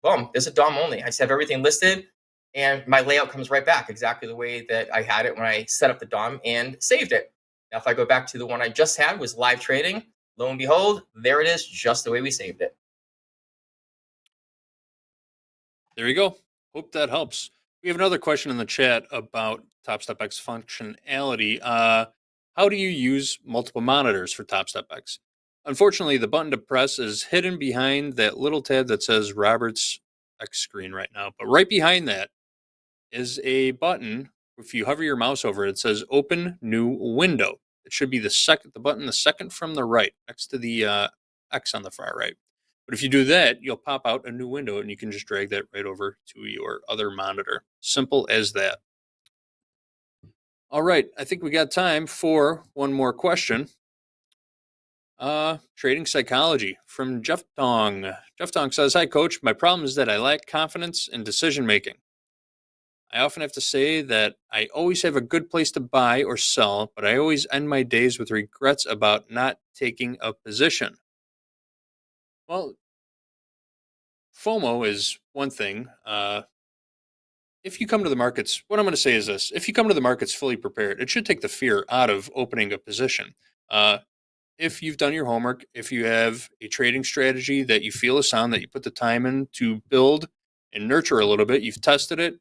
Boom, there's a DOM only. I just have everything listed, and my layout comes right back exactly the way that I had it when I set up the DOM and saved it. Now, if I go back to the one I just had, was live trading. Lo and behold, there it is, just the way we saved it. There you go. Hope that helps. We have another question in the chat about Topstep X functionality. How do you use multiple monitors for Topstep X? Unfortunately, the button to press is hidden behind that little tab that says Robert's X screen right now. But right behind that is a button. If you hover your mouse over it, it says Open New Window. It should be the button the second from the right, next to the X on the far right. But if you do that, you'll pop out a new window and you can just drag that right over to your other monitor. Simple as that. All right, I think we got time for one more question. Trading psychology from Jeff Dong. Jeff Dong says, "Hi, Coach. My problem is that I lack confidence in decision making. I often have to say that I always have a good place to buy or sell, but I always end my days with regrets about not taking a position." Well, FOMO is one thing. If you come to the markets, what I'm going to say is this: if you come to the markets fully prepared, it should take the fear out of opening a position. If you've done your homework, if you have a trading strategy that you feel is sound, that you put the time in to build and nurture a little bit, you've tested it,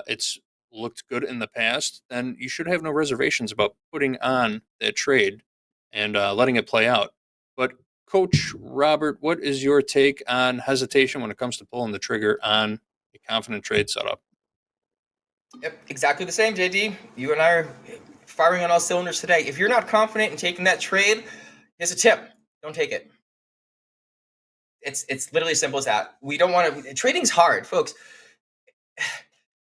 it's looked good in the past, then you should have no reservations about putting on that trade and letting it play out. But Coach Robert, what is your take on hesitation when it comes to pulling the trigger on a confident trade setup? Yep, exactly the same, JD. You and I are firing on all cylinders today. If you're not confident in taking that trade, here's a tip: don't take it. It's literally as simple as that. We don't want to. Trading's hard, folks.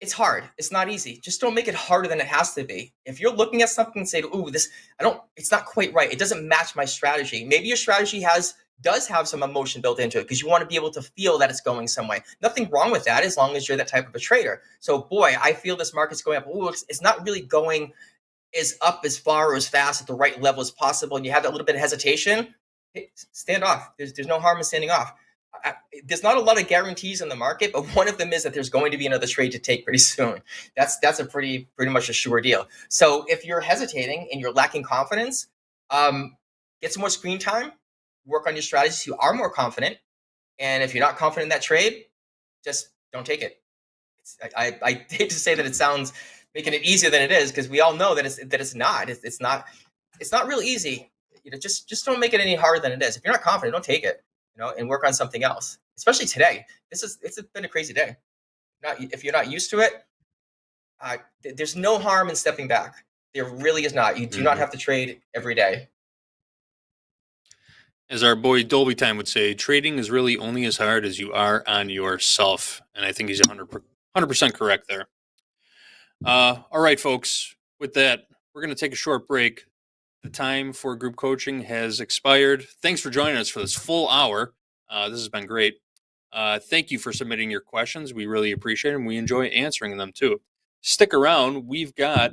It's hard. It's not easy. Just don't make it harder than it has to be. If you're looking at something and say, "Ooh, it's not quite right. It doesn't match my strategy." Maybe your strategy does have some emotion built into it because you want to be able to feel that it's going some way. Nothing wrong with that as long as you're that type of a trader. So, boy, I feel this market's going up. Ooh, it's not really going up as far or as fast at the right level as possible, and you have that little bit of hesitation. Hey, stand off. There's no harm in standing off. There's not a lot of guarantees in the market, but one of them is that there's going to be another trade to take pretty soon. That's a pretty much a sure deal. So if you're hesitating and you're lacking confidence, get some more screen time, work on your strategies so you are more confident. And if you're not confident in that trade, just don't take it. I hate to say that it sounds making it easier than it is, because we all know that it's not. It's not real easy. Just don't make it any harder than it is. If you're not confident, don't take it. And work on something else. Especially today, it's been a crazy day. If you're not used to it, there's no harm in stepping back. There really is not. You do not have to trade every day. As our boy Dolby Time would say, trading is really only as hard as you are on yourself. And I think he's 100% correct there. All right, folks. With that, we're going to take a short break. The time for group coaching has expired. Thanks for joining us for this full hour. This has been great. Thank you for submitting your questions. We really appreciate them. We enjoy answering them too. Stick around. We've got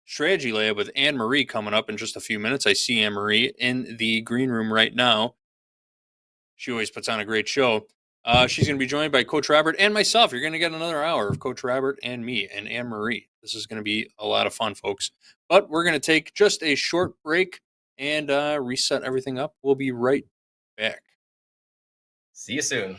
Strategy Lab with Anne-Marie coming up in just a few minutes. I see Anne-Marie in the green room right now. She always puts on a great show. She's going to be joined by Coach Robert and myself. You're going to get another hour of Coach Robert and me and Anne-Marie. This is going to be a lot of fun, folks. But we're going to take just a short break and reset everything up. We'll be right back. See you soon.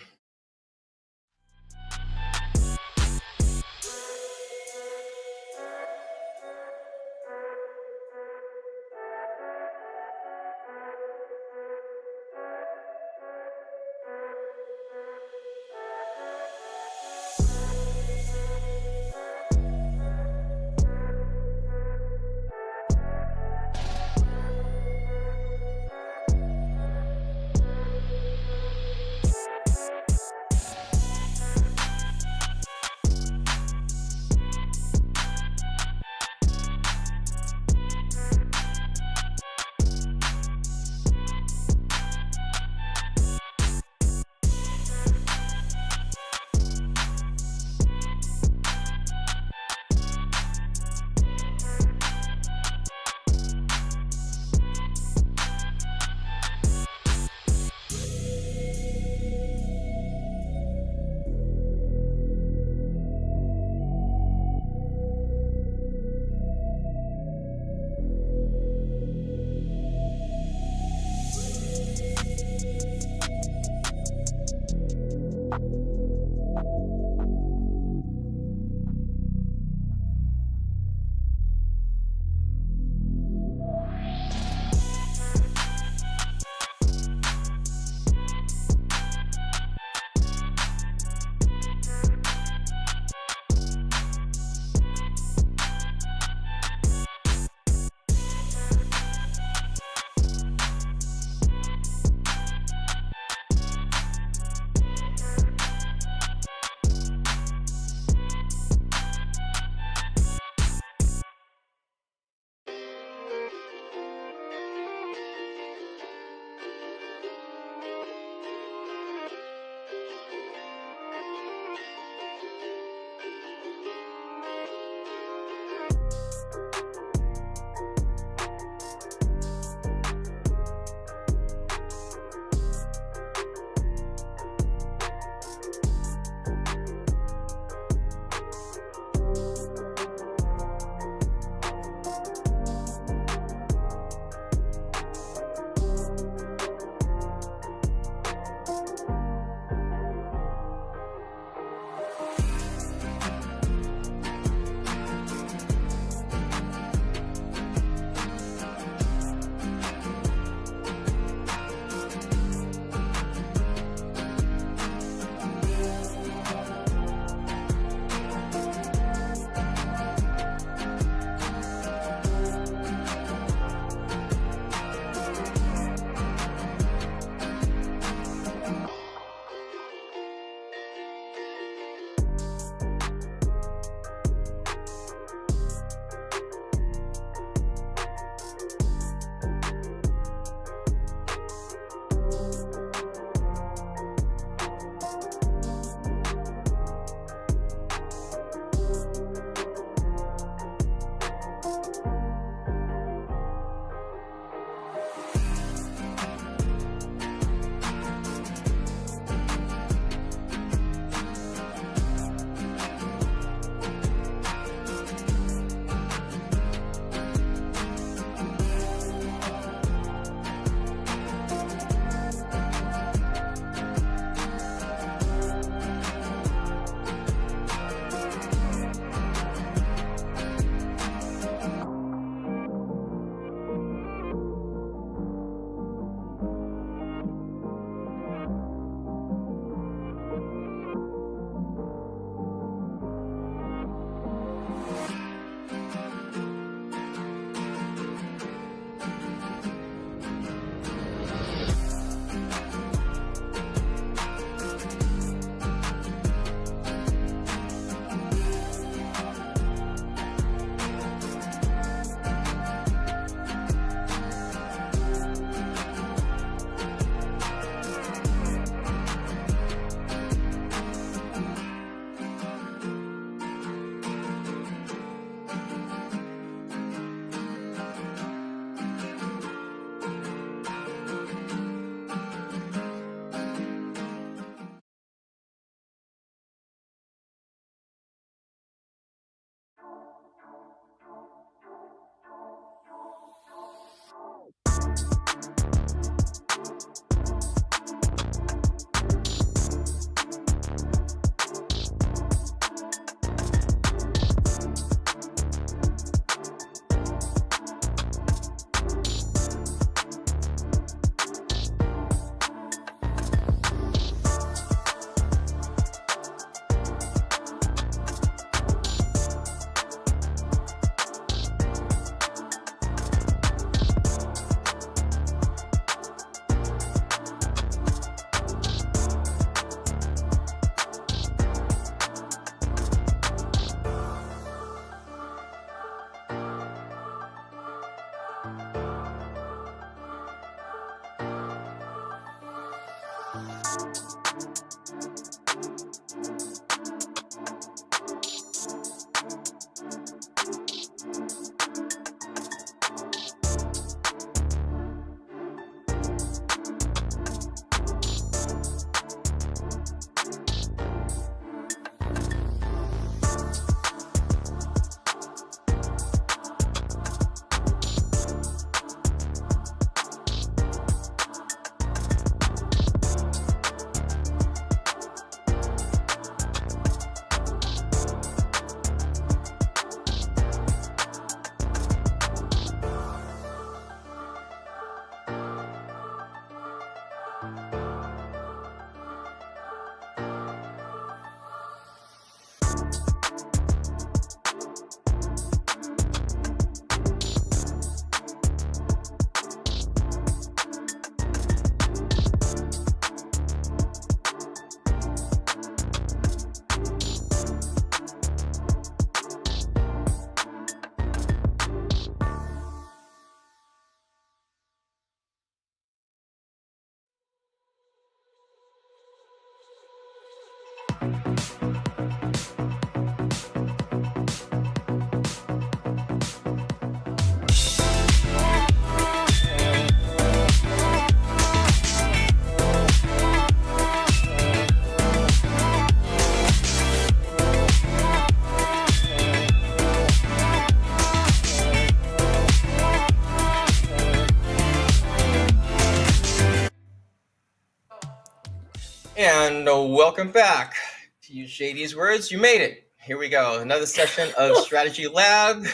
And welcome back. To use JD's words, you made it. Here we go. Another session of Strategy Lab.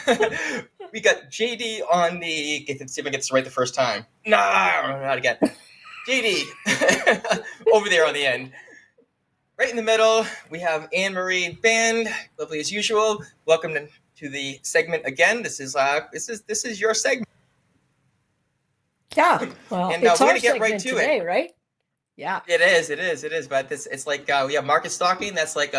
We got JD on the. Let's see if I get this right the first time. Not again. JD over there on the end. Right in the middle, we have Anne-Marie Baiynd. Lovely as usual. Welcome to the segment again. This is your segment. Yeah. Well, and it's we're our gonna get right segment to today, it. right? Yeah. It is. But it's like we have market stalking. That's like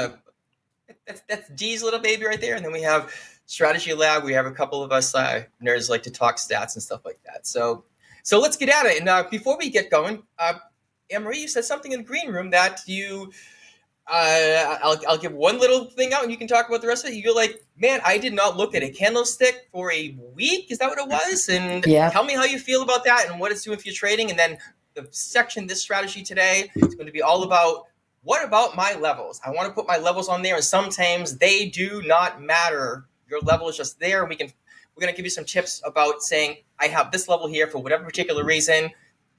that's D's little baby right there, and then we have strategy lab. We have a couple of us nerds like to talk stats and stuff like that. So let's get at it. And before we get going, Anne-Marie, you said something in the green room that you. I'll give one little thing out, and you can talk about the rest of it. You're like, man, I did not look at a candlestick for a week. Is that what it was? And Yeah. Tell me how you feel about that and what it's doing for your trading. And then the section, this strategy today, is going to be all about what about my levels? I want to put my levels on there, and sometimes they do not matter. Your level is just there, and we're going to give you some tips about saying I have this level here for whatever particular reason.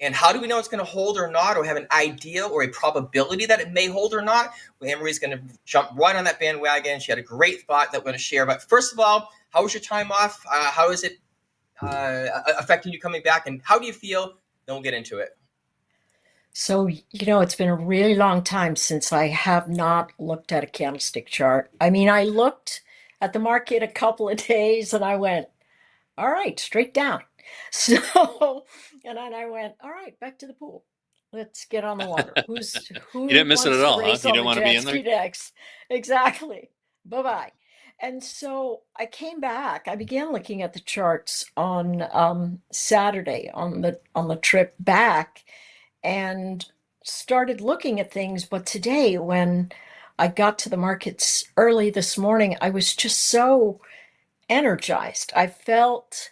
And how do we know it's going to hold or not, or have an idea or a probability that it may hold or not? Well, Anne-Marie's going to jump right on that bandwagon. She had a great thought that we're going to share. But first of all, how was your time off? How is it affecting you coming back? And how do you feel? Then we'll get into it. So, it's been a really long time since I have not looked at a candlestick chart. I mean, I looked at the market a couple of days and I went, all right, straight down. So, and then I went, all right, back to the pool. Let's get on the water. Who You didn't miss it wants at to all, huh? race You on didn't the want to be jet in there? ski decks? Exactly. Bye-bye. And so I came back. I began looking at the charts on Saturday on the trip back and started looking at things. But today, when I got to the markets early this morning, I was just so energized. I felt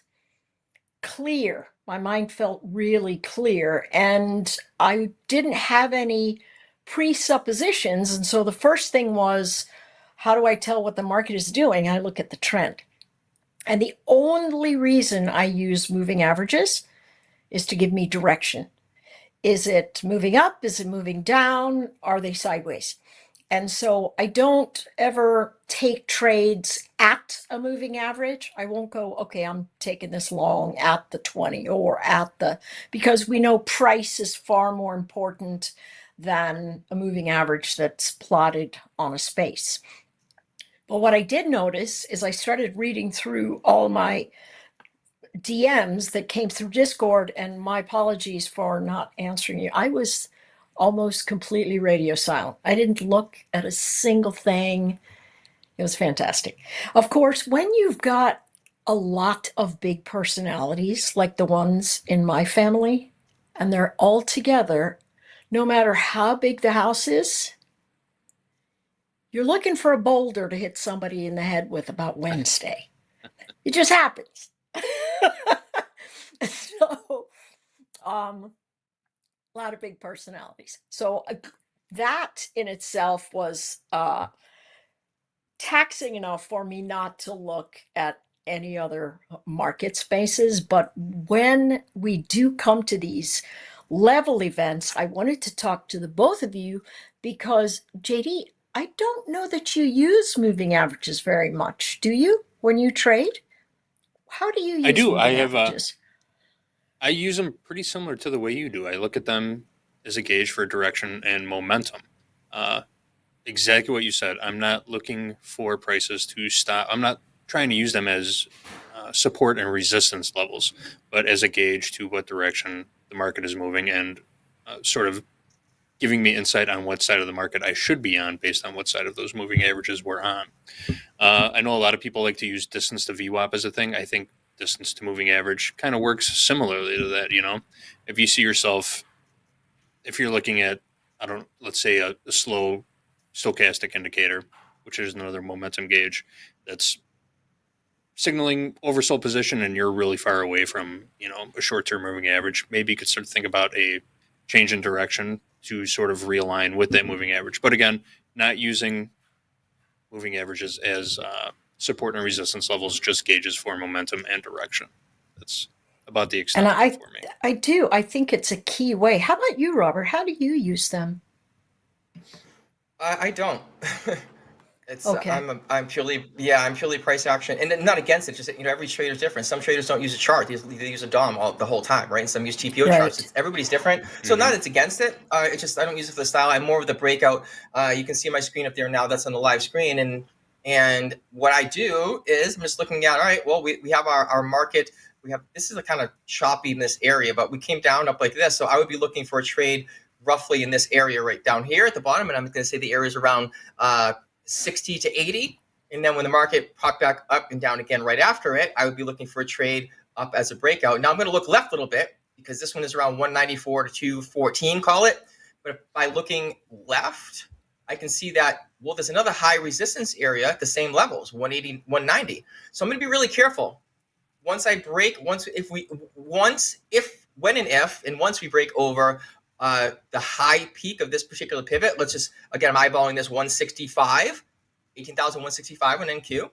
clear. My mind felt really clear, and I didn't have any presuppositions. And so the first thing was, how do I tell what the market is doing? I look at the trend. And the only reason I use moving averages is to give me direction. Is it moving up? Is it moving down? Are they sideways? And so I don't ever take trades at a moving average. I won't go, okay, I'm taking this long at the 20 or at the, because we know price is far more important than a moving average that's plotted on a space. But what I did notice is I started reading through all my DMs that came through Discord, and my apologies for not answering you. I was almost completely radio silent. I didn't look at a single thing. It was fantastic. Of course, when you've got a lot of big personalities like the ones in my family, and they're all together, no matter how big the house is, you're looking for a boulder to hit somebody in the head with about Wednesday. It just happens. So, a lot of big personalities. So that in itself was taxing enough for me not to look at any other market spaces. But when we do come to these level events, I wanted to talk to the both of you because, JD, I don't know that you use moving averages very much. Do you when you trade? How do you use I do. moving averages? I use them pretty similar to the way you do. I look at them as a gauge for direction and momentum. Exactly what you said. I'm not looking for prices to stop. I'm not trying to use them as support and resistance levels, but as a gauge to what direction the market is moving and sort of giving me insight on what side of the market I should be on based on what side of those moving averages we're on. I know a lot of people like to use distance to VWAP as a thing. I think distance to moving average kind of works similarly to that. You know, if you see yourself, if you're looking at, let's say a slow stochastic indicator, which is another momentum gauge that's signaling oversold position and you're really far away from, a short-term moving average, maybe you could start to think about a change in direction to sort of realign with that moving average. But again, not using moving averages as support and resistance levels, just gauges for momentum and direction. That's about the extent And of it for me. I do. I think it's a key way. How about you, Robert? How do you use them? I don't. It's Okay. I'm purely price action, and not against it. Just every trader's different. Some traders don't use a chart; they use a DOM the whole time, right? And some use TPO charts. Everybody's different. So not it's against it. It's just I don't use it for the style. I'm more of the breakout. You can see my screen up there now. That's on the live screen, and what I do is I'm just looking at. All right, well we have our market. This is a kind of choppy in this area, but we came down up like this. So I would be looking for a trade roughly in this area right down here at the bottom, and I'm going to say the area is around 60 to 80. And then when the market popped back up and down again right after it, I would be looking for a trade up as a breakout. Now I'm going to look left a little bit because this one is around 194 to 214, call it. But by looking left, I can see that, well, there's another high resistance area at the same levels, 180, 190. So I'm going to be really careful. Once we break over the high peak of this particular pivot, I'm eyeballing this 165, 18,165 on NQ.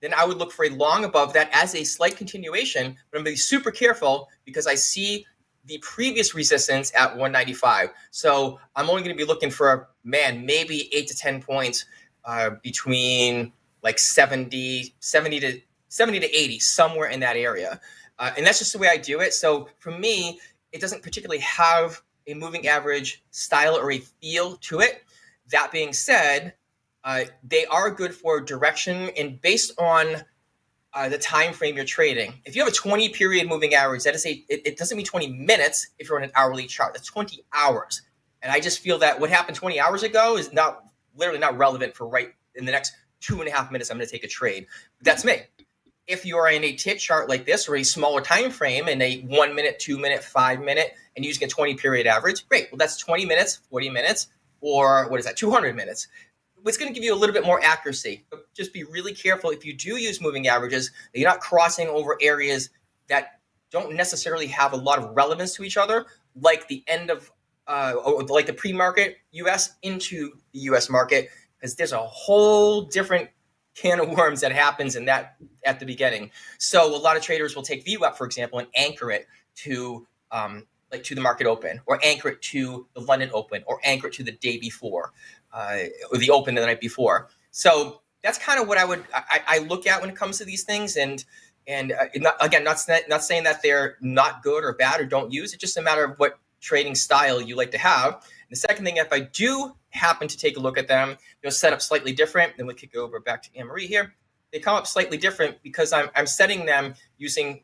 Then I would look for a long above that as a slight continuation, but I'm going to be super careful because I see the previous resistance at 195. So I'm only going to be looking for, maybe 8 to 10 points between like 70 to 80, somewhere in that area. And that's just the way I do it. So for me, it doesn't particularly have a moving average style or a feel to it. That being said, they are good for direction and based on the time frame you're trading. If you have a 20 period moving average, it doesn't mean 20 minutes if you're on an hourly chart. That's 20 hours. And I just feel that what happened 20 hours ago is literally not relevant for right in the next 2.5 minutes. I'm going to take a trade. That's me. If you're in a tick chart like this or a smaller time frame in a 1 minute, 2 minute, 5 minute, and using a 20 period average, great. Well, that's 20 minutes, 40 minutes, or 200 minutes. It's going to give you a little bit more accuracy. But just be really careful if you do use moving averages that you're not crossing over areas that don't necessarily have a lot of relevance to each other, like the end of, like the pre-market US into the US market, because there's a whole different can of worms that happens in that at the beginning. So a lot of traders will take VWAP, for example, and anchor it to like to the market open, or anchor it to the London Open, or anchor it to the day before, or the open the night before. So that's kind of what I look at when it comes to these things. And not saying that they're not good or bad or don't use. It's just a matter of what trading style you like to have. And the second thing, if I do happen to take a look at them, they'll set up slightly different. Then we'll kick over back to Anne-Marie here. They come up slightly different because I'm setting them using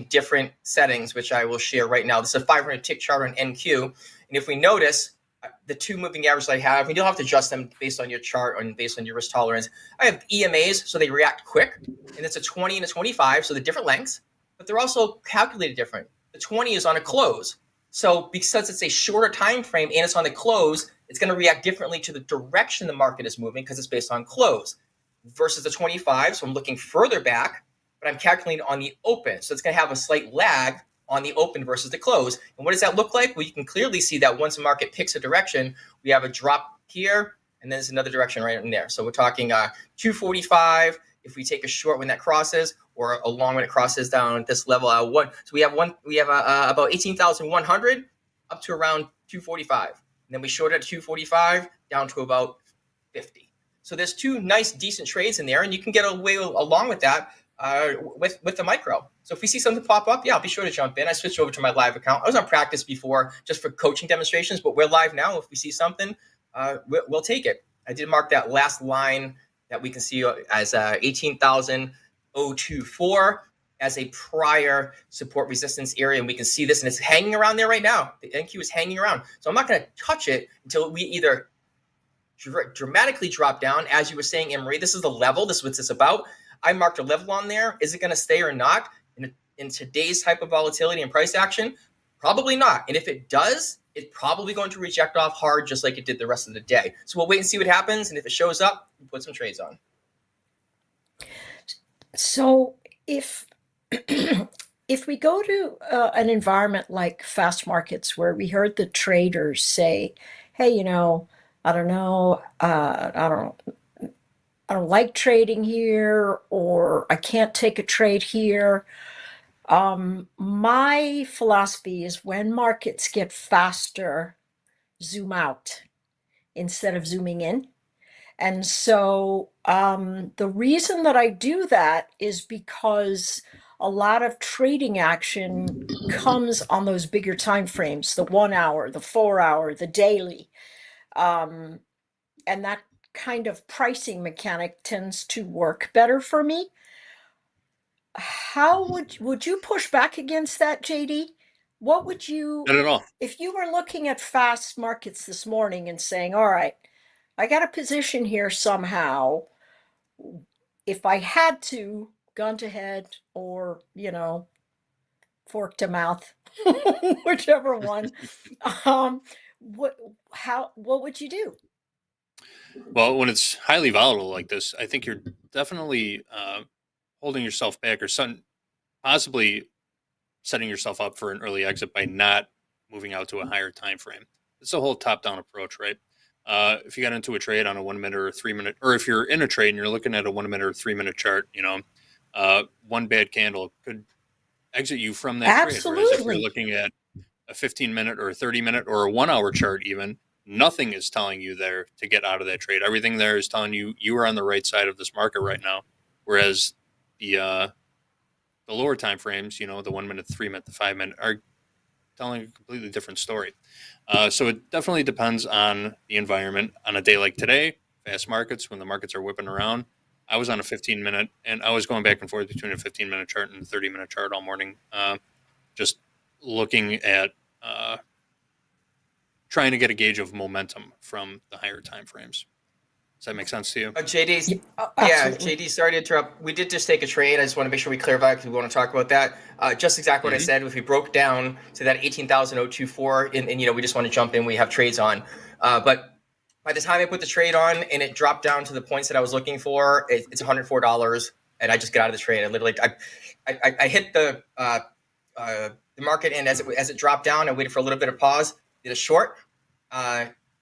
different settings, which I will share right now. This is a 500 tick chart on NQ. And if we notice, the two moving averages I have, you don't have to adjust them based on your chart and based on your risk tolerance. I have EMAs, so they react quick. And it's a 20 and a 25, so they're different lengths, but they're also calculated different. The 20 is on a close. So because it's a shorter time frame and it's on the close, it's going to react differently to the direction the market is moving because it's based on close versus the 25. So I'm looking further back, but I'm calculating on the open. So it's going to have a slight lag on the open versus the close. And what does that look like? Well, you can clearly see that once the market picks a direction, we have a drop here, and then there's another direction right in there. So we're talking 245 if we take a short when that crosses, or a long when it crosses down this level. So we have about 18,100 up to around 245. And then we short at 245 down to about 50. So there's two nice, decent trades in there, and you can get away along with that with the micro. So if we see something pop up, I'll be sure to jump in. I switched over to my live account. I was on practice before just for coaching demonstrations, but we're live now. If we see something, we'll take it. I did mark that last line that we can see as 18,024 as a prior support resistance area, and we can see this, and it's hanging around there right now. The NQ is hanging around. So I'm not going to touch it until we either dramatically drop down. As you were saying, Anne-Marie, this is the level. This is what it's about. I marked a level on there. Is it going to stay or not in today's type of volatility and price action? Probably not. And if it does, it's probably going to reject off hard just like it did the rest of the day. So we'll wait and see what happens. And if it shows up, we'll put some trades on. So if if we go to an environment like fast markets where we heard the traders say, hey, I don't know, I don't like trading here, or I can't take a trade here. My philosophy is when markets get faster, zoom out instead of zooming in. And so the reason that I do that is because a lot of trading action comes on those bigger time frames, the 1 hour, the 4 hour, the daily. And that kind of pricing mechanic tends to work better for me. How would you push back against that, JD? What would you, Not at all. if you were looking at fast markets this morning and saying, all right, I got a position here somehow, if I had to, gun to head or, fork to mouth, whichever one, what would you do? Well, when it's highly volatile like this, I think you're definitely holding yourself back, or possibly setting yourself up for an early exit by not moving out to a higher time frame. It's a whole top-down approach, right? If you got into a trade on a 1 minute or a 3 minute, or if you're in a trade and you're looking at a 1 minute or 3 minute chart, one bad candle could exit you from that trade. Whereas if you're looking at a 15 minute or a 30 minute or a 1 hour chart, even, nothing is telling you there to get out of that trade. Everything there is telling you you are on the right side of this market right now. Whereas the lower time frames, the 1 minute, 3 minute, the 5 minute, are telling a completely different story. So it definitely depends on the environment. On a day like today, fast markets, when the markets are whipping around, I was on a 15 minute, and I was going back and forth between a 15 minute chart and a 30 minute chart all morning, just looking at trying to get a gauge of momentum from the higher time frames. Does that make sense to you? JD, JD, sorry to interrupt. We did just take a trade. I just want to make sure we clarify because we want to talk about that. Just exactly what I said. If we broke down to that 18,024, and we just want to jump in, we have trades on. But by the time I put the trade on and it dropped down to the points that I was looking for, it's $104, and I just got out of the trade. I literally, I hit the market, and as it dropped down, I waited for a little bit of pause, did a short,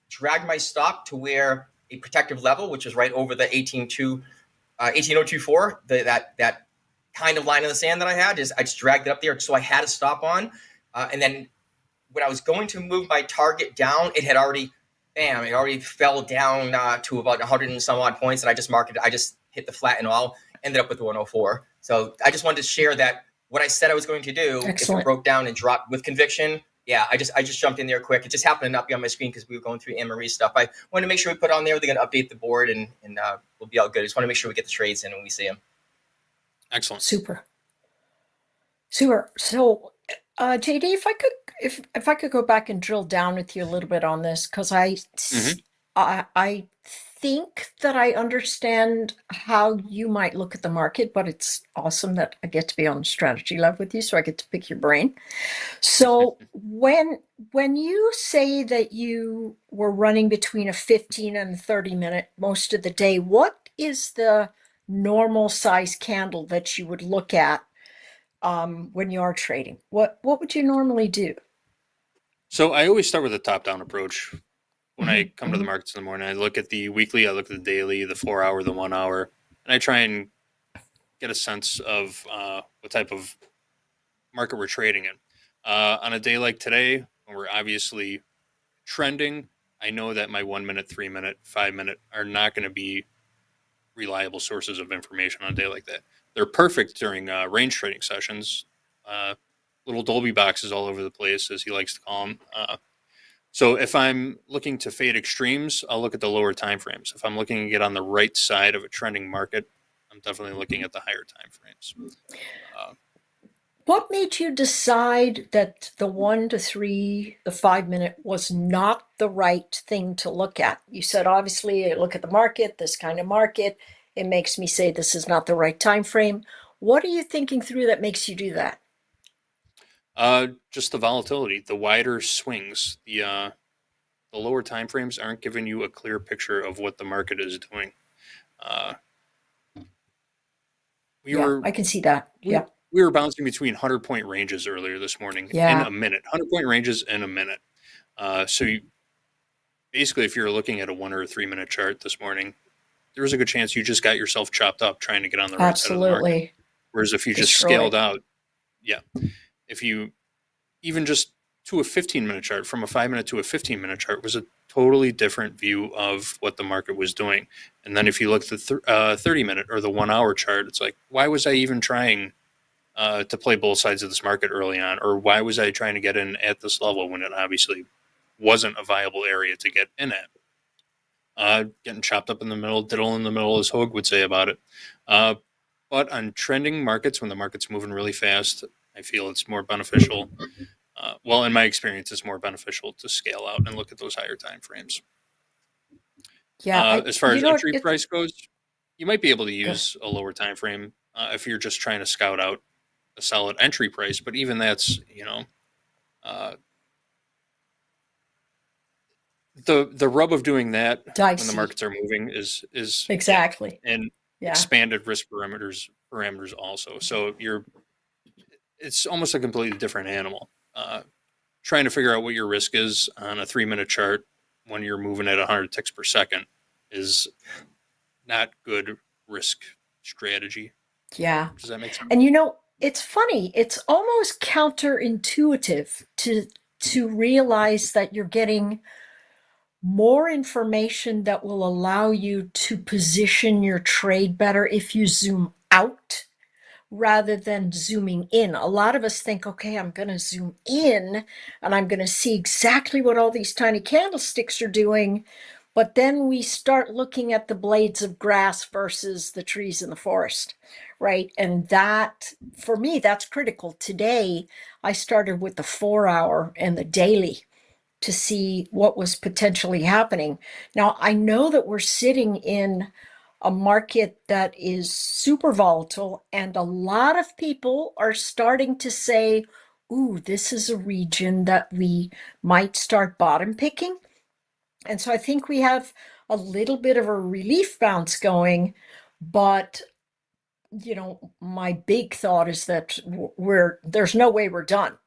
dragged my stop to where a protective level, which is right over the 18,024, that kind of line in the sand that I had, I just dragged it up there. So I had a stop on. And then when I was going to move my target down, it already fell down to about 100 and some odd points. And I just hit the flat and all, ended up with 104. So I just wanted to share that what I said I was going to do, Excellent. if it broke down and dropped with conviction, I just jumped in there quick. It just happened to not be on my screen because we were going through Anne-Marie's stuff. I wanted to make sure we put on there. They're going to update the board and we'll be all good. I just want to make sure we get the trades in when we see them. Excellent. Super. So, JD, if I could go back and drill down with you a little bit on this, because I think that I understand how you might look at the market, but it's awesome that I get to be on the strategy lab with you, so I get to pick your brain. So when you say that you were running between a 15 and a 30-minute most of the day, what is the normal size candle that you would look at when you are trading? What would you normally do? So I always start with a top-down approach. When I come to the markets in the morning, I look at the weekly, I look at the daily, the 4 hour, the 1 hour, and I try and get a sense of what type of market we're trading in. On a day like today, when we're obviously trending, I know that my 1 minute, 3 minute, 5 minute are not going to be reliable sources of information on a day like that. They're perfect during range trading sessions. Little Dolby boxes all over the place, as he likes to call them. So if I'm looking to fade extremes, I'll look at the lower time frames. If I'm looking to get on the right side of a trending market, I'm definitely looking at the higher time frames. What made you decide that the 1 to 3, the 5 minute was not the right thing to look at? You said, obviously, I look at the market, this kind of market. It makes me say this is not the right time frame. What are you thinking through that makes you do that? Just the volatility, the wider swings, the lower time frames aren't giving you a clear picture of what the market is doing. I can see that. We were bouncing between 100-point ranges earlier this morning in a minute. 100-point ranges in a minute. Basically, if you're looking at a 1 or a 3 minute chart this morning, there was a good chance you just got yourself chopped up trying to get on the right side of the market. Whereas if you just scaled out, if you even just to a 15-minute chart, from a 5 minute to a 15-minute chart, was a totally different view of what the market was doing. And then if you look at the 30-minute or the 1 hour chart, it's like, why was I even trying to play both sides of this market early on? Or why was I trying to get in at this level when it obviously wasn't a viable area to get in at? Getting chopped up in the middle, diddle in the middle, as Hoag would say about it. But on trending markets, when the market's moving really fast, I feel it's more beneficial. Well, in my experience, it's more beneficial to scale out and look at those higher time frames. As far as entry price goes, you might be able to use a lower time frame if you're just trying to scout out a solid entry price. But even that's, the rub of doing that when the markets are moving is exactly and expanded risk parameters also. So it's almost a completely different animal. Trying to figure out what your risk is on a 3 minute chart when you're moving at 100 ticks per second is not good risk strategy. Yeah. Does that make sense? And it's funny. It's almost counterintuitive to realize that you're getting more information that will allow you to position your trade better if you zoom out rather than zooming in. A lot of us think, okay, I'm going to zoom in and I'm going to see exactly what all these tiny candlesticks are doing. But then we start looking at the blades of grass versus the trees in the forest, right? And that, for me, that's critical. Today, I started with the 4 hour and the daily to see what was potentially happening. Now, I know that we're sitting in a market that is super volatile, and a lot of people are starting to say, ooh, this is a region that we might start bottom picking. And so I think we have a little bit of a relief bounce going, but my big thought is that there's no way we're done.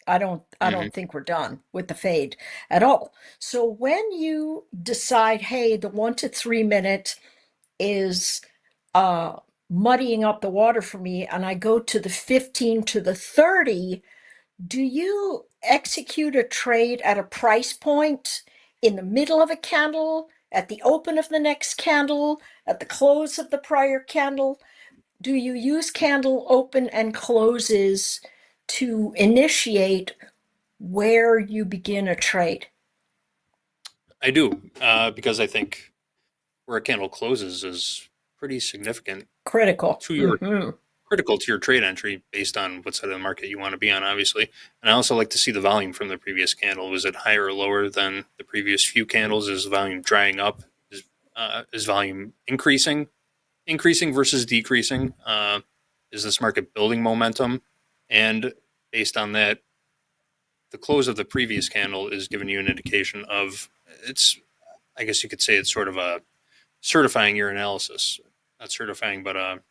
I don't think we're done with the fade at all. So when you decide, hey, the 1 to 3 minute is muddying up the water for me, and I go to the 15 to the 30, do you execute a trade at a price point in the middle of a candle, at the open of the next candle, at the close of the prior candle? Do you use candle open and closes to initiate where you begin a trade? I do, because I think where a candle closes is pretty significant Critical. to your Mhm. critical to your trade entry based on what side of the market you want to be on, obviously. And I also like to see the volume from the previous candle. Was it higher or lower than the previous few candles? Is volume drying up? Is volume increasing versus decreasing? Is this market building momentum? And based on that, the close of the previous candle is giving you an indication of it's, I guess you could say it's sort of a certifying your analysis. Not certifying, but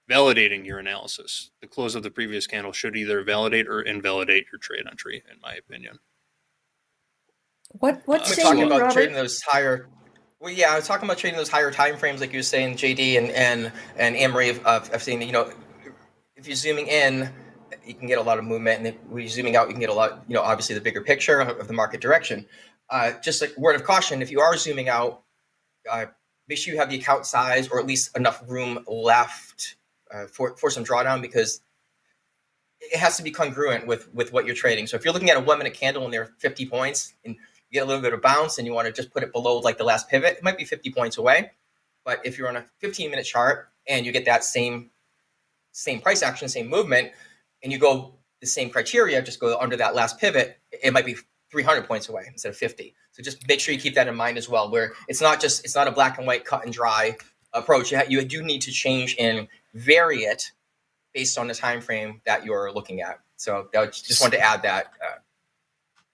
validating your analysis. The close of the previous candle should either validate or invalidate your trade entry, in my opinion. What We're say talking you, about Robert? trading those higher. Well, yeah, I was talking about trading those higher time frames, like you were saying, JD and Amory of saying that, you know, if you're zooming in, you can get a lot of movement, and if you're zooming out, you can get a lot, you know, obviously the bigger picture of the market direction. Just like word of caution, if you are zooming out, make sure you have the account size or at least enough room left for some drawdown, because it has to be congruent with what you're trading. So if you're looking at a 1 minute candle and there are 50 points and you get a little bit of bounce and you want to just put it below like the last pivot, it might be 50 points away. But if you're on a 15-minute chart and you get that same price action, same movement, and you go the same criteria, just go under that last pivot, it might be 300 points away instead of 50. So just make sure you keep that in mind as well, where it's not a black and white cut and dry approach. You do need to change and vary it based on the time frame that you're looking at. So just wanted to add that.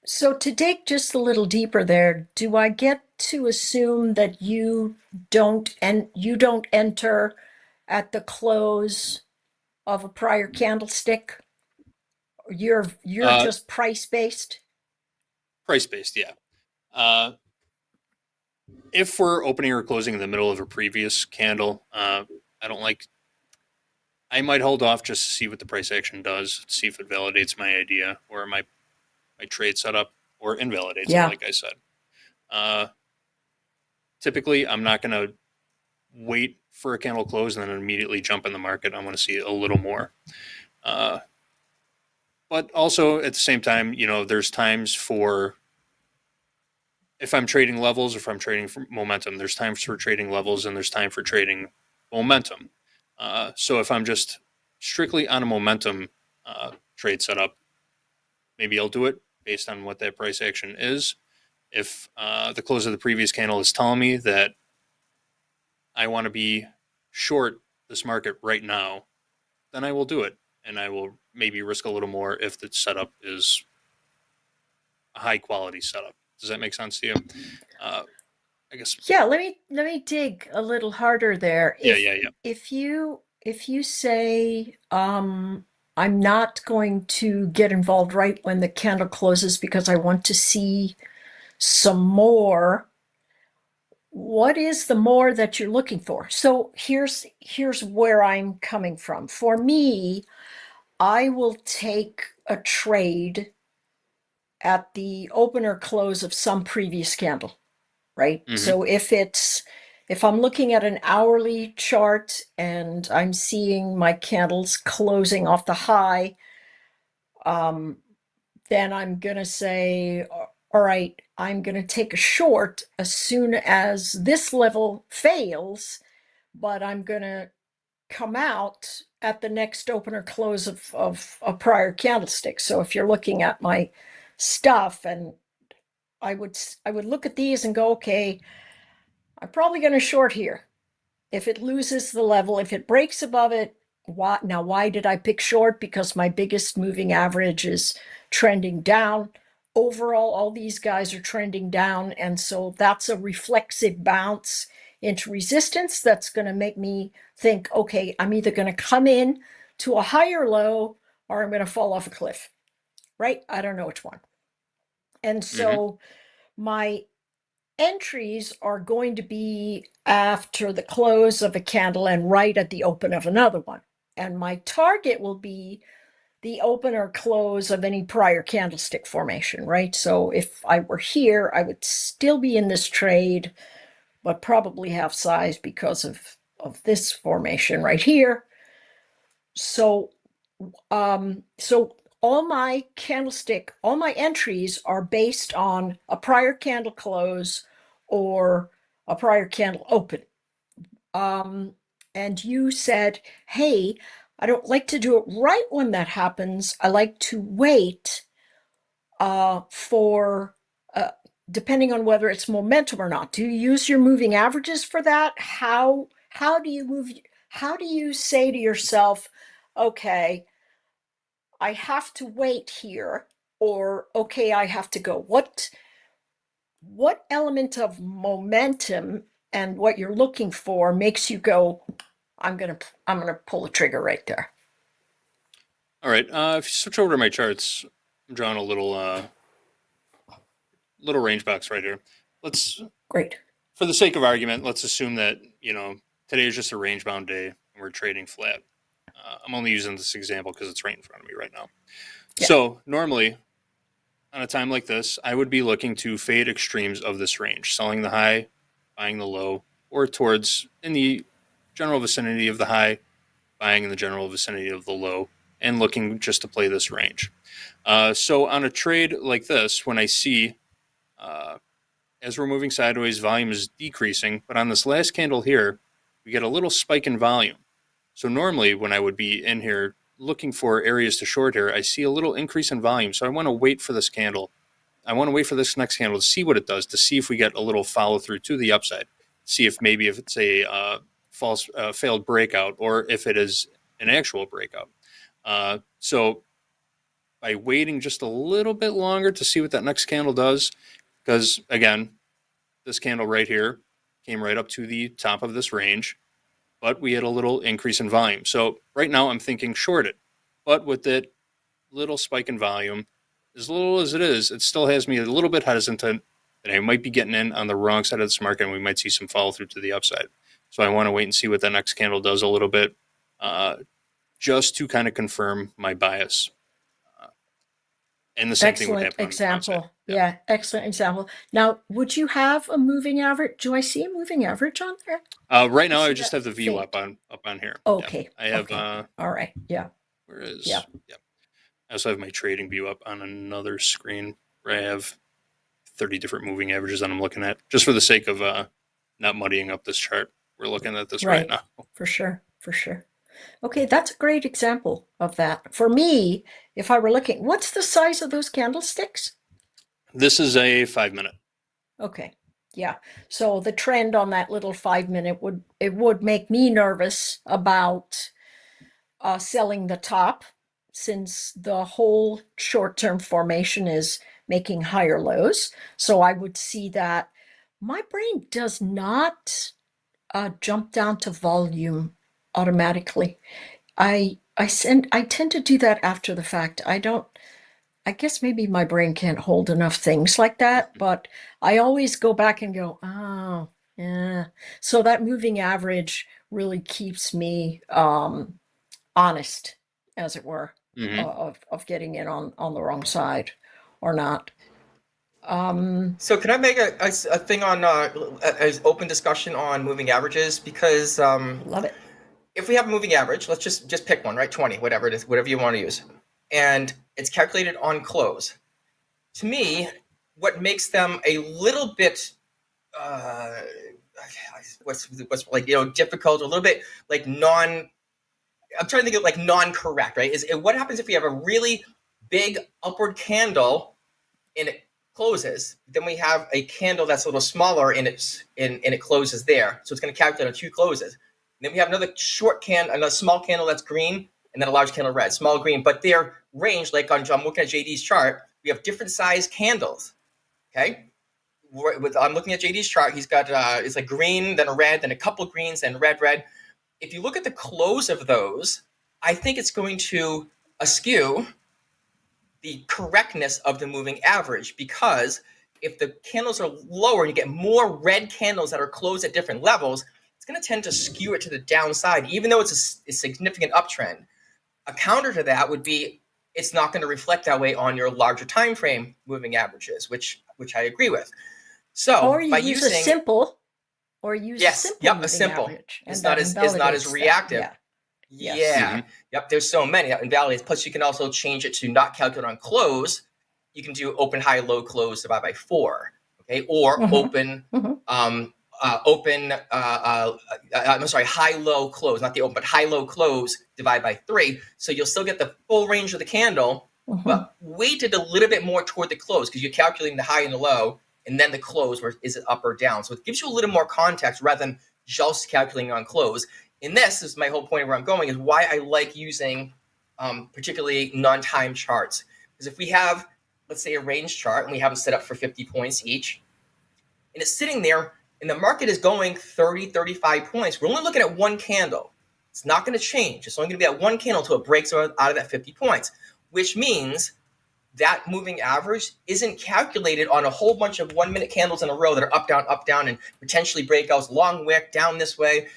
So to dig just a little deeper there, do I get to assume that you don't enter at the close of a prior candlestick? You're just price based? Price based, yeah. If we're opening or closing in the middle of a previous candle, I might hold off just to see what the price action does, see if it validates my idea or my trade setup, or invalidates it, like I said. Typically, I'm not going to wait for a candle close and then immediately jump in the market. I want to see a little more. But also at the same time, you know, there's times for, if I'm trading levels, if I'm trading for momentum, there's times for trading levels and there's time for trading momentum. So if I'm just strictly on a momentum trade setup, maybe I'll do it based on what that price action is. If the close of the previous candle is telling me that I want to be short this market right now, then I will do it. And I will maybe risk a little more if the setup is a high quality setup. Does that make sense to you? I guess. Yeah, let me dig a little harder there. Yeah. If you say I'm not going to get involved right when the candle closes because I want to see some more, what is the more that you're looking for? So here's where I'm coming from. For me, I will take a trade at the open or close of some previous candle, right? Mhm. So if I'm looking at an hourly chart and I'm seeing my candles closing off the high, then I'm going to say, all right, I'm going to take a short as soon as this level fails, but I'm going to come out at the next open or close of a prior candlestick. So if you're looking at my stuff, and I would look at these and go, okay, I'm probably going to short here. If it loses the level, if it breaks above it, why did I pick short? Because my biggest moving average is trending down. Overall, all these guys are trending down. And so that's a reflexive bounce into resistance that's going to make me think, okay, I'm either going to come in to a higher low or I'm going to fall off a cliff, right? I don't know which one. And so my entries are going to be after the close of a candle and right at the open of another one. And my target will be the open or close of any prior candlestick formation, right? So if I were here, I would still be in this trade, but probably half size because of this formation right here. So so all my entries are based on a prior candle close or a prior candle open. And you said, hey, I don't like to do it right when that happens. I like to wait for depending on whether it's momentum or not. Do you use your moving averages for that? How do you move? How do you say to yourself, okay, I have to wait here, or okay, I have to go? What element of momentum and what you're looking for makes you go, I'm gonna pull the trigger right there? All right. If you switch over to my charts, I'm drawing a little range box right here. Let's Great. For the sake of argument, let's assume that today is just a range bound day and we're trading flat. I'm only using this example because it's right in front of me right now. Yeah. So normally, on a time like this, I would be looking to fade extremes of this range, selling the high, buying the low, or towards in the general vicinity of the high, buying in the general vicinity of the low, and looking just to play this range. So on a trade like this, when I see as we're moving sideways, volume is decreasing, but on this last candle here, we get a little spike in volume. So normally when I would be in here looking for areas to short here, I see a little increase in volume. So I want to wait for this candle. I want to wait for this next candle to see what it does, to see if we get a little follow through to the upside, see if maybe if it's a failed breakout or if it is an actual breakout. So by waiting just a little bit longer to see what that next candle does, because again, this candle right here came right up to the top of this range, but we had a little increase in volume. So right now I'm thinking short it, but with that little spike in volume, as little as it is, it still has me a little bit hesitant that I might be getting in on the wrong side of this market and we might see some follow through to the upside. So I want to wait and see what that next candle does a little bit, just to kind of confirm my bias. And the same thing would happen. Example. Yeah, excellent example. Now, would you have a moving average? Do I see a moving average on there? Right now, I just have the VWAP up on here. Okay. Yeah. I have. Okay. All right. Yeah. Where is? Yeah. I also have my trading view up on another screen where I have 30 different moving averages that I'm looking at, just for the sake of not muddying up this chart. We're looking at this right now. For sure. For sure. Okay, that's a great example of that. For me, if I were looking, what's the size of those candlesticks? This is a 5-minute. Okay, yeah. So the trend on that little 5-minute would make me nervous about selling the top, since the whole short-term formation is making higher lows. So I would see that. My brain does not jump down to volume automatically. I tend to do that after the fact. I guess maybe my brain can't hold enough things like that, but I always go back and go, oh, yeah. So that moving average really keeps me honest, as it were, of getting in on the wrong side or not. So can I make a thing on an open discussion on moving averages? Because love it. If we have a moving average, let's just pick one, right? 20, whatever it is, whatever you want to use. And it's calculated on close. To me, what makes them a little bit what's like, difficult, a little bit like I'm trying to think of like non-correct, right? Is what happens if we have a really big upward candle and it closes, then we have a candle that's a little smaller and it closes there. So it's going to calculate on 2 closes. And then we have another another small candle that's green, and then a large candle red, small green. But they're ranged, like I'm looking at JD's chart, we have different size candles. Okay, I'm looking at JD's chart. He's got it's like green, then a red, then a couple greens, then red. If you look at the close of those, I think it's going to askew the correctness of the moving average, because if the candles are lower and you get more red candles that are closed at different levels, it's going to tend to skew it to the downside, even though it's a significant uptrend. A counter to that would be it's not going to reflect that way on your larger time frame moving averages, which I agree with. So or you by use using a simple, or use yes, a simple yep, moving a simple. average, and It's that not as invalidates that. reactive. Yeah. Yes. Yeah. Yep. There's so many that invalidates. Plus, you can also change it to not calculate on close. You can do open, high, low, close divided by 4. Okay. Or open, I'm sorry, high, low, close, not the open, but high, low, close divided by 3. So you'll still get the full range of the candle, but weighted a little bit more toward the close because you're calculating the high and the low, and then the close, where is it up or down? So it gives you a little more context rather than just calculating on close. And this is my whole point of where I'm going, is why I like using particularly non-time charts. Because if we have, let's say, a range chart and we have them set up for 50 points each, and it's sitting there and the market is going 30, 35 points, we're only looking at one candle. It's not going to change. It's only going to be at one candle until it breaks out of that 50 points, which means that moving average isn't calculated on a whole bunch of 1 minute candles in a row that are up, down, and potentially breakouts, long wick, down this way.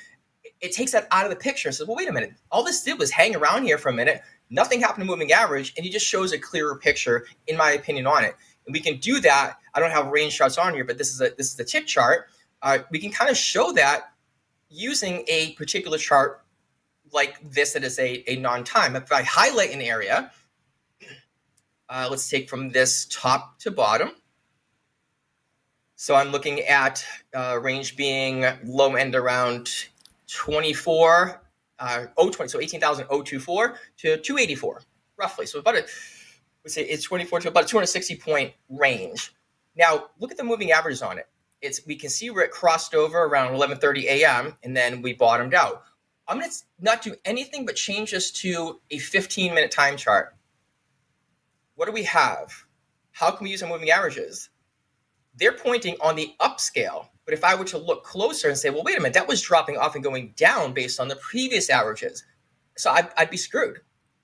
It takes that out of the picture and says, well, wait a minute. All this did was hang around here for a minute. Nothing happened to moving average, and it just shows a clearer picture, in my opinion, on it. And we can do that. I don't have range charts on here, but this is the tick chart. We can kind of show that using a particular chart like this that is a non-time. If I highlight an area, let's take from this top to bottom. So I'm looking at range being low end around 24, 020, so 18,024 to 284, roughly. So about let's say it's 24 to about a 260 point range. Now look at the moving averages on it. We can see where it crossed over around 11:30 a.m. and then we bottomed out. I'm going to not do anything but change this to a 15-minute time chart. What do we have? How can we use our moving averages? They're pointing on the upscale. But if I were to look closer and say, well, wait a minute, that was dropping off and going down based on the previous averages. So I'd be screwed.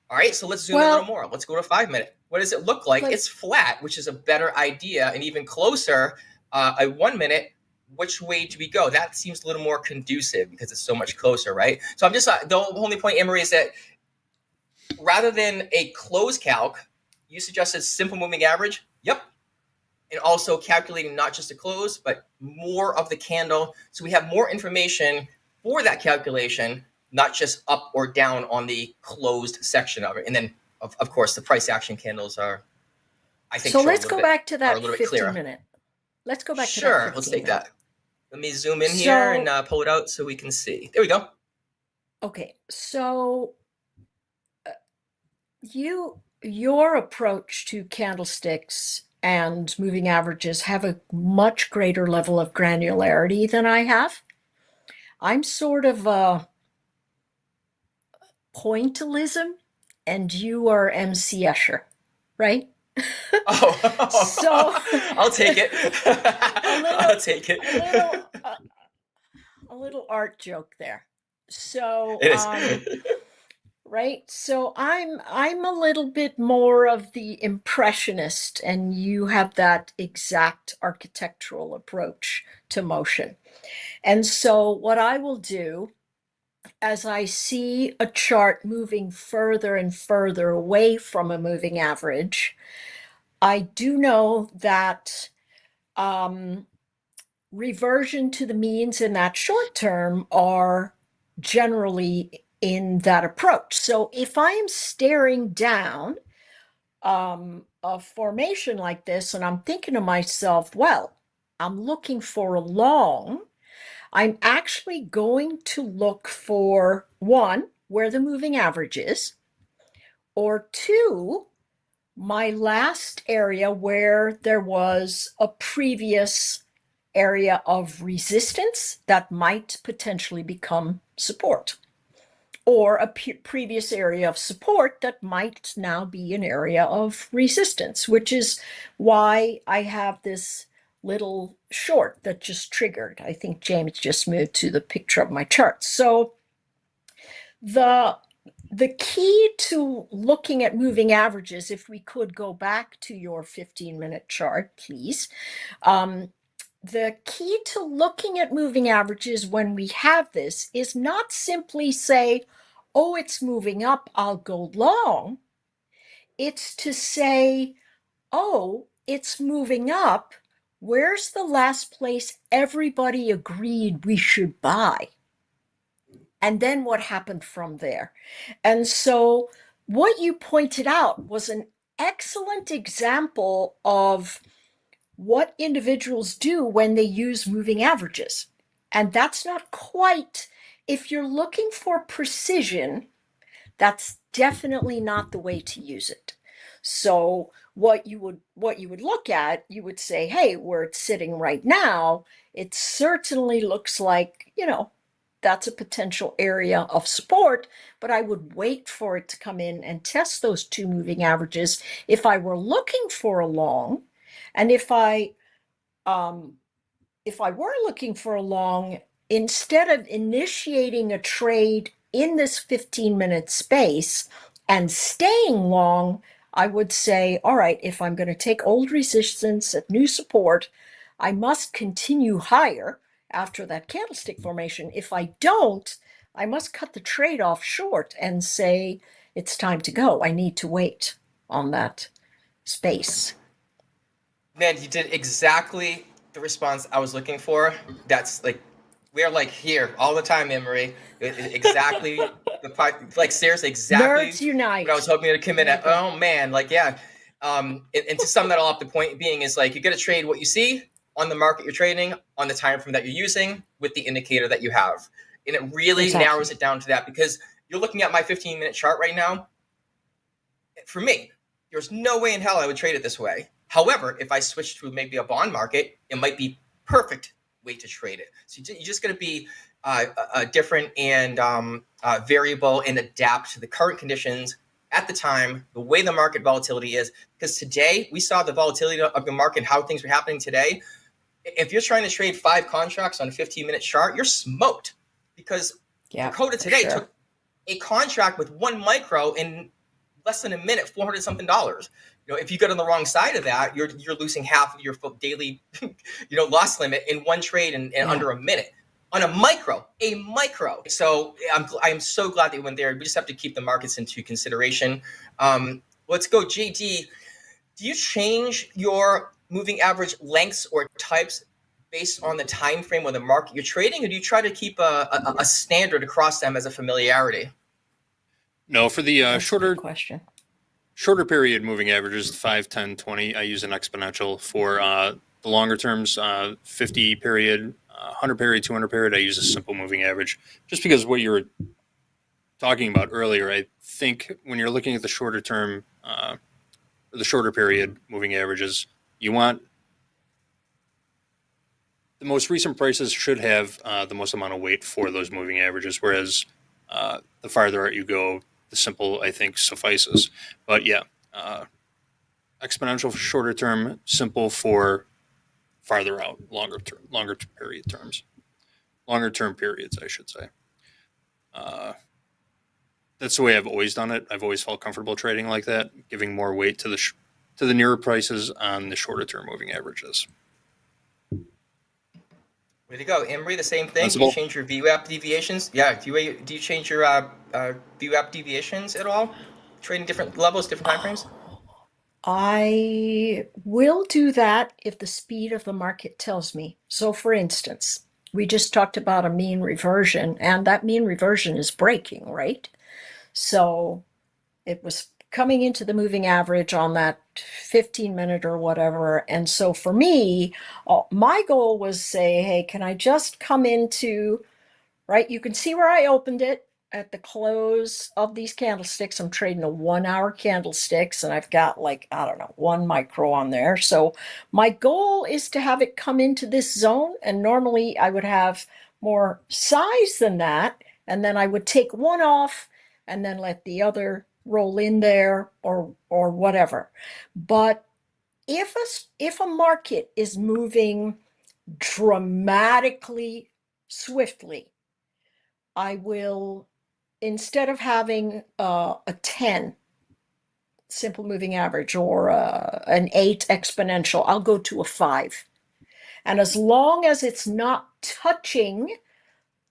All right, so let's zoom in a little more. Let's go to 5-minute. What does it look like? It's flat, which is a better idea. And even closer, a 1 minute, which way do we go? That seems a little more conducive because it's so much closer, right? So I'm just, the only point, Emery, is that rather than a close calc, you suggested simple moving average. Yep. And also calculating not just the close, but more of the candle. So we have more information for that calculation, not just up or down on the closed section of it. And then, of course, the price action candles are, I think, so let's go back to that 15 minute. Let's go back to that. Sure, let's take that. Let me zoom in here and pull it out so we can see. There we go. Okay, so your approach to candlesticks and moving averages have a much greater level of granularity than I have. I'm sort of a pointillism, and you are MC Escher, right? So I'll take it. I'll take it. A little art joke there. So it is. Right. So I'm a little bit more of the impressionist, and you have that exact architectural approach to motion. And so what I will do, as I see a chart moving further and further away from a moving average, I do know that reversion to the means in that short term are generally in that approach. So if I am staring down a formation like this and I'm thinking to myself, well, I'm looking for a long, I'm actually going to look for, one, where the moving average is, or two, my last area where there was a previous area of resistance that might potentially become support, or a previous area of support that might now be an area of resistance, which is why I have this little short that just triggered. I think James just moved to the picture of my chart. So the key to looking at moving averages, if we could go back to your 15-minute chart, please. The key to looking at moving averages when we have this is not simply say, oh, it's moving up, I'll go long. It's to say, oh, it's moving up. Where's the last place everybody agreed we should buy? And then what happened from there? And so what you pointed out was an excellent example of what individuals do when they use moving averages. And that's not quite, if you're looking for precision, that's definitely not the way to use it. So what you would look at, you would say, hey, where it's sitting right now, it certainly looks like, that's a potential area of support, but I would wait for it to come in and test those two moving averages if I were looking for a long. And if I were looking for a long, instead of initiating a trade in this 15-minute space and staying long, I would say, all right, if I'm going to take old resistance at new support, I must continue higher after that candlestick formation. If I don't, I must cut the trade off short and say, it's time to go. I need to wait on that space. Man, you did exactly the response I was looking for. That's like, we're like here all the time, Emery. Exactly the part, like seriously, exactly Nerds unite. what I was hoping to come in at. Oh man, like yeah. And to sum that all up, the point being is like you got to trade what you see on the market you're trading, on the time frame that you're using, with the indicator that you have, and it really narrows it down to that, because you're looking at my 15-minute chart right now. For me, there's no way in hell I would trade it this way. However, if I switch to maybe a bond market, it might be perfect way to trade it. So you're just going to be different and variable and adapt to the current conditions at the time, the way the market volatility is. Because today we saw the volatility of the market, how things were happening today. If you're trying to trade 5 contracts on a 15-minute chart, you're smoked, because Dakota today took a contract with 1 micro in less than a minute, $400 something. If you get on the wrong side of that, you're losing half of your daily, loss limit in one trade in under a minute on a micro. So I'm so glad that you went there. We just have to keep the markets into consideration. Let's go, JD. Do you change your moving average lengths or types based on the time frame or the market you're trading, or do you try to keep a standard across them as a familiarity? No, for the shorter period moving averages, 5, 10, 20, I use an exponential. For the longer terms, 50 period, 100 period, 200 period, I use a simple moving average. Just because what you were talking about earlier, I think when you're looking at the shorter term, the shorter period moving averages, you want the most recent prices should have the most amount of weight for those moving averages, whereas the farther out you go, the simple, I think, suffices. But yeah, exponential for shorter term, simple for farther out, longer term periods, I should say. That's the way I've always done it. I've always felt comfortable trading like that, giving more weight to the nearer prices on the shorter term moving averages. Way to go, Emery. The same thing. Do you change your VWAP deviations? Yeah. Do you change your VWAP deviations at all? Trading different levels, different time frames? I will do that if the speed of the market tells me. So, for instance, we just talked about a mean reversion, and that mean reversion is breaking, right? So it was coming into the moving average on that 15-minute or whatever. And so for me, my goal was say, hey, can I just come into, right? You can see where I opened it at the close of these candlesticks. I'm trading a 1-hour candlesticks, and I've got like, I don't know, 1 micro on there. So my goal is to have it come into this zone. And normally I would have more size than that. And then I would take one off and then let the other roll in there or whatever. But if a market is moving dramatically swiftly, I will, instead of having a 10 simple moving average or an 8 exponential, I'll go to a 5. And as long as it's not touching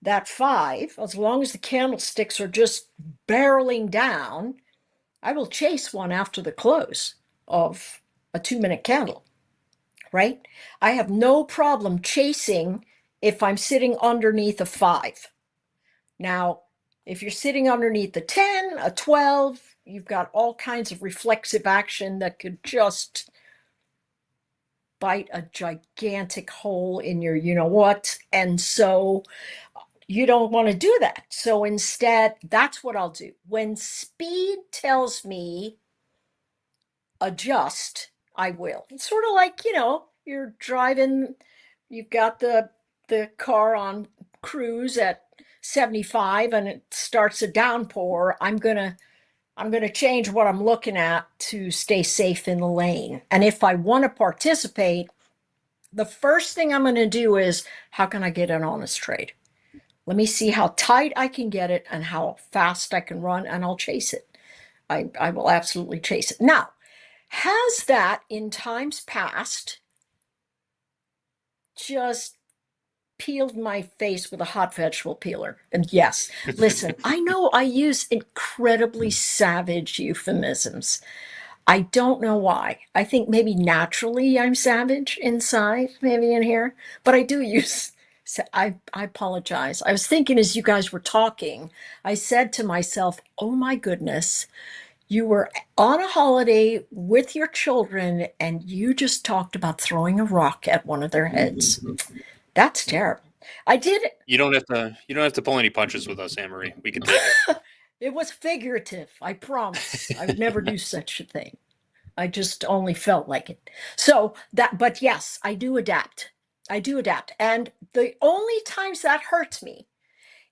that 5, as long as the candlesticks are just barreling down, I will chase one after the close of a 2-minute candle, right? I have no problem chasing if I'm sitting underneath a 5. Now, if you're sitting underneath a 10, a 12, you've got all kinds of reflexive action that could just bite a gigantic hole in your you know what. And so you don't want to do that. So instead, that's what I'll do. When speed tells me adjust, I will. It's sort of like, you're driving, you've got the car on cruise at 75 and it starts a downpour. I'm going to change what I'm looking at to stay safe in the lane. And if I want to participate, the first thing I'm going to do is, how can I get an honest trade? Let me see how tight I can get it and how fast I can run, and I'll chase it. I will absolutely chase it. Now, has that in times past just peeled my face with a hot vegetable peeler? And yes, listen, I know I use incredibly savage euphemisms. I don't know why. I think maybe naturally I'm savage inside, maybe in here, but I do use. I apologize. I was thinking as you guys were talking, I said to myself, oh my goodness, you were on a holiday with your children and you just talked about throwing a rock at one of their heads. That's terrible. I did it. You don't have to pull any punches with us, Anne-Marie. We can take it. It was figurative. I promise. I would never do such a thing. I just only felt like it. So but yes, I do adapt. I do adapt. And the only times that hurts me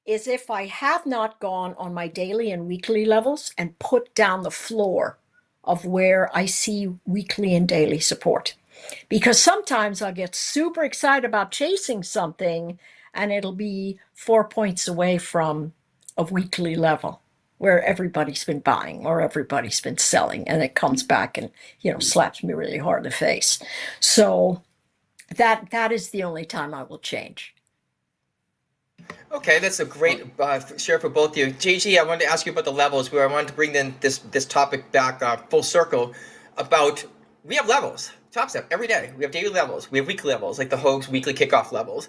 is if I have not gone on my daily and weekly levels and put down the floor of where I see weekly and daily support. Because sometimes I'll get super excited about chasing something and it'll be 4 points away from a weekly level where everybody's been buying or everybody's been selling, and it comes back and slaps me really hard in the face. So that is the only time I will change. Okay, that's a great share for both of you. JG, I wanted to ask you about the levels, where I wanted to bring in this topic back full circle about, we have levels. Topstep, every day. We have daily levels. We have weekly levels, like the Hoag's weekly kickoff levels,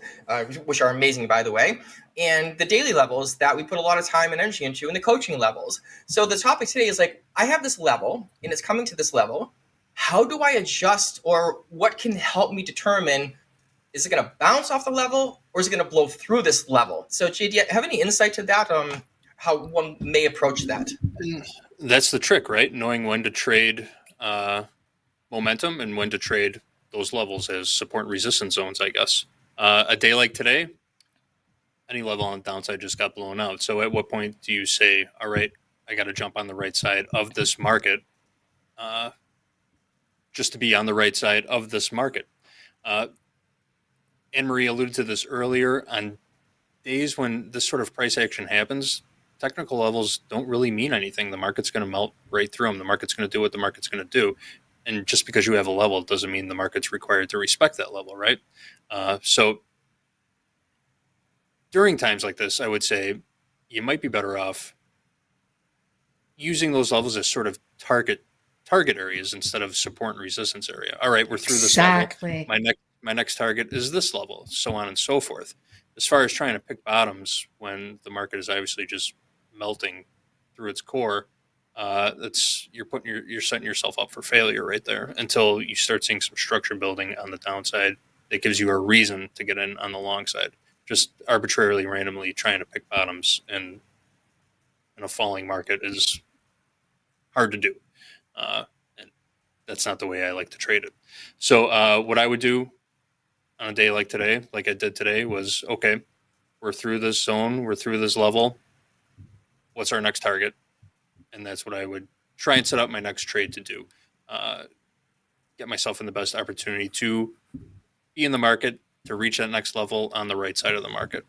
which are amazing, by the way. And the daily levels that we put a lot of time and energy into, and the coaching levels. So the topic today is like, I have this level, and it's coming to this level. How do I adjust, or what can help me determine, is it going to bounce off the level, or is it going to blow through this level? So, JD, do you have any insight to that, how one may approach that? That's the trick, right? Knowing when to trade momentum and when to trade those levels as support and resistance zones, I guess. A day like today, any level on the downside just got blown out. So at what point do you say, all right, I got to jump on the right side of this market just to be on the right side of this market? Anne-Marie alluded to this earlier. On days when this sort of price action happens, technical levels don't really mean anything. The market's going to melt right through them. The market's going to do what the market's going to do. And just because you have a level, it doesn't mean the market's required to respect that level, right? So during times like this, I would say you might be better off using those levels as sort of target areas instead of support and resistance area. All right, we're through this level. My next target is this level, so on and so forth. As far as trying to pick bottoms when the market is obviously just melting through its core, you're setting yourself up for failure right there until you start seeing some structure building on the downside that gives you a reason to get in on the long side. Just arbitrarily, randomly trying to pick bottoms in a falling market is hard to do. And that's not the way I like to trade it. So what I would do on a day like today, like I did today, was, okay, we're through this zone, we're through this level. What's our next target? And that's what I would try and set up my next trade to do. Get myself in the best opportunity to be in the market, to reach that next level on the right side of the market.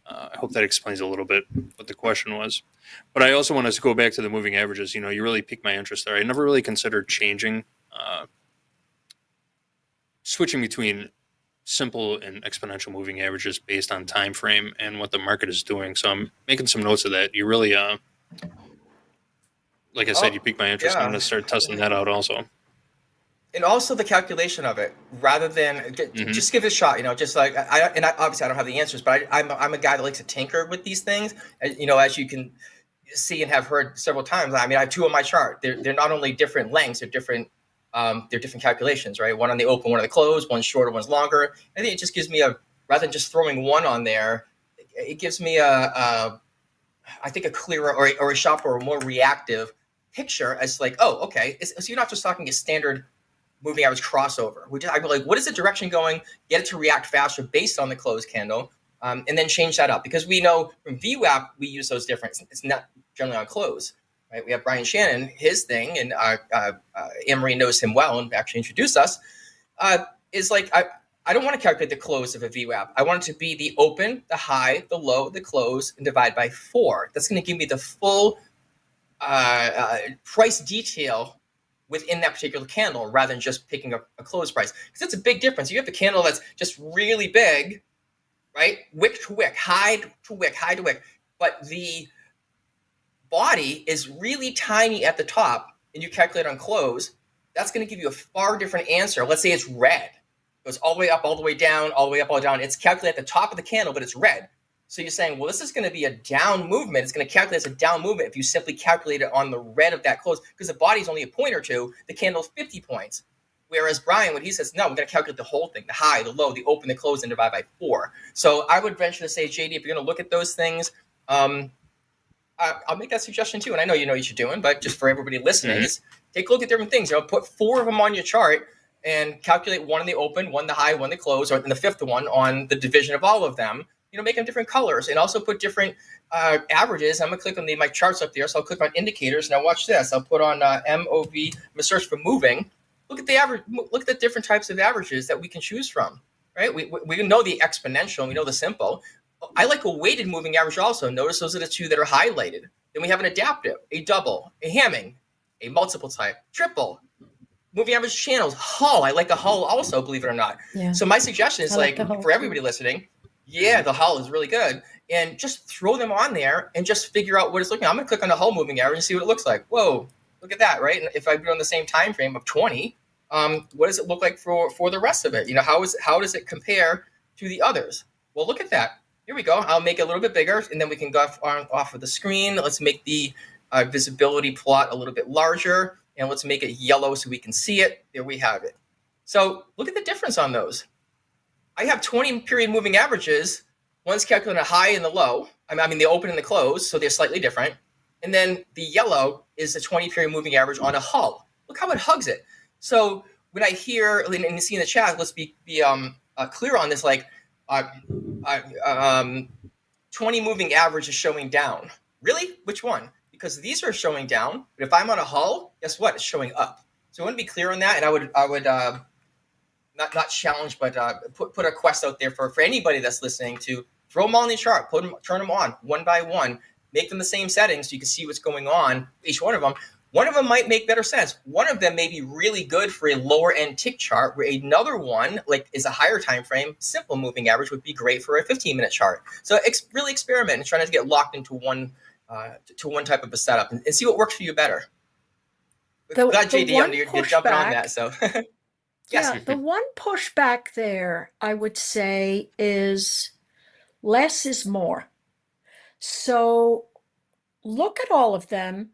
I hope that explains a little bit what the question was. But I also want us to go back to the moving averages. You really piqued my interest there. I never really considered switching between simple and exponential moving averages based on time frame and what the market is doing. So I'm making some notes of that. You really like I said, you piqued my interest. I'm yeah. going to start testing that out also. And also the calculation of it, rather than just give it a shot. Just like obviously I don't have the answers, but I'm a guy that likes to tinker with these things. As you can see and have heard several times. I mean, I have two on my chart. They're not only different lengths, they're different calculations, right? One on the open, one on the close, one's shorter, one's longer. I think it just gives me rather than just throwing one on there, it gives me I think a clearer or a sharper or more reactive picture as like, oh, okay. So you're not just talking a standard moving average crossover. I'd be like, what is the direction going? Get it to react faster based on the closed candle, and then change that up. Because we know from VWAP, we use those different. It's not generally on close, right? We have Brian Shannon, his thing, and Emery knows him well and actually introduced us, is like, I don't want to calculate the close of a VWAP. I want it to be the open, the high, the low, the close, and divide by 4. That's going to give me the full price detail within that particular candle rather than just picking up a close price. Because that's a big difference. You have the candle that's just really big, right? Wick to wick, high to wick, high to wick. But the body is really tiny at the top, and you calculate on close, that's going to give you a far different answer. Let's say it's red. It goes all the way up, all the way down, all the way up, all the way down. It's calculated at the top of the candle, but it's red. So you're saying, well, this is going to be a down movement. It's going to calculate as a down movement if you simply calculate it on the red of that close, because the body is only a point or two. The candle's 50 points. Whereas Brian, when he says, no, we're going to calculate the whole thing, the high, the low, the open, the close, and divide by 4. So I would venture to say, JD, if you're going to look at those things, I'll make that suggestion too. And I know you know what you're doing, but just for everybody listening, is take a look at different things. Put 4 of them on your chart and calculate one in the open, one the high, one the close, or the fifth one on the division of all of them. Make them different colors, and also put different averages. I'm gonna click on my charts up there, so I'll click on indicators. Now watch this. I'll put on MOV. I'm gonna search for moving. Look at the average. Look at the different types of averages that we can choose from. Right? We know the exponential. And we know the simple. I like a weighted moving average also. Notice those are the 2 that are highlighted. Then we have an adaptive, a double, a Hamming, a multiple type, triple. Moving average channels, Hull. I like the Hull also, believe it or not. Yeah. So my suggestion is I like for everybody listening. Yeah, the Hull is really good. And just throw them on there and just figure out what it's looking at. I'm going to click on the Hull moving average and see what it looks like. Whoa, look at that, right? And if I do on the same time frame of 20, what does it look like for the rest of it? How does it compare to the others? Well, look at that. Here we go. I'll make it a little bit bigger, and then we can go off of the screen. Let's make the visibility plot a little bit larger, and let's make it yellow so we can see it. There we have it. So look at the difference on those. I have 20 period moving averages. One's calculating a high and the low. I mean the open and the close, so they're slightly different. And then the yellow is the 20 period moving average on a Hull. Look how it hugs it. So when I hear and you see in the chat, let's be clear on this. 20 moving average is showing down. Really? Which one? Because these are showing down. But if I'm on a Hull, guess what? It's showing up. So I want to be clear on that, and I would. Not challenge, but put a quest out there for anybody that's listening to throw them all in the chart, turn them on one by one, make them the same settings so you can see what's going on. Each one of them. One of them might make better sense. One of them may be really good for a lower end tick chart, where another one, is a higher time frame, simple moving average, would be great for a 15-minute chart. So really experiment and try not to get locked into one type of a setup and see what works for you better. Glad JD, you're jumping on that. So. Yes. Yeah, the one pushback there, I would say, is less is more. So look at all of them,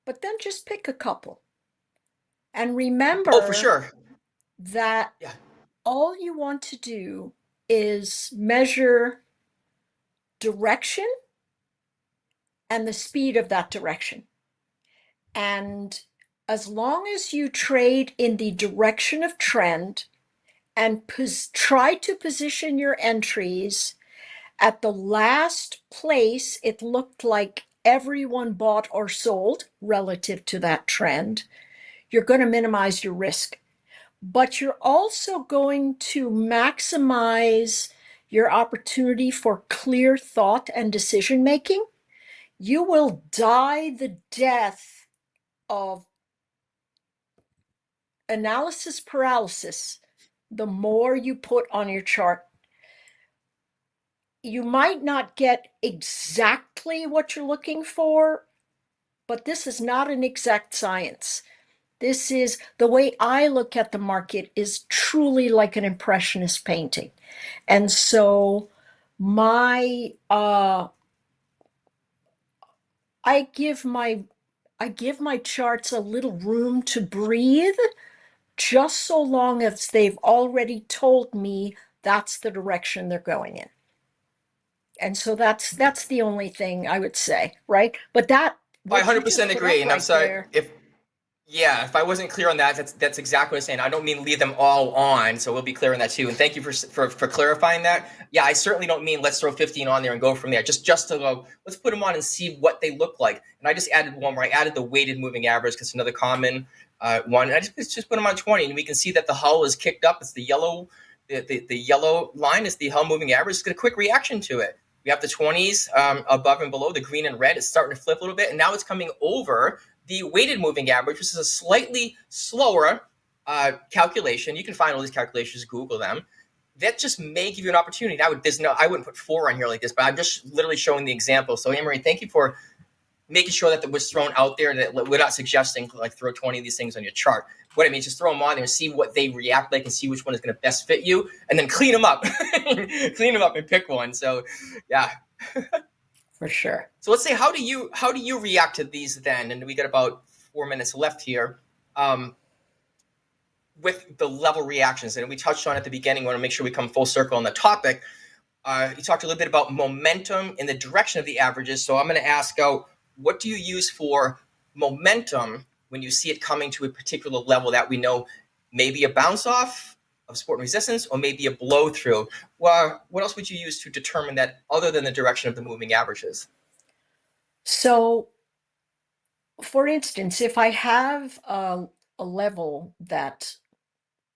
but then just pick a couple. And remember for sure. that all you want to do is measure direction and the speed of that direction. And as long as you trade in the direction of trend and try to position your entries at the last place it looked like everyone bought or sold relative to that trend, you're going to minimize your risk. But you're also going to maximize your opportunity for clear thought and decision making. You will die the death of analysis paralysis the more you put on your chart. You might not get exactly what you're looking for but this is not an exact science. This is the way I look at the market is truly like an impressionist painting. And so my I give my charts a little room to breathe, just so long as they've already told me that's the direction they're going in. And so that's the only thing I would say, right? But that I what you just 100% put agree, up and I'm right sorry there, if I wasn't clear on that, that's exactly what I'm saying. I don't mean leave them all on, so we'll be clear on that too. And thank you for clarifying that. Yeah, I certainly don't mean let's throw 15 on there and go from there. Just to go, let's put them on and see what they look like. And I just added one where I added the weighted moving average because it's another common one. And I just put them on 20, and we can see that the hull is kicked up. It's the yellow, the yellow line is the hull moving average. It's got a quick reaction to it. We have the 20s above and below, the green and red. It's starting to flip a little bit, and now it's coming over the weighted moving average, which is a slightly slower calculation. You can find all these calculations, Google them. That just may give you an opportunity. I wouldn't put 4 on here like this, but I'm just literally showing the example. So Anne-Marie, thank you for making sure that was thrown out there, that we're not suggesting like throw 20 of these things on your chart. What I mean is just throw them on there and see what they react like and see which one is going to best fit you, and then clean them up. Clean them up and pick one. So yeah. for sure. So let's say, how do you react to these then? And we got about 4 minutes left here. With the level reactions, and we touched on at the beginning. We want to make sure we come full circle on the topic. You talked a little bit about momentum in the direction of the averages. So I'm going to ask out, what do you use for momentum when you see it coming to a particular level that we know maybe a bounce off of support and resistance, or maybe a blow through? Well, what else would you use to determine that other than the direction of the moving averages? So, for instance, if I have a level that,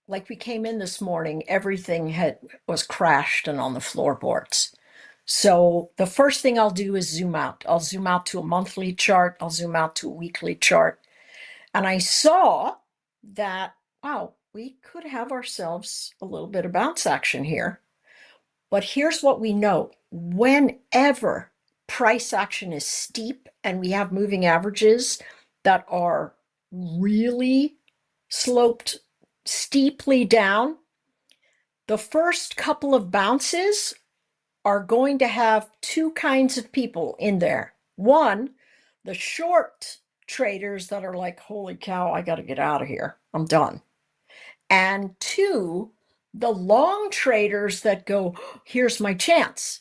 like we came in this morning, everything was crashed and on the floorboards. So the first thing I'll do is zoom out. I'll zoom out to a monthly chart. I'll zoom out to a weekly chart. And I saw that, wow, we could have ourselves a little bit of bounce action here. But here's what we know. Whenever price action is steep and we have moving averages that are really sloped steeply down, the first couple of bounces are going to have two kinds of people in there. One, the short traders that are like, holy cow, I got to get out of here. I'm done. And two, the long traders that go, here's my chance.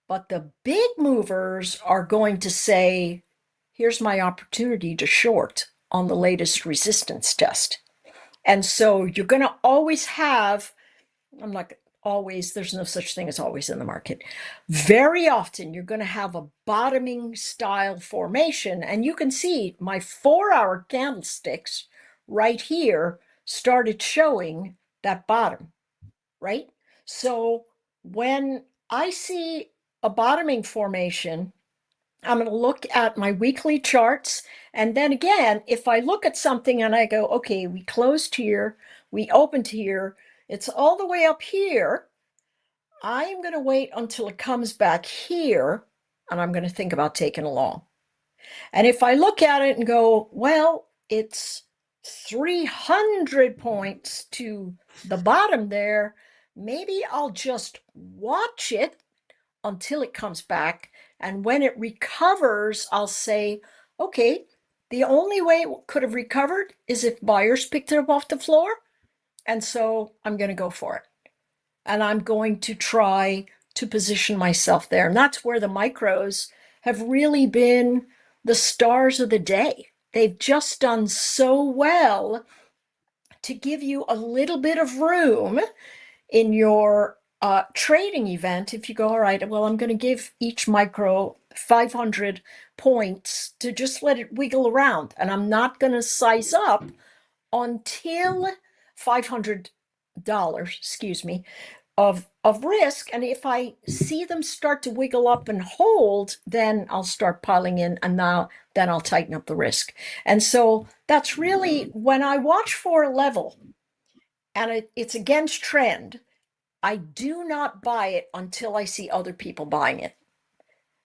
But the big movers are going to say, here's my opportunity to short on the latest resistance test. And so you're going to always have, I'm not always, there's no such thing as always in the market. Very often you're going to have a bottoming style formation. And you can see my 4-hour candlesticks right here started showing that bottom, right? So when I see a bottoming formation, I'm going to look at my weekly charts. And then again, if I look at something and I go, okay, we closed here, we opened here, it's all the way up here, I am going to wait until it comes back here, and I'm going to think about taking a long. And if I look at it and go, well, it's 300 points to the bottom there, maybe I'll just watch it until it comes back. And when it recovers, I'll say, okay, the only way it could have recovered is if buyers picked it up off the floor. And so I'm going to go for it. And I'm going to try to position myself there. And that's where the micros have really been the stars of the day. They've just done so well to give you a little bit of room in your trading event. If you go, all right, well, I'm going to give each micro 500 points to just let it wiggle around. And I'm not going to size up until $500, excuse me, of risk. And if I see them start to wiggle up and hold, then I'll start piling in, and then I'll tighten up the risk. And so that's really when I watch for a level and it's against trend, I do not buy it until I see other people buying it.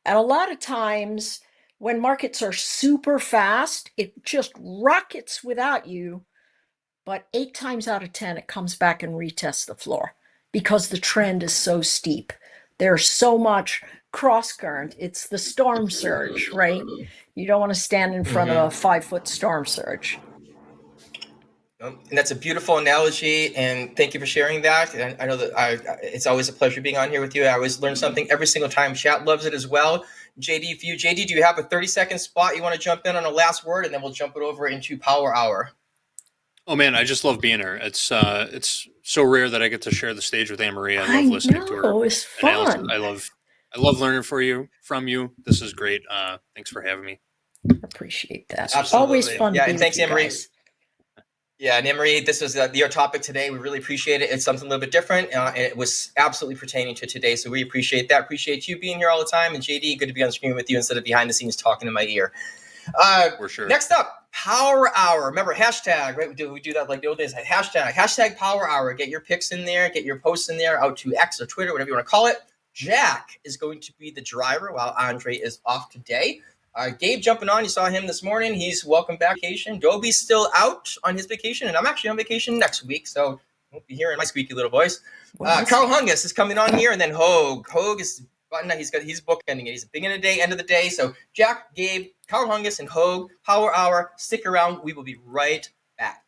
And a lot of times When markets are super fast, it just rockets without you. But 8 times out of 10, it comes back and retests the floor because the trend is so steep. There's so much cross current. It's the storm surge, right? You don't want to stand in front of a 5-foot storm surge. And that's a beautiful analogy, and thank you for sharing that. And I know that it's always a pleasure being on here with you. I always learn something every single time. Chat loves it as well. JD, for you, JD, do you have a 30-second spot you want to jump in on a last word, and then we'll jump it over into Power Hour? Oh man, I just love being here. It's so rare that I get to share the stage with Anne-Marie. I love listening to her. It's And fun. I love learning from you. This is great. Thanks for having me. Appreciate that. Absolutely. Always fun to be and thanks, with you Anne-Marie. guys. Yeah, and Anne-Marie, this was your topic today. We really appreciate it. It's something a little bit different, and it was absolutely pertaining to today. So we appreciate that. Appreciate you being here all the time. And JD, good to be on screen with you instead of behind the scenes talking in my ear. For sure. Next up, Power Hour. Remember, hashtag, right? We do that like the old days. Hashtag Power Hour. Get your picks in there. Get your posts in there out to X or Twitter, whatever you want to call it. Jack is going to be the driver while Andre is off today. Gabe jumping on. You saw him this morning. He's welcome back vacation. Dobie's still out on his vacation, and I'm actually on vacation next week, so I won't be hearing my squeaky little voice. Carl Hungus is coming on here, and then Hoag. Hoag is he's bookending it. He's beginning of the day, end of the day. So Jack, Gabe, Carl Hungus, and Hoag, Power Hour. Stick around. We will be right back.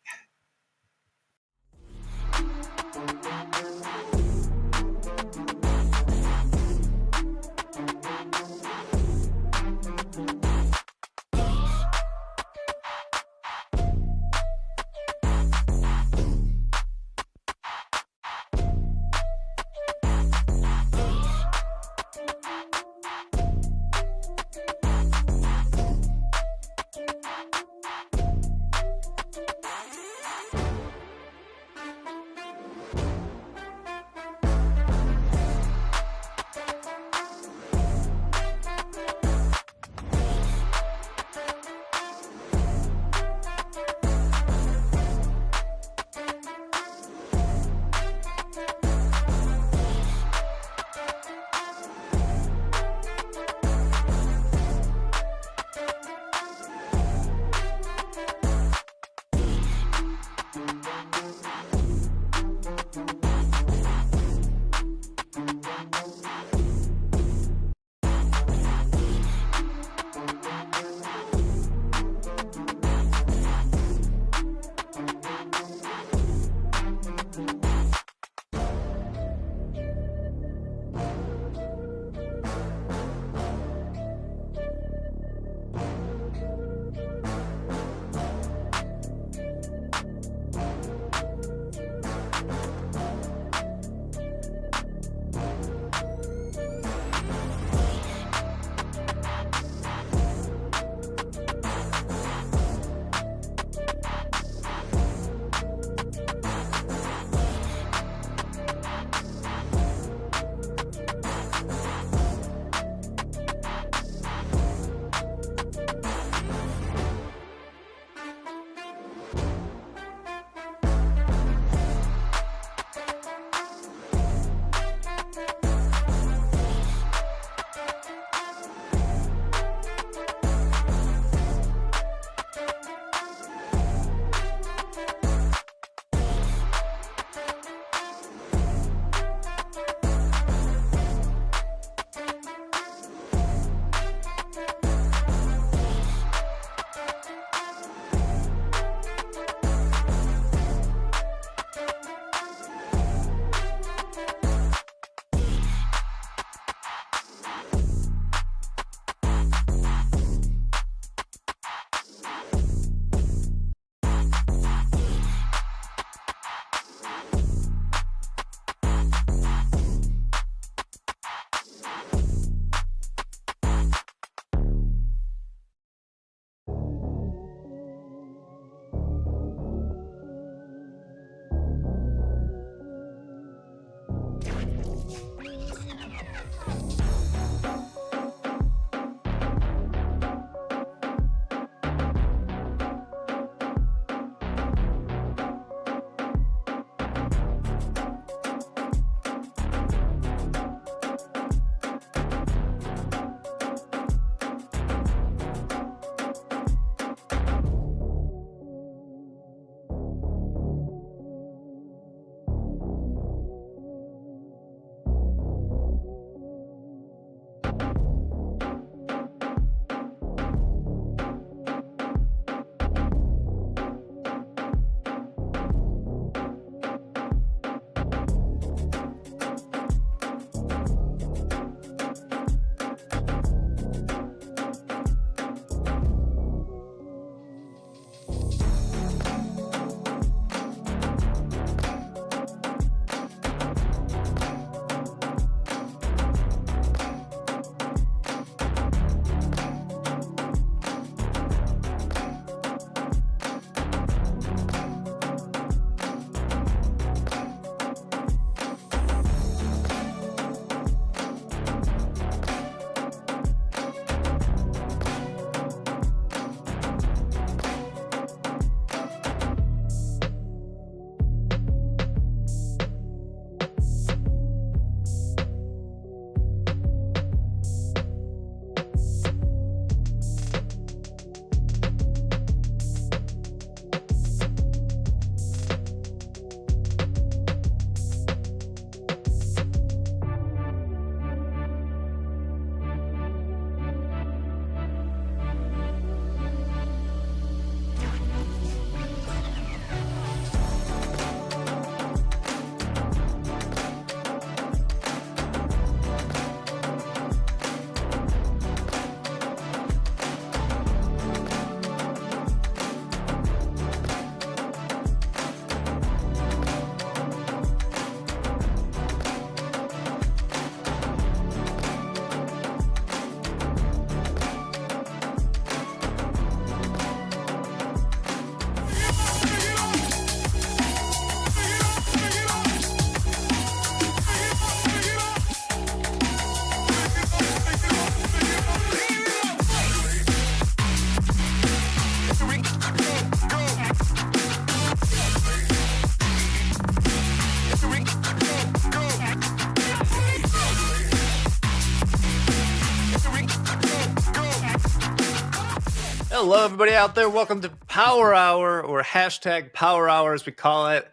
Hello, everybody out there. Welcome to Power Hour, or hashtag Power Hour as we call it.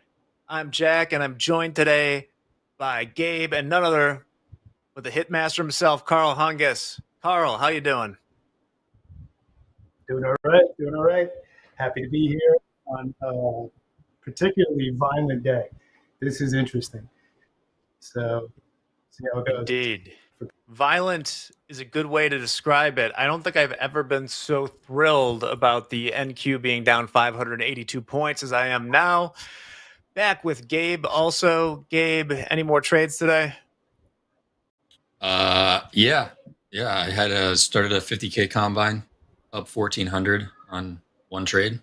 I'm Jack, and I'm joined today by Gabe and none other but the hitmaster himself, Carl Hungus. Carl, how you doing? Doing all right. Doing all right. Happy to be here on particularly Violent Day. This is interesting. So, see how it goes. Indeed. Violent is a good way to describe it. I don't think I've ever been so thrilled about the NQ being down 582 points as I am now. Back with Gabe also. Gabe, any more trades today? Yeah. I had started a 50K combine, up 1,400 on one trade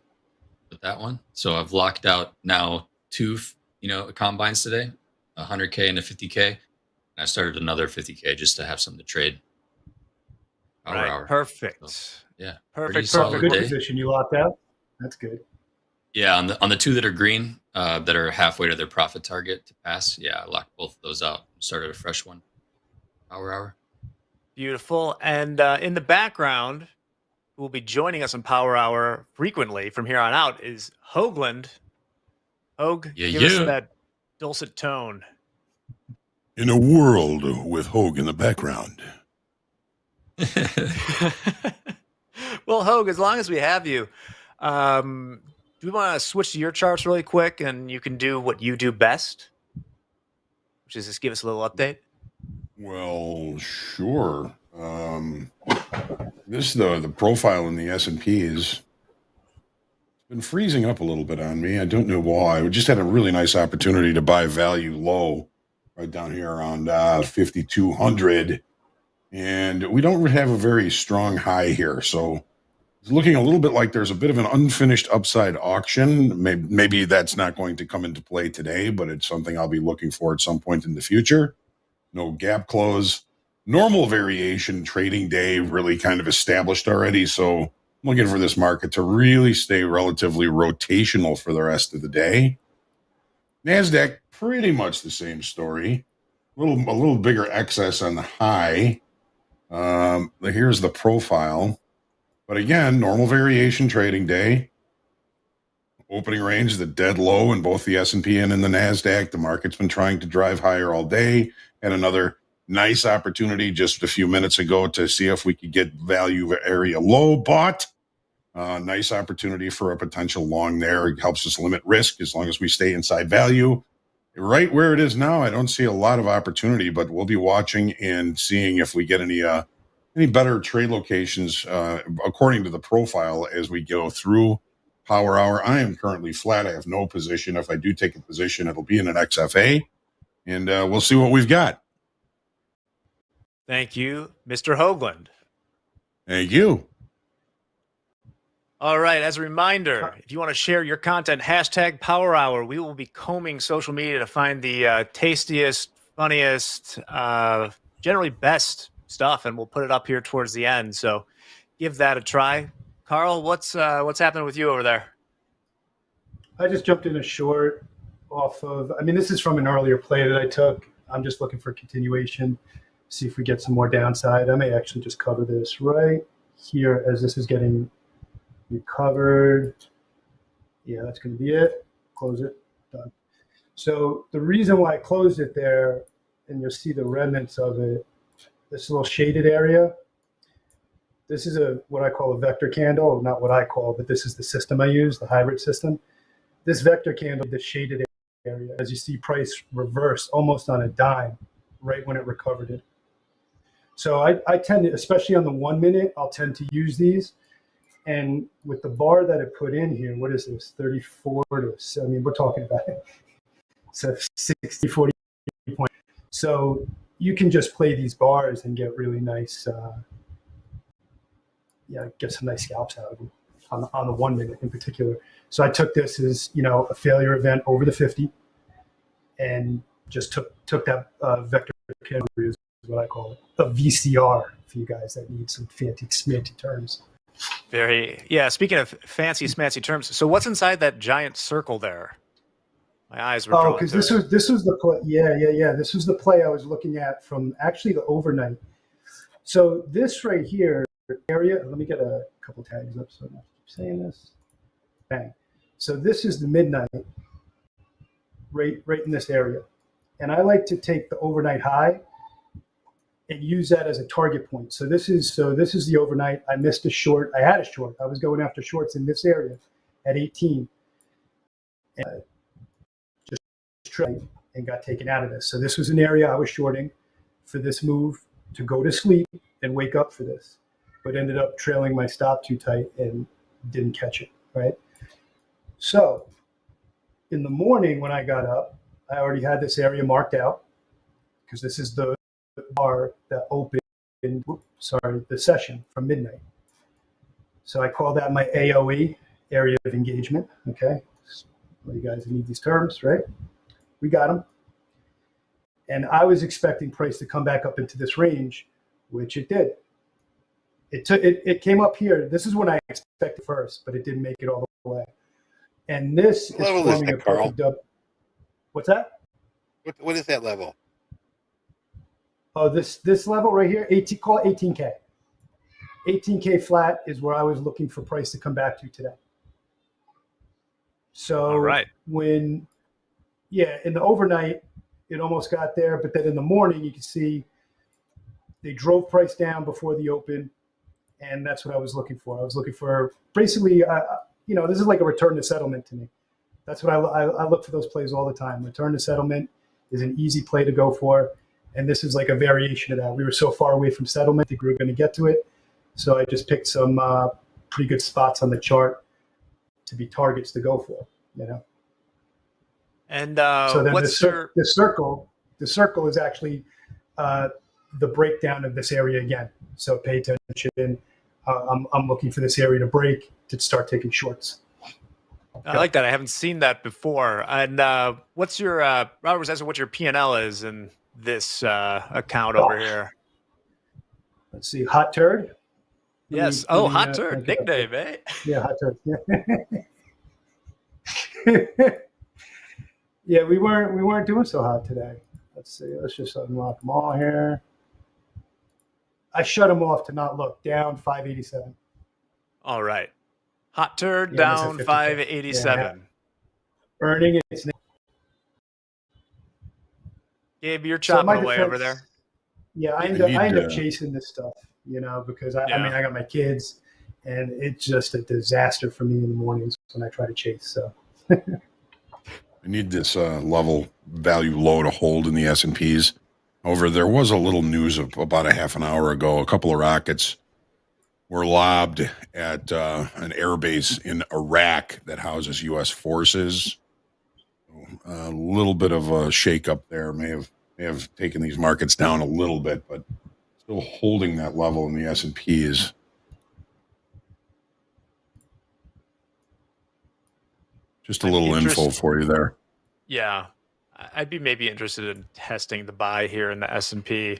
with that one. So I've locked out now two, combines today, 100K and a 50K. And I started another 50K just to have something to trade. Hour. Perfect. So, yeah. Perfect. Good position you locked out. That's good. Yeah, on the two that are green, that are halfway to their profit target to pass. Yeah, I locked both of those out. Started a fresh one. Hour. Beautiful. And in the background, who will be joining us on Power Hour frequently from here on out is Hoagland. Hoag, give us that dulcet tone. In a world with Hoag in the background. Well, Hoag, as long as we have you, do we want to switch to your charts really quick and you can do what you do best, which is just give us a little update? Well, sure. The profile in the S&P has been freezing up a little bit on me. I don't know why. We just had a really nice opportunity to buy value low right down here around 5,200. And we don't have a very strong high here. So it's looking a little bit like there's a bit of an unfinished upside auction. Maybe that's not going to come into play today, but it's something I'll be looking for at some point in the future. No gap close. Normal variation trading day really kind of established already. So I'm looking for this market to really stay relatively rotational for the rest of the day. NASDAQ, pretty much the same story. A little bigger excess on the high. Here's the profile. But again, normal variation trading day. Opening range, the dead low in both the S&P and in the NASDAQ. The market's been trying to drive higher all day. And another nice opportunity just a few minutes ago to see if we could get value area low bought. Nice opportunity for a potential long there. It helps us limit risk as long as we stay inside value. Right where it is now, I don't see a lot of opportunity, but we'll be watching and seeing if we get any better trade locations according to the profile as we go through Power Hour. I am currently flat. I have no position. If I do take a position, it'll be in an XFA, and we'll see what we've got. Thank you, Mr. Hoagland. Thank you. All right. As a reminder, if you want to share your content, hashtag Power Hour. We will be combing social media to find the tastiest, funniest, generally best stuff, and we'll put it up here towards the end. So give that a try. Carl, what's happening with you over there? I just jumped in a short off of, this is from an earlier play that I took. I'm just looking for continuation, see if we get some more downside. I may actually just cover this right here as this is getting recovered. Yeah, that's going to be it. Close it. Done. So the reason why I closed it there, and you'll see the remnants of it, this little shaded area, this is what I call a vector candle. Not what I call, but this is the system I use, the hybrid system. This vector candle, the shaded area, as you see price reverse almost on a dime right when it recovered it. So I tend to, especially on the 1 minute, I'll tend to use these. And with the bar that I put in here, what is this, 34 to, we're talking about it. So 60, 40 points. So you can just play these bars and get really nice, get some nice scalps out of them on the 1 minute in particular. So I took this as, a failure event over the 50 and just took that vector candle is what I call it, a VCR for you guys that need some fancy smanty terms. Speaking of fancy smancy terms, so what's inside that giant circle there? My eyes were drawn. Oh, because this was the play. Yeah. This was the play I was looking at from actually the overnight. So this right here area, let me get a couple tags up so I don't have to keep saying this. Bang. So this is the midnight, right in this area. And I like to take the overnight high and use that as a target point. So this is the overnight. I missed a short. I had a short. I was going after shorts in this area at 18. And just tried and got taken out of this. So this was an area I was shorting for this move to go to sleep and wake up for this, but ended up trailing my stop too tight and didn't catch it, right? So in the morning when I got up, I already had this area marked out because this is the bar that opened, the session from midnight. So I call that my AOE, area of engagement, okay? Well, you guys need these terms, right? We got them. And I was expecting price to come back up into this range, which it did. It came up here. This is when I expected first, but it didn't make it all the way. And this is forming a perfect dub. What's that? What is that level? Oh, this level right here, call it 18K. 18K flat is where I was looking for price to come back to today. So in the overnight, it almost got there, but then in the morning, you can see they drove price down before the open, and that's what I was looking for. I was looking for basically, this is like a return to settlement to me. That's what I look for those plays all the time. Return to settlement is an easy play to go for, and this is like a variation of that. We were so far away from settlement, I think we were going to get to it, so I just picked some pretty good spots on the chart to be targets to go for, And so then what's the circle is actually the breakdown of this area again. So pay attention. I'm looking for this area to break to start taking shorts. I like that. I haven't seen that before. And what's your Robert was asking what your P&L is in this account over here? Let's see, hot turd. Yes. Hot turd nickname, eh? Yeah, hot turd. Yeah. Yeah, we weren't doing so hot today. Let's see. Let's just unlock them all here. I shut them off to not look. Down 587. All right. Hot turd down 587. Yeah. Earning its name. Gabe, you're chopping away over there. Yeah, I end up chasing this stuff, because I got my kids, and it's just a disaster for me in the mornings when I try to chase. So. I need this level value low to hold in the S&Ps. However, there was a little news of about a half an hour ago. A couple of rockets were lobbed at an airbase in Iraq that houses U.S. forces. A little bit of a shakeup there may have taken these markets down a little bit, but still holding that level in the S&Ps. Just a little info for you there. Yeah, I'd be maybe interested in testing the buy here in the S&P.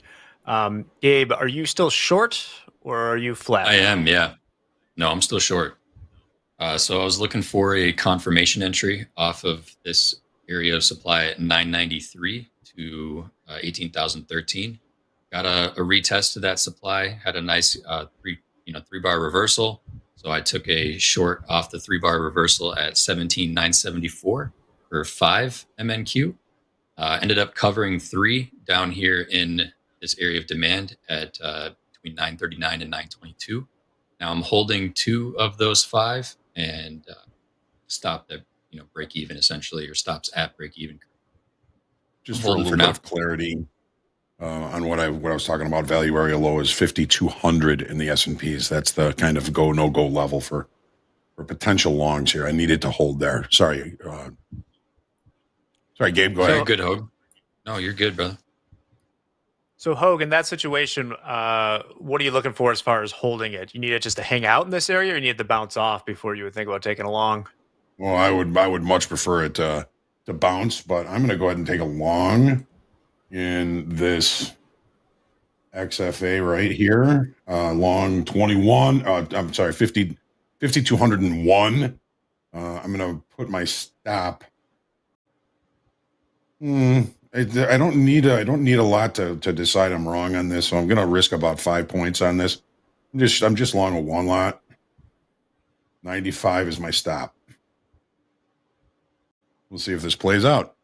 Gabe, are you still short or are you flat? I am, yeah. No, I'm still short. So I was looking for a confirmation entry off of this area of supply at 993 to 18,013. Got a retest of that supply. Had a nice three bar reversal. So I took a short off the 3-bar reversal at 17,974 for 5 MNQ. Ended up covering 3 down here in this area of demand at between 939 and 922. Now I'm holding 2 of those 5 and stopped at break even essentially, or stops at break even. Just for a little bit of clarity on what I was talking about, value area low is 5,200 in the S&Ps. That's the kind of go no go level for potential longs here. I needed to hold there. Sorry, Gabe. Go ahead. Good, Hoag. No, you're good, brother. So Hoag, in that situation, what are you looking for as far as holding it? You need it just to hang out in this area, or you need it to bounce off before you would think about taking a long? Well, I would much prefer it to bounce, but I'm going to go ahead and take a long in this XFA right here. Long 21. I'm sorry, 5,201. I'm going to put my stop. I don't need a lot to decide I'm wrong on this, so I'm going to risk about 5 points on this. I'm just long a one lot. 95 is my stop. We'll see if this plays out.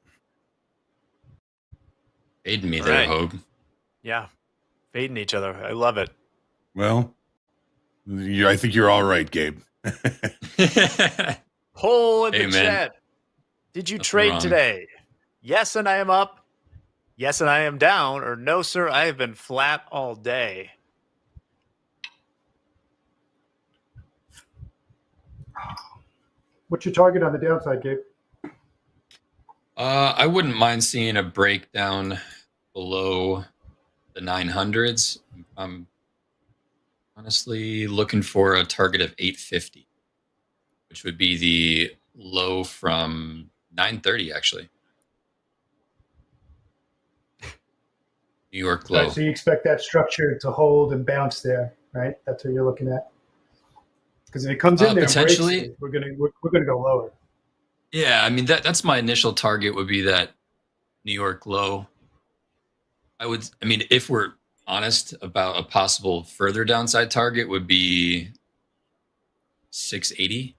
Fading me All there, right. Hoag. Yeah. Fading each other. I love it. Well, I think you're all right, Gabe. Poll in Hey, the man. chat. Did you Nothing trade wrong. today? Yes, and I am up. Yes, and I am down. Or no, sir, I have been flat all day. What's your target on the downside, Gabe? I wouldn't mind seeing a breakdown below the 900s. I'm honestly looking for a target of 850, which would be the low from 930, actually. New York low. Right, so you expect that structure to hold and bounce there, right? That's what you're looking at. Because if it comes in there, potentially, and breaks it, we're gonna go lower. Yeah, I mean that's my initial target would be that New York low. I mean, if we're honest about a possible further downside target, would be 680,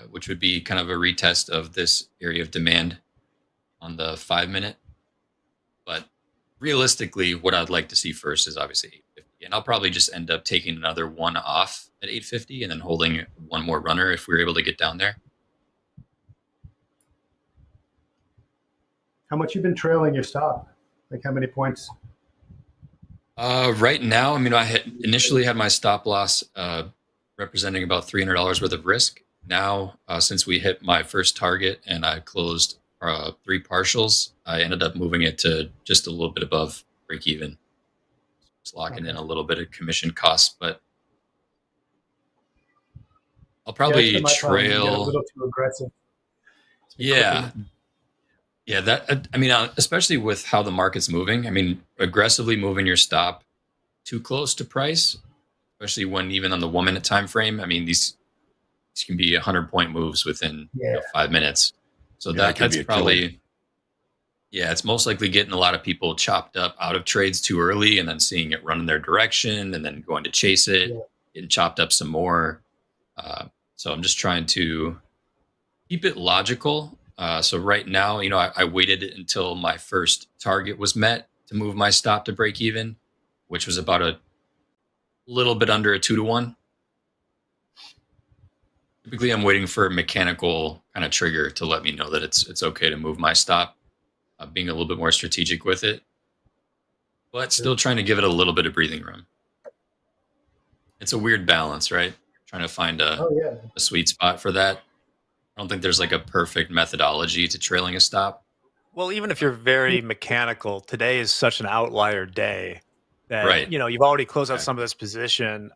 which would be kind of a retest of this area of demand on the 5-minute. But realistically, what I'd like to see first is obviously 850, and I'll probably just end up taking another one off at 850 and then holding one more runner if we're able to get down there. How much you been trailing your stop? Like how many points? Right now, I mean, I initially had my stop loss representing about $300 worth of risk. Now, since we hit my first target and I closed 3 partials, I ended up moving it to just a little bit above break even. Just locking in a little bit of commission costs, but I'll probably trail. Get a little too aggressive. Yeah. Yeah, that, I mean, especially with how the market's moving. I mean, aggressively moving your stop too close to price, especially when even on the 1-minute time frame. I mean, these can be 100-point moves within 5 minutes. So that's probably, it's most likely getting a lot of people chopped up out of trades too early and then seeing it run in their direction and then going to chase it, getting chopped up some more. So I'm just trying to keep it logical. So right now, you know, I waited until my first target was met to move my stop to break even, which was about a little bit under a 2-to-1. Typically, I'm waiting for a mechanical kind of trigger to let me know that it's okay to move my stop, being a little bit more strategic with it, but still trying to give it a little bit of breathing room. It's a weird balance, right? Trying to find a sweet spot for that. I don't think there's like a perfect methodology to trailing a stop. Well, even if you're very mechanical, today is such an outlier day that, you know, you've already closed out some of this position.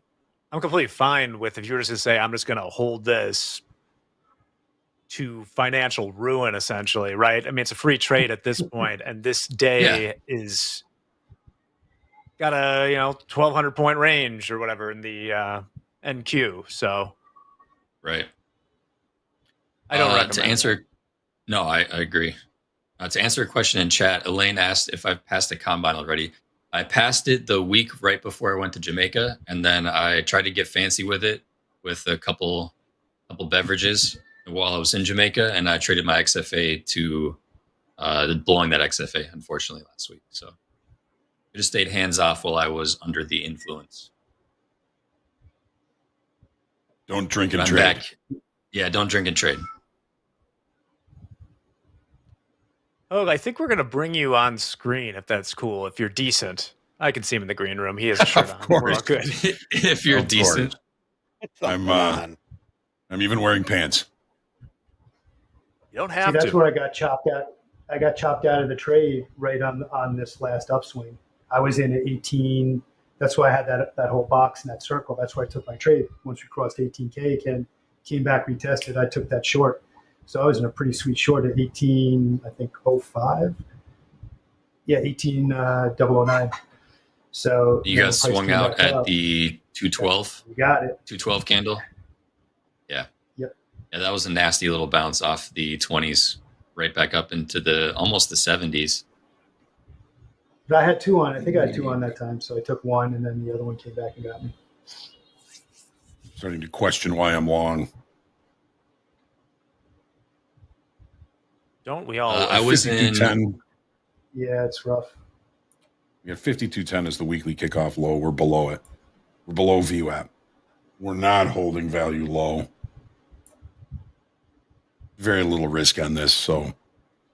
I'm completely fine with if you were just to say, I'm just going to hold this to financial ruin, essentially, right? I mean, it's a free trade at this point, and this day is got a, you know, 1,200 point range or whatever in the NQ. So, I don't recommend to answer. No, I agree. To answer a question in chat, Elaine asked if I've passed the combine already. I passed it the week right before I went to Jamaica, and then I tried to get fancy with it with a couple beverages while I was in Jamaica, and I traded my XFA to blowing that XFA, unfortunately, last week. So I just stayed hands off while I was under the influence. Don't drink and trade. Yeah, don't drink and trade. Oh, I think we're going to bring you on screen if that's cool. If you're decent, I can see him in the green room. He has a shirt on. We're all good. If you're decent, I'm even wearing pants. You don't have that's to. where I got chopped out. I got chopped out of the trade right on this last upswing. I was in at 18. That's why I had that whole box in that circle. That's why I took my trade. Once we crossed 18K, came back, retested. I took that short. So I was in a pretty sweet short at 18, I think 05. Yeah, 18,009. So you guys swung out at the 212. We got it. 212 candle. Yeah. Yep. Yeah, that was a nasty little bounce off the 20s, right back up into almost the 70s. But I had 2 on. I think I had 2 on that time. So I took one, and then the other one came back and got me. starting to question why I'm long. Don't we all? I was in. 52.10. Yeah, it's rough. We got 52.10 as the weekly kickoff low. We're below it. We're below VWAP. We're not holding value low. Very little risk on this, so I'm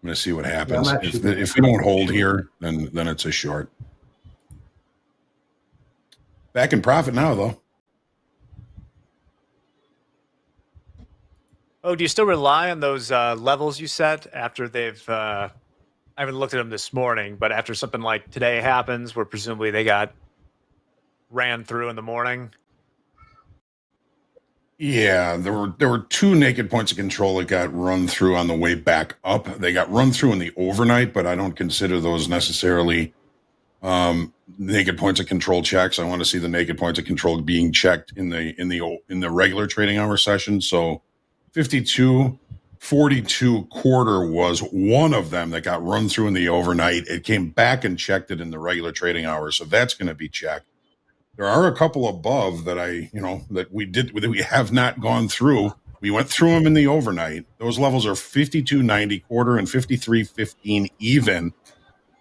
going to see what happens. I'm If actually- if we don't hold here, then it's a short. Back in profit now, though. Oh, do you still rely on those levels you set after they've? I haven't looked at them this morning, but after something like today happens, where presumably they got ran through in the morning. Yeah, there were 2 naked points of control that got run through on the way back up. They got run through in the overnight, but I don't consider those necessarily naked points of control checks. I want to see the naked points of control being checked in the regular trading hour session. So 52.42 quarter was one of them that got run through in the overnight. It came back and checked it in the regular trading hours, so that's going to be checked. There are a couple above that that we have not gone through. We went through them in the overnight. Those levels are 52.90 quarter and 53.15 even.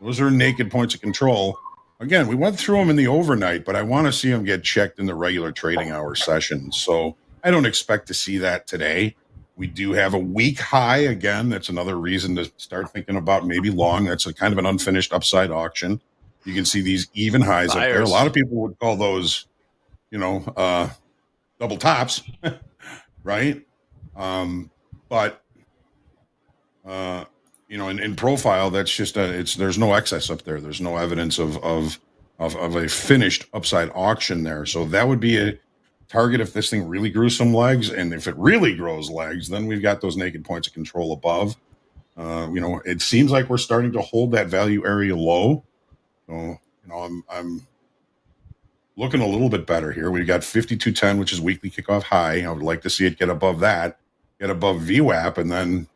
Those are naked points of control. Again, we went through them in the overnight, but I want to see them get checked in the regular trading hour session. So I don't expect to see that today. We do have a weak high again. That's another reason to start thinking about maybe long. That's a kind of an unfinished upside auction. You can see these even highs up there. A lot of people would call those, double tops, right? But in profile, that's just there's no excess up there. There's no evidence of a finished upside auction there. So that would be a target if this thing really grew some legs. And if it really grows legs, then we've got those naked points of control above. It seems like we're starting to hold that value area low. So, I'm looking a little bit better here. We've got 52.10, which is weekly kickoff high. I would like to see it get above that, get above VWAP, and then,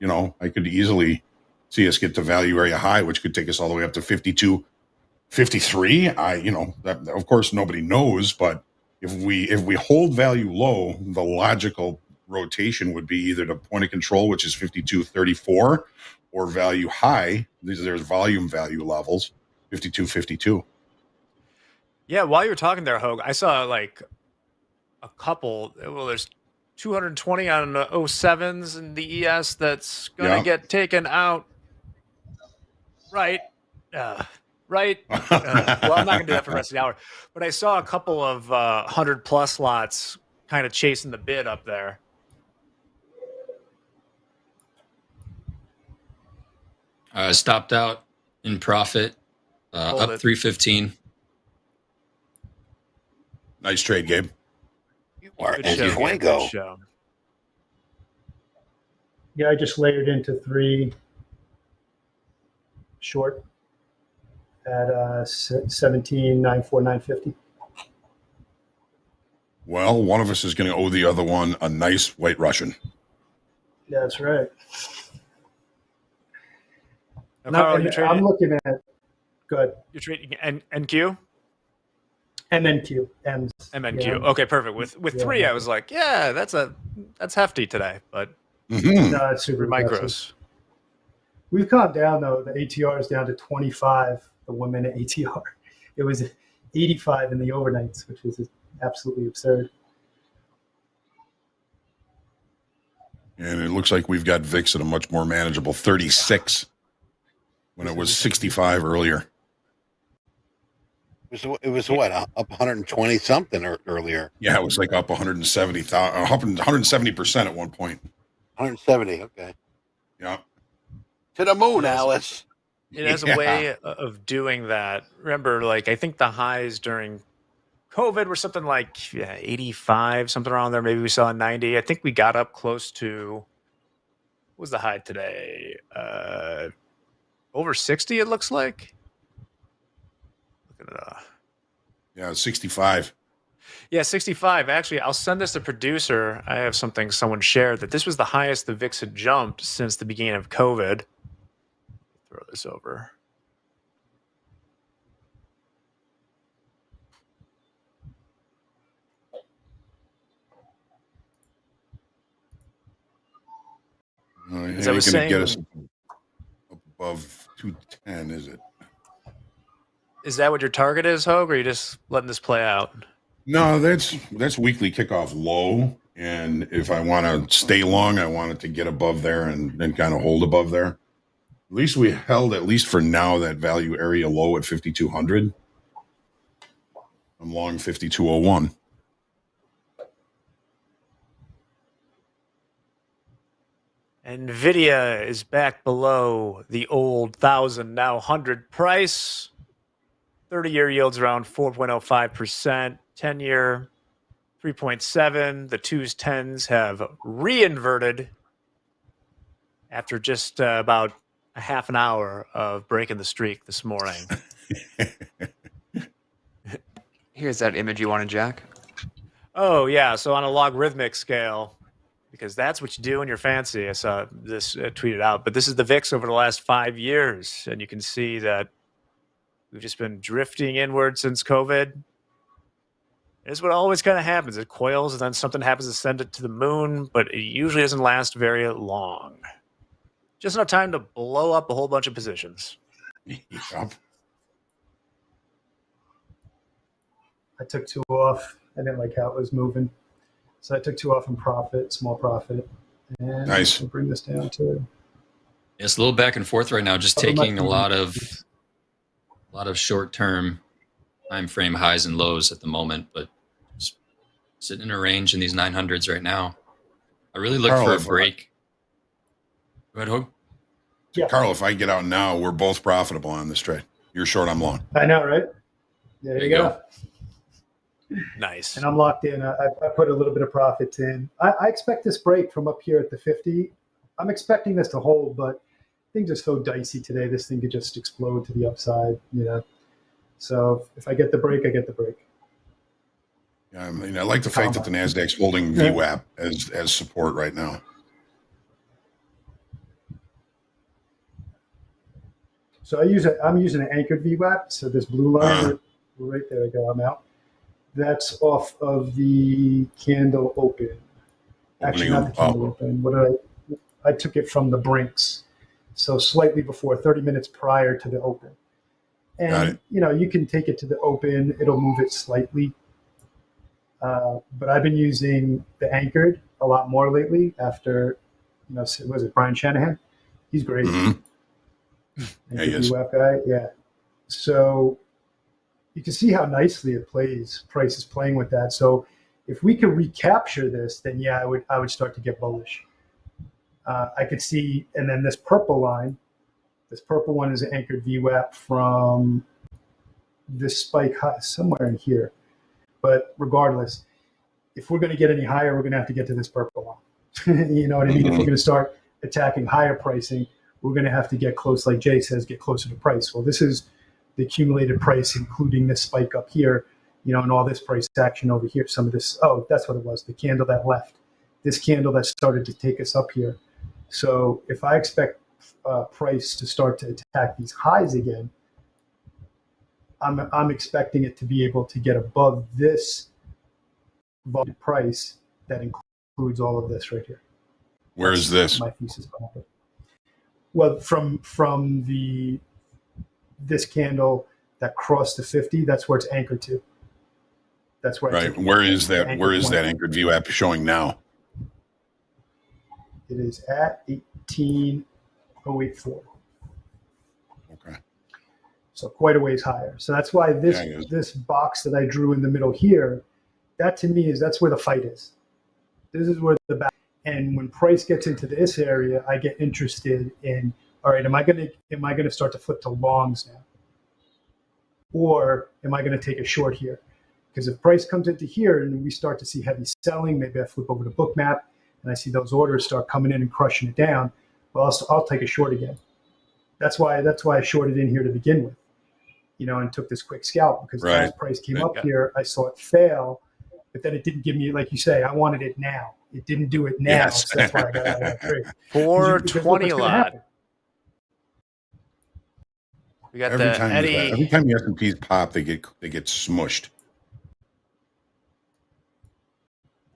I could easily see us get to value area high, which could take us all the way up to 52.53. That, of course, nobody knows, but if we hold value low, the logical rotation would be either to point of control, which is 52.34, or value high. There's volume value levels. 52.52. Yeah, while you were talking there, Hoag, I saw like a couple. Well, there's 220 on 07s and the ES that's gonna get taken out. Right. Right. Well, I'm not gonna do that for the rest of the hour. But I saw a couple of 100+ lots kind of chasing the bid up there. Stopped out in profit. Up 315. Nice trade, Gabe. You are Good in show, Gabe, fuego. good show. Yeah, I just layered into 3 short at 17.94, 950. Well, one of us is going to owe the other one a nice white Russian. That's right. Carl, you're trading. I'm looking at. Good. You're trading NQ. MNQ. M's. MNQ. Yeah. Okay, perfect. With 3, I was like, yeah, that's hefty today, but No, it's super micros. aggressive. We've calmed down though. The ATR is down to 25. The 1 minute ATR. It was 85 in the overnights, which is absolutely absurd. And it looks like we've got VIX at a much more manageable 36 when it was 65 earlier. It was what, up 120 something earlier? Yeah, it was like up 170% at one point. 170. Okay. Yeah. To the moon, Alice. It has a way of doing that. Remember, like I think the highs during COVID were something like 85, something around there. Maybe we saw a 90. I think we got up close to, what was the high today? Over 60, it looks like. Look at it. Yeah, 65. Yeah, 65. Actually, I'll send this to producer. I have something someone shared that this was the highest the VIX had jumped since the beginning of COVID. Throw this over. As I was saying, get us up above 210, is it? Is that what your target is, Hoag, or are you just letting this play out? No, that's weekly kickoff low. And if I want to stay long, I want it to get above there and then kind of hold above there. At least we held, at least for now, that value area low at 5,200. I'm long 5,201. NVIDIA is back below the old 1,000, now 100 price. 30-year yields around 4.05%. 10-year 3.7. The 2s, 10s have reinverted after just about a half an hour of breaking the streak this morning. Here's that image you wanted, Jack. Oh, yeah. So on a logarithmic scale, because that's what you do when you're fancy. I saw this tweeted out. But this is the VIX over the last 5 years. And you can see that we've just been drifting inward since COVID. It's what always kind of happens. It coils and then something happens to send it to the moon, but it usually doesn't last very long. Just enough time to blow up a whole bunch of positions. Yep. I took 2 off. I didn't like how it was moving. So I took 2 off in profit, small profit. And nice. I'll bring this down to... It's a little back and forth right now, just taking a lot of short-term time frame highs and lows at the moment, but just sitting in a range in these 900s right now. I really look for a break. Go ahead, Hoag. Yeah. Carl, if I get out now, we're both profitable on this trade. You're short, I'm long. I know, right? There you go. Nice. And I'm locked in. I put a little bit of profits in. I expect this break from up here at the 50. I'm expecting this to hold, but things are so dicey today. This thing could just explode to the upside, you know. So if I get the break, I get the break. Yeah, I mean, I like the fact that the Nasdaq's holding VWAP as support right now. So I'm using an anchored VWAP. So this blue line, right there I go. I'm out. That's off of the candle open. Actually, not the candle open. What did I took it from the Brinks. So slightly before, 30 minutes prior to the open. And, you know, you can take it to the open. It'll move it slightly. But I've been using the anchored a lot more lately after, you know, was it Brian Shanahan? He's great. Mm-hmm. Yeah, he is. VWAP guy. Yeah. So you can see how nicely it plays. Price is playing with that. So if we can recapture this, then yeah, I would start to get bullish. I could see, and then this purple line, this purple one is an anchored VWAP from this spike high, somewhere in here. But regardless, if we're going to get any higher, we're going to have to get to this purple line. You know what I mean? If we're going to start attacking higher pricing, we're going to have to get close, like Jay says, get closer to price. Well, this is the accumulated price, including this spike up here, you know, and all this price action over here. Some of this, oh, that's what it was, the candle that left. This candle that started to take us up here. So if I expect price to start to attack these highs again, I'm expecting it to be able to get above this volume price that includes all of this right here. Where is this? My thesis behind it. Well, from this candle that crossed the 50, that's where it's anchored to. That's where. Right. Where is that? Where is that anchored VWAP showing now? It is at 18,084. Okay. So quite a ways higher. So that's why this box that I drew in the middle here, that to me that's where the fight is. This is where the back. And when price gets into this area, I get interested in, all right, am I gonna start to flip to longs now? Or am I gonna take a short here? Because if price comes into here and we start to see heavy selling, maybe I flip over to book map and I see those orders start coming in and crushing it down, well, I'll take a short again. That's why I shorted in here to begin with, you know, and took this quick scalp because as price came up here, I saw it fail, but then it didn't give me, like you say, I wanted it now. It didn't do it now, so that's why I got out of that trade. 420 lot. We got every time the S&Ps pop, they get smushed.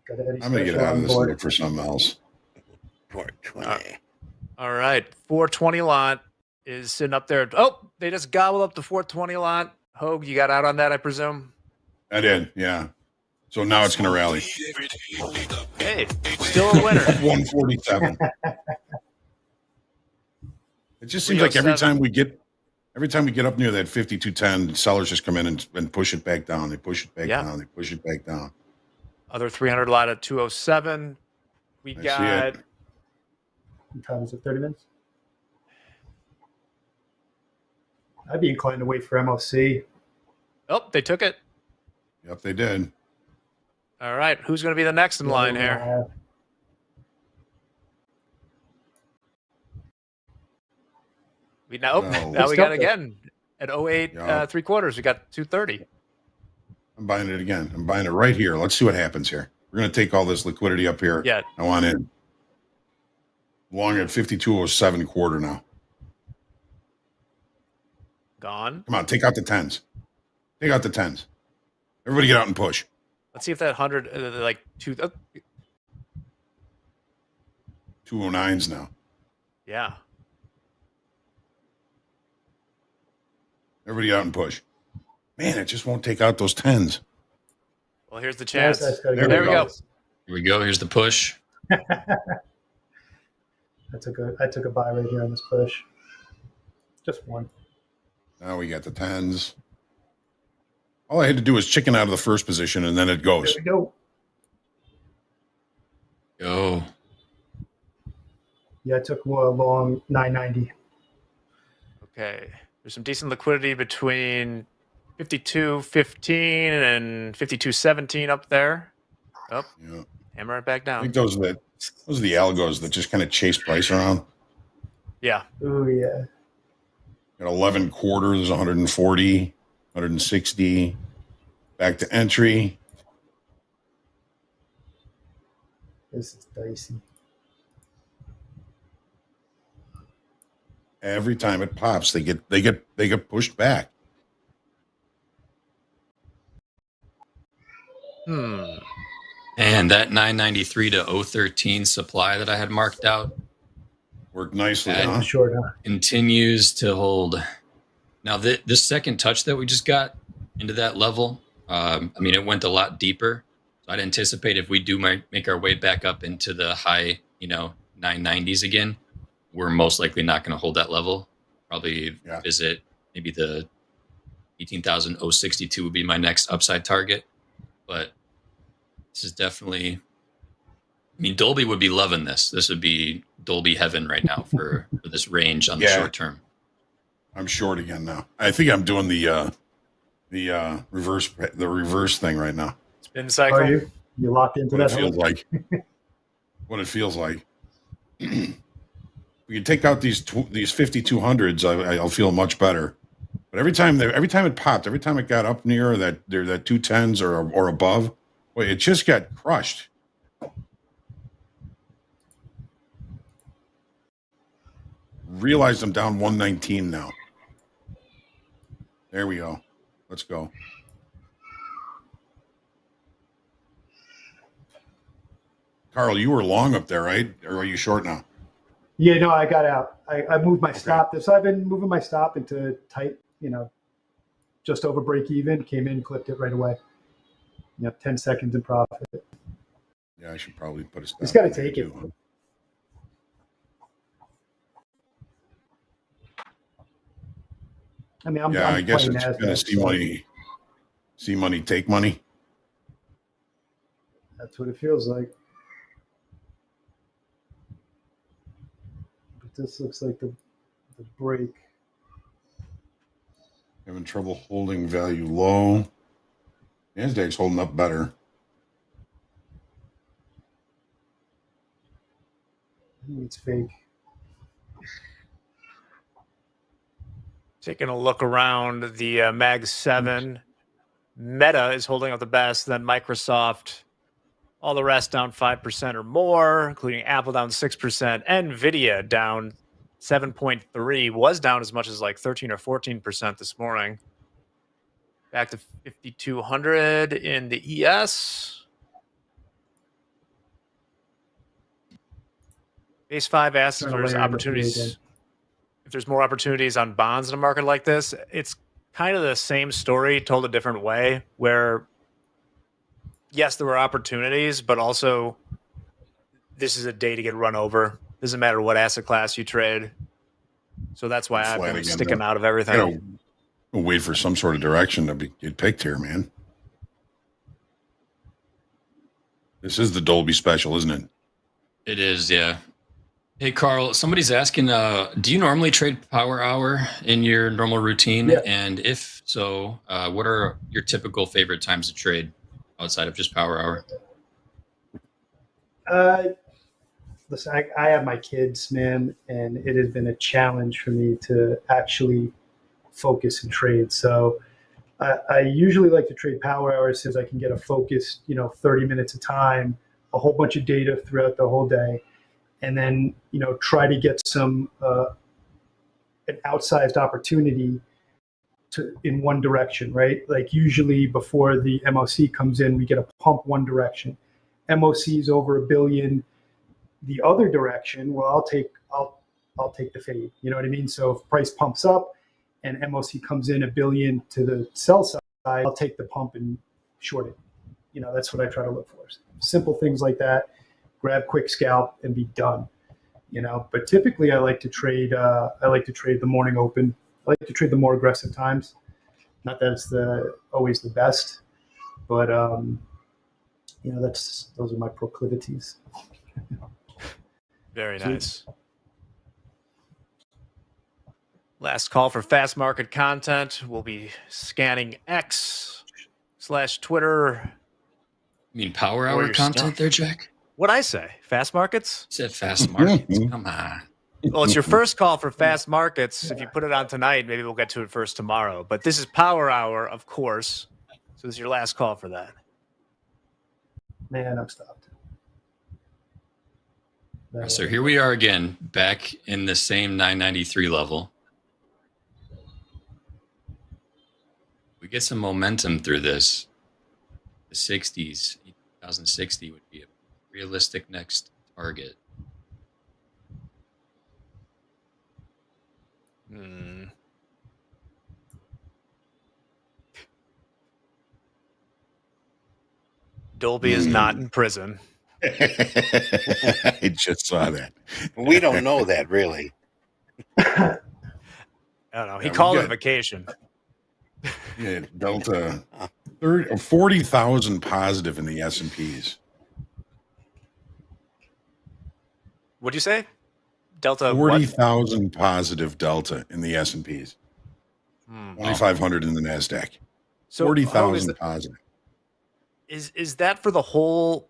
Got I'm gonna get out of this and look for something else. 420. All right. 420 lot is sitting up there. Oh, they just gobbled up the 420 lot. Hoag, you got out on that, I presume? I did, yeah. So now it's going to rally. Hey, still a winner. 147. It just seems like every time we get up near that 5210, sellers just come in and push it back down. They push it back down. They push it back down. Other 300 lot at 207. We got. What time is it? 30 minutes? I'd be inclined to wait for MOC. Oh, they took it. Yep, they did. All right. Who's going to be the next in line here? Now we got again at 08 3/4. We got 230. I'm buying it again. I'm buying it right here. Let's see what happens here. We're going to take all this liquidity up here. Yeah. I want in. Long at 5207 quarter now. Gone. Come on, take out the tens. Take out the tens. Everybody get out and push. Let's see if that 100, like 209s now. Yeah. Everybody out and push. Man, it just won't take out those tens. Well, here's the chance. There we go. Here we go. Here's the push. I took a buy right here on this push. Just one. Now we got the tens. All I had to do was chicken out of the first position, and then it goes. There we go. Go. Yeah, I took a long 990. Okay. There's some decent liquidity between 52.15 and 52.17 up there. Oh, yeah. Hammer it back I down. think those are the algos that just kind of chase price around. Yeah. Oh, yeah. Got 11 quarters, 140, 160. Back to entry. This is dicey. Every time it pops, they get pushed back. And that 993 to 013 supply that I had marked out worked nicely. Short, huh? Continues to hold. Now, this second touch that we just got into that level, I mean, it went a lot deeper. So I'd anticipate if we do make our way back up into the high, 990s again, we're most likely not going to hold that level. Probably visit maybe the 18,062 would be my next upside target. But this is definitely, I mean, Dolby would be loving this. This would be Dolby heaven right now for this range on the short term. I'm short again now. I think I'm doing the reverse thing right now. Spin cycle. Are you? You locked into What that? it feels like. What it feels like. We can take out these 5200s. I'll feel much better. But every time it popped, every time it got up near that 210s or above, boy, it just got crushed. Realized I'm down 119 now. There we go. Let's go. Carl, you were long up there, right? Or are you short now? Yeah, no, I got out. I moved my stop. So I've been moving my stop into tight, just over break even. Came in, clipped it right away. 10 seconds in profit. Yeah, I should probably put a stop. Just got to take it. I mean, I guess it's NASDAQ, going to see money, take money. That's what it feels like. But this looks like the break. Having trouble holding value low. NASDAQ's holding up better. I think it's fake. Taking a look around the Mag 7. Meta is holding up the best. Then Microsoft. All the rest down 5% or more, including Apple down 6%. NVIDIA down 7.3. Was down as much as like 13 or 14% this morning. Back to 5,200 in the ES. Base 5 asks if Trying to there's layer in the three again. opportunities, if there's more opportunities on bonds in a market like this. It's kind of the same story told a different way, where yes, there were opportunities, but also this is a day to get run over. Doesn't matter what asset class you trade. So that's why I've been sticking out of everything. Wait for some sort of direction to get picked here, man. This is the Dolby special, isn't it? It is, yeah. Hey, Carl, somebody's asking, do you normally trade power hour in your normal routine? Yeah. And if so, what are your typical favorite times to trade outside of just power hour? Listen, I have my kids, man, and it has been a challenge for me to actually focus and trade. So I usually like to trade power hours since I can get a focused, 30 minutes of time, a whole bunch of data throughout the whole day, and then, try to get some an outsized opportunity in one direction, right? Like usually before the MOC comes in, we get a pump one direction. MOC is over $1 billion. The other direction, well, I'll take the fade. You know what I mean? So if price pumps up and MOC comes in $1 billion to the sell side, I'll take the pump and short it. That's what I try to look for. Simple things like that. Grab quick scalp and be done. But typically I like to trade. I like to trade the morning open. I like to trade the more aggressive times. Not that it's always the best, but those are my proclivities. Very nice. Last call for fast market content. We'll be scanning X/Twitter. You mean power hour content there, Jack? What'd I say? Fast markets? You said fast markets. Come on. Well, it's your first call for fast markets. If you put it on tonight, maybe we'll get to it first tomorrow. But this is power hour, of course. So this is your last call for that. Man, I'm stopped. So here we are again, back in the same 993 level. We get some momentum through this. The 60s, 2060 would be a realistic next target. Dolby is not in prison. I just saw that. We don't know that, really. I don't know. He called it a vacation. Yeah, Delta 40,000 positive in the S&Ps. What'd you say? Delta 40,000 positive Delta in the S&Ps. 2,500 in the NASDAQ. So 40,000 positive. Is that for the whole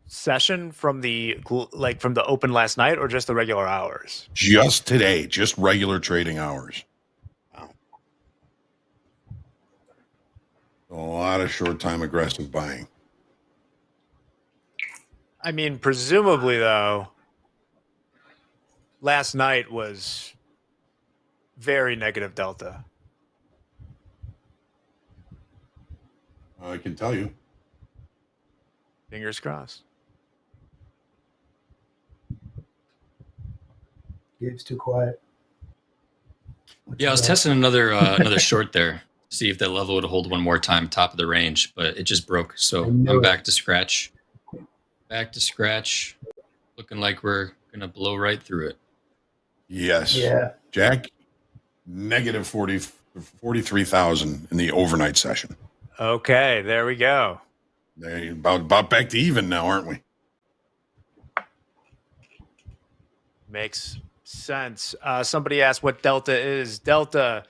session from the open last night, or just the regular hours? Just today, just regular trading hours. Wow. A lot of short time aggressive buying. I mean, presumably though, last night was very negative Delta. I can tell you. Fingers crossed. Gabe's too quiet. Yeah, I was testing another short there. See if that level would hold one more time, top of the range, but it just broke. So I'm back to scratch. Back to scratch. Looking like we're gonna blow right through it. Yes. Yeah. Jack, negative 43,000 in the overnight session. Okay, there we go. They're about back to even now, aren't we? Makes sense. Somebody asked what Delta is. Delta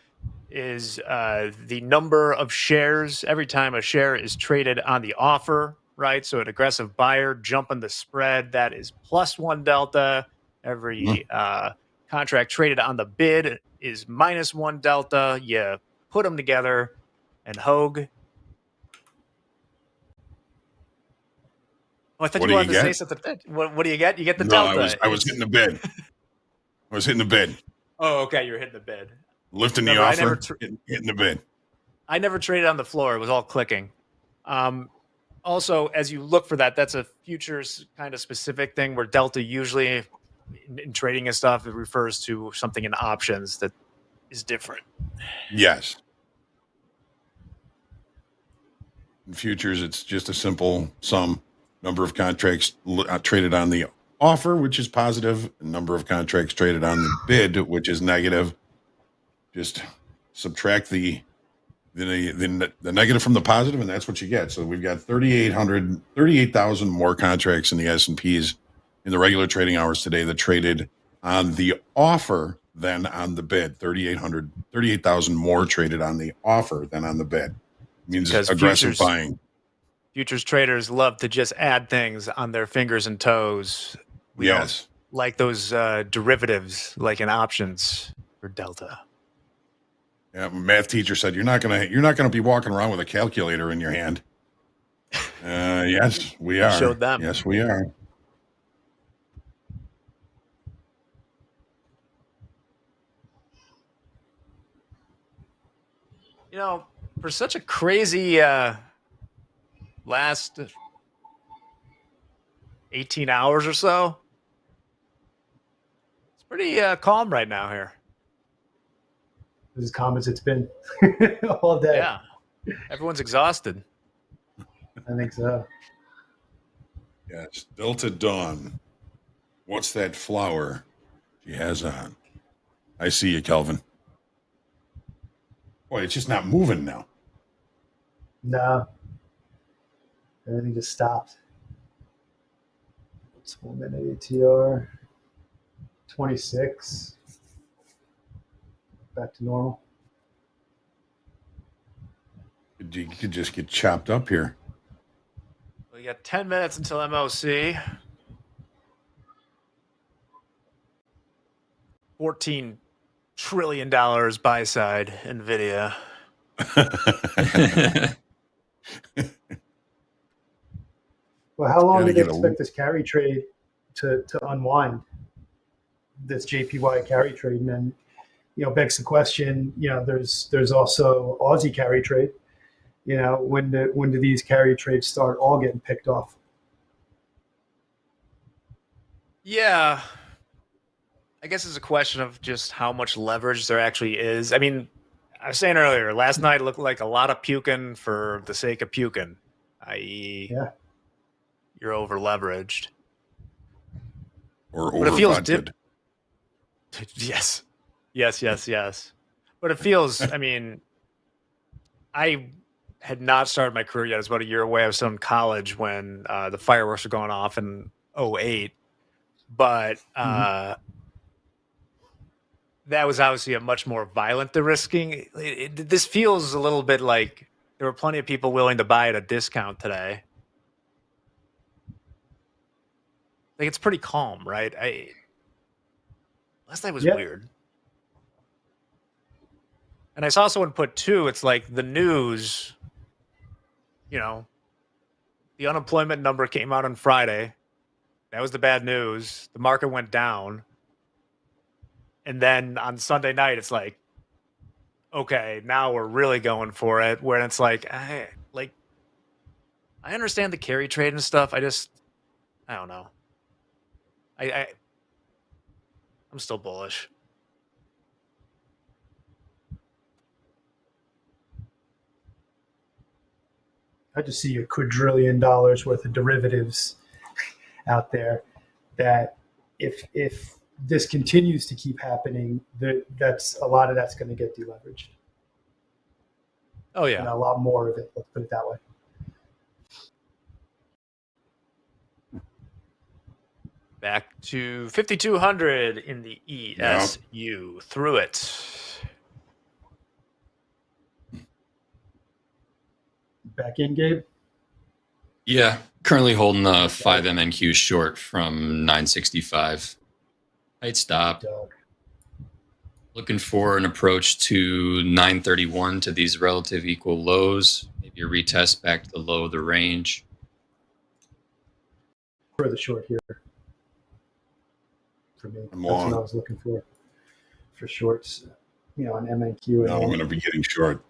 is the number of shares every time a share is traded on the offer, right? So an aggressive buyer jumping the spread, that is +1 Delta. Every contract traded on the bid is -1 Delta. You put them together, and Hoag. Oh, I thought you wanted to say something. What do you get? You get the Delta. I was hitting the bid. I was hitting the bid. Oh, okay. You're hitting the bid. Lifting the offer, hitting the bid. I never traded on the floor. It was all clicking. Also, as you look for that, that's a futures kind of specific thing where Delta usually in trading and stuff, it refers to something in options that is different. Yes. In futures, it's just a simple sum. Number of contracts traded on the offer, which is positive. Number of contracts traded on the bid, which is negative. Just subtract the negative from the positive, and that's what you get. So we've got 38,000 more contracts in the S&Ps in the regular trading hours today that traded on the offer than on the bid. 38,000 more traded on the offer than on the bid. Means Because aggressive buying. Futures traders love to just add things on their fingers and toes. We Yes. don't like those derivatives, like in options or delta. Yeah, my math teacher said you're not gonna be walking around with a calculator in your hand. Yes, we are. Showed them. Yes, we are. You know, for such a crazy last 18 hours or so, it's pretty calm right now here. As calm as it's been all day. Yeah. Everyone's exhausted. I think so. Yes, Delta Dawn. What's that flower she has on? I see you, Kelvin. Boy, it's just not moving now. No. Everything just stopped. It's 1 minute ATR. 26. Back to normal. You could just get chopped up here. We got 10 minutes until MOC. $14 trillion buy side NVIDIA. Well, how long Gotta do they get a- expect this carry trade to unwind? This JPY carry trade, and then, begs the question. There's also Aussie carry trade. When do these carry trades start all getting picked off? Yeah. I guess it's a question of just how much leverage there actually is. I mean, I was saying earlier, last night looked like a lot of puking for the sake of puking, i.e., you're over leveraged. Or But it feels over-vodka'd. Yes. But it feels, I mean, I had not started my career yet. I was about a year away. I was still in college when the fireworks were going off in 2008. But that was obviously a much more violent de-risking. This feels a little bit like there were plenty of people willing to buy at a discount today. Like, it's pretty calm, right? Last night was weird. And I saw someone put too, it's like the news, the unemployment number came out on Friday. That was the bad news. The market went down. And then on Sunday night, it's like, okay, now we're really going for it. Where it's like, I understand the carry trade and stuff. I don't know. I'm still bullish. I just see $1 quadrillion worth of derivatives out there that if this continues to keep happening, that's a lot of that's going to get deleveraged. Oh yeah, and a lot more of it. Let's put it that way. Back to 5,200 in the ESU. Through it. Back in, Gabe? Yeah, currently holding a 5 MNQ short from 965. Tight stop. Looking for an approach to 931 to these relative equal lows. Maybe a retest back to the low of the range. For the short here. For me, that's what I was looking for shorts. On MNQ. No, I'm going to be getting short.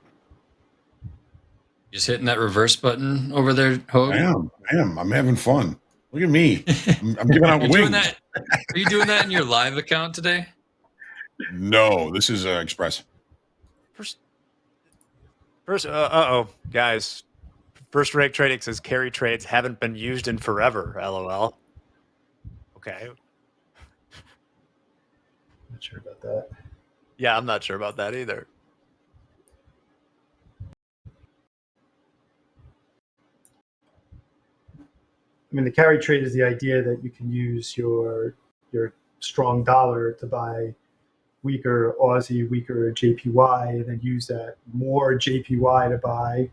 Just hitting that reverse button over there, Hoag? I am. I'm having fun. Look at me. I'm giving out Are you doing wings. that? Are you doing that in your live account today? No, this is Express. Guys. First Rate Trading says carry trades haven't been used in forever. LOL. Okay. Not sure about that. Yeah, I'm not sure about that either. I mean, the carry trade is the idea that you can use your strong dollar to buy weaker Aussie, weaker JPY, and then use that more JPY to buy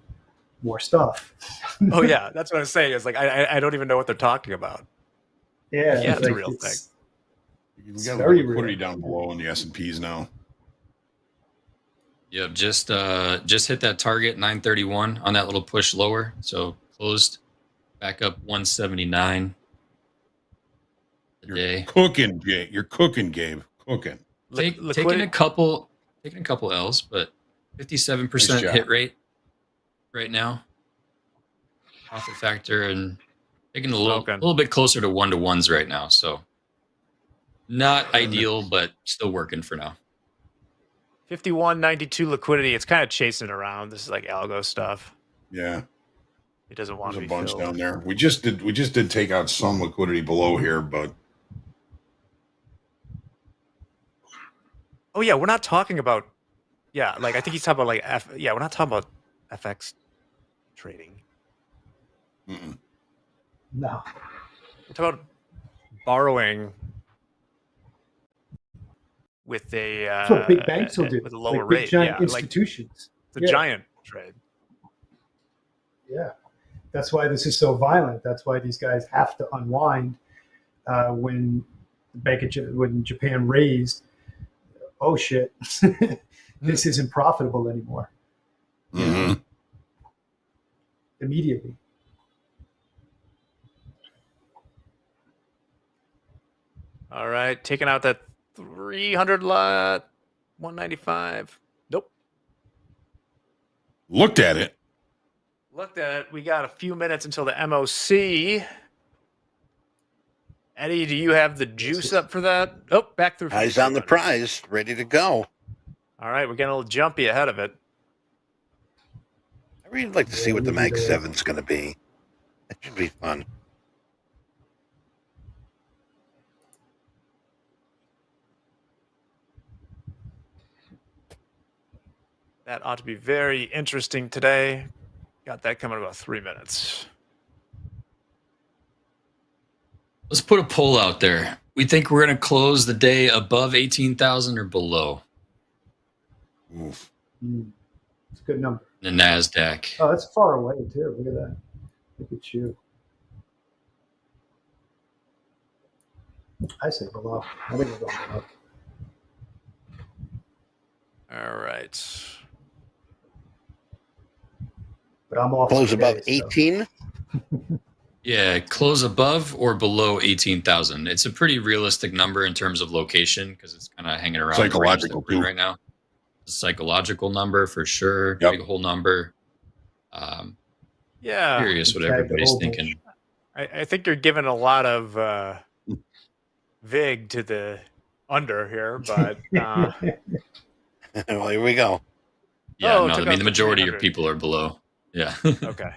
more stuff. Oh yeah, that's what I was saying. It's like I don't even know what they're talking about. Yeah, Yeah, it's a like real thing. We got very liquidity real. down below in the S&Ps now. Yep, just hit that target 931 on that little push lower. So closed back up 179 today. Cooking, Jay. You're cooking, Gabe. Cooking. Taking a couple L's, but 57% Nice job. hit rate right now. Profit factor and taking a little bit closer to 1-to-1s right now. So not ideal, but still working for now. 51.92 liquidity. It's kind of chasing around. This is like algo stuff. Yeah. It doesn't want There's to a be bunch filled. down there. We just did take out some liquidity below here, but Oh yeah, we're not talking about. Yeah, like I think he's talking about like we're not talking about FX trading. Mm-mm. No. We're talking about borrowing with a That's what big banks will do. with a lower like big rate. giant Yeah, institutions. like it's a giant trade. Yeah. That's why this is so violent. That's why these guys have to unwind when when Japan raised. Oh shit, this isn't profitable anymore. Mm-hmm. Immediately. All right, taking out that 300 lot, 195. Nope. Looked at it. Looked at it. We got a few minutes until the MOC. Eddie, do you have the juice up for that? Oh, back through. Eyes on the prize, ready to go. All right, we're getting a little jumpy ahead of it. I really like to see what the Mag 7's going to be. That should be fun. That ought to be very interesting today. Got that coming in about 3 minutes. Let's put a poll out there. We think we're going to close the day above 18,000 or below Oof. It's a good number. the NASDAQ. Oh, that's far away too. Look at that. Look at you. I say below. I think we're going below. All right. But I'm off. Close today, above 18. Yeah, close above or below 18,000. It's a pretty realistic number in terms of location because it's kind of hanging around the range that Psychological, we're in too. right now. It's a psychological number for sure. Yep. Big whole number. Yeah. Curious what everybody's thinking. I think you're giving a lot of vig to the under here, but Well, here we go. Yeah, Oh, no, I took mean out the the majority of 300. people are below. Yeah. okay.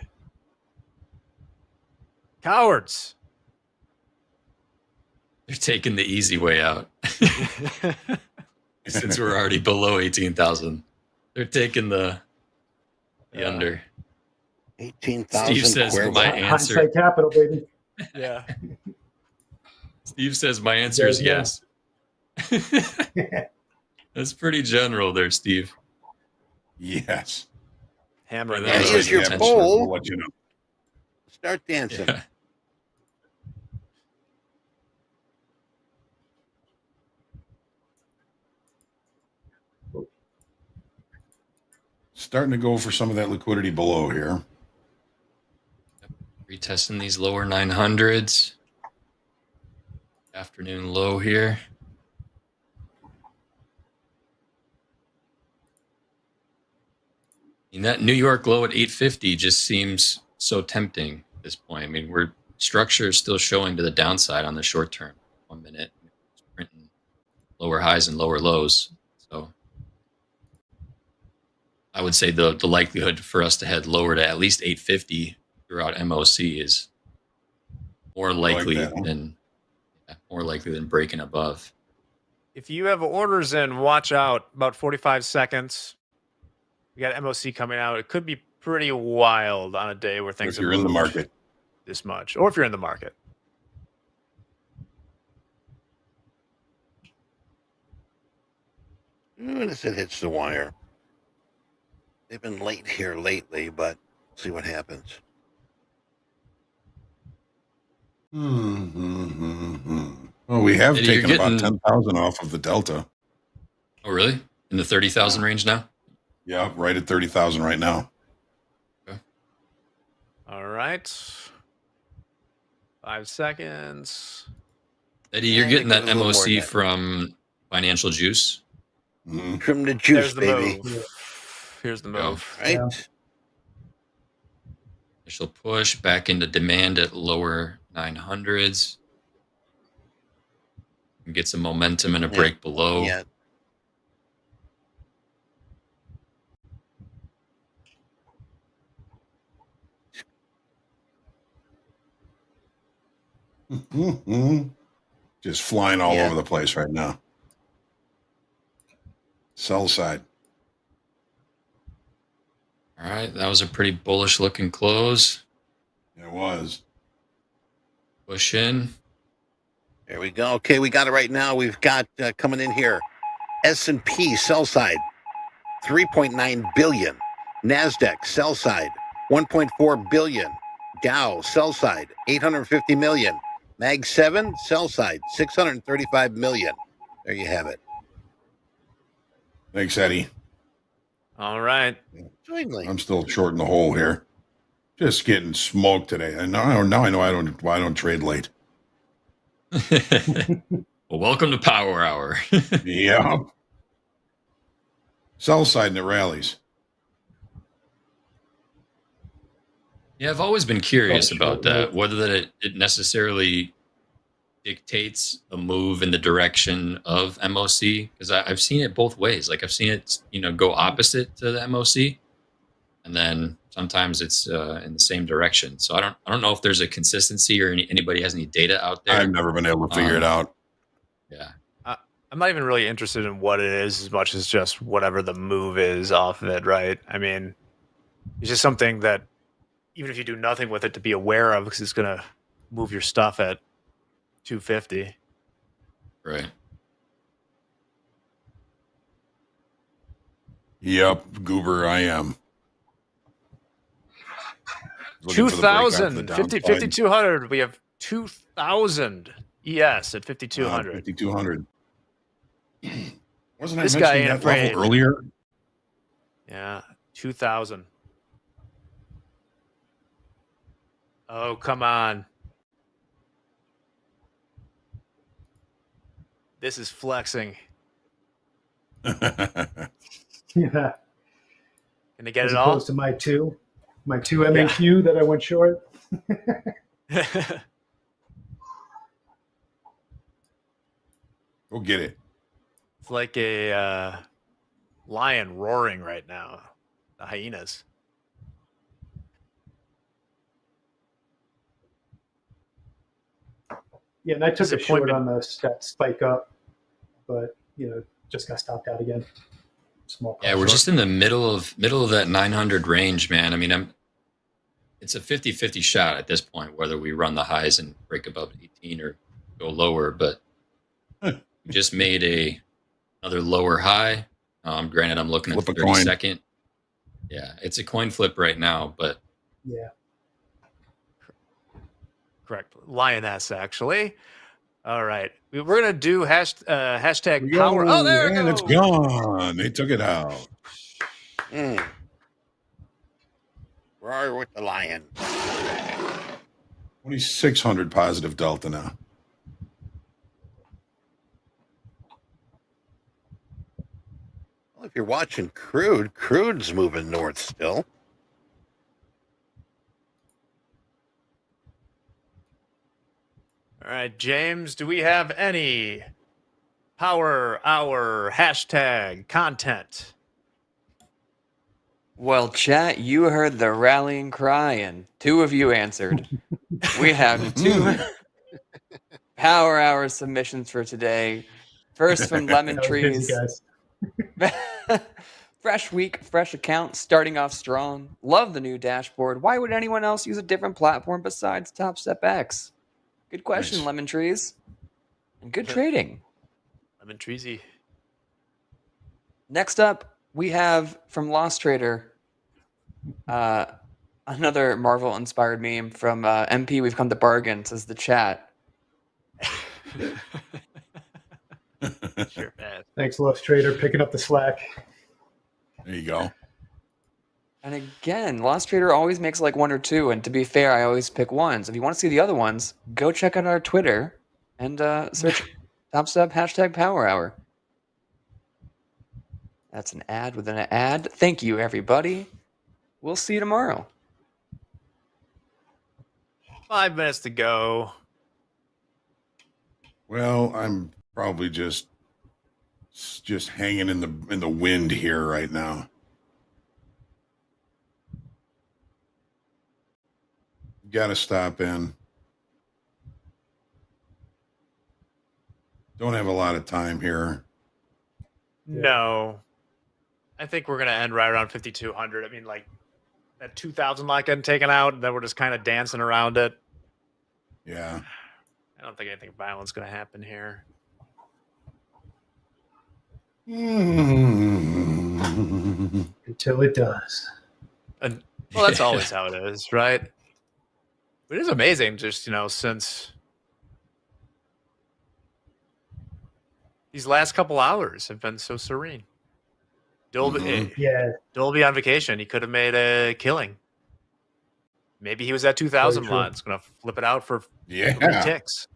Cowards. They're taking the easy way out. Since we're already below 18,000. They're taking the under. 18,000. Steve says my answer. Hindsight capital, baby. Yeah. Steve says my answer is yes. That's pretty general there, Steve. Yes. Hammer Yeah, that. here's your We'll bowl. let you know. Start dancing. Yeah. Starting to go for some of that liquidity below here. Retesting these lower 900s. Afternoon low here. And that New York low at 850 just seems so tempting at this point. I mean, we're structure is still showing to the downside on the short term. 1 minute, it's printing lower highs and lower lows. So I would say the likelihood for us to head lower to at least 850 throughout MOC is more likely than breaking above. If you have orders in, watch out. About 45 seconds. We got MOC coming out. It could be pretty wild on a day where things If you're in the market this much, or if you're in the market. As it hits the wire. They've been late here lately, but see what happens. Well, we have Eddie, taken you're about getting- 10,000 off of the Delta. Oh, really? In the 30,000 range now? Yeah, right at 30,000 right now. All right. 5 seconds. Eddie, you're getting that MOC from Financial Juice? Trim the juice, There's the baby. move. Here's the move. Right? Yeah. Initial push back into demand at lower 900s. Get some momentum and a break below. Yeah. Just flying all over the place right now. Sell side. All right, that was a pretty bullish looking close. It was. Push in. There we go. Okay, we got it right now. We've got coming in here S&P sell side 3.9 billion. NASDAQ sell side 1.4 billion. Dow sell side 850 million. Mag 7 sell side 635 million. There you have it. Thanks, Eddie. All right. I'm still short in the hole here. Just getting smoked today. And now I know why I don't trade late. Well, welcome to Power Hour. Yeah. Sell side in the rallies. Yeah, I've always been curious about that, whether that it necessarily dictates a move in the direction of MOC, because I've seen it both ways. Like I've seen it, go opposite to the MOC, and then sometimes it's in the same direction. So I don't know if there's a consistency or anybody has any data out there. I've never been able to figure it out. Yeah. I'm not even really interested in what it is as much as just whatever the move is off of it, right? I mean, it's just something that even if you do nothing with it to be aware of, because it's going to move your stuff at 250. Right. Yep, goober, I am. Looking for the breakout to the 2,000, downside. 5,200. We have 2,000 ES at 5,200. 5,200. Wasn't I This guy mentioning ain't that level afraid. earlier? Yeah, 2,000. Oh, come on. This is flexing. Yeah. Can they get As it all? opposed to my two MAQ that I went short. Go get it. It's like a lion roaring right now. The hyenas. Yeah, and I took a short Disappointment. on that spike up, but just got stopped out again. Small. Yeah, we're just in the middle of that 900 range, man. I mean, it's a 50-50 shot at this point whether we run the highs and break above 18 or go lower. But we just made another lower high. Granted, I'm looking at the 30-second. Yeah, it's a coin flip right now, but yeah. Correct. Lioness, actually. All right. We're going to do hashtag power. Yo, Oh, there it and goes. it's gone. They took it out. Roar with the lion. 2,600 positive delta now. Well, if you're watching crude's moving north still. right, James, do we have any Power Hour hashtag content? Well, chat, you heard the rallying cry, and 2 of you answered. We have 2 Power Hour submissions for today. First from Lemon That was busy, Trees. guys. Fresh week, fresh account, starting off strong. Love the new dashboard. Why would anyone else use a different platform besides TopStep X? Good question, Nice. Lemon Trees. And good trading. Lemon Treesy. Next up, we have from Lost Trader, another Marvel-inspired meme from MP. We've come to bargain, says the chat. Sure, man. Thanks, Lost Trader, picking up the slack. There you go. And again, Lost Trader always makes like 1 or 2, and to be fair, I always pick ones. If you want to see the other ones, go check out our Twitter and search TopStep hashtag Power Hour. That's an ad within an ad. Thank you, everybody. We'll see you tomorrow. 5 minutes to go. Well, I'm probably just hanging in the wind here right now. Got to stop in. Don't have a lot of time here. No. I think we're going to end right around 5,200. I mean, like, that 2,000 lot getting taken out, and then we're just kind of dancing around it. Yeah. I don't think anything violent's going to happen here. Until it does. And, well, that's always how it is, right? But it is amazing just, since these last couple hours have been so serene. Dolby, Dolby on vacation. He could have made a killing. Maybe he was at 2,000 lot. It's going to flip it out for 3 ticks.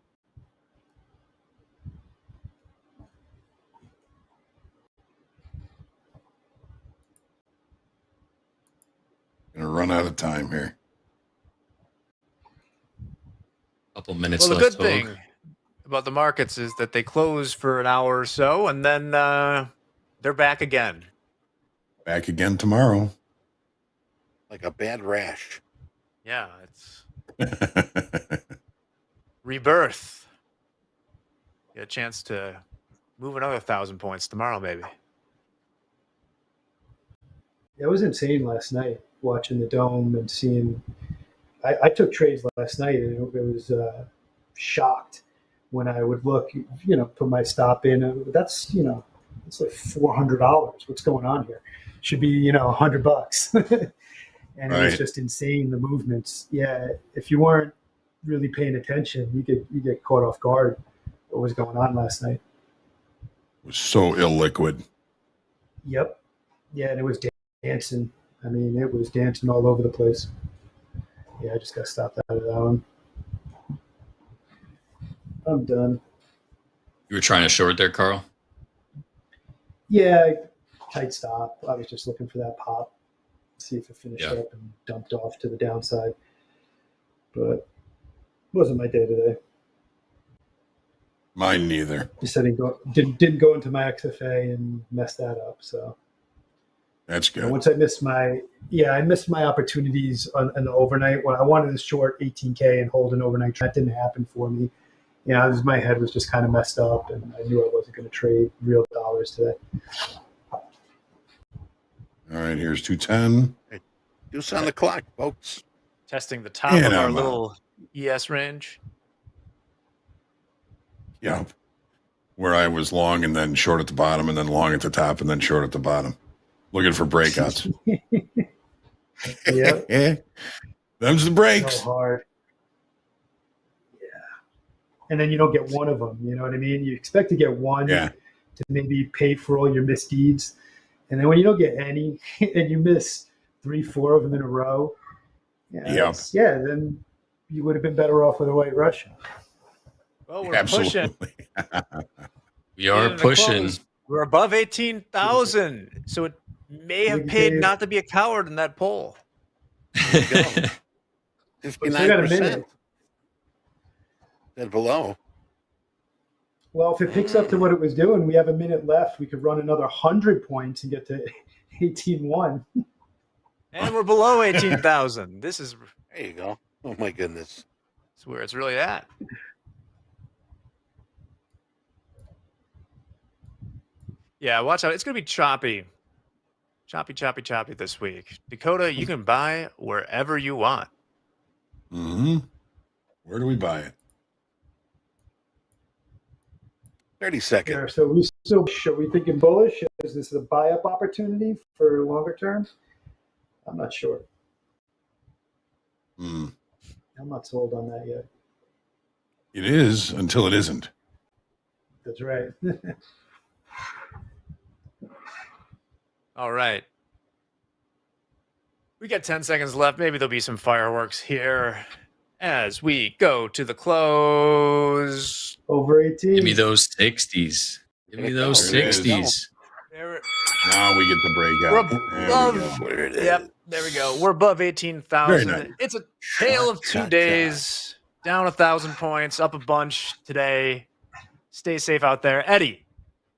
Gonna run out of time here. Couple minutes Well, the left. good thing about the markets is that they close for an hour or so, and then they're back again. Back again tomorrow. Like a bad rash. Yeah, it's rebirth. Get a chance to move another 1,000 points tomorrow, maybe. It was insane last night watching the dome and seeing. I took trades last night and it was shocked when I would look, put my stop in. That's it's like $400. What's going on here? Should be $100. And it was just insane, the movements. Yeah, if you weren't really paying attention, you get caught off guard. What was going on last night? It was so illiquid. Yep. Yeah, and it was dancing. I mean, it was dancing all over the place. Yeah, I just got stopped out of that one. I'm done. You were trying to short there, Carl? Yeah, tight stop. I was just looking for that pop. See if it finished up and dumped off to the downside. But it wasn't my day today. Mine neither. Just didn't go into my XFA and mess that up. So that's good. And once I missed my opportunities on the overnight when I wanted to short 18K and hold an overnight. That didn't happen for me. My head was just kind of messed up, and I knew I wasn't going to trade real dollars today. All right, here's 210. Deuce on the clock, folks. Testing the top of our little ES range. Yeah. Where I was long and then short at the bottom and then long at the top and then short at the bottom. Looking for breakouts. Yeah. Them's the breaks. So hard. Yeah. And then you don't get one of them. You know what I mean? You expect to get one to maybe pay for all your misdeeds. And then when you don't get any and you miss 3-4 of them in a row, then you would have been better off with a White Russian. Well, we're pushing. We are pushing. We're above 18,000. So it may have paid not to be a coward in that poll. There you go. 59%. Then below. Well, if it picks up to what it was doing, we have a minute left. We could run another 100 points and get to 18-1. And we're below 18,000. This is There you go. Oh my goodness. That's where it's really at. Yeah, watch out. It's going to be choppy. Choppy this week. Dakota, you can buy wherever you want. Mm-hmm. Where do we buy it? 30 seconds. Yeah, so are we thinking bullish? Is this a buy-up opportunity for longer term? I'm not sure. Hmm. I'm not sold on that yet. It is until it isn't. That's right. All right. We got 10 seconds left. Maybe there'll be some fireworks here as we go to the close. Over 18. Give me those 60s. Give me those There it is. 60s. Now we get the breakout. We're above. Yep, there we go. We're above 18,000. Very nice. It's a tale of 2 days. Down 1,000 points, up a bunch today. Stay safe out there. Eddie.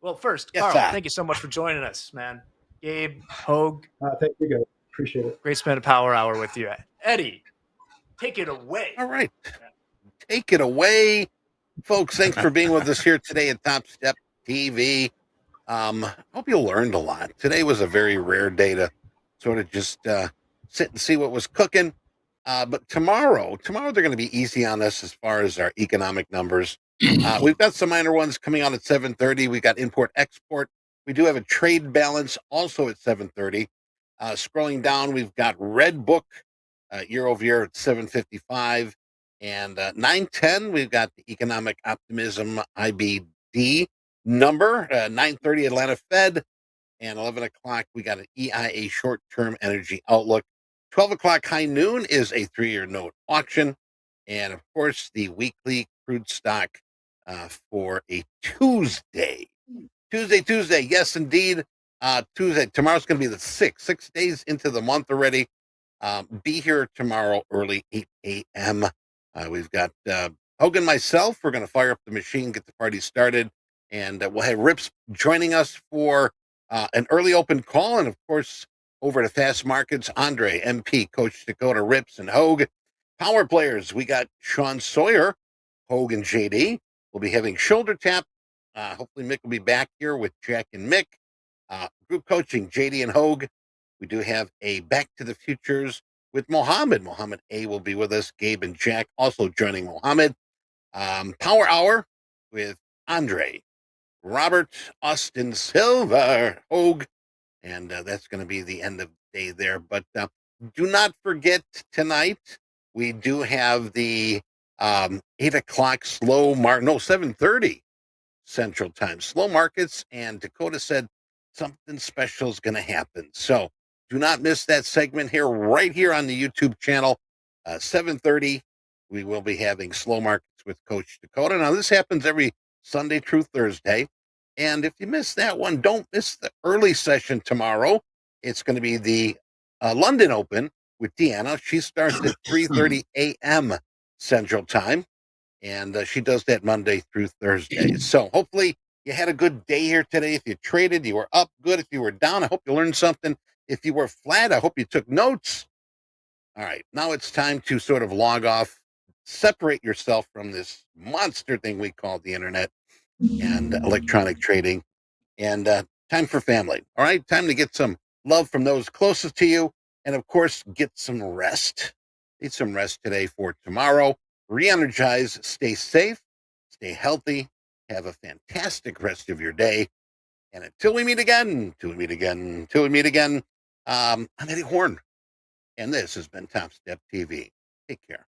Well, first, Yes, Carl, sir. thank you so much for joining us, man. Gabe, Hoag, Thank you, guys. Appreciate it. great spend a power hour with you. Eddie, take it away. All right. Take it away. Folks, thanks for being with us here today at Topstep TV. Hope you learned a lot. Today was a very rare day to sort of just sit and see what was cooking. But tomorrow they're going to be easy on us as far as our economic numbers. We've got some minor ones coming out at 7:30. We got import-export. We do have a trade balance also at 7:30. Scrolling down, we've got Red Book year over year at 755. And 9:10, we've got the economic optimism IBD number, 9:30 Atlanta Fed, and 11 o'clock, we got an EIA short-term energy outlook. 12 o'clock high noon is a 3-year note auction. And of course, the weekly crude stock for a Tuesday. Tuesday. Yes, indeed. Tuesday. Tomorrow's going to be the 6th. 6 days into the month already. Be here tomorrow early, 8 a.m. We've got Hoag and myself. We're going to fire up the machine, get the party started. And we'll have Rips joining us for an early open call. And of course, over to Fast Markets, Andre, MP, Coach Dakota, Rips, and Hoag. Power players, we got Sean Sawyer, Hoag, and JD. We'll be having shoulder tap. Hopefully Mick will be back here with Jack and Mick. Group coaching, JD and Hoag. We do have a Back to the Futures with Mohammed. Mohammed A will be with us. Gabe and Jack also joining Mohammed. Power Hour with Andre, Robert, Austin, Silver, Hoag. And that's going to be the end of the day there. But do not forget tonight, we do have the 8 o'clock 7:30 Central Time. Slow markets, and Dakota said something special is going to happen. So do not miss that segment here, right here on the YouTube channel. 7:30, we will be having slow markets with Coach Dakota. Now, this happens every Sunday through Thursday. And if you miss that one, don't miss the early session tomorrow. It's going to be the London Open with Deanna. She starts at 3:30 a.m. Central Time. And she does that Monday through Thursday. So hopefully you had a good day here today. If you traded, you were up good. If you were down, I hope you learned something. If you were flat, I hope you took notes. All right, now it's time to sort of log off, separate yourself from this monster thing we call the internet and electronic trading, and time for family. All right, time to get some love from those closest to you, and of course, get some rest. Need some rest today for tomorrow. Re-energize, stay safe, stay healthy, have a fantastic rest of your day. And until we meet again, I'm Eddie Horn. And this has been Topstep TV. Take care.